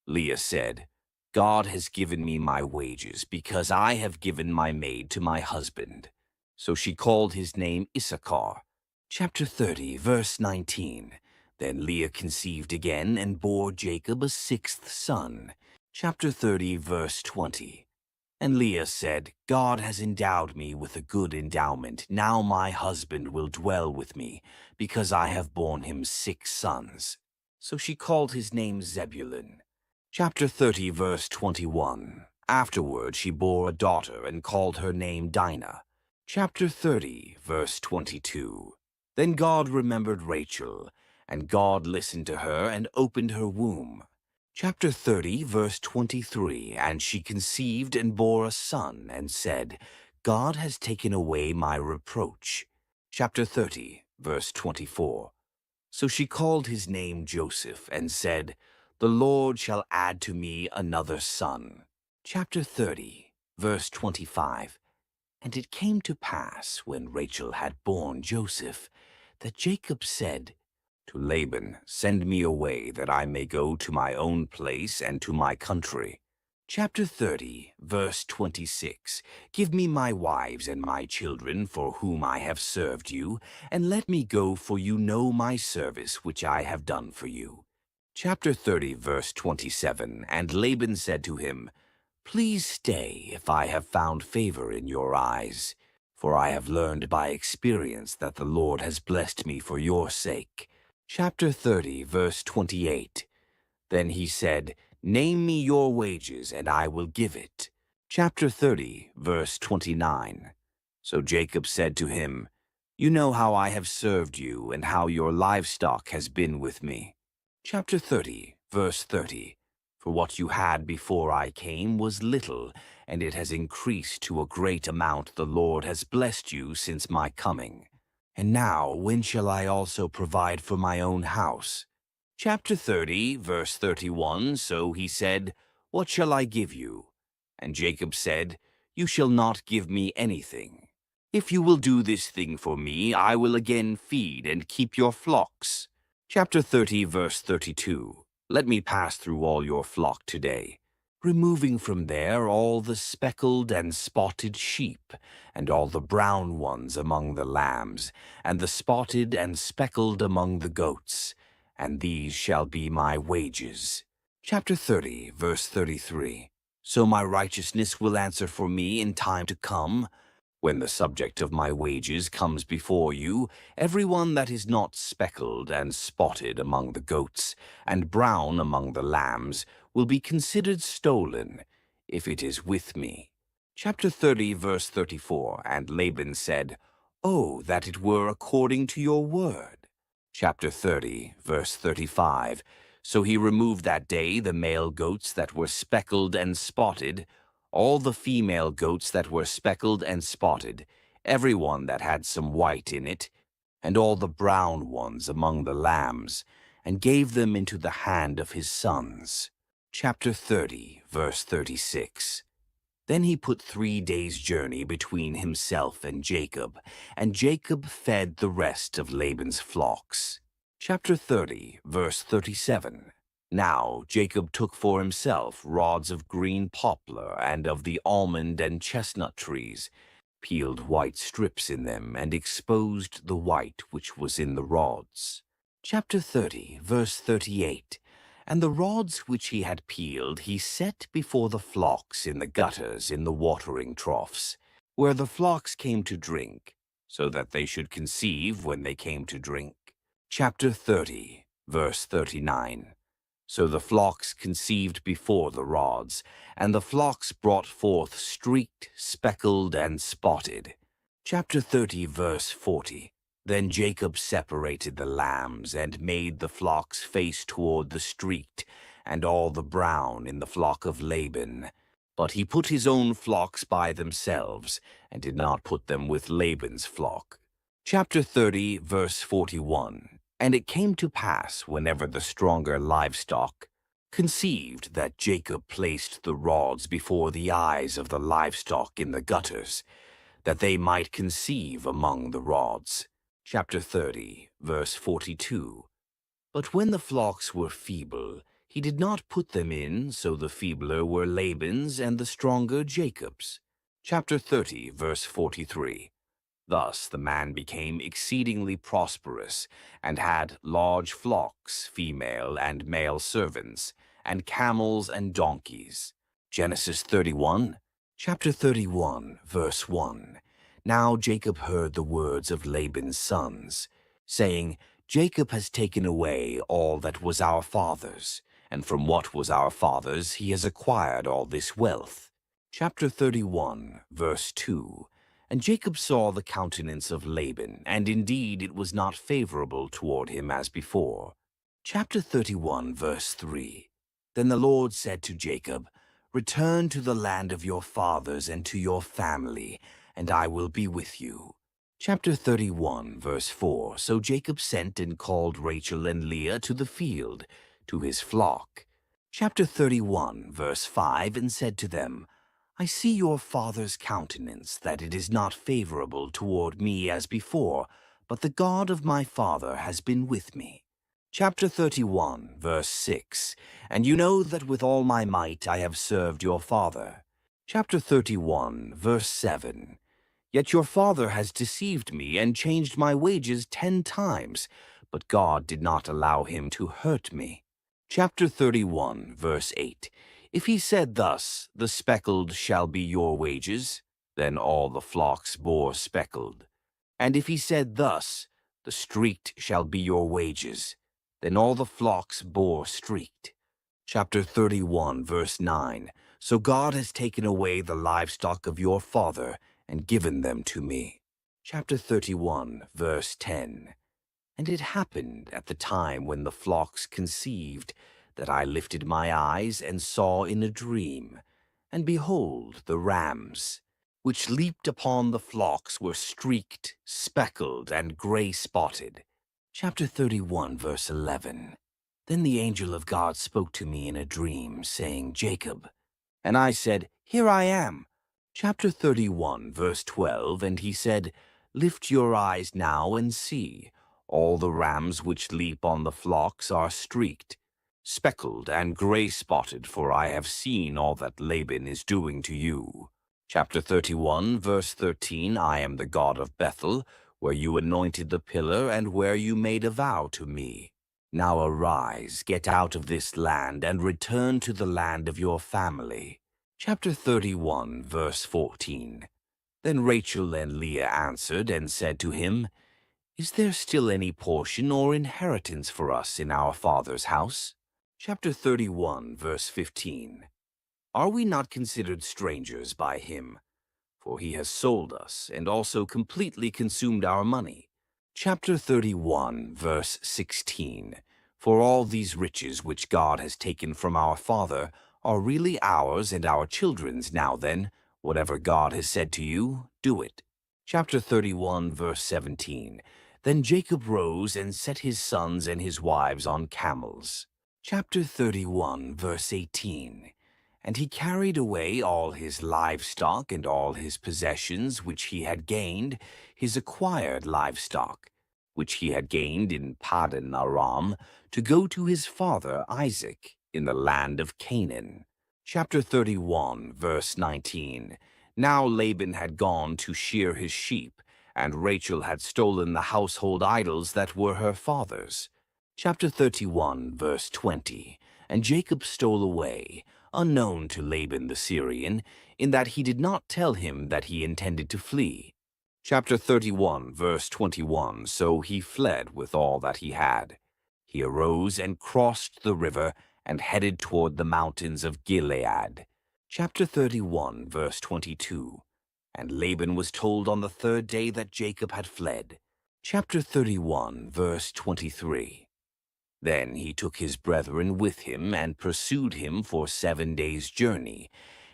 B: Leah said, God has given me my wages, because I have given my maid to my husband. So she called his name Issachar. Chapter 30, verse 19. Then Leah conceived again and bore Jacob a sixth son. Chapter 30, verse 20. And Leah said, God has endowed me with a good endowment. Now my husband will dwell with me, because I have borne him 6 sons. So she called his name Zebulun. Chapter 30, verse 21. Afterward she bore a daughter and called her name Dinah. Chapter 30, verse 22. Then God remembered Rachel, and God listened to her and opened her womb. Chapter 30, verse 23. And she conceived and bore a son, and said, God has taken away my reproach. Chapter 30, verse 24. So she called his name Joseph, and said, The Lord shall add to me another son. Chapter 30, verse 25. And it came to pass, when Rachel had borne Joseph, that Jacob said to Laban, Send me away, that I may go to my own place and to my country. Chapter 30, verse 26. Give me my wives and my children, for whom I have served you, and let me go, for you know my service which I have done for you. Chapter 30, verse 27. And Laban said to him, Please stay if I have found favor in your eyes, for I have learned by experience that the Lord has blessed me for your sake. Chapter 30, verse 28. Then he said, Name me your wages, and I will give it. Chapter 30, verse 29. So Jacob said to him, You know how I have served you, and how your livestock has been with me. Chapter 30, verse 30. For what you had before I came was little, and it has increased to a great amount. The Lord has blessed you since my coming. And now, when shall I also provide for my own house? Chapter 30, verse 31. So he said, What shall I give you? And Jacob said, You shall not give me anything. If you will do this thing for me, I will again feed and keep your flocks. Chapter 30, verse 32. Let me pass through all your flock today, removing from there all the speckled and spotted sheep, and all the brown ones among the lambs, and the spotted and speckled among the goats, and these shall be my wages. Chapter 30, verse 33. So my righteousness will answer for me in time to come. When the subject of my wages comes before you, every one that is not speckled and spotted among the goats, and brown among the lambs, will be considered stolen, if it is with me. Chapter 30, verse 34. And Laban said, Oh, that it were according to your word. Chapter 30, verse 35. So he removed that day the male goats that were speckled and spotted, all the female goats that were speckled and spotted, every one that had some white in it, and all the brown ones among the lambs, and gave them into the hand of his sons. Chapter 30, verse 36. Then he put 3 days' journey between himself and Jacob fed the rest of Laban's flocks. Chapter 30, verse 37. Now Jacob took for himself rods of green poplar and of the almond and chestnut trees, peeled white strips in them, and exposed the white which was in the rods. Chapter 30, verse 38. And the rods which he had peeled he set before the flocks in the gutters in the watering troughs, where the flocks came to drink, so that they should conceive when they came to drink. Chapter 30, verse 39. So the flocks conceived before the rods, and the flocks brought forth streaked, speckled, and spotted. Chapter 30, verse 40. Then Jacob separated the lambs, and made the flocks face toward the streaked, and all the brown in the flock of Laban. But he put his own flocks by themselves, and did not put them with Laban's flock. Chapter 30, verse 41. And it came to pass, whenever the stronger livestock conceived, that Jacob placed the rods before the eyes of the livestock in the gutters, that they might conceive among the rods. Chapter 30, verse 42. But when the flocks were feeble, he did not put them in, so the feebler were Laban's and the stronger Jacob's. Chapter 30, verse 43. Thus the man became exceedingly prosperous, and had large flocks, female and male servants, and camels and donkeys. Genesis 31. Chapter 31, verse 1. Now Jacob heard the words of Laban's sons, saying, Jacob has taken away all that was our father's, and from what was our father's he has acquired all this wealth. Chapter 31, verse 2. And Jacob saw the countenance of Laban, and indeed it was not favorable toward him as before. Chapter 31, verse 3. Then the Lord said to Jacob, Return to the land of your fathers and to your family, and I will be with you. Chapter 31, verse 4. So Jacob sent and called Rachel and Leah to the field, to his flock. Chapter 31, verse 5, and said to them, I see your father's countenance, that it is not favorable toward me as before, but the God of my father has been with me. Chapter 31, verse 6. And you know that with all my might I have served your father. Chapter 31, verse 7. Yet your father has deceived me and changed my wages 10 times, but God did not allow him to hurt me. Chapter 31, verse 8. If he said thus, the speckled shall be your wages, then all the flocks bore speckled. And if he said thus, the streaked shall be your wages, then all the flocks bore streaked. Chapter 31, verse 9. So God has taken away the livestock of your father and given them to me. Chapter 31, verse 10. And it happened at the time when the flocks conceived, that I lifted my eyes and saw in a dream, and behold, the rams, which leaped upon the flocks, were streaked, speckled, and gray-spotted. Chapter 31, verse 11. Then the angel of God spoke to me in a dream, saying, Jacob. And I said, Here I am. Chapter 31, verse 12. And he said, Lift your eyes now and see. All the rams which leap on the flocks are streaked, speckled, and gray-spotted, for I have seen all that Laban is doing to you. Chapter 31, verse 13. I am the God of Bethel, where you anointed the pillar, and where you made a vow to me. Now arise, get out of this land, and return to the land of your family. Chapter 31, verse 14. Then Rachel and Leah answered and said to him, Is there still any portion or inheritance for us in our father's house? Chapter 31, verse 15. Are we not considered strangers by him? For he has sold us, and also completely consumed our money. Chapter 31, verse 16. For all these riches which God has taken from our father are really ours and our children's. Now then, whatever God has said to you, do it. Chapter 31, verse 17. Then Jacob rose and set his sons and his wives on camels. Chapter 31, verse 18. And he carried away all his livestock and all his possessions which he had gained, his acquired livestock, which he had gained in Paddan Aram, to go to his father Isaac in the land of Canaan. Chapter 31, verse 19. Now Laban had gone to shear his sheep, and Rachel had stolen the household idols that were her father's. Chapter 31, verse 20. And Jacob stole away, unknown to Laban the Syrian, in that he did not tell him that he intended to flee. Chapter 31, verse 21. So he fled with all that he had. He arose and crossed the river and headed toward the mountains of Gilead. Chapter 31, verse 22. And Laban was told on the third day that Jacob had fled. Chapter 31, verse 23. Then he took his brethren with him and pursued him for 7 days' journey,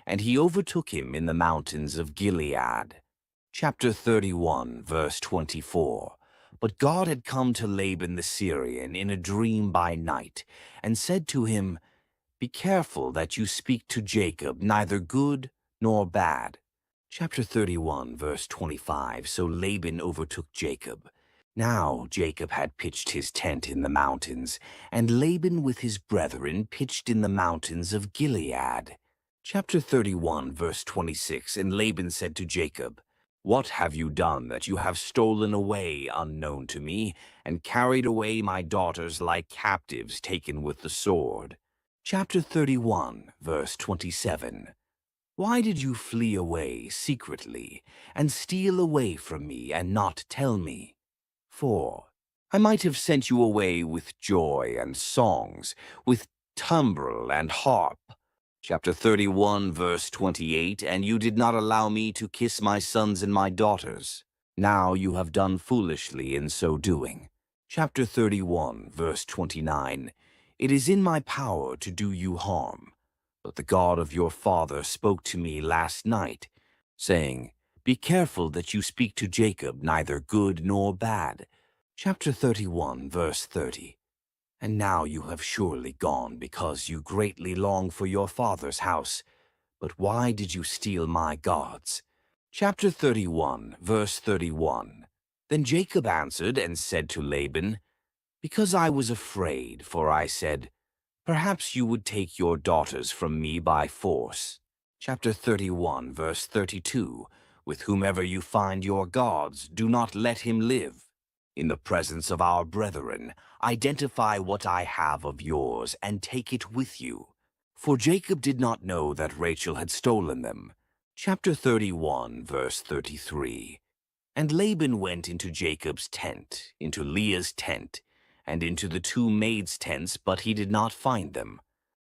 B: and he overtook him in the mountains of Gilead. Chapter 31, verse 24. But God had come to Laban the Syrian in a dream by night, and said to him, Be careful that you speak to Jacob neither good nor bad. Chapter 31, verse 25. So Laban overtook Jacob. Now Jacob had pitched his tent in the mountains, and Laban with his brethren pitched in the mountains of Gilead. Chapter 31, verse 26. And Laban said to Jacob, What have you done that you have stolen away unknown to me, and carried away my daughters like captives taken with the sword? Chapter 31, verse 27. Why did you flee away secretly, and steal away from me, and not tell me? For I might have sent you away with joy and songs, with timbrel and harp. Chapter 31, verse 28. And you did not allow me to kiss my sons and my daughters. Now you have done foolishly in so doing. Chapter 31, verse 29. It is in my power to do you harm. But the God of your father spoke to me last night, saying, Be careful that you speak to Jacob neither good nor bad. Chapter 31, verse 30. And now you have surely gone because you greatly long for your father's house. But why did you steal my gods? Chapter 31, verse 31. Then Jacob answered and said to Laban, Because I was afraid, for I said, Perhaps you would take your daughters from me by force. Chapter 31, verse 32. With whomever you find your gods, do not let him live. In the presence of our brethren, identify what I have of yours and take it with you. For Jacob did not know that Rachel had stolen them. Chapter 31, verse 33. And Laban went into Jacob's tent, into Leah's tent, and into the two maids' tents, but he did not find them.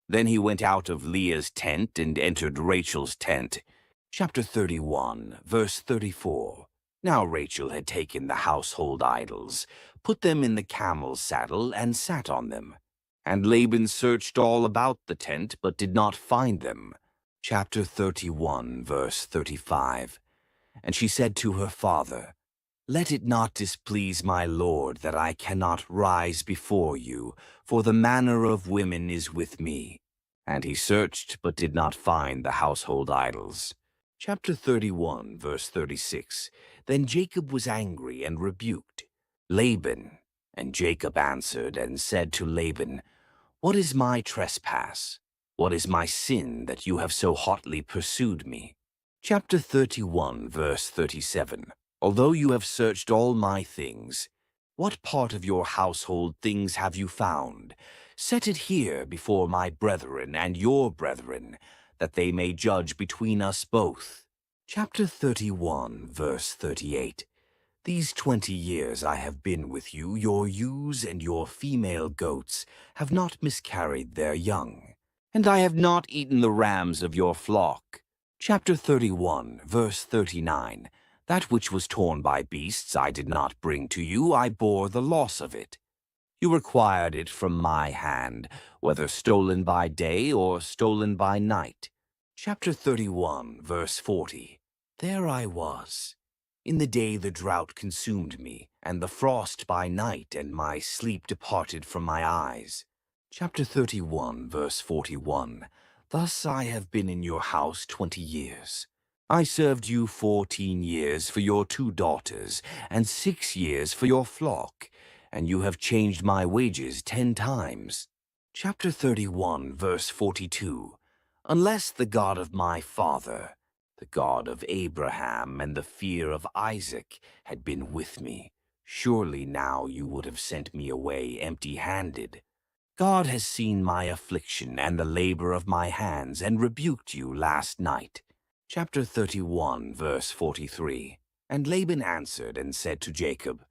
B: Then he went out of Leah's tent and entered Rachel's tent. Chapter 31, verse 34. Now Rachel had taken the household idols, put them in the camel's saddle, and sat on them. And Laban searched all about the tent, but did not find them. Chapter 31, verse 35. And she said to her father, Let it not displease my lord that I cannot rise before you, for the manner of women is with me. And he searched, but did not find the household idols. Chapter 31, verse 36. Then Jacob was angry and rebuked Laban. And Jacob answered and said to Laban, What is my trespass? What is my sin that you have so hotly pursued me? Chapter 31, verse 37. Although you have searched all my things, what part of your household things have you found? Set it here before my brethren and your brethren, that they may judge between us both. Chapter 31, verse 38. These 20 years I have been with you, your ewes and your female goats have not miscarried their young, and I have not eaten the rams of your flock. Chapter 31, verse 39. That which was torn by beasts I did not bring to you, I bore the loss of it. You required it from my hand, whether stolen by day or stolen by night. Chapter 31, verse 40. There I was. In the day the drought consumed me, and the frost by night, and my sleep departed from my eyes. Chapter 31, verse 41. Thus I have been in your house 20 years. I served you 14 years for your 2 daughters, and 6 years for your flock, and you have changed my wages 10 times. Chapter 31, verse 42. Unless the God of my father, the God of Abraham and the fear of Isaac, had been with me, surely now you would have sent me away empty-handed. God has seen my affliction and the labor of my hands, and rebuked you last night. Chapter 31, verse 43. And Laban answered and said to Jacob,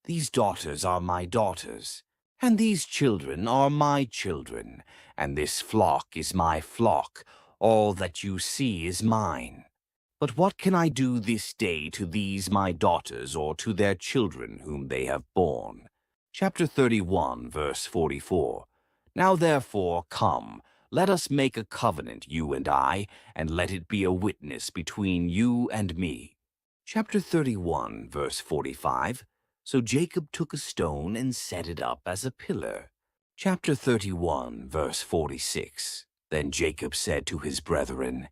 B: These daughters are my daughters, and these children are my children, and this flock is my flock. All that you see is mine. But what can I do this day to these my daughters, or to their children whom they have borne? Chapter 31, verse 44. Now therefore come, let us make a covenant, you and I, and let it be a witness between you and me. Chapter 31, verse 45. So Jacob took a stone and set it up as a pillar. Chapter 31, verse 46. Then Jacob said to his brethren,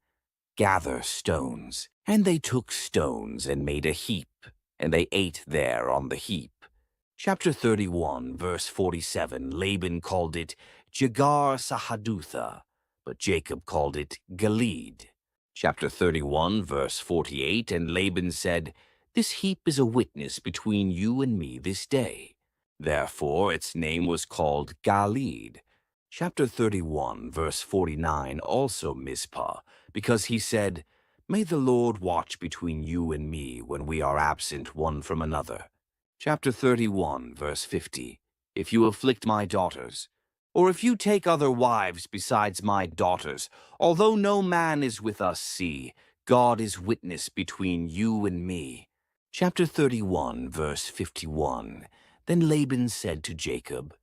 B: Gather stones. And they took stones and made a heap, and they ate there on the heap. Chapter 31, verse 47. Laban called it Jegar-Sahadutha, but Jacob called it Gilead. Chapter 31, verse 48. And Laban said, This heap is a witness between you and me this day. Therefore its name was called Gilead. Chapter 31, verse 49, also Mizpah, because he said, May the Lord watch between you and me when we are absent one from another. Chapter 31, verse 50, If you afflict my daughters, or if you take other wives besides my daughters, although no man is with us, see, God is witness between you and me. Chapter 31, verse 51, Then Laban said to Jacob,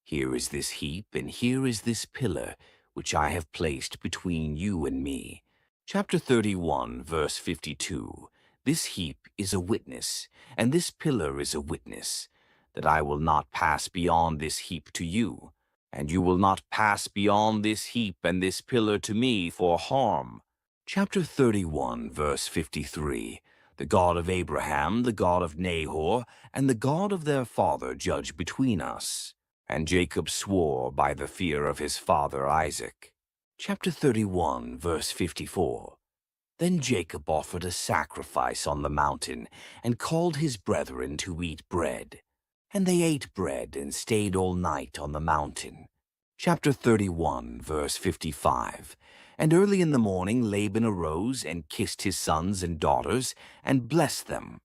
B: Here is this heap, and here is this pillar, which I have placed between you and me. Chapter 31, verse 52, This heap is a witness, and this pillar is a witness, that I will not pass beyond this heap to you, and you will not pass beyond this heap and this pillar to me for harm. Chapter 31, verse 53, The God of Abraham, the God of Nahor, and the God of their father judge between us. And Jacob swore by the fear of his father Isaac. Chapter 31, verse 54. Then Jacob offered a sacrifice on the mountain, and called his brethren to eat bread. And they ate bread and stayed all night on the mountain. Chapter 31, verse 55. And early in the morning Laban arose and kissed his sons and daughters and blessed them.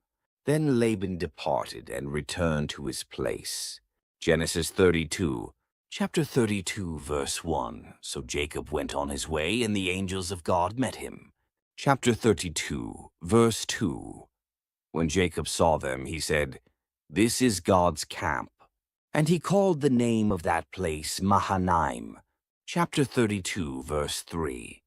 B: Then Laban departed and returned to his place. Genesis 32. Chapter 32, verse 1. So Jacob went on his way, and the angels of God met him. Chapter 32, verse 2. When Jacob saw them, he said, "This is God's camp." And he called the name of that place Mahanaim. Chapter 32, verse 3.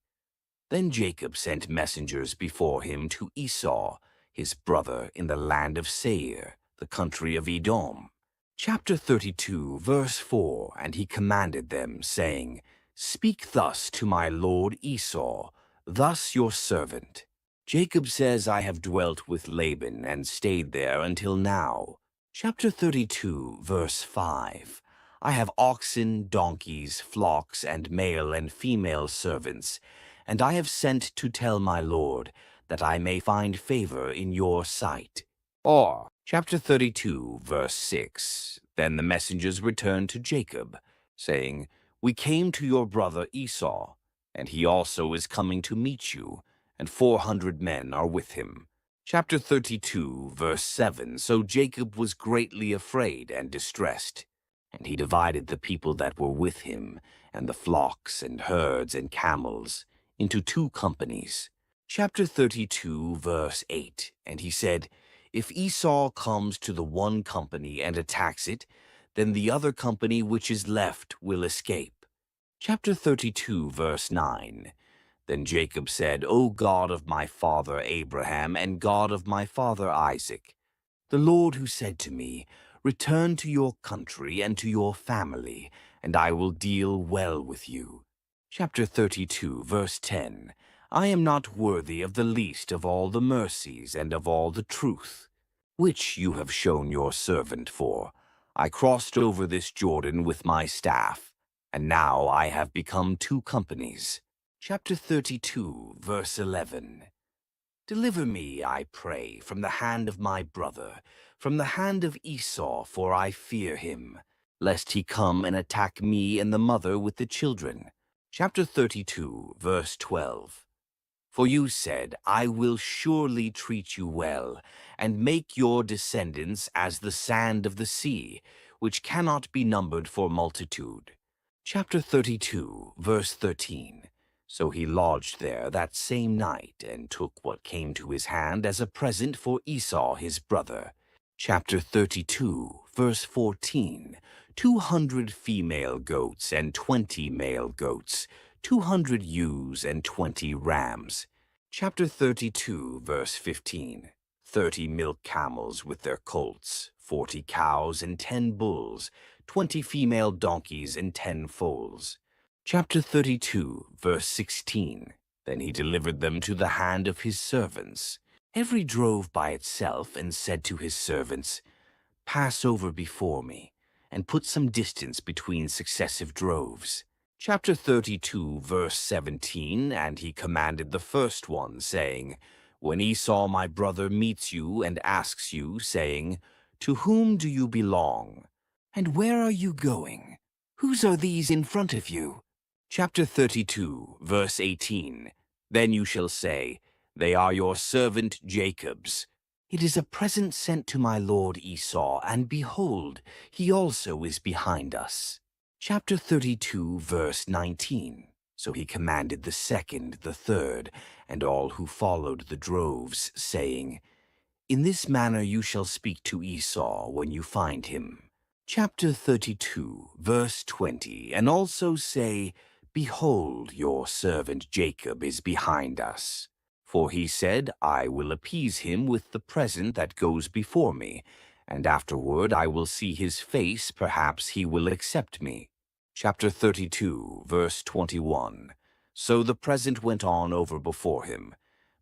B: Then Jacob sent messengers before him to Esau, his brother, in the land of Seir, the country of Edom. Chapter 32, verse 4. And he commanded them, saying, "Speak thus to my lord Esau, thus your servant. Jacob says, I have dwelt with Laban and stayed there until now." Chapter 32, verse 5. I have oxen, donkeys, flocks, and male and female servants, and I have sent to tell my lord, that I may find favor in your sight. Or, chapter 32, verse 6. Then the messengers returned to Jacob, saying, "We came to your brother Esau, and he also is coming to meet you, and 400 men are with him." Chapter 32, verse 7. So Jacob was greatly afraid and distressed, and he divided the people that were with him, and the flocks and herds and camels, into 2 companies. Chapter 32, verse 8. And he said, "If Esau comes to the one company and attacks it, then the other company which is left will escape." Chapter 32, verse 9. Then Jacob said, "O God of my father Abraham and God of my father Isaac, the Lord who said to me, 'Return to your country and to your family, and I will deal well with you.'" Chapter 32, verse 10. I am not worthy of the least of all the mercies and of all the truth, which you have shown your servant for. I crossed over this Jordan with my staff, and now I have become 2 companies. Chapter 32, verse 11. Deliver me, I pray, from the hand of my brother, from the hand of Esau, for I fear him, lest he come and attack me and the mother with the children. Chapter 32, verse 12. For you said, "I will surely treat you well, and make your descendants as the sand of the sea, which cannot be numbered for multitude." Chapter 32, verse 13. So he lodged there that same night, and took what came to his hand as a present for Esau his brother. Chapter 32, verse 14. 200 female goats and 20 male goats, 200 ewes and 20 rams. Chapter 32, verse 15. 30 milk camels with their colts, 40 cows and 10 bulls, 20 female donkeys and 10 foals. Chapter 32, verse 16. Then he delivered them to the hand of his servants. Every drove by itself, and said to his servants, "Pass over before me, and put some distance between successive droves." Chapter 32, verse 17. And he commanded the first one, saying, "When Esau my brother meets you and asks you, saying, 'To whom do you belong? And where are you going? Whose are these in front of you?'" Chapter 32, verse 18. Then you shall say, "They are your servant Jacob's. It is a present sent to my lord Esau, and behold, he also is behind us." Chapter 32, verse 19. So he commanded the second, the third, and all who followed the droves, saying, "In this manner you shall speak to Esau when you find him." Chapter 32, verse 20. And also say, "Behold, your servant Jacob is behind us. For he said, I will appease him with the present that goes before me, and afterward I will see his face, perhaps he will accept me." Chapter 32, verse 21. So the present went on over before him,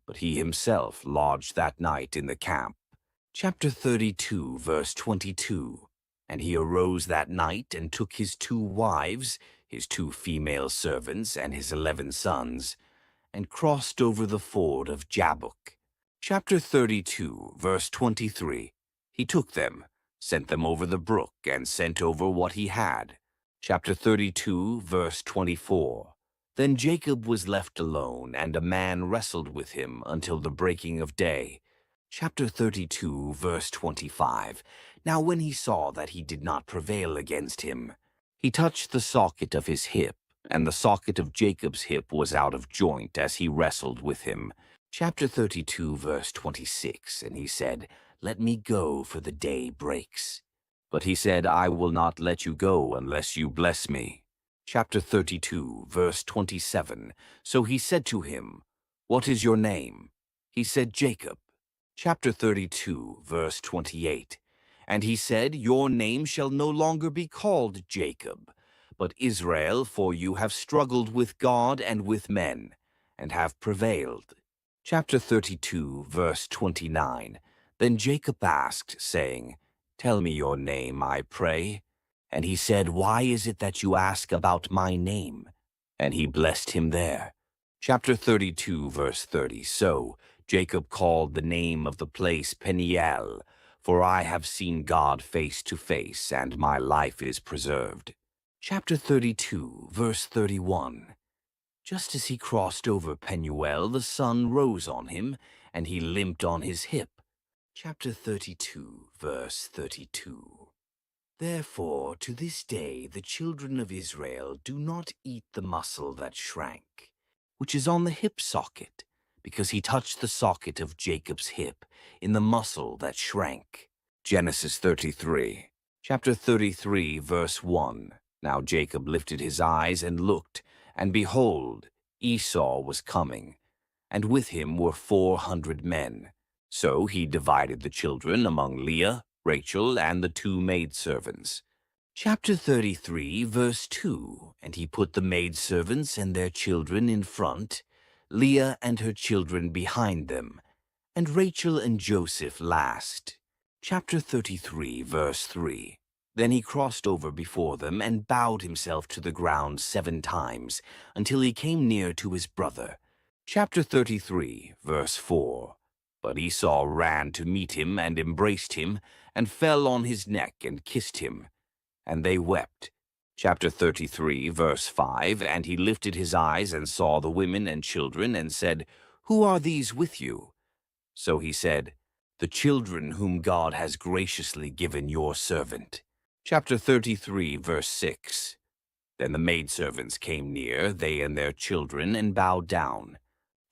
B: but he himself lodged that night in the camp. Chapter 32, verse 22. And he arose that night and took his 2 wives, his 2 female servants, and his 11 sons, and crossed over the ford of Jabbok. Chapter 32, verse 23. He took them, sent them over the brook, and sent over what he had. Chapter 32, verse 24. Then Jacob was left alone, and a man wrestled with him until the breaking of day. Chapter 32, verse 25. Now when he saw that he did not prevail against him, he touched the socket of his hip, and the socket of Jacob's hip was out of joint as he wrestled with him. Chapter 32, verse 26. And he said, Let me go, for the day breaks. But he said, I will not let you go unless you bless me. Chapter 32, verse 27. So he said to him, What is your name? He said, Jacob. Chapter 32, verse 28. And he said, Your name shall no longer be called Jacob, but Israel, for you have struggled with God and with men, and have prevailed. Chapter 32, verse 29. Then Jacob asked, saying, Tell me your name, I pray. And he said, Why is it that you ask about my name? And he blessed him there. Chapter 32, verse 30. So Jacob called the name of the place Peniel, for I have seen God face to face, and my life is preserved. Chapter 32, verse 31. Just as he crossed over Penuel, the sun rose on him, and he limped on his hip. Chapter 32, verse 32. Therefore, to this day the children of Israel do not eat the muscle that shrank, which is on the hip socket, because he touched the socket of Jacob's hip in the muscle that shrank. Genesis 33. Chapter 33, verse 1. Now Jacob lifted his eyes and looked, and behold, Esau was coming, and with him were 400 men. So he divided the children among Leah, Rachel, and the 2 maidservants. Chapter 33, verse 2. And he put the maidservants and their children in front, Leah and her children behind them, and Rachel and Joseph last. Chapter 33, verse 3. Then he crossed over before them and bowed himself to the ground 7 times, until he came near to his brother. Chapter 33, verse 4. But Esau ran to meet him and embraced him, and fell on his neck and kissed him. And they wept. Chapter 33, verse 5. And he lifted his eyes and saw the women and children, and said, Who are these with you? So he said, The children whom God has graciously given your servant. Chapter 33, verse 6. Then the maidservants came near, they and their children, and bowed down.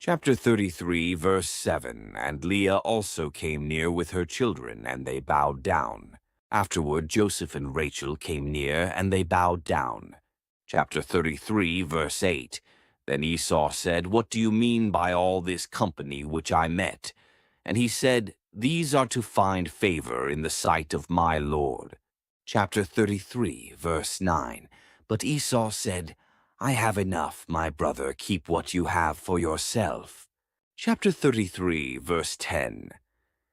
B: Chapter 33, verse 7. And Leah also came near with her children, and they bowed down. Afterward Joseph and Rachel came near, and they bowed down. Chapter 33, verse 8. Then Esau said, What do you mean by all this company which I met? And he said, These are to find favor in the sight of my Lord. Chapter 33, verse 9. But Esau said, I have enough, my brother, keep what you have for yourself. Chapter 33, verse 10.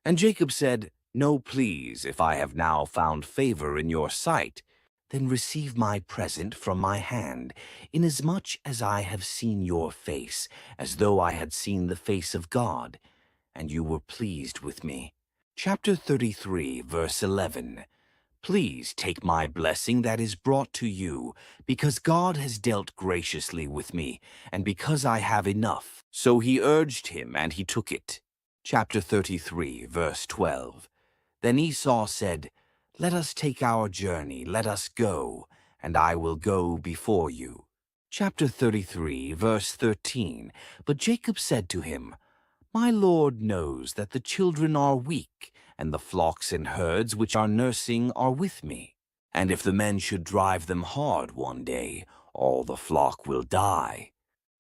B: And Jacob said, No, please, if I have now found favor in your sight, then receive my present from my hand, inasmuch as I have seen your face, as though I had seen the face of God, and you were pleased with me. Chapter 33, verse 11. Please take my blessing that is brought to you, because God has dealt graciously with me, and because I have enough. So he urged him, and he took it. Chapter 33, verse 12. Then Esau said, Let us take our journey, let us go, and I will go before you. Chapter 33, verse 13. But Jacob said to him, My Lord knows that the children are weak, and the flocks and herds which are nursing are with me. And if the men should drive them hard one day, all the flock will die.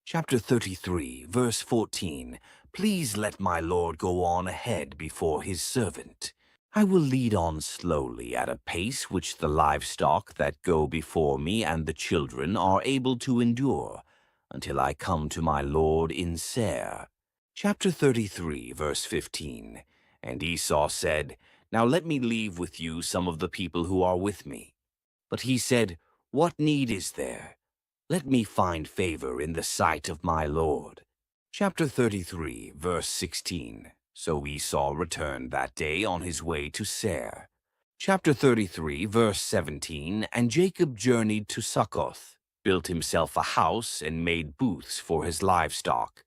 B: Chapter 33, verse 14. Please let my Lord go on ahead before his servant. I will lead on slowly at a pace which the livestock that go before me and the children are able to endure, until I come to my Lord in Seir. Chapter 33, verse 15. And Esau said, Now let me leave with you some of the people who are with me. But he said, What need is there? Let me find favor in the sight of my Lord. Chapter 33, verse 16. So Esau returned that day on his way to Seir. Chapter 33, verse 17, And Jacob journeyed to Succoth, built himself a house, and made booths for his livestock.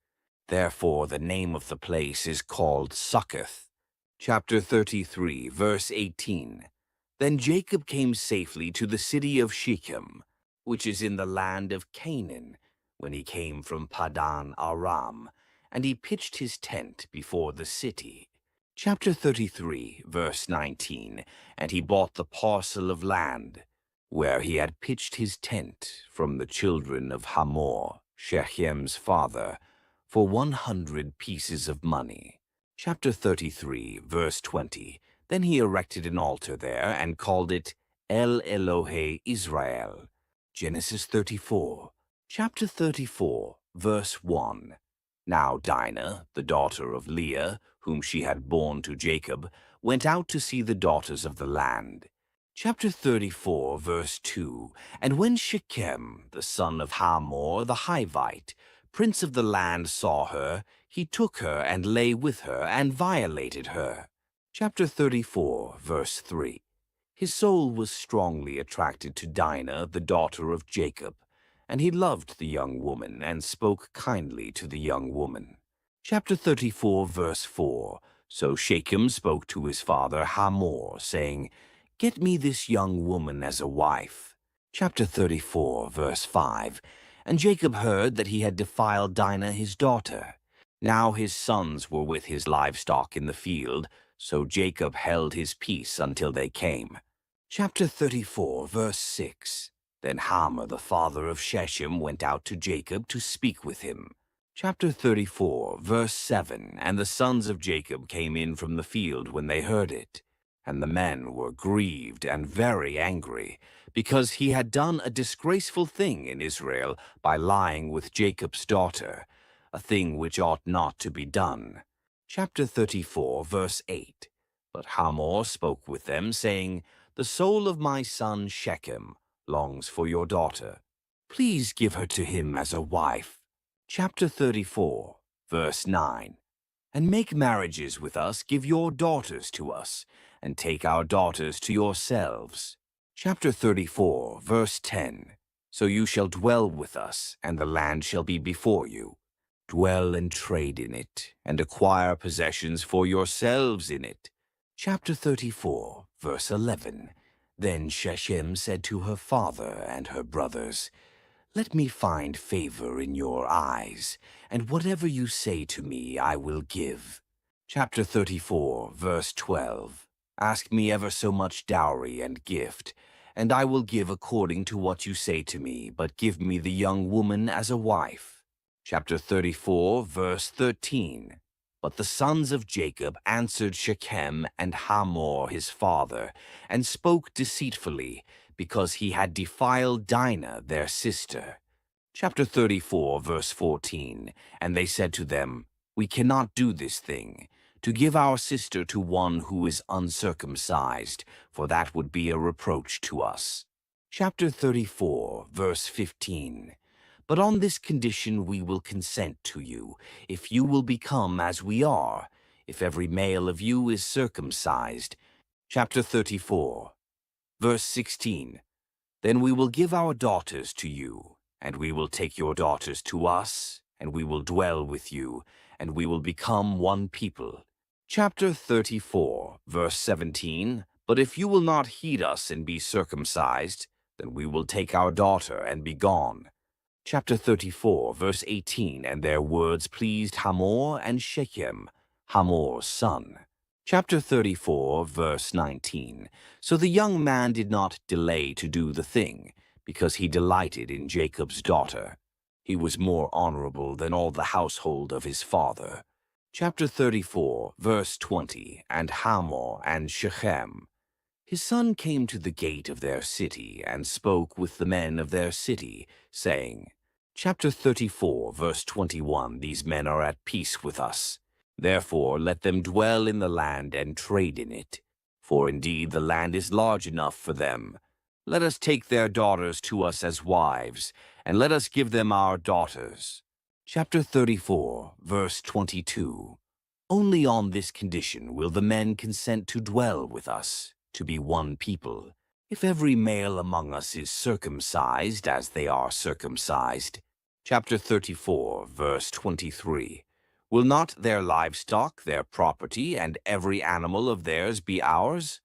B: Therefore the name of the place is called Succoth. Chapter 33, verse 18, Then Jacob came safely to the city of Shechem, which is in the land of Canaan, when he came from Padan Aram, and he pitched his tent before the city. Chapter 33, verse 19, And he bought the parcel of land, where he had pitched his tent from the children of Hamor, Shechem's father, for 100 pieces of money. Chapter 33, verse 20, Then he erected an altar there, and called it El Elohe Israel. Genesis 34. Chapter 34, verse 1, Now Dinah, the daughter of Leah, whom she had borne to Jacob, went out to see the daughters of the land. Chapter 34, verse 2, And when Shechem, the son of Hamor the Hivite, prince of the land, saw her, he took her and lay with her and violated her. Chapter 34, verse 3, His soul was strongly attracted to Dinah, the daughter of Jacob, and he loved the young woman and spoke kindly to the young woman. Chapter 34, verse 4, So Shechem spoke to his father Hamor, saying, Get me this young woman as a wife. Chapter 34, verse 5, And Jacob heard that he had defiled Dinah his daughter. Now his sons were with his livestock in the field, so Jacob held his peace until they came. Chapter 34, verse 6, Then Hamor the father of Shechem went out to Jacob to speak with him. Chapter 34, verse 7, And the sons of Jacob came in from the field when they heard it. And the men were grieved and very angry, because he had done a disgraceful thing in Israel by lying with Jacob's daughter, a thing which ought not to be done. Chapter 34, verse 8, But Hamor spoke with them, saying, The soul of my son Shechem longs for your daughter. Please give her to him as a wife. Chapter 34, verse 9, And make marriages with us, give your daughters to us, and take our daughters to yourselves. Chapter 34, verse 10, So you shall dwell with us, and the land shall be before you. Dwell and trade in it, and acquire possessions for yourselves in it. Chapter 34, verse 11, Then Shechem said to her father and her brothers, Let me find favor in your eyes, and whatever you say to me I will give. Chapter 34, verse 12, Ask me ever so much dowry and gift, and I will give according to what you say to me, but give me the young woman as a wife. Chapter 34, verse 13, But the sons of Jacob answered Shechem and Hamor his father, and spoke deceitfully, because he had defiled Dinah their sister. Chapter 34, verse 14, And they said to them, We cannot do this thing, to give our sister to one who is uncircumcised, for that would be a reproach to us. Chapter 34, verse 15, But on this condition we will consent to you, if you will become as we are, if every male of you is circumcised. Chapter 34, verse 16, Then we will give our daughters to you, and we will take your daughters to us, and we will dwell with you, and we will become one people. Chapter 34, verse 17, But if you will not heed us and be circumcised, then we will take our daughter and be gone. Chapter 34, verse 18, And their words pleased Hamor and Shechem, Hamor's son. Chapter 34, verse 19, So the young man did not delay to do the thing, because he delighted in Jacob's daughter. He was more honorable than all the household of his father. Chapter 34, verse 20, And Hamor and Shechem. His son came to the gate of their city, and spoke with the men of their city, saying, Chapter 34, verse 21, These men are at peace with us. Therefore let them dwell in the land and trade in it. For indeed the land is large enough for them. Let us take their daughters to us as wives, and let us give them our daughters. Chapter 34, verse 22. Only on this condition will the men consent to dwell with us, to be one people. If every male among us is circumcised as they are circumcised. Chapter 34, verse 23. Will not their livestock, their property, and every animal of theirs be ours?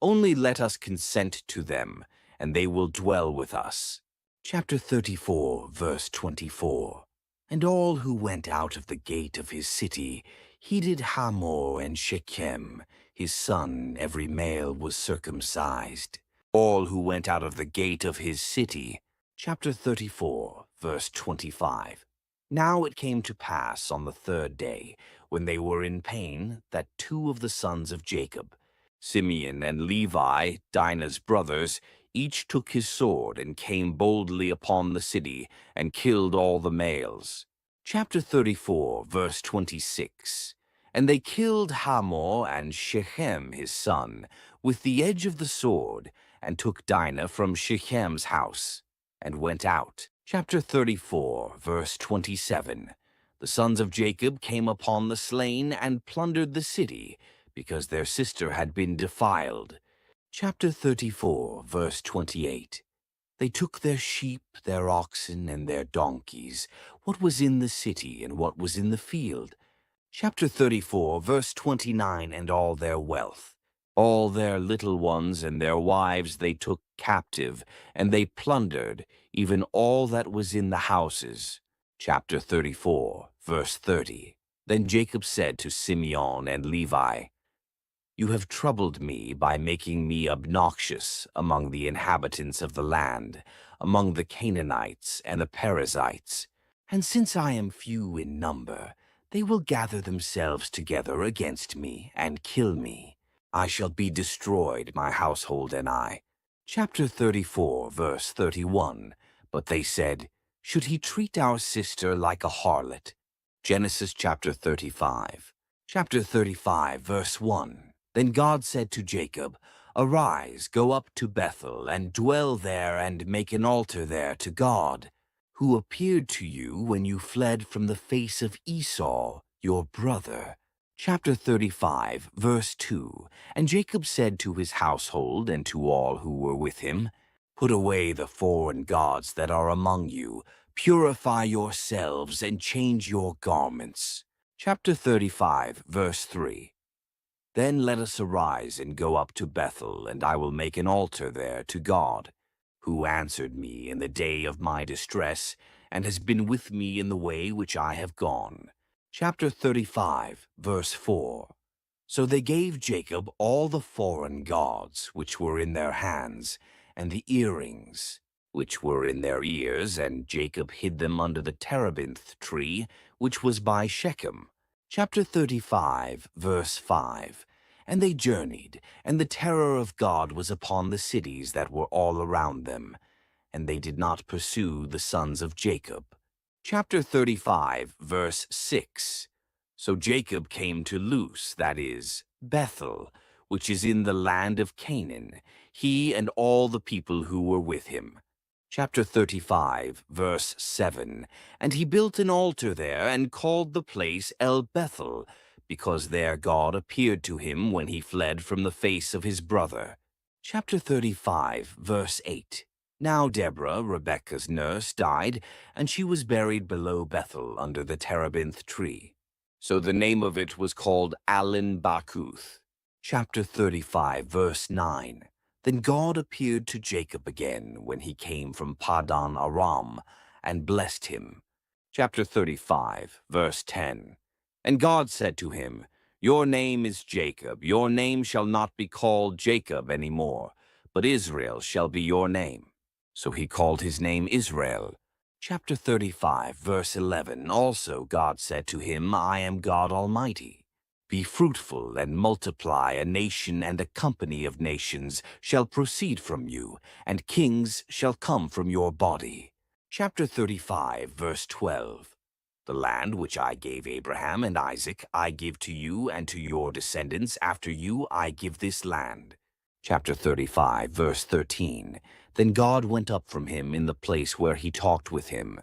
B: Only let us consent to them, and they will dwell with us. Chapter 34, verse 24. And all who went out of the gate of his city heeded Hamor and Shechem, his son, every male was circumcised. All who went out of the gate of his city. Chapter 34, verse 25. Now it came to pass on the third day, when they were in pain, that two of the sons of Jacob, Simeon and Levi, Dinah's brothers, each took his sword and came boldly upon the city and killed all the males. Chapter 34, verse 26. And they killed Hamor and Shechem his son with the edge of the sword, and took Dinah from Shechem's house, and went out. Chapter 34, verse 27. The sons of Jacob came upon the slain and plundered the city, because their sister had been defiled. Chapter 34, verse 28. They took their sheep, their oxen, and their donkeys, what was in the city and what was in the field. Chapter 34, verse 29, and all their wealth. All their little ones and their wives they took captive, and they plundered, even all that was in the houses. Chapter 34, verse 30. Then Jacob said to Simeon and Levi, You have troubled me by making me obnoxious among the inhabitants of the land, among the Canaanites and the Perizzites. And since I am few in number, they will gather themselves together against me and kill me. I shall be destroyed, my household and I. Chapter 34, verse 31. But they said, Should he treat our sister like a harlot? Genesis chapter 35. Chapter 35, verse 1. Then God said to Jacob, Arise, go up to Bethel, and dwell there, and make an altar there to God, who appeared to you when you fled from the face of Esau, your brother. Chapter 35, verse 2. And Jacob said to his household and to all who were with him, Put away the foreign gods that are among you, purify yourselves, and change your garments. Chapter 35, verse 3. Then let us arise and go up to Bethel, and I will make an altar there to God, who answered me in the day of my distress, and has been with me in the way which I have gone. Chapter 35, verse 4. So they gave Jacob all the foreign gods which were in their hands, and the earrings which were in their ears, and Jacob hid them under the terebinth tree, which was by Shechem. Chapter 35, verse 5. And they journeyed, and the terror of God was upon the cities that were all around them, and they did not pursue the sons of Jacob. Chapter 35, verse 6. So Jacob came to Luz, that is, Bethel, which is in the land of Canaan, he and all the people who were with him. Chapter 35, verse 7. And he built an altar there, and called the place El Bethel, because there God appeared to him when he fled from the face of his brother. Chapter 35, verse 8. Now Deborah, Rebekah's nurse, died, and she was buried below Bethel under the terebinth tree. So the name of it was called Allon Bacuth. Chapter 35, verse 9. Then God appeared to Jacob again when he came from Paddan Aram, and blessed him. Chapter 35, verse 10. And God said to him, Your name is Jacob. Your name shall not be called Jacob any more, but Israel shall be your name. So he called his name Israel. Chapter 35, verse 11. Also God said to him, I am God Almighty. Be fruitful and multiply. A nation and a company of nations shall proceed from you, and kings shall come from your body. Chapter 35, verse 12. The land which I gave Abraham and Isaac I give to you and to your descendants after you I give this land. Chapter 35, verse 13. Then God went up from him in the place where he talked with him.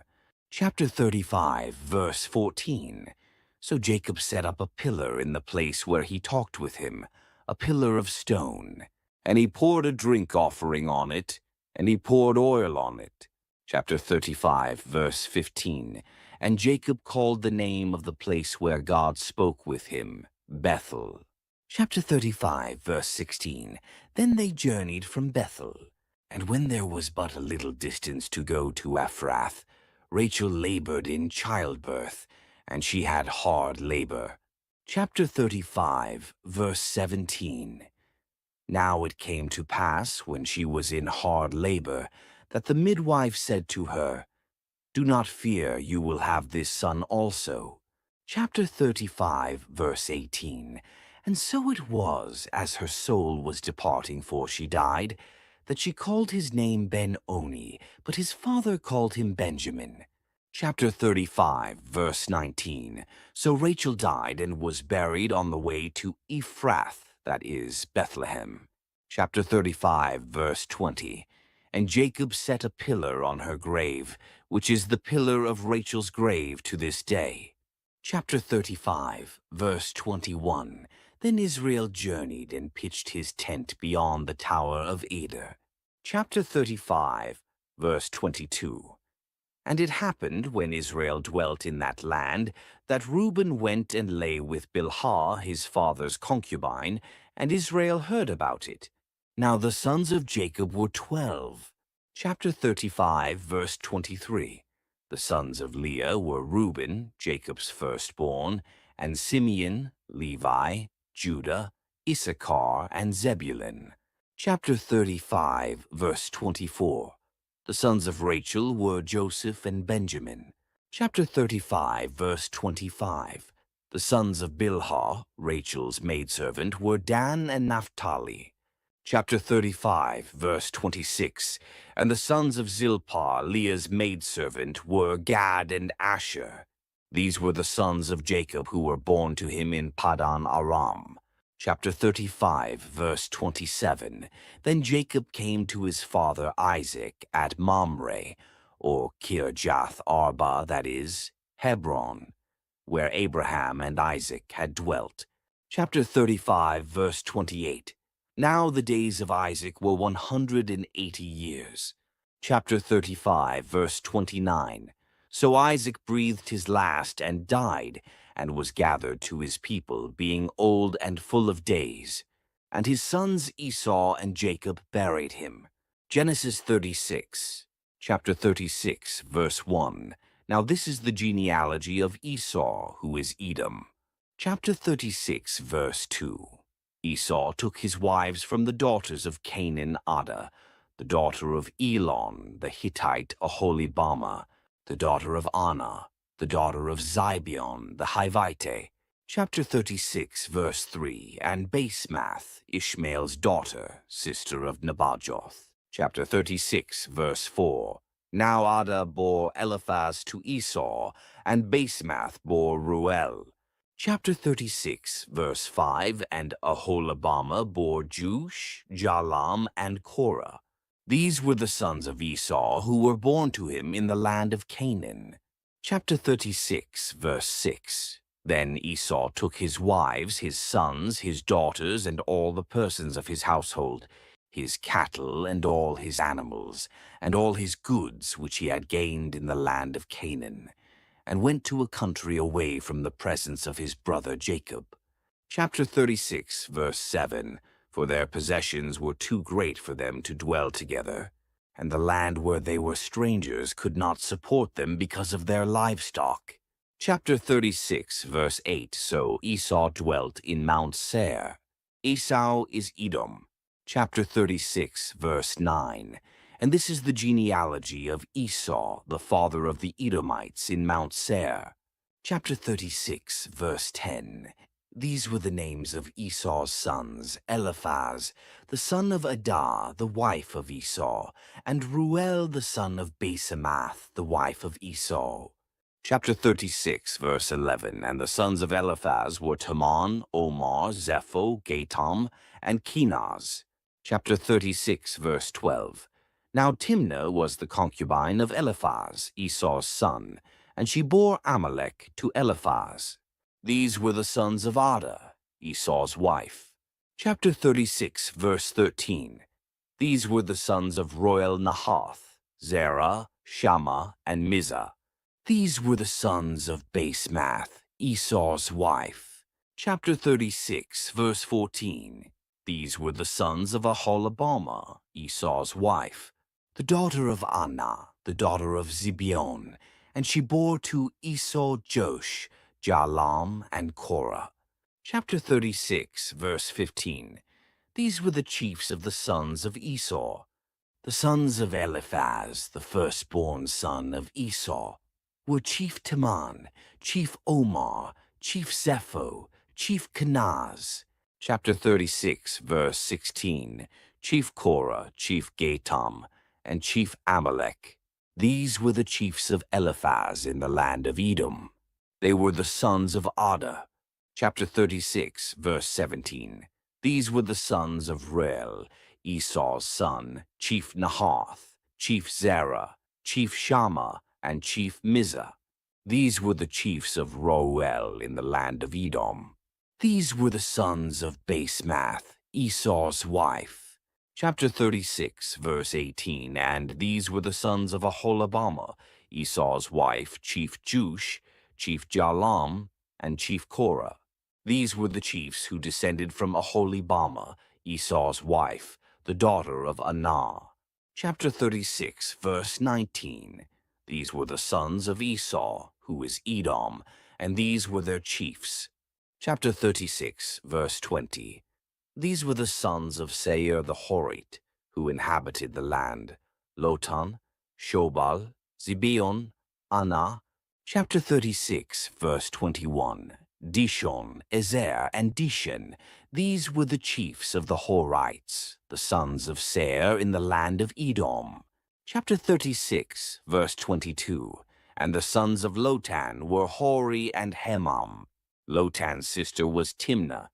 B: Chapter 35, verse 14. So Jacob set up a pillar in the place where he talked with him, a pillar of stone. And he poured a drink offering on it, and he poured oil on it. Chapter 35, verse 15. And Jacob called the name of the place where God spoke with him, Bethel. Chapter 35, verse 16. Then they journeyed from Bethel. And when there was but a little distance to go to Ephrath, Rachel labored in childbirth, and she had hard labor. Chapter 35, verse 17. Now it came to pass, when she was in hard labor, that the midwife said to her, Do not fear, you will have this son also. Chapter 35, verse 18. And so it was, as her soul was departing, for she died, that she called his name Ben-Oni, but his father called him Benjamin. Chapter 35, verse 19. So Rachel died and was buried on the way to Ephrath, that is, Bethlehem. Chapter 35, verse 20. And Jacob set a pillar on her grave, which is the pillar of Rachel's grave to this day. Chapter 35, verse 21. Then Israel journeyed and pitched his tent beyond the tower of Eder. Chapter 35, verse 22. And it happened, when Israel dwelt in that land, that Reuben went and lay with Bilhah, his father's concubine, and Israel heard about it. Now the sons of Jacob were 12. Chapter 35, verse 23. The sons of Leah were Reuben, Jacob's firstborn, and Simeon, Levi, Judah, Issachar, and Zebulun. Chapter 35, verse 24. The sons of Rachel were Joseph and Benjamin. Chapter 35, verse 25. The sons of Bilhah, Rachel's maidservant, were Dan and Naphtali. Chapter 35, verse 26. And the sons of Zilpah, Leah's maidservant, were Gad and Asher. These were the sons of Jacob who were born to him in Paddan Aram. Chapter 35, verse 27. Then Jacob came to his father Isaac at Mamre, or Kirjath Arba, that is, Hebron, where Abraham and Isaac had dwelt. Chapter 35, verse 28. Now the days of Isaac were 180 years. Chapter 35, verse 29. So Isaac breathed his last and died, and was gathered to his people, being old and full of days. And his sons Esau and Jacob buried him. Genesis 36, chapter 36, verse 1. Now this is the genealogy of Esau, who is Edom. Chapter 36, verse 2. Esau took his wives from the daughters of Canaan Adah, the daughter of Elon, the Hittite Aholibamah, the daughter of Anah, the daughter of Zibeon, the Hivite. Chapter 36, verse 3, and Basemath, Ishmael's daughter, sister of Nebajoth. Chapter 36, verse 4. Now Adah bore Eliphaz to Esau, and Basemath bore Ruel. Chapter 36, verse 5, and Aholibamah bore Jush, Jalam, and Korah. These were the sons of Esau who were born to him in the land of Canaan. Chapter 36, verse 6. Then Esau took his wives, his sons, his daughters, and all the persons of his household, his cattle and all his animals, and all his goods which he had gained in the land of Canaan, and went to a country away from the presence of his brother Jacob. Chapter 36, verse 7. For their possessions were too great for them to dwell together, and the land where they were strangers could not support them because of their livestock. Chapter 36, verse 8. So Esau dwelt in Mount Seir. Esau is Edom. Chapter 36, verse 9. And this is the genealogy of Esau, the father of the Edomites in Mount Seir. Chapter 36, verse 10. These were the names of Esau's sons: Eliphaz, the son of Adah, the wife of Esau, and Ruel, the son of Basemath, the wife of Esau. Chapter 36, verse 11. And the sons of Eliphaz were Teman, Omar, Zepho, Gatam, and Kenaz. Chapter 36, verse 12. Now Timnah was the concubine of Eliphaz, Esau's son, and she bore Amalek to Eliphaz. These were the sons of Adah, Esau's wife. Chapter 36, verse 13. These were the sons of royal Nahath, Zerah, Shammah, and Mizah. These were the sons of Basemath, Esau's wife. Chapter 36, verse 14. These were the sons of Aholibamah, Esau's wife, the daughter of Anah, the daughter of Zibeon, and she bore to Esau Josh, Jalam, and Korah. Chapter 36, verse 15. These were the chiefs of the sons of Esau. The sons of Eliphaz, the firstborn son of Esau, were Chief Teman, Chief Omar, Chief Zepho, Chief Kenaz. Chapter 36, verse 16. Chief Korah, Chief Gatam, and Chief Amalek. These were the chiefs of Eliphaz in the land of Edom. They were the sons of Ada. Chapter 36, verse 17. These were the sons of Reuel, Esau's son, Chief Nahath, Chief Zerah, Chief Shammah, and Chief Mizah. These were the chiefs of Reuel in the land of Edom. These were the sons of Basemath, Esau's wife. Chapter 36, verse 18. And these were the sons of Aholibamah, Esau's wife, Chief Jush, Chief Jalam, and Chief Korah. These were the chiefs who descended from Aholibamah, Esau's wife, the daughter of Anah. Chapter 36, verse 19. These were the sons of Esau, who is Edom, and these were their chiefs. Chapter 36, verse 20. These were the sons of Seir the Horite, who inhabited the land: Lotan, Shobal, Zibeon, Anah. Chapter 36, verse 21. Dishon, Ezer, and Dishan. These were the chiefs of the Horites, the sons of Seir in the land of Edom. Chapter 36, verse 22. And the sons of Lotan were Hori and Hemam. Lotan's sister was Timnah.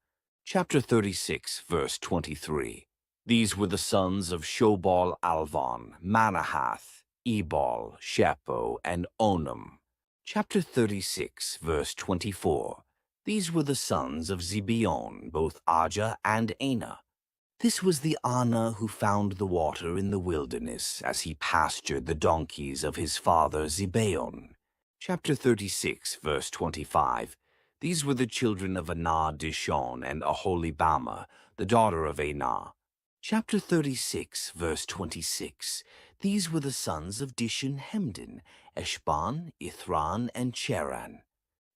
B: Chapter 36, verse 23. These were the sons of Shobal Alvan, Manahath, Ebal, Shepho, and Onam. Chapter 36, verse 24. These were the sons of Zibeon, both Ajah and Anah. This was the Anah who found the water in the wilderness as he pastured the donkeys of his father Zibeon. Chapter 36, verse 25. These were the children of Anah, Dishon, and Aholibamah, the daughter of Anah. Chapter 36, verse 26. These were the sons of Dishon Hemdan, Eshban, Ithran, and Cheran.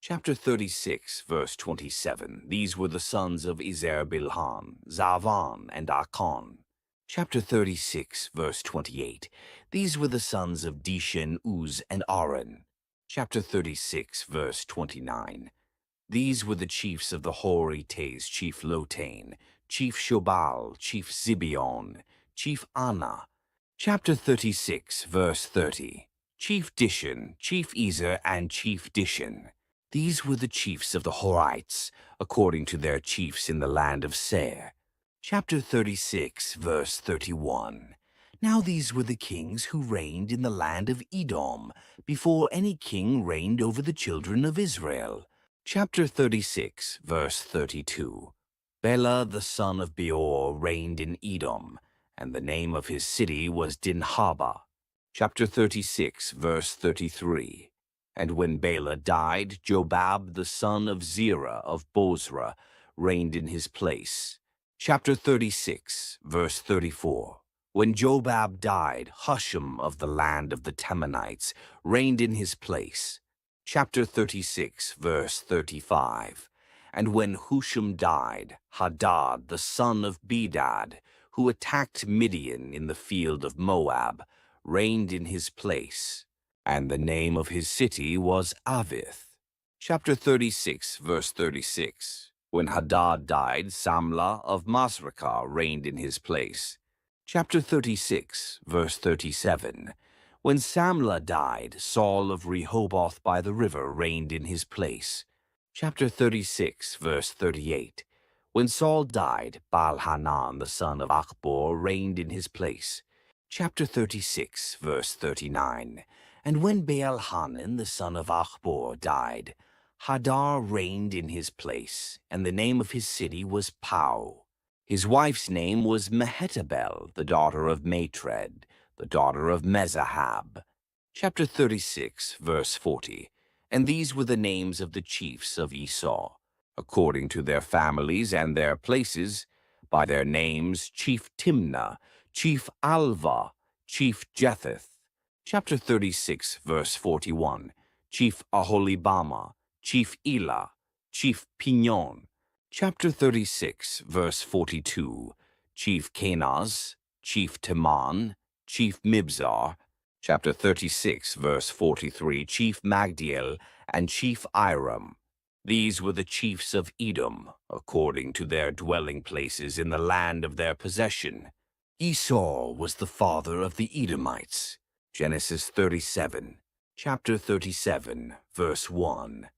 B: Chapter 36, verse 27. These were the sons of Ezer Bilhan, Zavan, and Akon. Chapter 36, verse 28. These were the sons of Dishan, Uz, and Aaron. Chapter 36, verse 29. These were the chiefs of the Horites: Chief Lotan, Chief Shobal, Chief Zibeon, Chief Anah. Chapter 36, verse 30. Chief Dishan, Chief Ezer, and Chief Dishan. These were the chiefs of the Horites, according to their chiefs in the land of Seir. Chapter 36, verse 31. Now these were the kings who reigned in the land of Edom, before any king reigned over the children of Israel. Chapter 36, verse 32. Bela the son of Beor reigned in Edom, and the name of his city was Dinhaba. Chapter 36, verse 33. And when Bela died, Jobab the son of Zerah of Bozrah reigned in his place. Chapter 36, verse 34. When Jobab died, Husham of the land of the Temanites reigned in his place. Chapter 36, verse 35. And when Husham died, Hadad the son of Bedad, who attacked Midian in the field of Moab, reigned in his place. And the name of his city was Avith. Chapter 36, verse 36. When Hadad died, Samlah of Masrekah reigned in his place. Chapter 36, verse 37. When Samlah died, Saul of Rehoboth by the river reigned in his place. Chapter 36, verse 38. When Saul died, Baal-Hanan the son of Achbor reigned in his place. Chapter 36, verse 39. And when Baal-Hanan the son of Achbor died, Hadar reigned in his place, and the name of his city was Pau. His wife's name was Mehetabel, the daughter of Matred, the daughter of Mezahab. Chapter 36, verse 40. And these were the names of the chiefs of Esau, according to their families and their places, by their names, Chief Timnah, Chief Alva, Chief Jetheth. Chapter 36, verse 41. Chief Aholibama, Chief Elah, Chief Pinon. Chapter 36, verse 42. Chief Kenaz, Chief Teman, Chief Mibzar. Chapter 36, verse 43. Chief Magdiel and Chief Iram. These were the chiefs of Edom, according to their dwelling places in the land of their possession. Esau was the father of the Edomites. Genesis 37. Chapter 37, verse 1.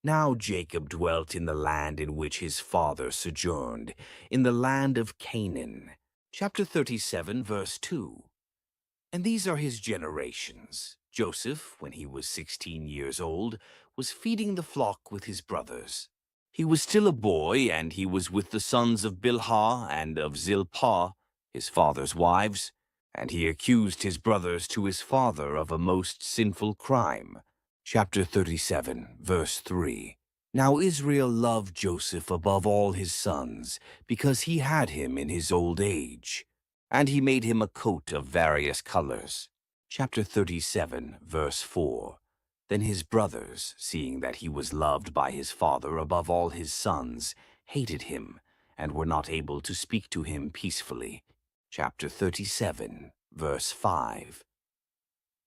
B: Now Jacob dwelt in the land in which his father sojourned, in the land of Canaan. Chapter 37, verse 2. And these are his generations. Joseph, when he was 16 years old, was feeding the flock with his brothers. He was still a boy, and he was with the sons of Bilhah and of Zilpah, his father's wives, and he accused his brothers to his father of a most sinful crime. Chapter 37, verse 3. Now Israel loved Joseph above all his sons, because he had him in his old age. And he made him a coat of various colors. Chapter 37, verse 4. Then his brothers, seeing that he was loved by his father above all his sons, hated him, and were not able to speak to him peacefully. Chapter 37, verse 5.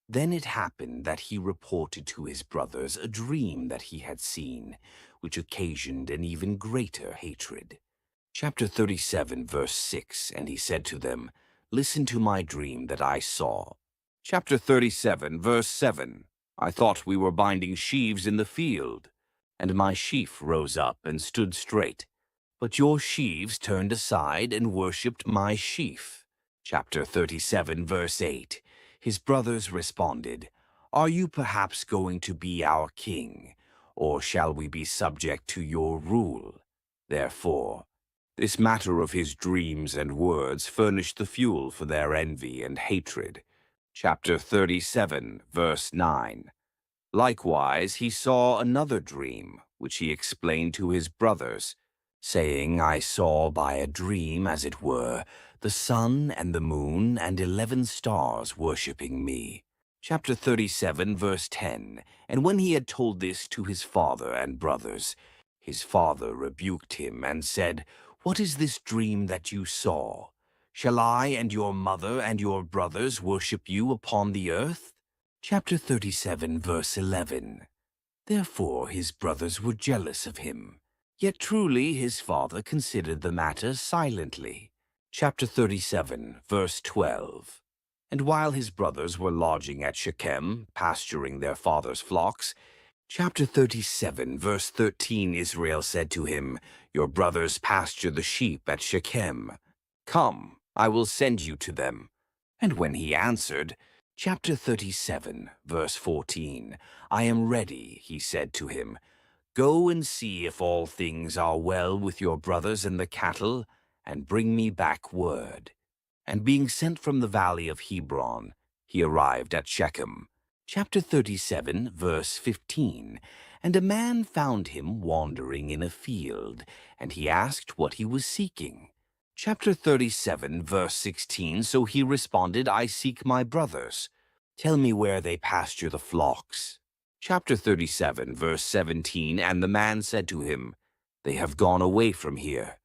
B: Then it happened that he reported to his brothers a dream that he had seen, which occasioned an even greater hatred. Chapter 37, verse 6, and he said to them, Listen to my dream that I saw. Chapter 37, verse 7, I thought we were binding sheaves in the field, and my sheaf rose up and stood straight. But your sheaves turned aside and worshipped my sheaf. Chapter 37, verse 8, his brothers responded, Are you perhaps going to be our king, or shall we be subject to your rule? Therefore, this matter of his dreams and words furnished the fuel for their envy and hatred. Chapter 37, verse 9. Likewise, he saw another dream, which he explained to his brothers, saying, I saw by a dream, as it were, the sun and the moon and 11 stars worshipping me. Chapter 37, verse 10. And when he had told this to his father and brothers, his father rebuked him and said, What is this dream that you saw? Shall I and your mother and your brothers worship you upon the earth? Chapter 37, verse 11. Therefore his brothers were jealous of him. Yet truly his father considered the matter silently. Chapter 37, verse 12. And while his brothers were lodging at Shechem, pasturing their father's flocks, Chapter 37, verse 13, Israel said to him, Your brothers pasture the sheep at Shechem. Come, I will send you to them. And when he answered, Chapter 37, verse 14, I am ready, he said to him. Go and see if all things are well with your brothers and the cattle, and bring me back word. And being sent from the valley of Hebron, he arrived at Shechem. Chapter 37, verse 15. And a man found him wandering in a field, and he asked what he was seeking. Chapter 37, verse 16. So he responded, I seek my brothers. Tell me where they pasture the flocks. Chapter 37, verse 17. And the man said to him, They have gone away from here.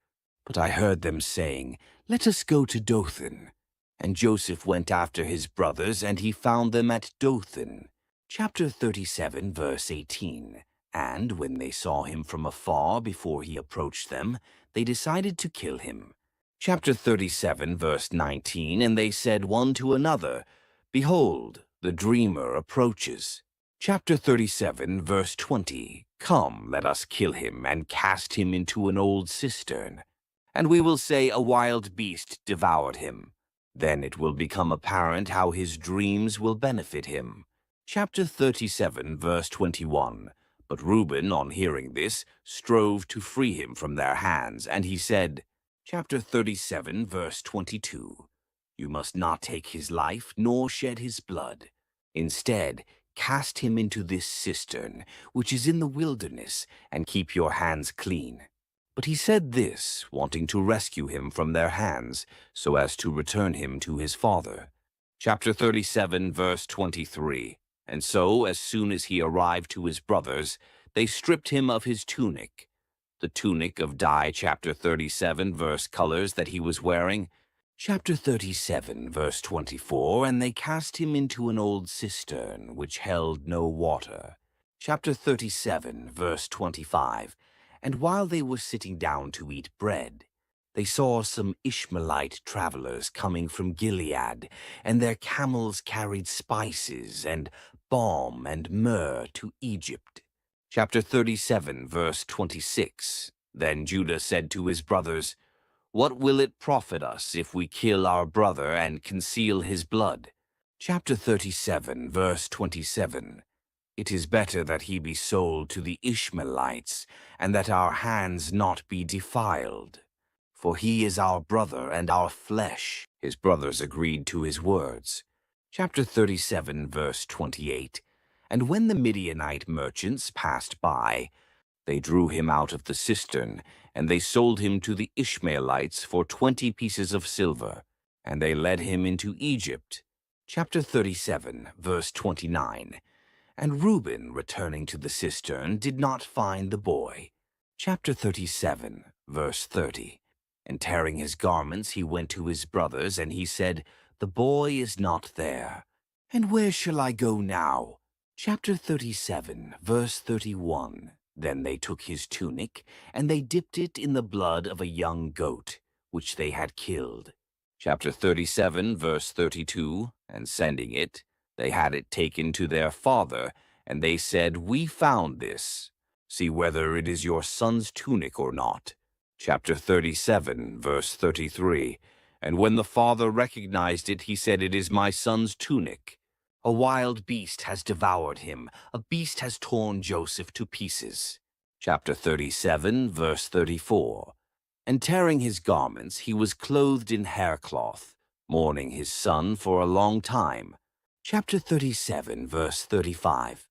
B: But I heard them saying, Let us go to Dothan. And Joseph went after his brothers, and he found them at Dothan. Chapter 37, verse 18. And when they saw him from afar before he approached them, they decided to kill him. Chapter 37, verse 19. And they said one to another, Behold, the dreamer approaches. Chapter 37, verse 20. Come, let us kill him, and cast him into an old cistern. And we will say a wild beast devoured him. Then it will become apparent how his dreams will benefit him. Chapter 37, verse 21. But Reuben, on hearing this, strove to free him from their hands, and he said, Chapter 37, verse 22. You must not take his life, nor shed his blood. Instead, cast him into this cistern, which is in the wilderness, and keep your hands clean. But he said this, wanting to rescue him from their hands, so as to return him to his father. Chapter 37, verse 23. And so, as soon as he arrived to his brothers, they stripped him of his tunic, the tunic of dye, chapter 37, verse colors that he was wearing. Chapter 37, verse 24, and they cast him into an old cistern, which held no water. Chapter 37, verse 25, and while they were sitting down to eat bread, they saw some Ishmaelite travelers coming from Gilead, and their camels carried spices and balm and myrrh to Egypt. Chapter 37, verse 26. Then Judah said to his brothers, What will it profit us if we kill our brother and conceal his blood? Chapter 37, verse 27. It is better that he be sold to the Ishmaelites, and that our hands not be defiled. For he is our brother and our flesh. His brothers agreed to his words. Chapter 37, verse 28. And when the Midianite merchants passed by, they drew him out of the cistern, and they sold him to the Ishmaelites for 20 pieces of silver, and they led him into Egypt. Chapter 37, verse 29. And Reuben, returning to the cistern, did not find the boy. Chapter 37, verse 30. And tearing his garments, he went to his brothers, and he said, The boy is not there. And where shall I go now? Chapter 37, verse 31. Then they took his tunic, and they dipped it in the blood of a young goat, which they had killed. Chapter 37, verse 32. And sending it, they had it taken to their father, and they said, We found this. See whether it is your son's tunic or not. Chapter 37, verse 33. And when the father recognized it, he said, It is my son's tunic. A wild beast has devoured him. A beast has torn Joseph to pieces. Chapter 37, verse 34. And tearing his garments, he was clothed in haircloth, mourning his son for a long time. Chapter 37, verse 35.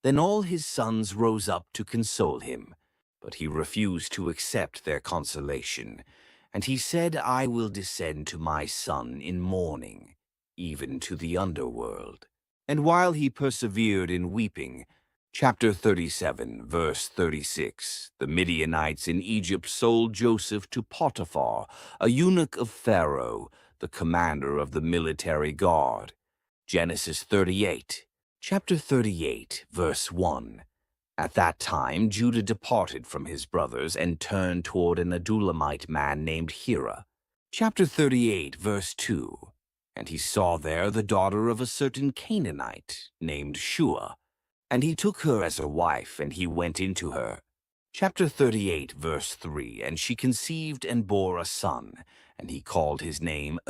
B: Then all his sons rose up to console him, but he refused to accept their consolation. And he said, I will descend to my son in mourning, even to the underworld. And while he persevered in weeping, chapter 37, verse 36, the Midianites in Egypt sold Joseph to Potiphar, a eunuch of Pharaoh, the commander of the military guard. Genesis 38, chapter 38, verse 1. At that time Judah departed from his brothers and turned toward an Adulamite man named Hira. Chapter 38, verse 2. And he saw there the daughter of a certain Canaanite named Shua. And he took her as a wife, and he went into her. Chapter 38, verse 3. And she conceived and bore a son, and he called his name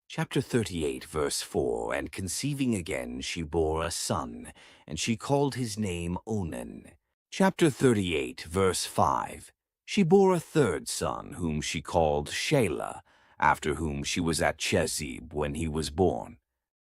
B: Chapter 38, verse 4. And conceiving again, she bore a son, and she called his name Onan. Chapter 38, verse 5. She bore a third son, whom she called Shelah, after whom she was at Chezib when he was born.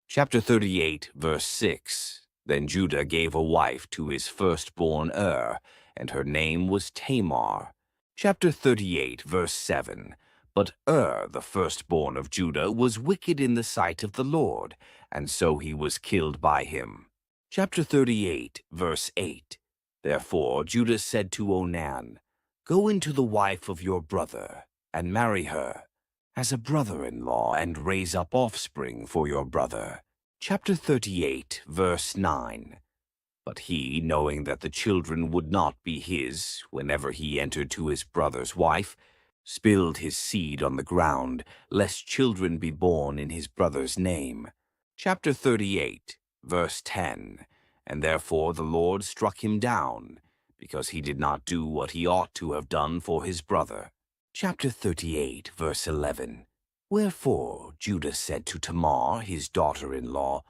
B: Chapter 38, verse 6. Then Judah gave a wife to his firstborn and her name was Tamar. Chapter 38, verse 7. But the firstborn of Judah, was wicked in the sight of the Lord, and so he was killed by him. Chapter 38, verse 8. Therefore Judah said to Onan, Go into the wife of your brother, and marry her, as a brother-in-law, and raise up offspring for your brother. Chapter 38, verse 9. But he, knowing that the children would not be his, whenever he entered to his brother's wife, spilled his seed on the ground, lest children be born in his brother's name. Chapter 38, verse 10. And therefore the Lord struck him down, because he did not do what he ought to have done for his brother. Chapter 38, verse 11. Wherefore Judah said to Tamar, his daughter-in-law,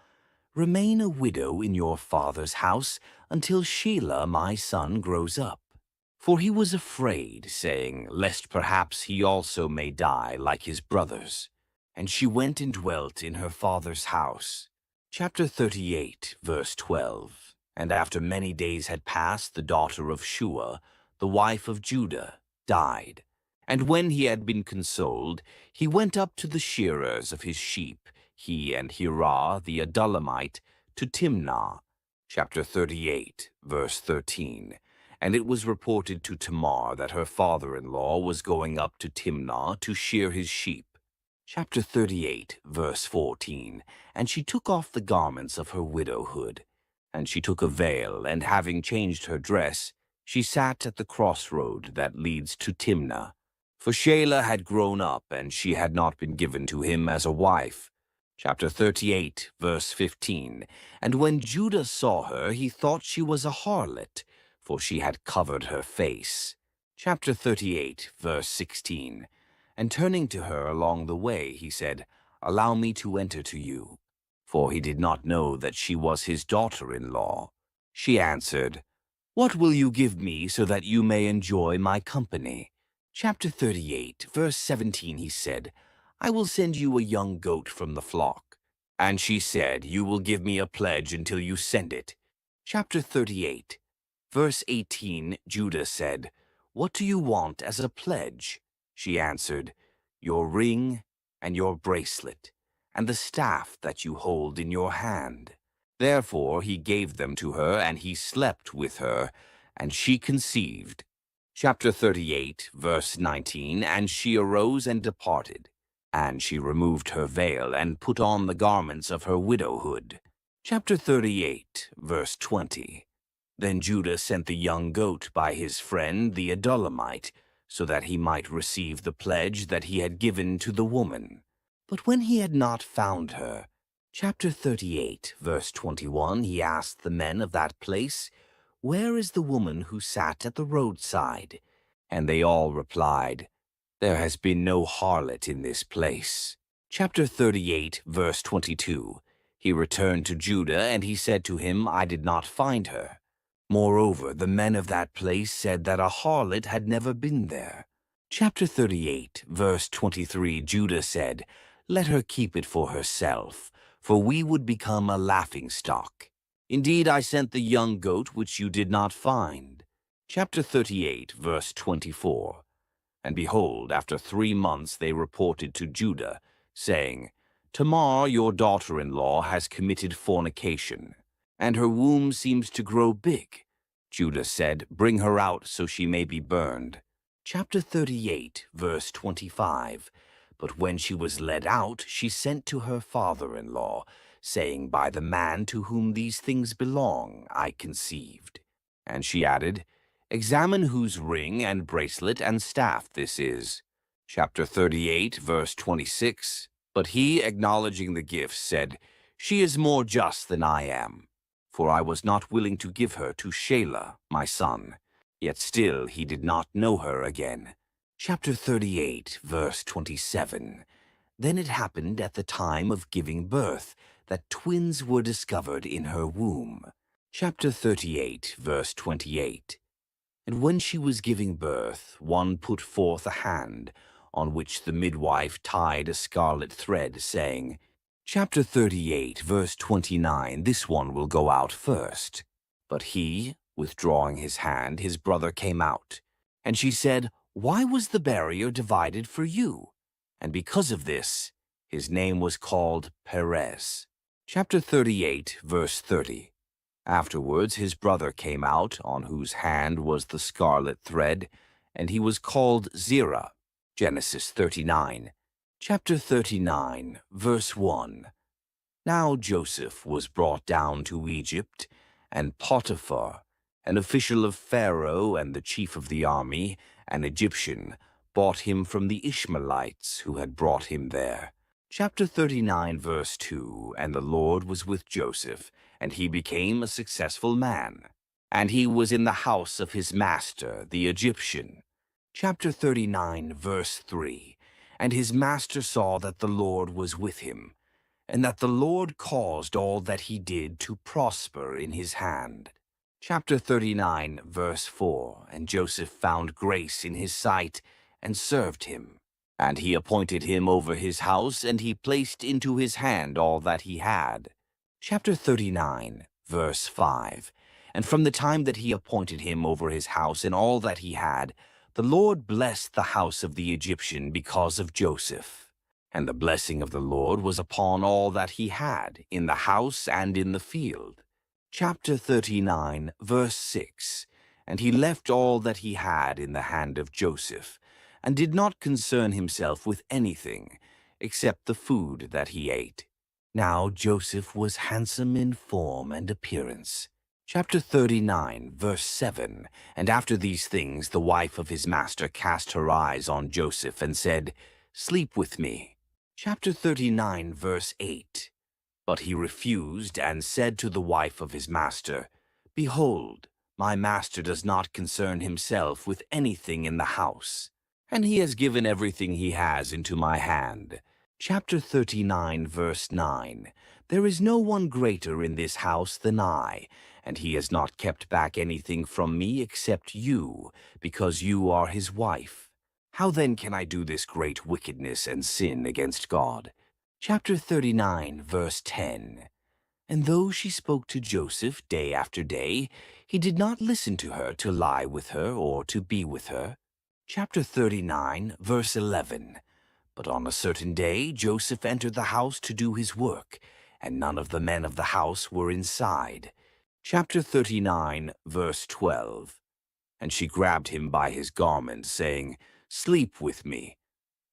B: Remain a widow in your father's house until Shelah my son grows up. For he was afraid, saying, lest perhaps he also may die like his brothers. And she went and dwelt in her father's house. Chapter 38, verse 12. And after many days had passed, the daughter of Shua, the wife of Judah, died. And when he had been consoled, he went up to the shearers of his sheep, he and Hirah the Adullamite, to Timnah. Chapter 38, verse 13. And it was reported to Tamar that her father-in-law was going up to Timnah to shear his sheep. Chapter 38, verse 14. And she took off the garments of her widowhood. And she took a veil, and having changed her dress, she sat at the crossroad that leads to Timnah. For Shelah had grown up, and she had not been given to him as a wife. Chapter 38, verse 15. And when Judah saw her, he thought she was a harlot, for she had covered her face. Chapter 38, verse 16. And turning to her along the way, he said, Allow me to enter to you. For he did not know that she was his daughter-in-law. She answered, What will you give me so that you may enjoy my company? Chapter 38, verse 17, he said, I will send you a young goat from the flock. And she said, You will give me a pledge until you send it. Chapter 38, verse 18, Judah said, What do you want as a pledge? She answered, Your ring and your bracelet, and the staff that you hold in your hand. Therefore he gave them to her, and he slept with her, and she conceived. Chapter 38, verse 19, And she arose and departed. And she removed her veil, and put on the garments of her widowhood. Chapter 38, verse 20. Then Judah sent the young goat by his friend the Adullamite, so that he might receive the pledge that he had given to the woman. But when he had not found her, chapter 38, verse 21, he asked the men of that place, Where is the woman who sat at the roadside? And they all replied, There has been no harlot in this place. Chapter 38, verse 22. He returned to Judah, and he said to him, I did not find her. Moreover, the men of that place said that a harlot had never been there. Chapter 38, verse 23, Judah said, Let her keep it for herself, for we would become a laughingstock. Indeed, I sent the young goat which you did not find. Chapter 38, verse 24. And behold, after 3 months they reported to Judah, saying, Tamar, your daughter-in-law, has committed fornication, and her womb seems to grow big. Judah said, Bring her out so she may be burned. Chapter 38, verse 25. But when she was led out, she sent to her father-in-law, saying, By the man to whom these things belong, I conceived. And she added, Examine whose ring and bracelet and staff this is. Chapter 38, verse 26. But he, acknowledging the gifts, said, She is more just than I am, for I was not willing to give her to Shelah, my son. Yet still he did not know her again. Chapter 38, verse 27. Then it happened at the time of giving birth that twins were discovered in her womb. Chapter 38, verse 28. And when she was giving birth, one put forth a hand, on which the midwife tied a scarlet thread, saying, Chapter 38, verse 29, this one will go out first. But he, withdrawing his hand, his brother came out. And she said, Why was the barrier divided for you? And because of this, his name was called Perez. Chapter 38, verse 30. Afterwards his brother came out, on whose hand was the scarlet thread, and he was called Zerah. Genesis 39. Chapter 39, verse 1. Now Joseph was brought down to Egypt, and Potiphar, an official of Pharaoh and the chief of the army, an Egyptian, bought him from the Ishmaelites who had brought him there. Chapter 39, verse 2. And the Lord was with Joseph, and he became a successful man. And he was in the house of his master, the Egyptian. Chapter 39, verse 3. And his master saw that the Lord was with him, and that the Lord caused all that he did to prosper in his hand. Chapter 39, verse 4. And Joseph found grace in his sight, and served him. And he appointed him over his house, and he placed into his hand all that he had. Chapter 39, verse 5. And from the time that he appointed him over his house and all that he had, the Lord blessed the house of the Egyptian because of Joseph. And the blessing of the Lord was upon all that he had, in the house and in the field. Chapter 39, verse 6. And he left all that he had in the hand of Joseph, and did not concern himself with anything, except the food that he ate. Now Joseph was handsome in form and appearance. Chapter 39, verse 7. And after these things the wife of his master cast her eyes on Joseph and said, "Sleep with me." Chapter 39, verse 8. But he refused and said to the wife of his master, "Behold, my master does not concern himself with anything in the house, and he has given everything he has into my hand." Chapter 39, verse 9. There is no one greater in this house than I, and he has not kept back anything from me except you, because you are his wife. How then can I do this great wickedness and sin against God? Chapter 39, verse 10. And though she spoke to Joseph day after day, he did not listen to her to lie with her or to be with her. Chapter 39, verse 11. But on a certain day Joseph entered the house to do his work, and none of the men of the house were inside. Chapter 39, verse 12. And she grabbed him by his garment, saying, "Sleep with me."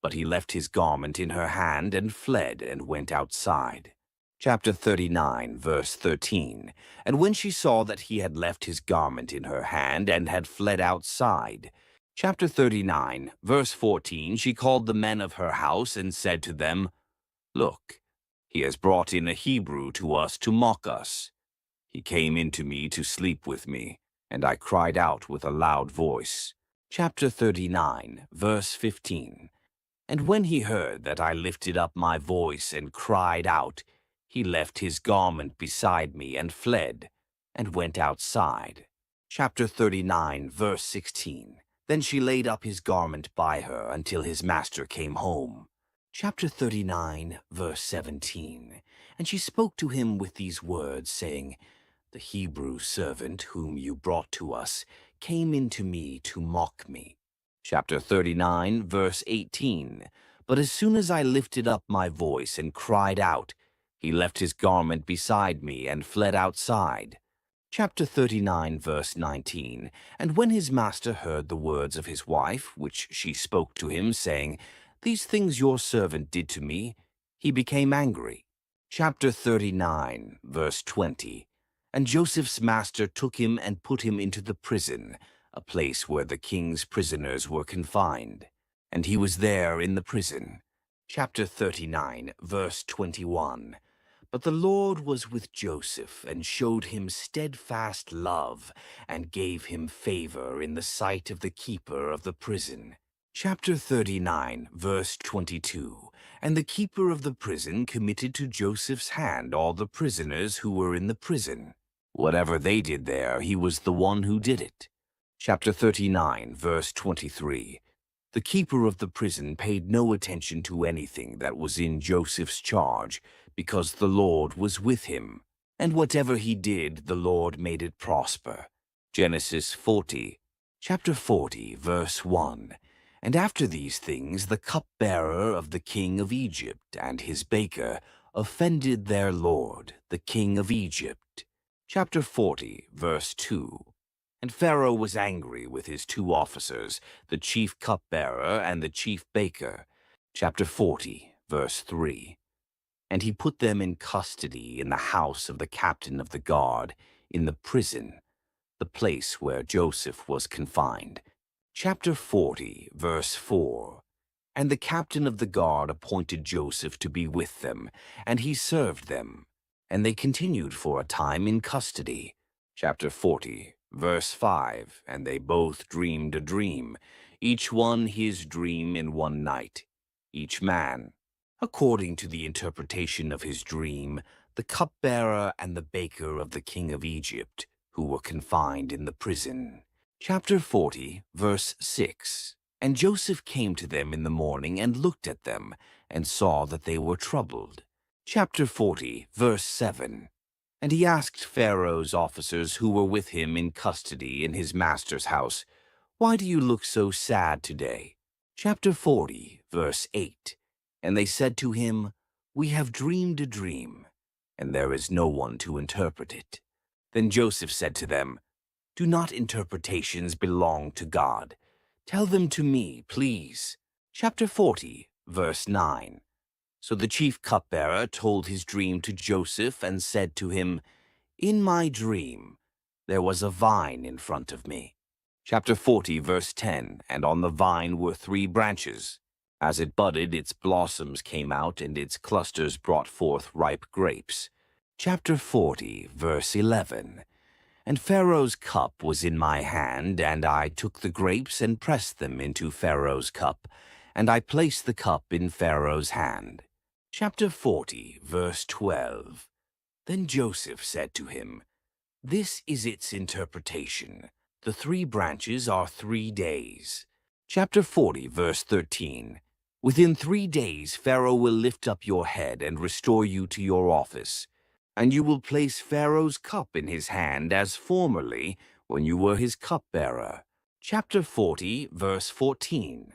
B: But he left his garment in her hand and fled and went outside. Chapter 39, verse 13. And when she saw that he had left his garment in her hand and had fled outside, Chapter 39, verse 14, she called the men of her house and said to them, "Look, he has brought in a Hebrew to us to mock us. He came in to me to sleep with me, and I cried out with a loud voice." Chapter 39, verse 15. And when he heard that I lifted up my voice and cried out, he left his garment beside me and fled, and went outside. Chapter 39, verse 16. Then she laid up his garment by her until his master came home. Chapter 39, verse 17. And she spoke to him with these words, saying, "The Hebrew servant whom you brought to us came in to me to mock me." Chapter 39, verse 18. But as soon as I lifted up my voice and cried out, he left his garment beside me and fled outside. Chapter 39, verse 19. And when his master heard the words of his wife, which she spoke to him, saying, "These things your servant did to me," he became angry. Chapter 39, verse 20. And Joseph's master took him and put him into the prison, a place where the king's prisoners were confined. And he was there in the prison. Chapter 39, verse 21. But the Lord was with Joseph, and showed him steadfast love, and gave him favor in the sight of the keeper of the prison. Chapter 39, verse 22. And the keeper of the prison committed to Joseph's hand all the prisoners who were in the prison. Whatever they did there, he was the one who did it. Chapter 39, verse 23. The keeper of the prison paid no attention to anything that was in Joseph's charge, because the Lord was with him, and whatever he did, the Lord made it prosper. Genesis 40, chapter 40, verse 1. And after these things, the cupbearer of the king of Egypt and his baker offended their lord, the king of Egypt. Chapter 40, verse 2. And Pharaoh was angry with his two officers, the chief cupbearer and the chief baker. Chapter 40, verse 3. And he put them in custody in the house of the captain of the guard, in the prison, the place where Joseph was confined. Chapter 40, verse 4. And the captain of the guard appointed Joseph to be with them, and he served them. And they continued for a time in custody. Chapter 40, verse 5. And they both dreamed a dream, each one his dream in one night, each man according to the interpretation of his dream, the cupbearer and the baker of the king of Egypt, who were confined in the prison. Chapter 40, verse 6. And Joseph came to them in the morning and looked at them, and saw that they were troubled. Chapter 40, verse 7. And he asked Pharaoh's officers who were with him in custody in his master's house, "Why do you look so sad today?" Chapter 40, verse 8. And they said to him, "We have dreamed a dream, and there is no one to interpret it." Then Joseph said to them, "Do not interpretations belong to God? Tell them to me, please." Chapter 40, verse 9. So the chief cupbearer told his dream to Joseph and said to him, "In my dream there was a vine in front of me." Chapter 40, verse 10. And on the vine were 3 branches. As it budded, its blossoms came out, and its clusters brought forth ripe grapes. Chapter 40, verse 11. And Pharaoh's cup was in my hand, and I took the grapes and pressed them into Pharaoh's cup, and I placed the cup in Pharaoh's hand. Chapter 40, verse 12. Then Joseph said to him, "This is its interpretation. The 3 branches are 3 days." Chapter 40, verse 13. Within 3 days Pharaoh will lift up your head and restore you to your office, and you will place Pharaoh's cup in his hand as formerly when you were his cupbearer. Chapter 40, verse 14.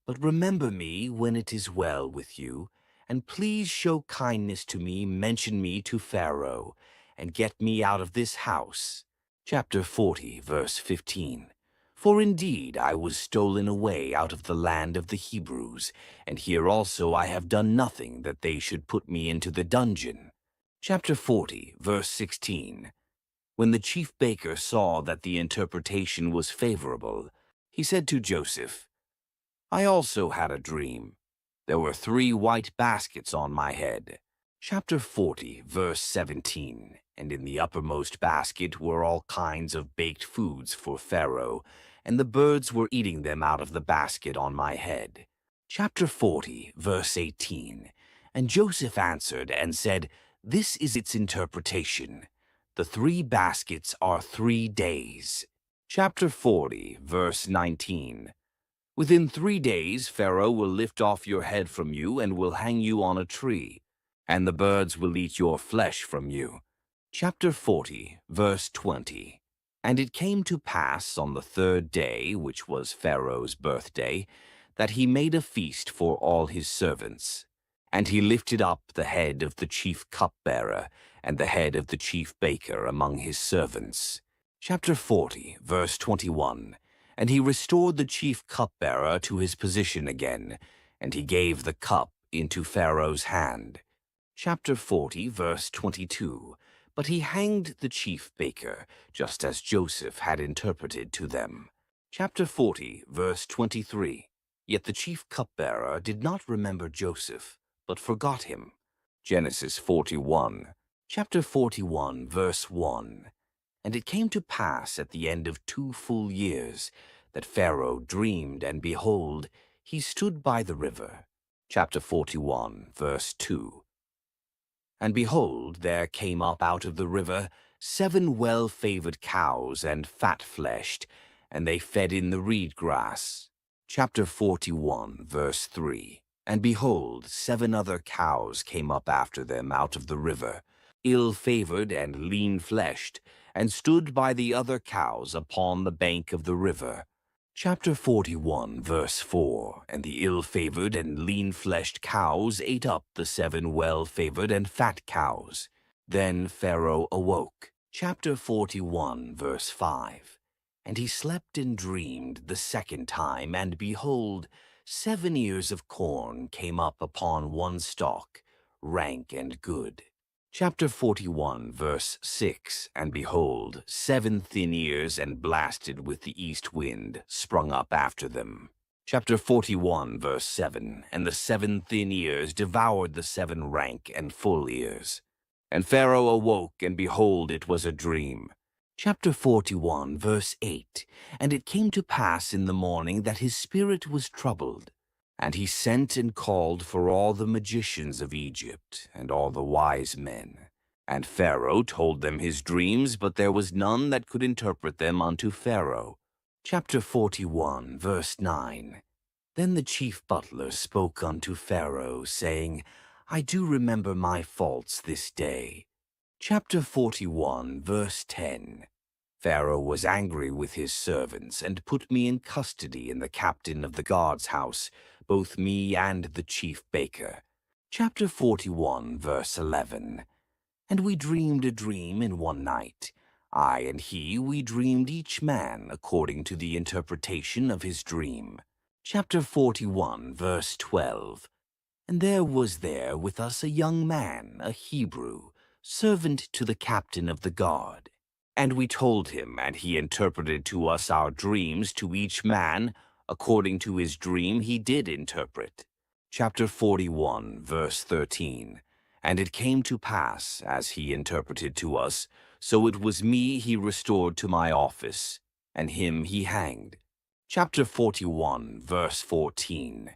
B: But remember me when it is well with you, and please show kindness to me, mention me to Pharaoh, and get me out of this house. Chapter 40, verse 15. For indeed I was stolen away out of the land of the Hebrews, and here also I have done nothing that they should put me into the dungeon. Chapter 40, verse 16. When the chief baker saw that the interpretation was favorable, he said to Joseph, "I also had a dream. There were 3 white baskets on my head." Chapter 40, verse 17. And in the uppermost basket were all kinds of baked foods for Pharaoh, and the birds were eating them out of the basket on my head. Chapter 40, verse 18. And Joseph answered and said, "This is its interpretation. The 3 baskets are 3 days." Chapter 40, verse 19. Within 3 days Pharaoh will lift off your head from you and will hang you on a tree, and the birds will eat your flesh from you. Chapter 40, verse 20. And it came to pass on the 3rd day, which was Pharaoh's birthday, that he made a feast for all his servants. And he lifted up the head of the chief cupbearer and the head of the chief baker among his servants. Chapter 40, verse 21. And he restored the chief cupbearer to his position again, and he gave the cup into Pharaoh's hand. Chapter 40, verse 22. But he hanged the chief baker, just as Joseph had interpreted to them. Chapter 40, verse 23. Yet the chief cupbearer did not remember Joseph, but forgot him. Genesis 41. Chapter 41, verse 1. And it came to pass at the end of 2 full years that Pharaoh dreamed, and behold, he stood by the river. Chapter 41, verse 2. And behold, there came up out of the river 7 well-favored cows and fat-fleshed, and they fed in the reed grass. Chapter 41, verse 3. And behold, 7 other cows came up after them out of the river, ill-favored and lean-fleshed, and stood by the other cows upon the bank of the river. Chapter 41, verse 4. And the ill-favored and lean-fleshed cows ate up the 7 well-favored and fat cows. Then Pharaoh awoke. Chapter 41, verse 5. And he slept and dreamed the 2nd time, and behold, 7 ears of corn came up upon one stalk, rank and good. Chapter 41, verse 6. And behold, 7 thin ears and blasted with the east wind sprung up after them. Chapter 41, verse 7. And the 7 thin ears devoured the 7 rank and full ears. And Pharaoh awoke, and behold, it was a dream. Chapter 41, verse 8. And it came to pass in the morning that his spirit was troubled. And he sent and called for all the magicians of Egypt, and all the wise men. And Pharaoh told them his dreams, but there was none that could interpret them unto Pharaoh. Chapter 41, verse 9. Then the chief butler spoke unto Pharaoh, saying, I do remember my faults this day. Chapter 41, verse 10. Pharaoh was angry with his servants, and put me in custody in the captain of the guard's house, both me and the chief baker. Chapter 41, verse 11. And we dreamed a dream in one night. I and he, we dreamed each man according to the interpretation of his dream. Chapter 41, verse 12. And there was there with us a young man, a Hebrew, servant to the captain of the guard. And we told him, and he interpreted to us our dreams, to each man, according to his dream he did interpret. Chapter 41, verse 13. And it came to pass, as he interpreted to us, so it was me he restored to my office, and him he hanged. Chapter 41, verse 14.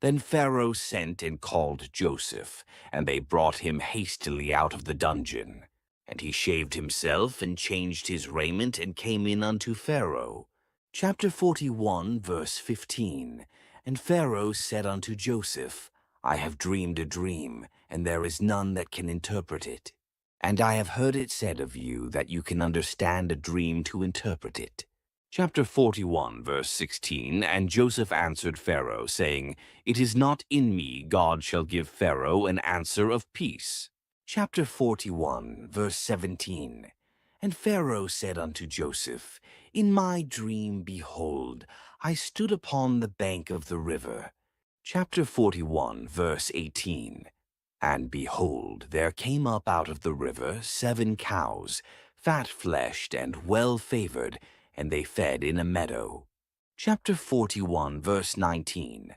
B: Then Pharaoh sent and called Joseph, and they brought him hastily out of the dungeon. And he shaved himself, and changed his raiment, and came in unto Pharaoh. Chapter 41, verse 15. And Pharaoh said unto Joseph, I have dreamed a dream, and there is none that can interpret it. And I have heard it said of you that you can understand a dream to interpret it. Chapter 41, verse 16. And Joseph answered Pharaoh, saying, It is not in me God shall give Pharaoh an answer of peace. Chapter 41, verse 17. And Pharaoh said unto Joseph, In my dream, behold, I stood upon the bank of the river. Chapter 41, verse 18. And behold, there came up out of the river 7 cows, fat-fleshed and well-favored, and they fed in a meadow. Chapter 41, verse 19.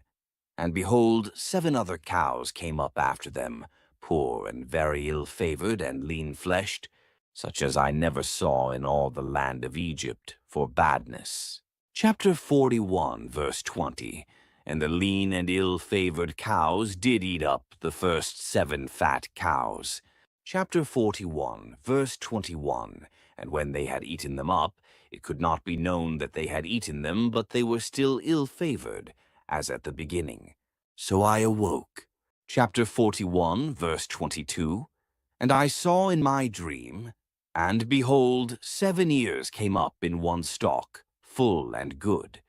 B: And behold, 7 other cows came up after them, poor and very ill-favored and lean-fleshed, such as I never saw in all the land of Egypt, for badness. Chapter 41, verse 20. And the lean and ill-favored cows did eat up the first 7 fat cows. Chapter 41, verse 21. And when they had eaten them up, it could not be known that they had eaten them, but they were still ill-favored, as at the beginning. So I awoke. Chapter 41, verse 22. And I saw in my dream, and behold, 7 ears came up in one stalk, full and good.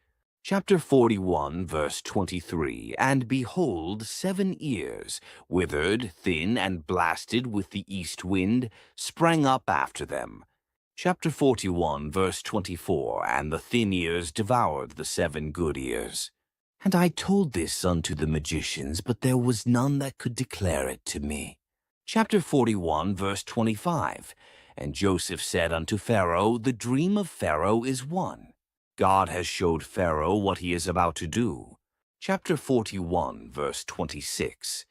B: Chapter 41, verse 23. And behold, 7 ears, withered, thin, and blasted with the east wind, sprang up after them. Chapter 41, verse 24. And the thin ears devoured the 7 good ears. And I told this unto the magicians, but there was none that could declare it to me. Chapter 41, verse 25. And Joseph said unto Pharaoh, The dream of Pharaoh is one. God has showed Pharaoh what he is about to do. Chapter 41, verse 26.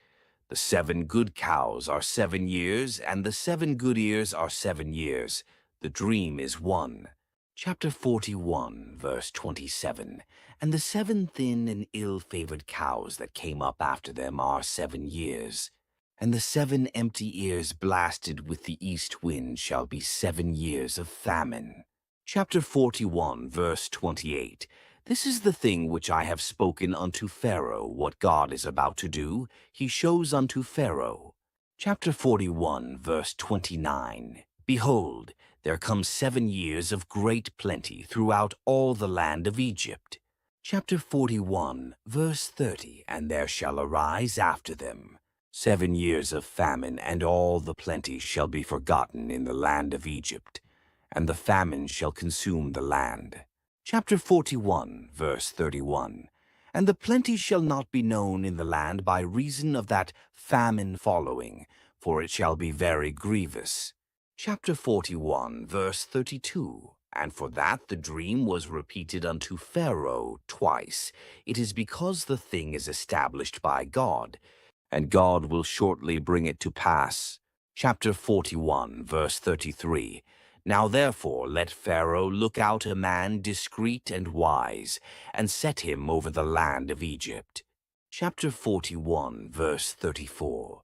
B: The 7 good cows are 7 years, and the 7 good ears are 7 years. The dream is one. Chapter 41, verse 27. And the 7 thin and ill-favored cows that came up after them are 7 years. And the 7 empty ears blasted with the east wind shall be 7 years of famine. Chapter 41, verse 28. This is the thing which I have spoken unto Pharaoh, what God is about to do, he shows unto Pharaoh. Chapter 41, verse 29. Behold, there come 7 years of great plenty throughout all the land of Egypt. Chapter 41, verse 30. And there shall arise after them 7 years of famine, and all the plenty shall be forgotten in the land of Egypt, and the famine shall consume the land. Chapter 41, verse 31. And the plenty shall not be known in the land by reason of that famine following, for it shall be very grievous. Chapter 41, verse 32. And for that the dream was repeated unto Pharaoh twice. It is because the thing is established by God, and God will shortly bring it to pass. Chapter 41, verse 33. Now therefore let Pharaoh look out a man discreet and wise, and set him over the land of Egypt. Chapter 41, verse 34.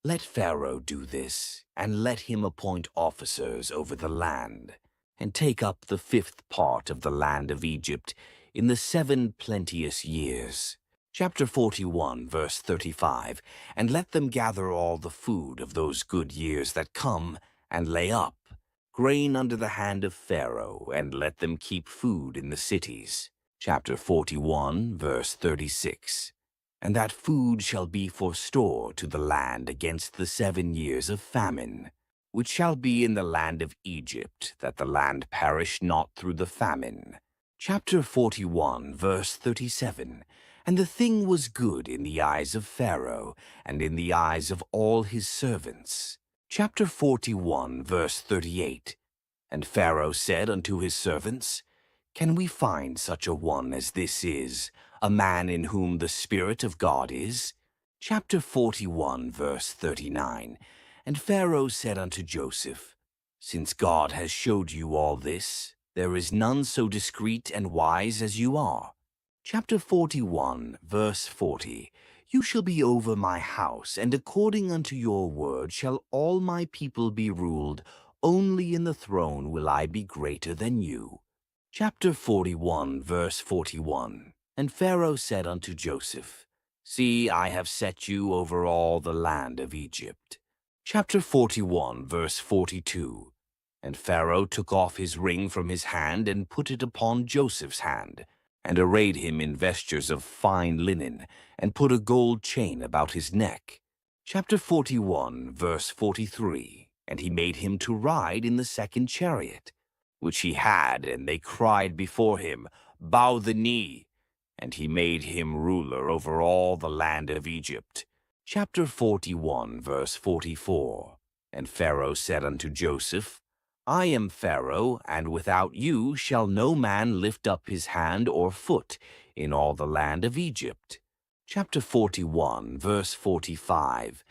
B: Let Pharaoh do this, and let him appoint officers over the land, and take up the fifth part of the land of Egypt in the 7 plenteous years. Chapter 41, verse 35. And let them gather all the food of those good years that come, and lay up grain under the hand of Pharaoh, and let them keep food in the cities. Chapter 41, verse 36. And that food shall be for store to the land against the 7 years of famine, which shall be in the land of Egypt, that the land perish not through the famine. Chapter 41, verse 37. And the thing was good in the eyes of Pharaoh, and in the eyes of all his servants. Chapter 41, verse 38. And Pharaoh said unto his servants, Can we find such a one as this is, a man in whom the Spirit of God is? Chapter 41, verse 39. And Pharaoh said unto Joseph, Since God has showed you all this, there is none so discreet and wise as you are. Chapter 41, verse 40. You shall be over my house, and according unto your word shall all my people be ruled. Only in the throne will I be greater than you. Chapter 41, verse 41. And Pharaoh said unto Joseph, See, I have set you over all the land of Egypt. Chapter 41, verse 42. And Pharaoh took off his ring from his hand, and put it upon Joseph's hand, and arrayed him in vestures of fine linen, and put a gold chain about his neck. Chapter 41, verse 43. And he made him to ride in the second chariot, which he had, and they cried before him, Bow the knee. And he made him ruler over all the land of Egypt. Chapter 41, verse 44. And Pharaoh said unto Joseph, I am Pharaoh, and without you shall no man lift up his hand or foot in all the land of Egypt. Chapter 41, verse 45.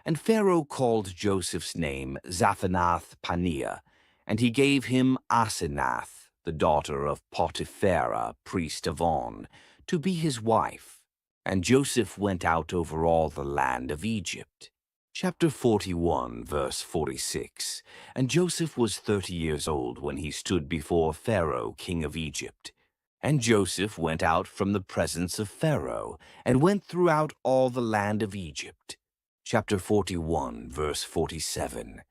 B: And Pharaoh called Joseph's name Zaphanath-Paneah, and he gave him Asenath, the daughter of Potipharah, priest of On, to be his wife. And Joseph went out over all the land of Egypt. Chapter 41, verse 46. And Joseph was 30 years old when he stood before Pharaoh, king of Egypt. And Joseph went out from the presence of Pharaoh, and went throughout all the land of Egypt. Chapter 41, verse 47.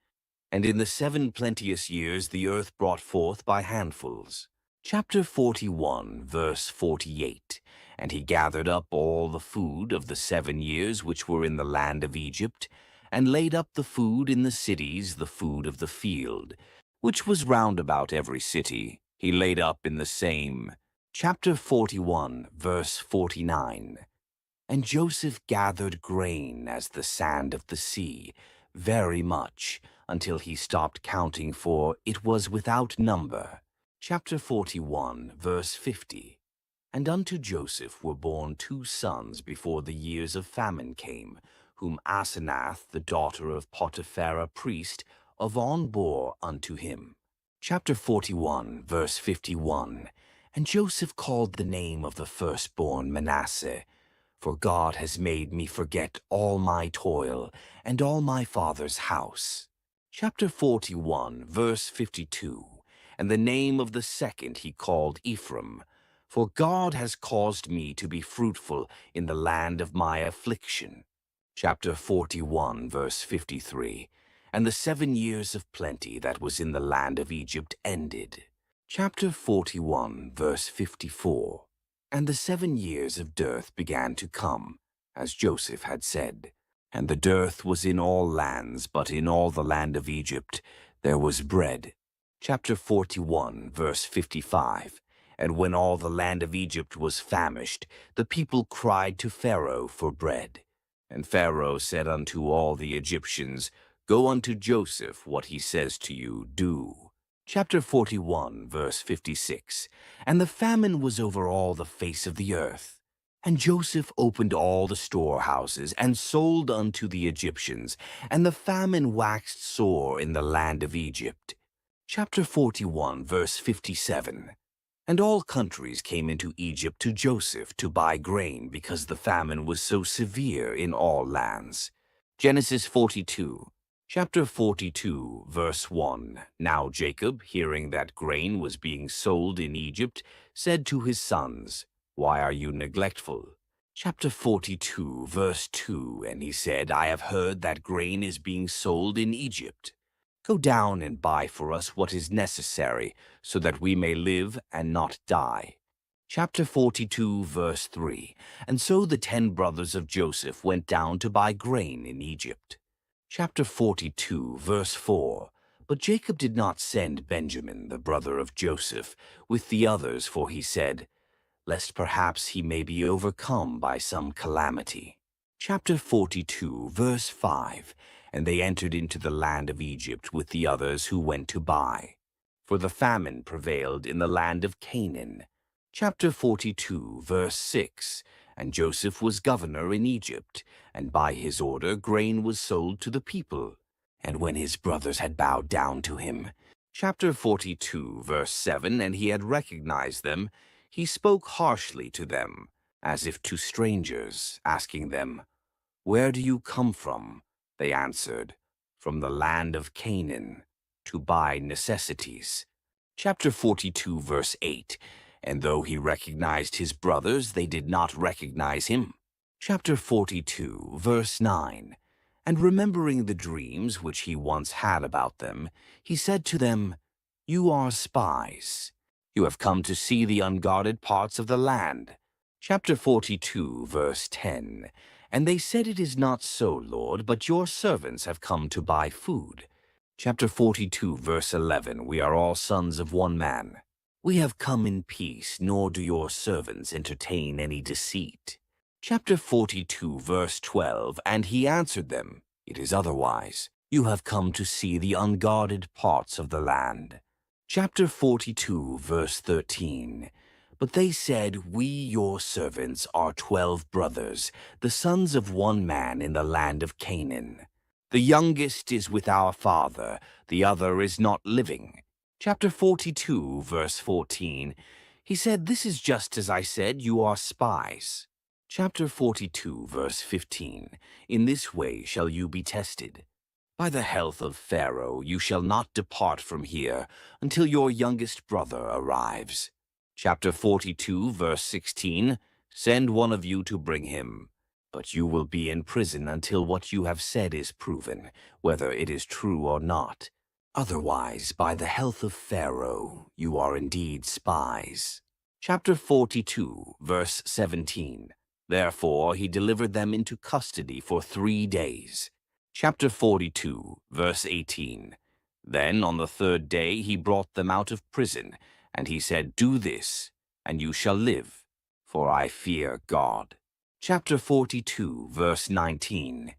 B: And in the 7 plenteous years the earth brought forth by handfuls. Chapter 41, verse 48. And he gathered up all the food of the 7 years which were in the land of Egypt, and laid up the food in the cities, the food of the field, which was round about every city, he laid up in the same. Chapter 41, verse 49. And Joseph gathered grain as the sand of the sea, very much, until he stopped counting, for it was without number. Chapter 41, verse 50. And unto Joseph were born 2 sons before the years of famine came, whom Asenath, the daughter of Potipharah, priest of On, bore unto him. Chapter 41, verse 51. And Joseph called the name of the firstborn Manasseh, for God has made me forget all my toil and all my father's house. Chapter 41, verse 52. And the name of the second he called Ephraim, for God has caused me to be fruitful in the land of my affliction. Chapter 41, verse 53. And the 7 years of plenty that was in the land of Egypt ended. Chapter 41, verse 54. And the 7 years of dearth began to come, as Joseph had said. And the dearth was in all lands, but in all the land of Egypt there was bread. Chapter 41, verse 55. And when all the land of Egypt was famished, the people cried to Pharaoh for bread. And Pharaoh said unto all the Egyptians, Go unto Joseph, what he says to you, do. Chapter 41, verse 56. And the famine was over all the face of the earth. And Joseph opened all the storehouses, and sold unto the Egyptians, and the famine waxed sore in the land of Egypt. Chapter 41, verse 57. And all countries came into Egypt to Joseph to buy grain, because the famine was so severe in all lands. Genesis 42. Chapter 42, verse 1. Now Jacob, hearing that grain was being sold in Egypt, said to his sons, "Why are you neglectful?" Chapter 42, verse 2. And he said, "I have heard that grain is being sold in Egypt. Go down and buy for us what is necessary, so that we may live and not die." Chapter 42, verse 3. And so the 10 brothers of Joseph went down to buy grain in Egypt. Chapter 42, verse 4. But Jacob did not send Benjamin, the brother of Joseph, with the others, for he said, "Lest perhaps he may be overcome by some calamity." Chapter 42, verse 5. And they entered into the land of Egypt with the others who went to buy. For the famine prevailed in the land of Canaan. Chapter 42, verse 6. And Joseph was governor in Egypt, and by his order grain was sold to the people. And when his brothers had bowed down to him. Chapter 42, verse 7. And he had recognized them, he spoke harshly to them, as if to strangers, asking them, "Where do you come from?" They answered, "From the land of Canaan, to buy necessities." Chapter 42, verse 8. And though he recognized his brothers, they did not recognize him. Chapter 42, verse 9. And remembering the dreams which he once had about them, he said to them, "You are spies. You have come to see the unguarded parts of the land." Chapter 42, verse 10. And they said, "It is not so, Lord, but your servants have come to buy food." Chapter 42, verse 11. We are all sons of one man. We have come in peace, nor do your servants entertain any deceit. Chapter 42, verse 12. And he answered them, "It is otherwise. You have come to see the unguarded parts of the land." Chapter 42, verse 13. But they said, "We, your servants, are 12 brothers, the sons of one man in the land of Canaan. The youngest is with our father, the other is not living." Chapter 42, verse 14. He said, "This is just as I said, you are spies." Chapter 42, verse 15. In this way shall you be tested. By the health of Pharaoh you shall not depart from here until your youngest brother arrives. Chapter 42, verse 16. Send one of you to bring him. But you will be in prison until what you have said is proven, whether it is true or not. Otherwise, by the health of Pharaoh, you are indeed spies. Chapter 42, verse 17. Therefore he delivered them into custody for 3 days. Chapter 42, verse 18. Then on the 3rd day he brought them out of prison, and he said, "Do this, and you shall live, for I fear God." Chapter 42, verse 19.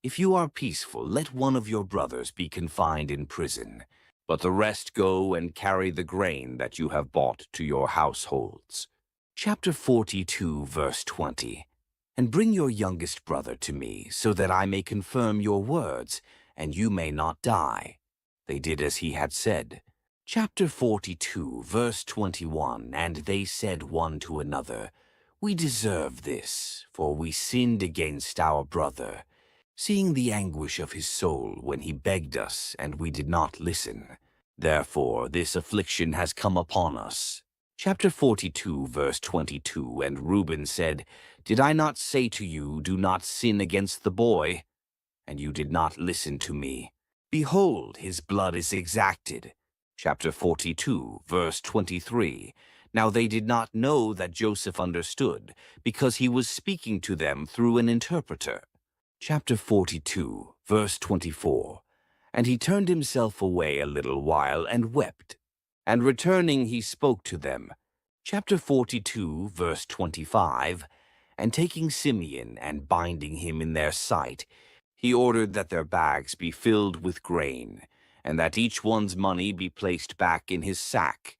B: If you are peaceful, let one of your brothers be confined in prison, but the rest go and carry the grain that you have bought to your households. Chapter 42, verse 20. And bring your youngest brother to me, so that I may confirm your words, and you may not die. They did as he had said. Chapter 42, verse 21. And they said one to another, "We deserve this, for we sinned against our brother, seeing the anguish of his soul when he begged us, and we did not listen. Therefore this affliction has come upon us." Chapter 42, verse 22. And Reuben said, "Did I not say to you, do not sin against the boy? And you did not listen to me. Behold, his blood is exacted." Chapter 42, verse 23. Now they did not know that Joseph understood, because he was speaking to them through an interpreter. Chapter 42, verse 24. And he turned himself away a little while and wept. And returning he spoke to them. Chapter 42, verse 25. And taking Simeon and binding him in their sight, he ordered that their bags be filled with grain, and that each one's money be placed back in his sack,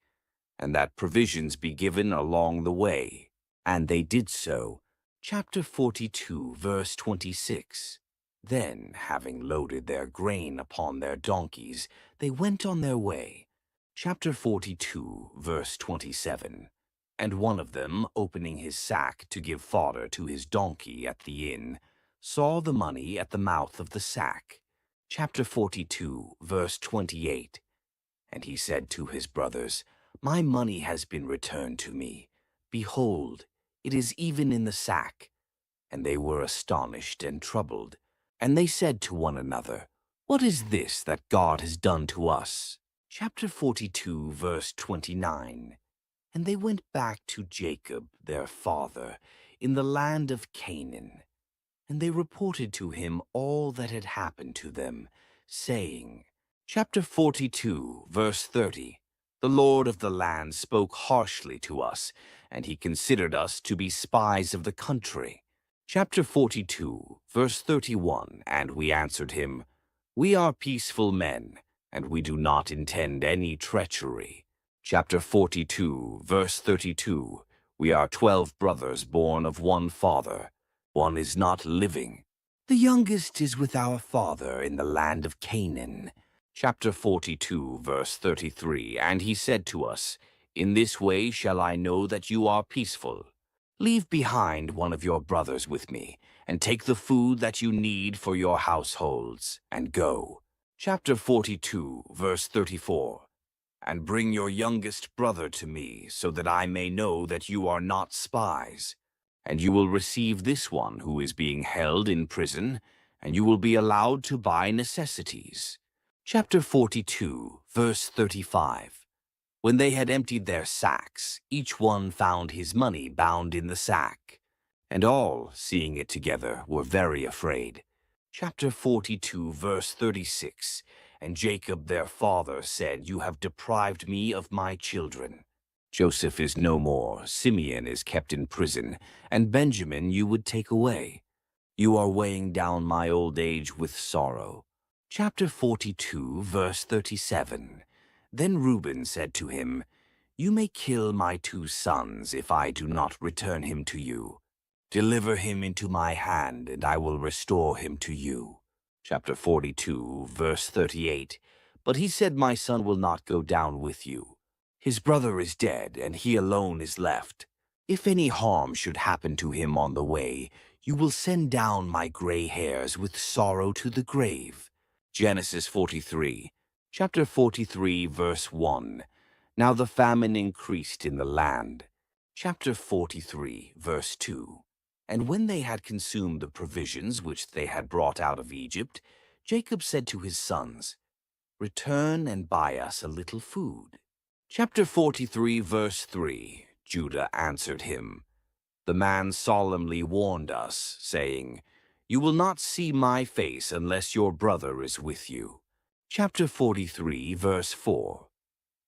B: and that provisions be given along the way. And they did so. Chapter 42, verse 26. Then, having loaded their grain upon their donkeys, they went on their way. Chapter 42, verse 27. And one of them, opening his sack to give fodder to his donkey at the inn, saw the money at the mouth of the sack. Chapter 42, verse 28. And he said to his brothers, My money has been returned to me. Behold, it is even in the sack. And they were astonished and troubled. And they said to one another, What is this that God has done to us? Chapter 42, verse 29. And they went back to Jacob, their father, in the land of Canaan. And they reported to him all that had happened to them, saying, Chapter 42, verse 30. The Lord of the land spoke harshly to us, and he considered us to be spies of the country. Chapter 42, verse 31. And we answered him, We are peaceful men, and we do not intend any treachery. Chapter 42, verse 32. We are 12 brothers born of one father. One is not living. The youngest is with our father in the land of Canaan. Chapter 42, verse 33. And he said to us, In this way shall I know that you are peaceful. Leave behind one of your brothers with me, and take the food that you need for your households, and go. Chapter 42, verse 34. And bring your youngest brother to me, so that I may know that you are not spies. And you will receive this one who is being held in prison, and you will be allowed to buy necessities. Chapter 42, verse 35. When they had emptied their sacks, each one found his money bound in the sack. And all, seeing it together, were very afraid. Chapter 42, verse 36. And Jacob their father said, You have deprived me of my children. Joseph is no more, Simeon is kept in prison, and Benjamin you would take away. You are weighing down my old age with sorrow. Chapter 42, verse 37. Then Reuben said to him, You may kill my 2 sons if I do not return him to you. Deliver him into my hand, and I will restore him to you. Chapter 42, verse 38. But he said, My son will not go down with you. His brother is dead, and he alone is left. If any harm should happen to him on the way, you will send down my gray hairs with sorrow to the grave. Genesis 43. Chapter 43, verse 1. Now the famine increased in the land. Chapter 43, verse 2. And when they had consumed the provisions which they had brought out of Egypt, Jacob said to his sons, Return and buy us a little food. Chapter 43, verse 3. Judah answered him, The man solemnly warned us, saying, You will not see my face unless your brother is with you. Chapter 43, verse 4.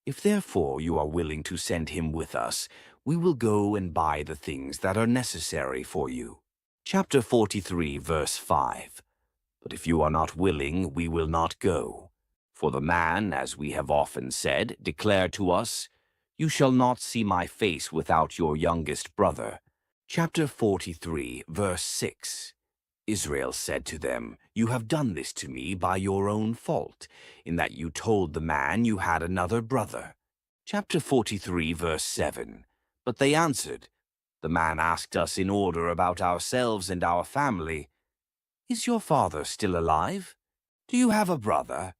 B: If therefore you are willing to send him with us, we will go and buy the things that are necessary for you. Chapter 43, verse 5. But if you are not willing, we will not go. For the man, as we have often said, declared to us, You shall not see my face without your youngest brother. Chapter 43, verse 6. Israel said to them, You have done this to me by your own fault, in that you told the man you had another brother. Chapter 43, verse 7. But they answered, The man asked us in order about ourselves and our family. Is your father still alive? Do you have a brother?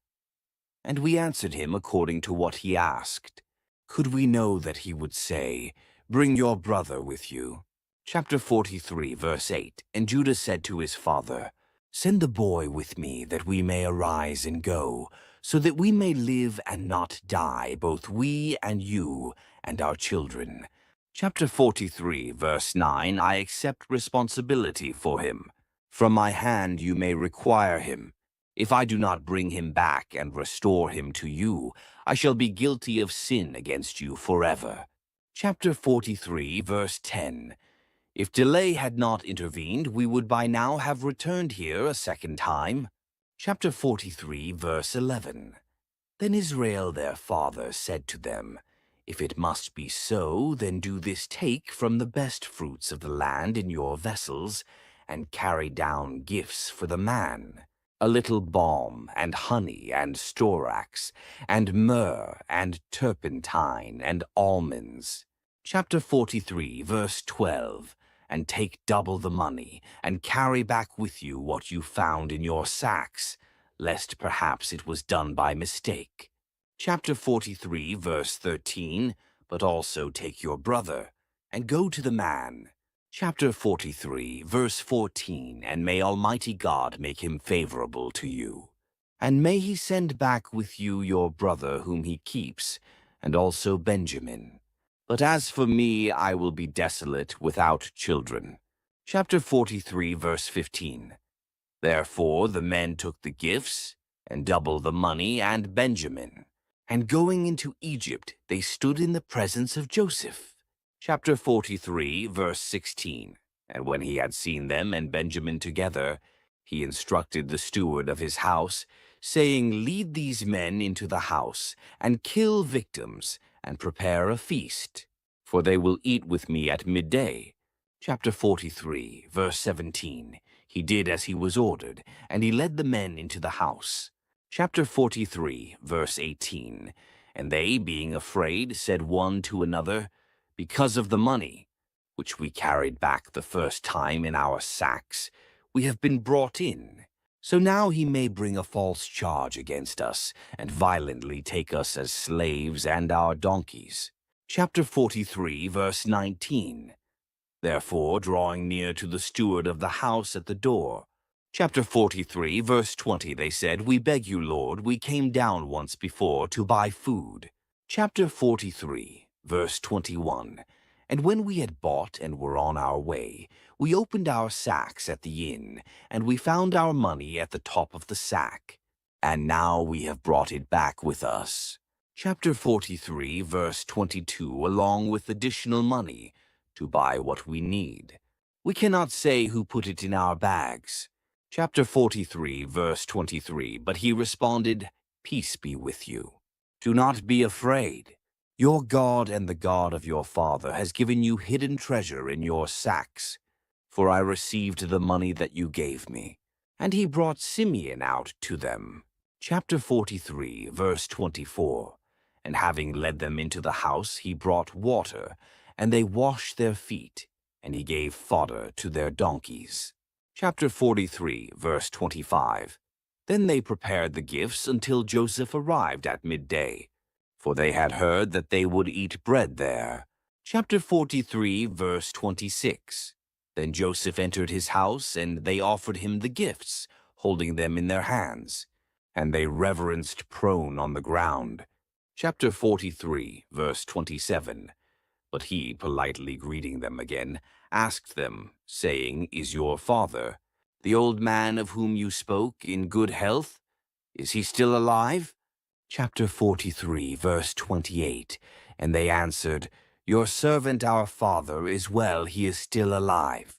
B: And we answered him according to what he asked. Could we know that he would say, Bring your brother with you? Chapter 43, verse 8. And Judah said to his father, Send the boy with me, that we may arise and go, so that we may live and not die, both we and you and our children. Chapter 43, verse 9. I accept responsibility for him. From my hand you may require him. If I do not bring him back and restore him to you, I shall be guilty of sin against you forever. Chapter 43, verse 10. If delay had not intervened, we would by now have returned here a second time. Chapter 43, verse 11. Then Israel their father said to them, If it must be so, then do this: take from the best fruits of the land in your vessels, and carry down gifts for the man, a little balm, and honey, and storax, and myrrh, and turpentine, and almonds. Chapter 43, verse 12. and take double the money, and carry back with you what you found in your sacks, lest perhaps it was done by mistake. Chapter 43, verse 13, but also take your brother, and go to the man. Chapter 43, verse 14, and may Almighty God make him favorable to you. And may he send back with you your brother whom he keeps, and also Benjamin. But as for me, I will be desolate without children. Chapter 43, verse 15. Therefore the men took the gifts, and double the money, and Benjamin. And going into Egypt, they stood in the presence of Joseph. Chapter 43, verse 16. And when he had seen them and Benjamin together, he instructed the steward of his house, saying, Lead these men into the house, and kill victims, and prepare a feast, for they will eat with me at midday. Chapter 43, verse 17. He did as he was ordered, and he led the men into the house. Chapter 43, verse 18. And they, being afraid, said one to another, Because of the money, which we carried back the first time in our sacks, we have been brought in. So now he may bring a false charge against us, and violently take us as slaves and our donkeys. Chapter 43, verse 19. Therefore, drawing near to the steward of the house at the door. Chapter 43, verse 20, they said, We beg you, Lord, we came down once before to buy food. Chapter 43, verse 21. And when we had bought and were on our way, we opened our sacks at the inn, and we found our money at the top of the sack. And now we have brought it back with us. Chapter 43, verse 22, along with additional money, to buy what we need. We cannot say who put it in our bags. Chapter 43, verse 23, but he responded, Peace be with you. Do not be afraid. Your God and the God of your father has given you hidden treasure in your sacks, for I received the money that you gave me. And he brought Simeon out to them. Chapter 43, verse 24. And having led them into the house, he brought water, and they washed their feet, and he gave fodder to their donkeys. Chapter 43, verse 25. Then they prepared the gifts until Joseph arrived at midday, for they had heard that they would eat bread there. Chapter 43, verse 26. Then Joseph entered his house, and they offered him the gifts, holding them in their hands, and they reverenced prone on the ground. Chapter 43, verse 27. But he, politely greeting them again, asked them, saying, Is your father, the old man of whom you spoke, in good health? Is he still alive? Chapter 43, verse 28. And they answered, Your servant our father is well, he is still alive.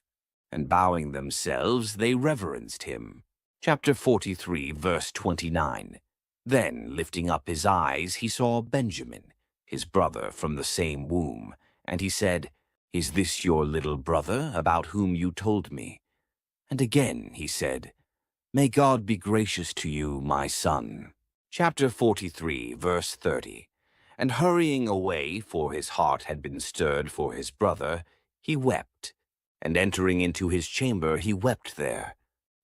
B: And bowing themselves, they reverenced him. Chapter 43, verse 29. Then, lifting up his eyes, he saw Benjamin, his brother from the same womb, and he said, Is this your little brother, about whom you told me? And again he said, May God be gracious to you, my son. Chapter 43, verse 30. And hurrying away, for his heart had been stirred for his brother, he wept. And entering into his chamber, he wept there.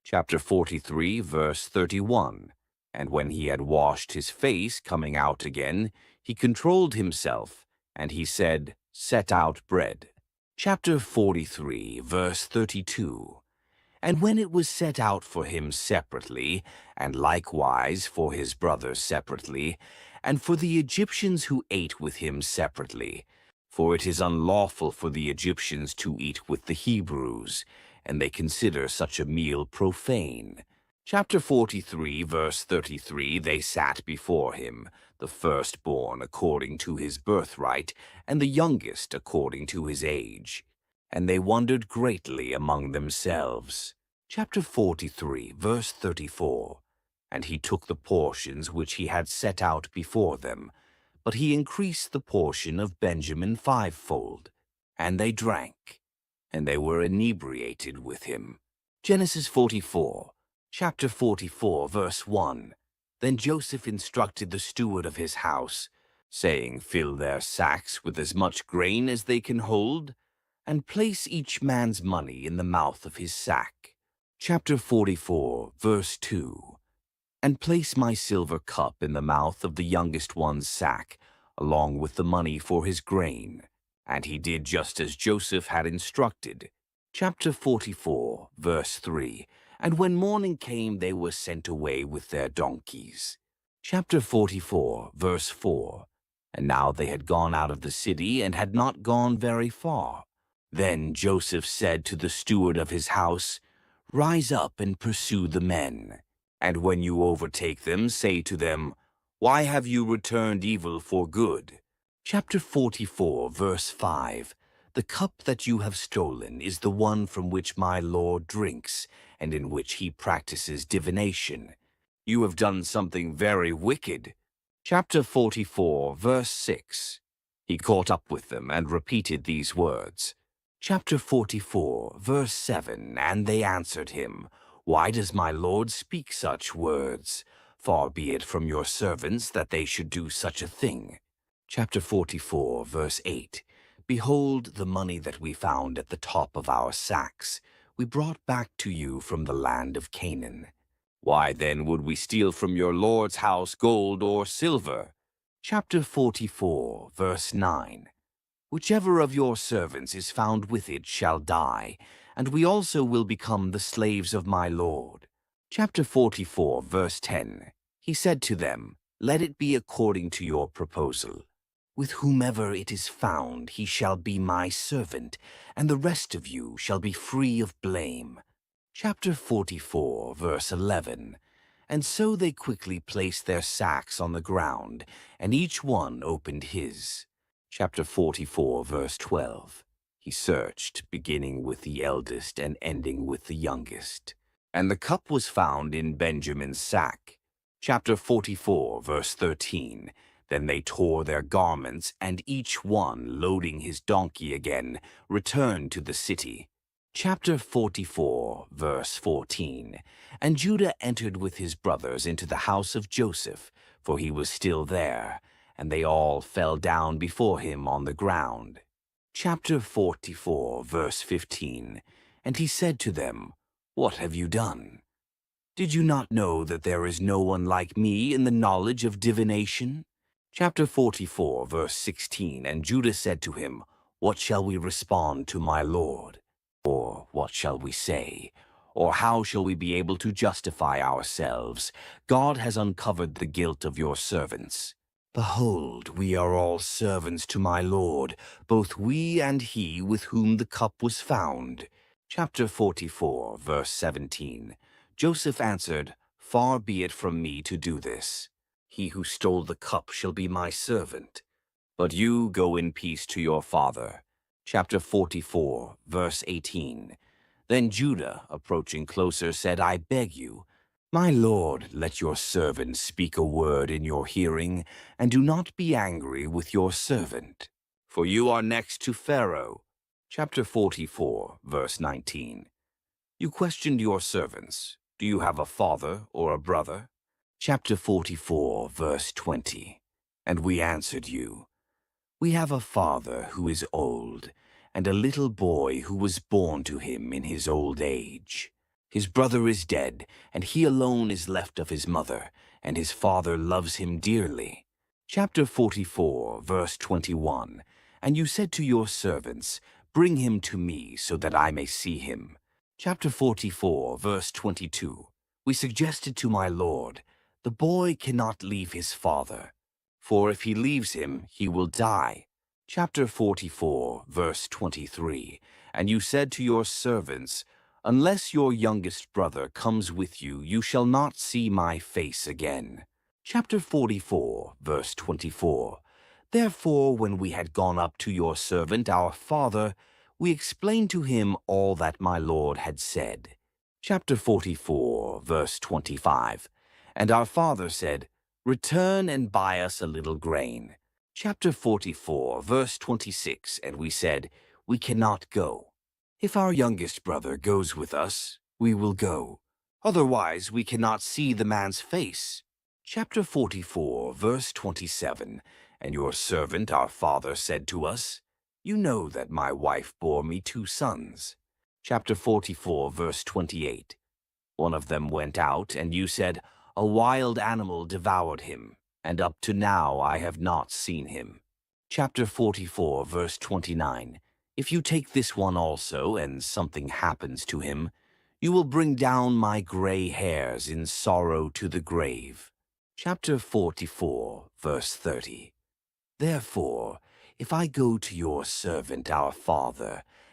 B: Chapter 43, verse 31. And when he had washed his face, coming out again, he controlled himself, and he said, Set out bread. Chapter 43, verse 32. And when it was set out for him separately, and likewise for his brothers separately, and for the Egyptians who ate with him separately, for it is unlawful for the Egyptians to eat with the Hebrews, and they consider such a meal profane. Chapter 43, verse 33, they sat before him, the firstborn according to his birthright, and the youngest according to his age. And they wondered greatly among themselves. Chapter 43, verse 34. And he took the portions which he had set out before them, but he increased the portion of Benjamin fivefold. And they drank, and they were inebriated with him. Genesis 44. Chapter 44, verse 1. Then Joseph instructed the steward of his house, saying, Fill their sacks with as much grain as they can hold. and place each man's money in the mouth of his sack. Chapter 44, verse 2. And place my silver cup in the mouth of the youngest one's sack, along with the money for his grain. And he did just as Joseph had instructed. Chapter 44, verse 3. And when morning came, they were sent away with their donkeys. Chapter 44, verse 4. And now they had gone out of the city and had not gone very far. Then Joseph said to the steward of his house, Rise up and pursue the men. And when you overtake them, say to them, Why have you returned evil for good? Chapter 44, verse 5. The cup that you have stolen is the one from which my Lord drinks, and in which he practices divination. You have done something very wicked. Chapter 44, verse 6. He caught up with them and repeated these words. Chapter 44, verse 7. And they answered him, Why does my Lord speak such words? Far be it from your servants that they should do such a thing. Chapter 44, verse 8. Behold the money that we found at the top of our sacks. We brought back to you from the land of Canaan. Why then would we steal from your Lord's house gold or silver? Chapter 44, verse 9. Whichever of your servants is found with it shall die, and we also will become the slaves of my Lord. Chapter 44, verse 10. He said to them, Let it be according to your proposal. With whomever it is found, he shall be my servant, and the rest of you shall be free of blame. Chapter 44, verse 11. And so they quickly placed their sacks on the ground, and each one opened his. Chapter 44, verse 12. He searched, beginning with the eldest and ending with the youngest. And the cup was found in Benjamin's sack. Chapter 44, verse 13. Then they tore their garments, and each one, loading his donkey again, returned to the city. Chapter 44, verse 14. And Judah entered with his brothers into the house of Joseph, for he was still there, and they all fell down before him on the ground. Chapter 44, verse 15. And he said to them, What have you done? Did you not know that there is no one like me in the knowledge of divination? Chapter 44, verse 16. And Judah said to him, What shall we respond to my Lord? Or what shall we say? Or how shall we be able to justify ourselves? God has uncovered the guilt of your servants. Behold, we are all servants to my Lord, both we and he with whom the cup was found. Chapter 44, verse 17. Joseph answered, Far be it from me to do this. He who stole the cup shall be my servant. But you go in peace to your father. Chapter 44, verse 18. Then Judah, approaching closer, said, I beg you, my lord, let your servant speak a word in your hearing, and do not be angry with your servant. For you are next to Pharaoh. Chapter 44, verse 19. You questioned your servants. Do you have a father or a brother? Chapter 44, verse 20. And we answered you, We have a father who is old, and a little boy who was born to him in his old age. His brother is dead, and he alone is left of his mother, and his father loves him dearly. Chapter 44, verse 21. And you said to your servants, Bring him to me, so that I may see him. Chapter 44, verse 22. We suggested to my Lord, The boy cannot leave his father, for if he leaves him, he will die. Chapter 44, verse 23. And you said to your servants, Unless your youngest brother comes with you, you shall not see my face again. Chapter 44, verse 24. Therefore, when we had gone up to your servant, our father, we explained to him all that my Lord had said. Chapter 44, verse 25. And our father said, Return and buy us a little grain. Chapter 44, verse 26. And we said, We cannot go. If our youngest brother goes with us, we will go. Otherwise, we cannot see the man's face. Chapter 44, verse 27. And your servant, our father, said to us, You know that my wife bore me 2 sons. Chapter 44, verse 28. One of them went out, and you said, a wild animal devoured him, and up to now I have not seen him. Chapter 44, verse 29. If you take this one also, and something happens to him, you will bring down my gray hairs in sorrow to the grave. Chapter 44, verse 30. Therefore, if I go to your servant our father,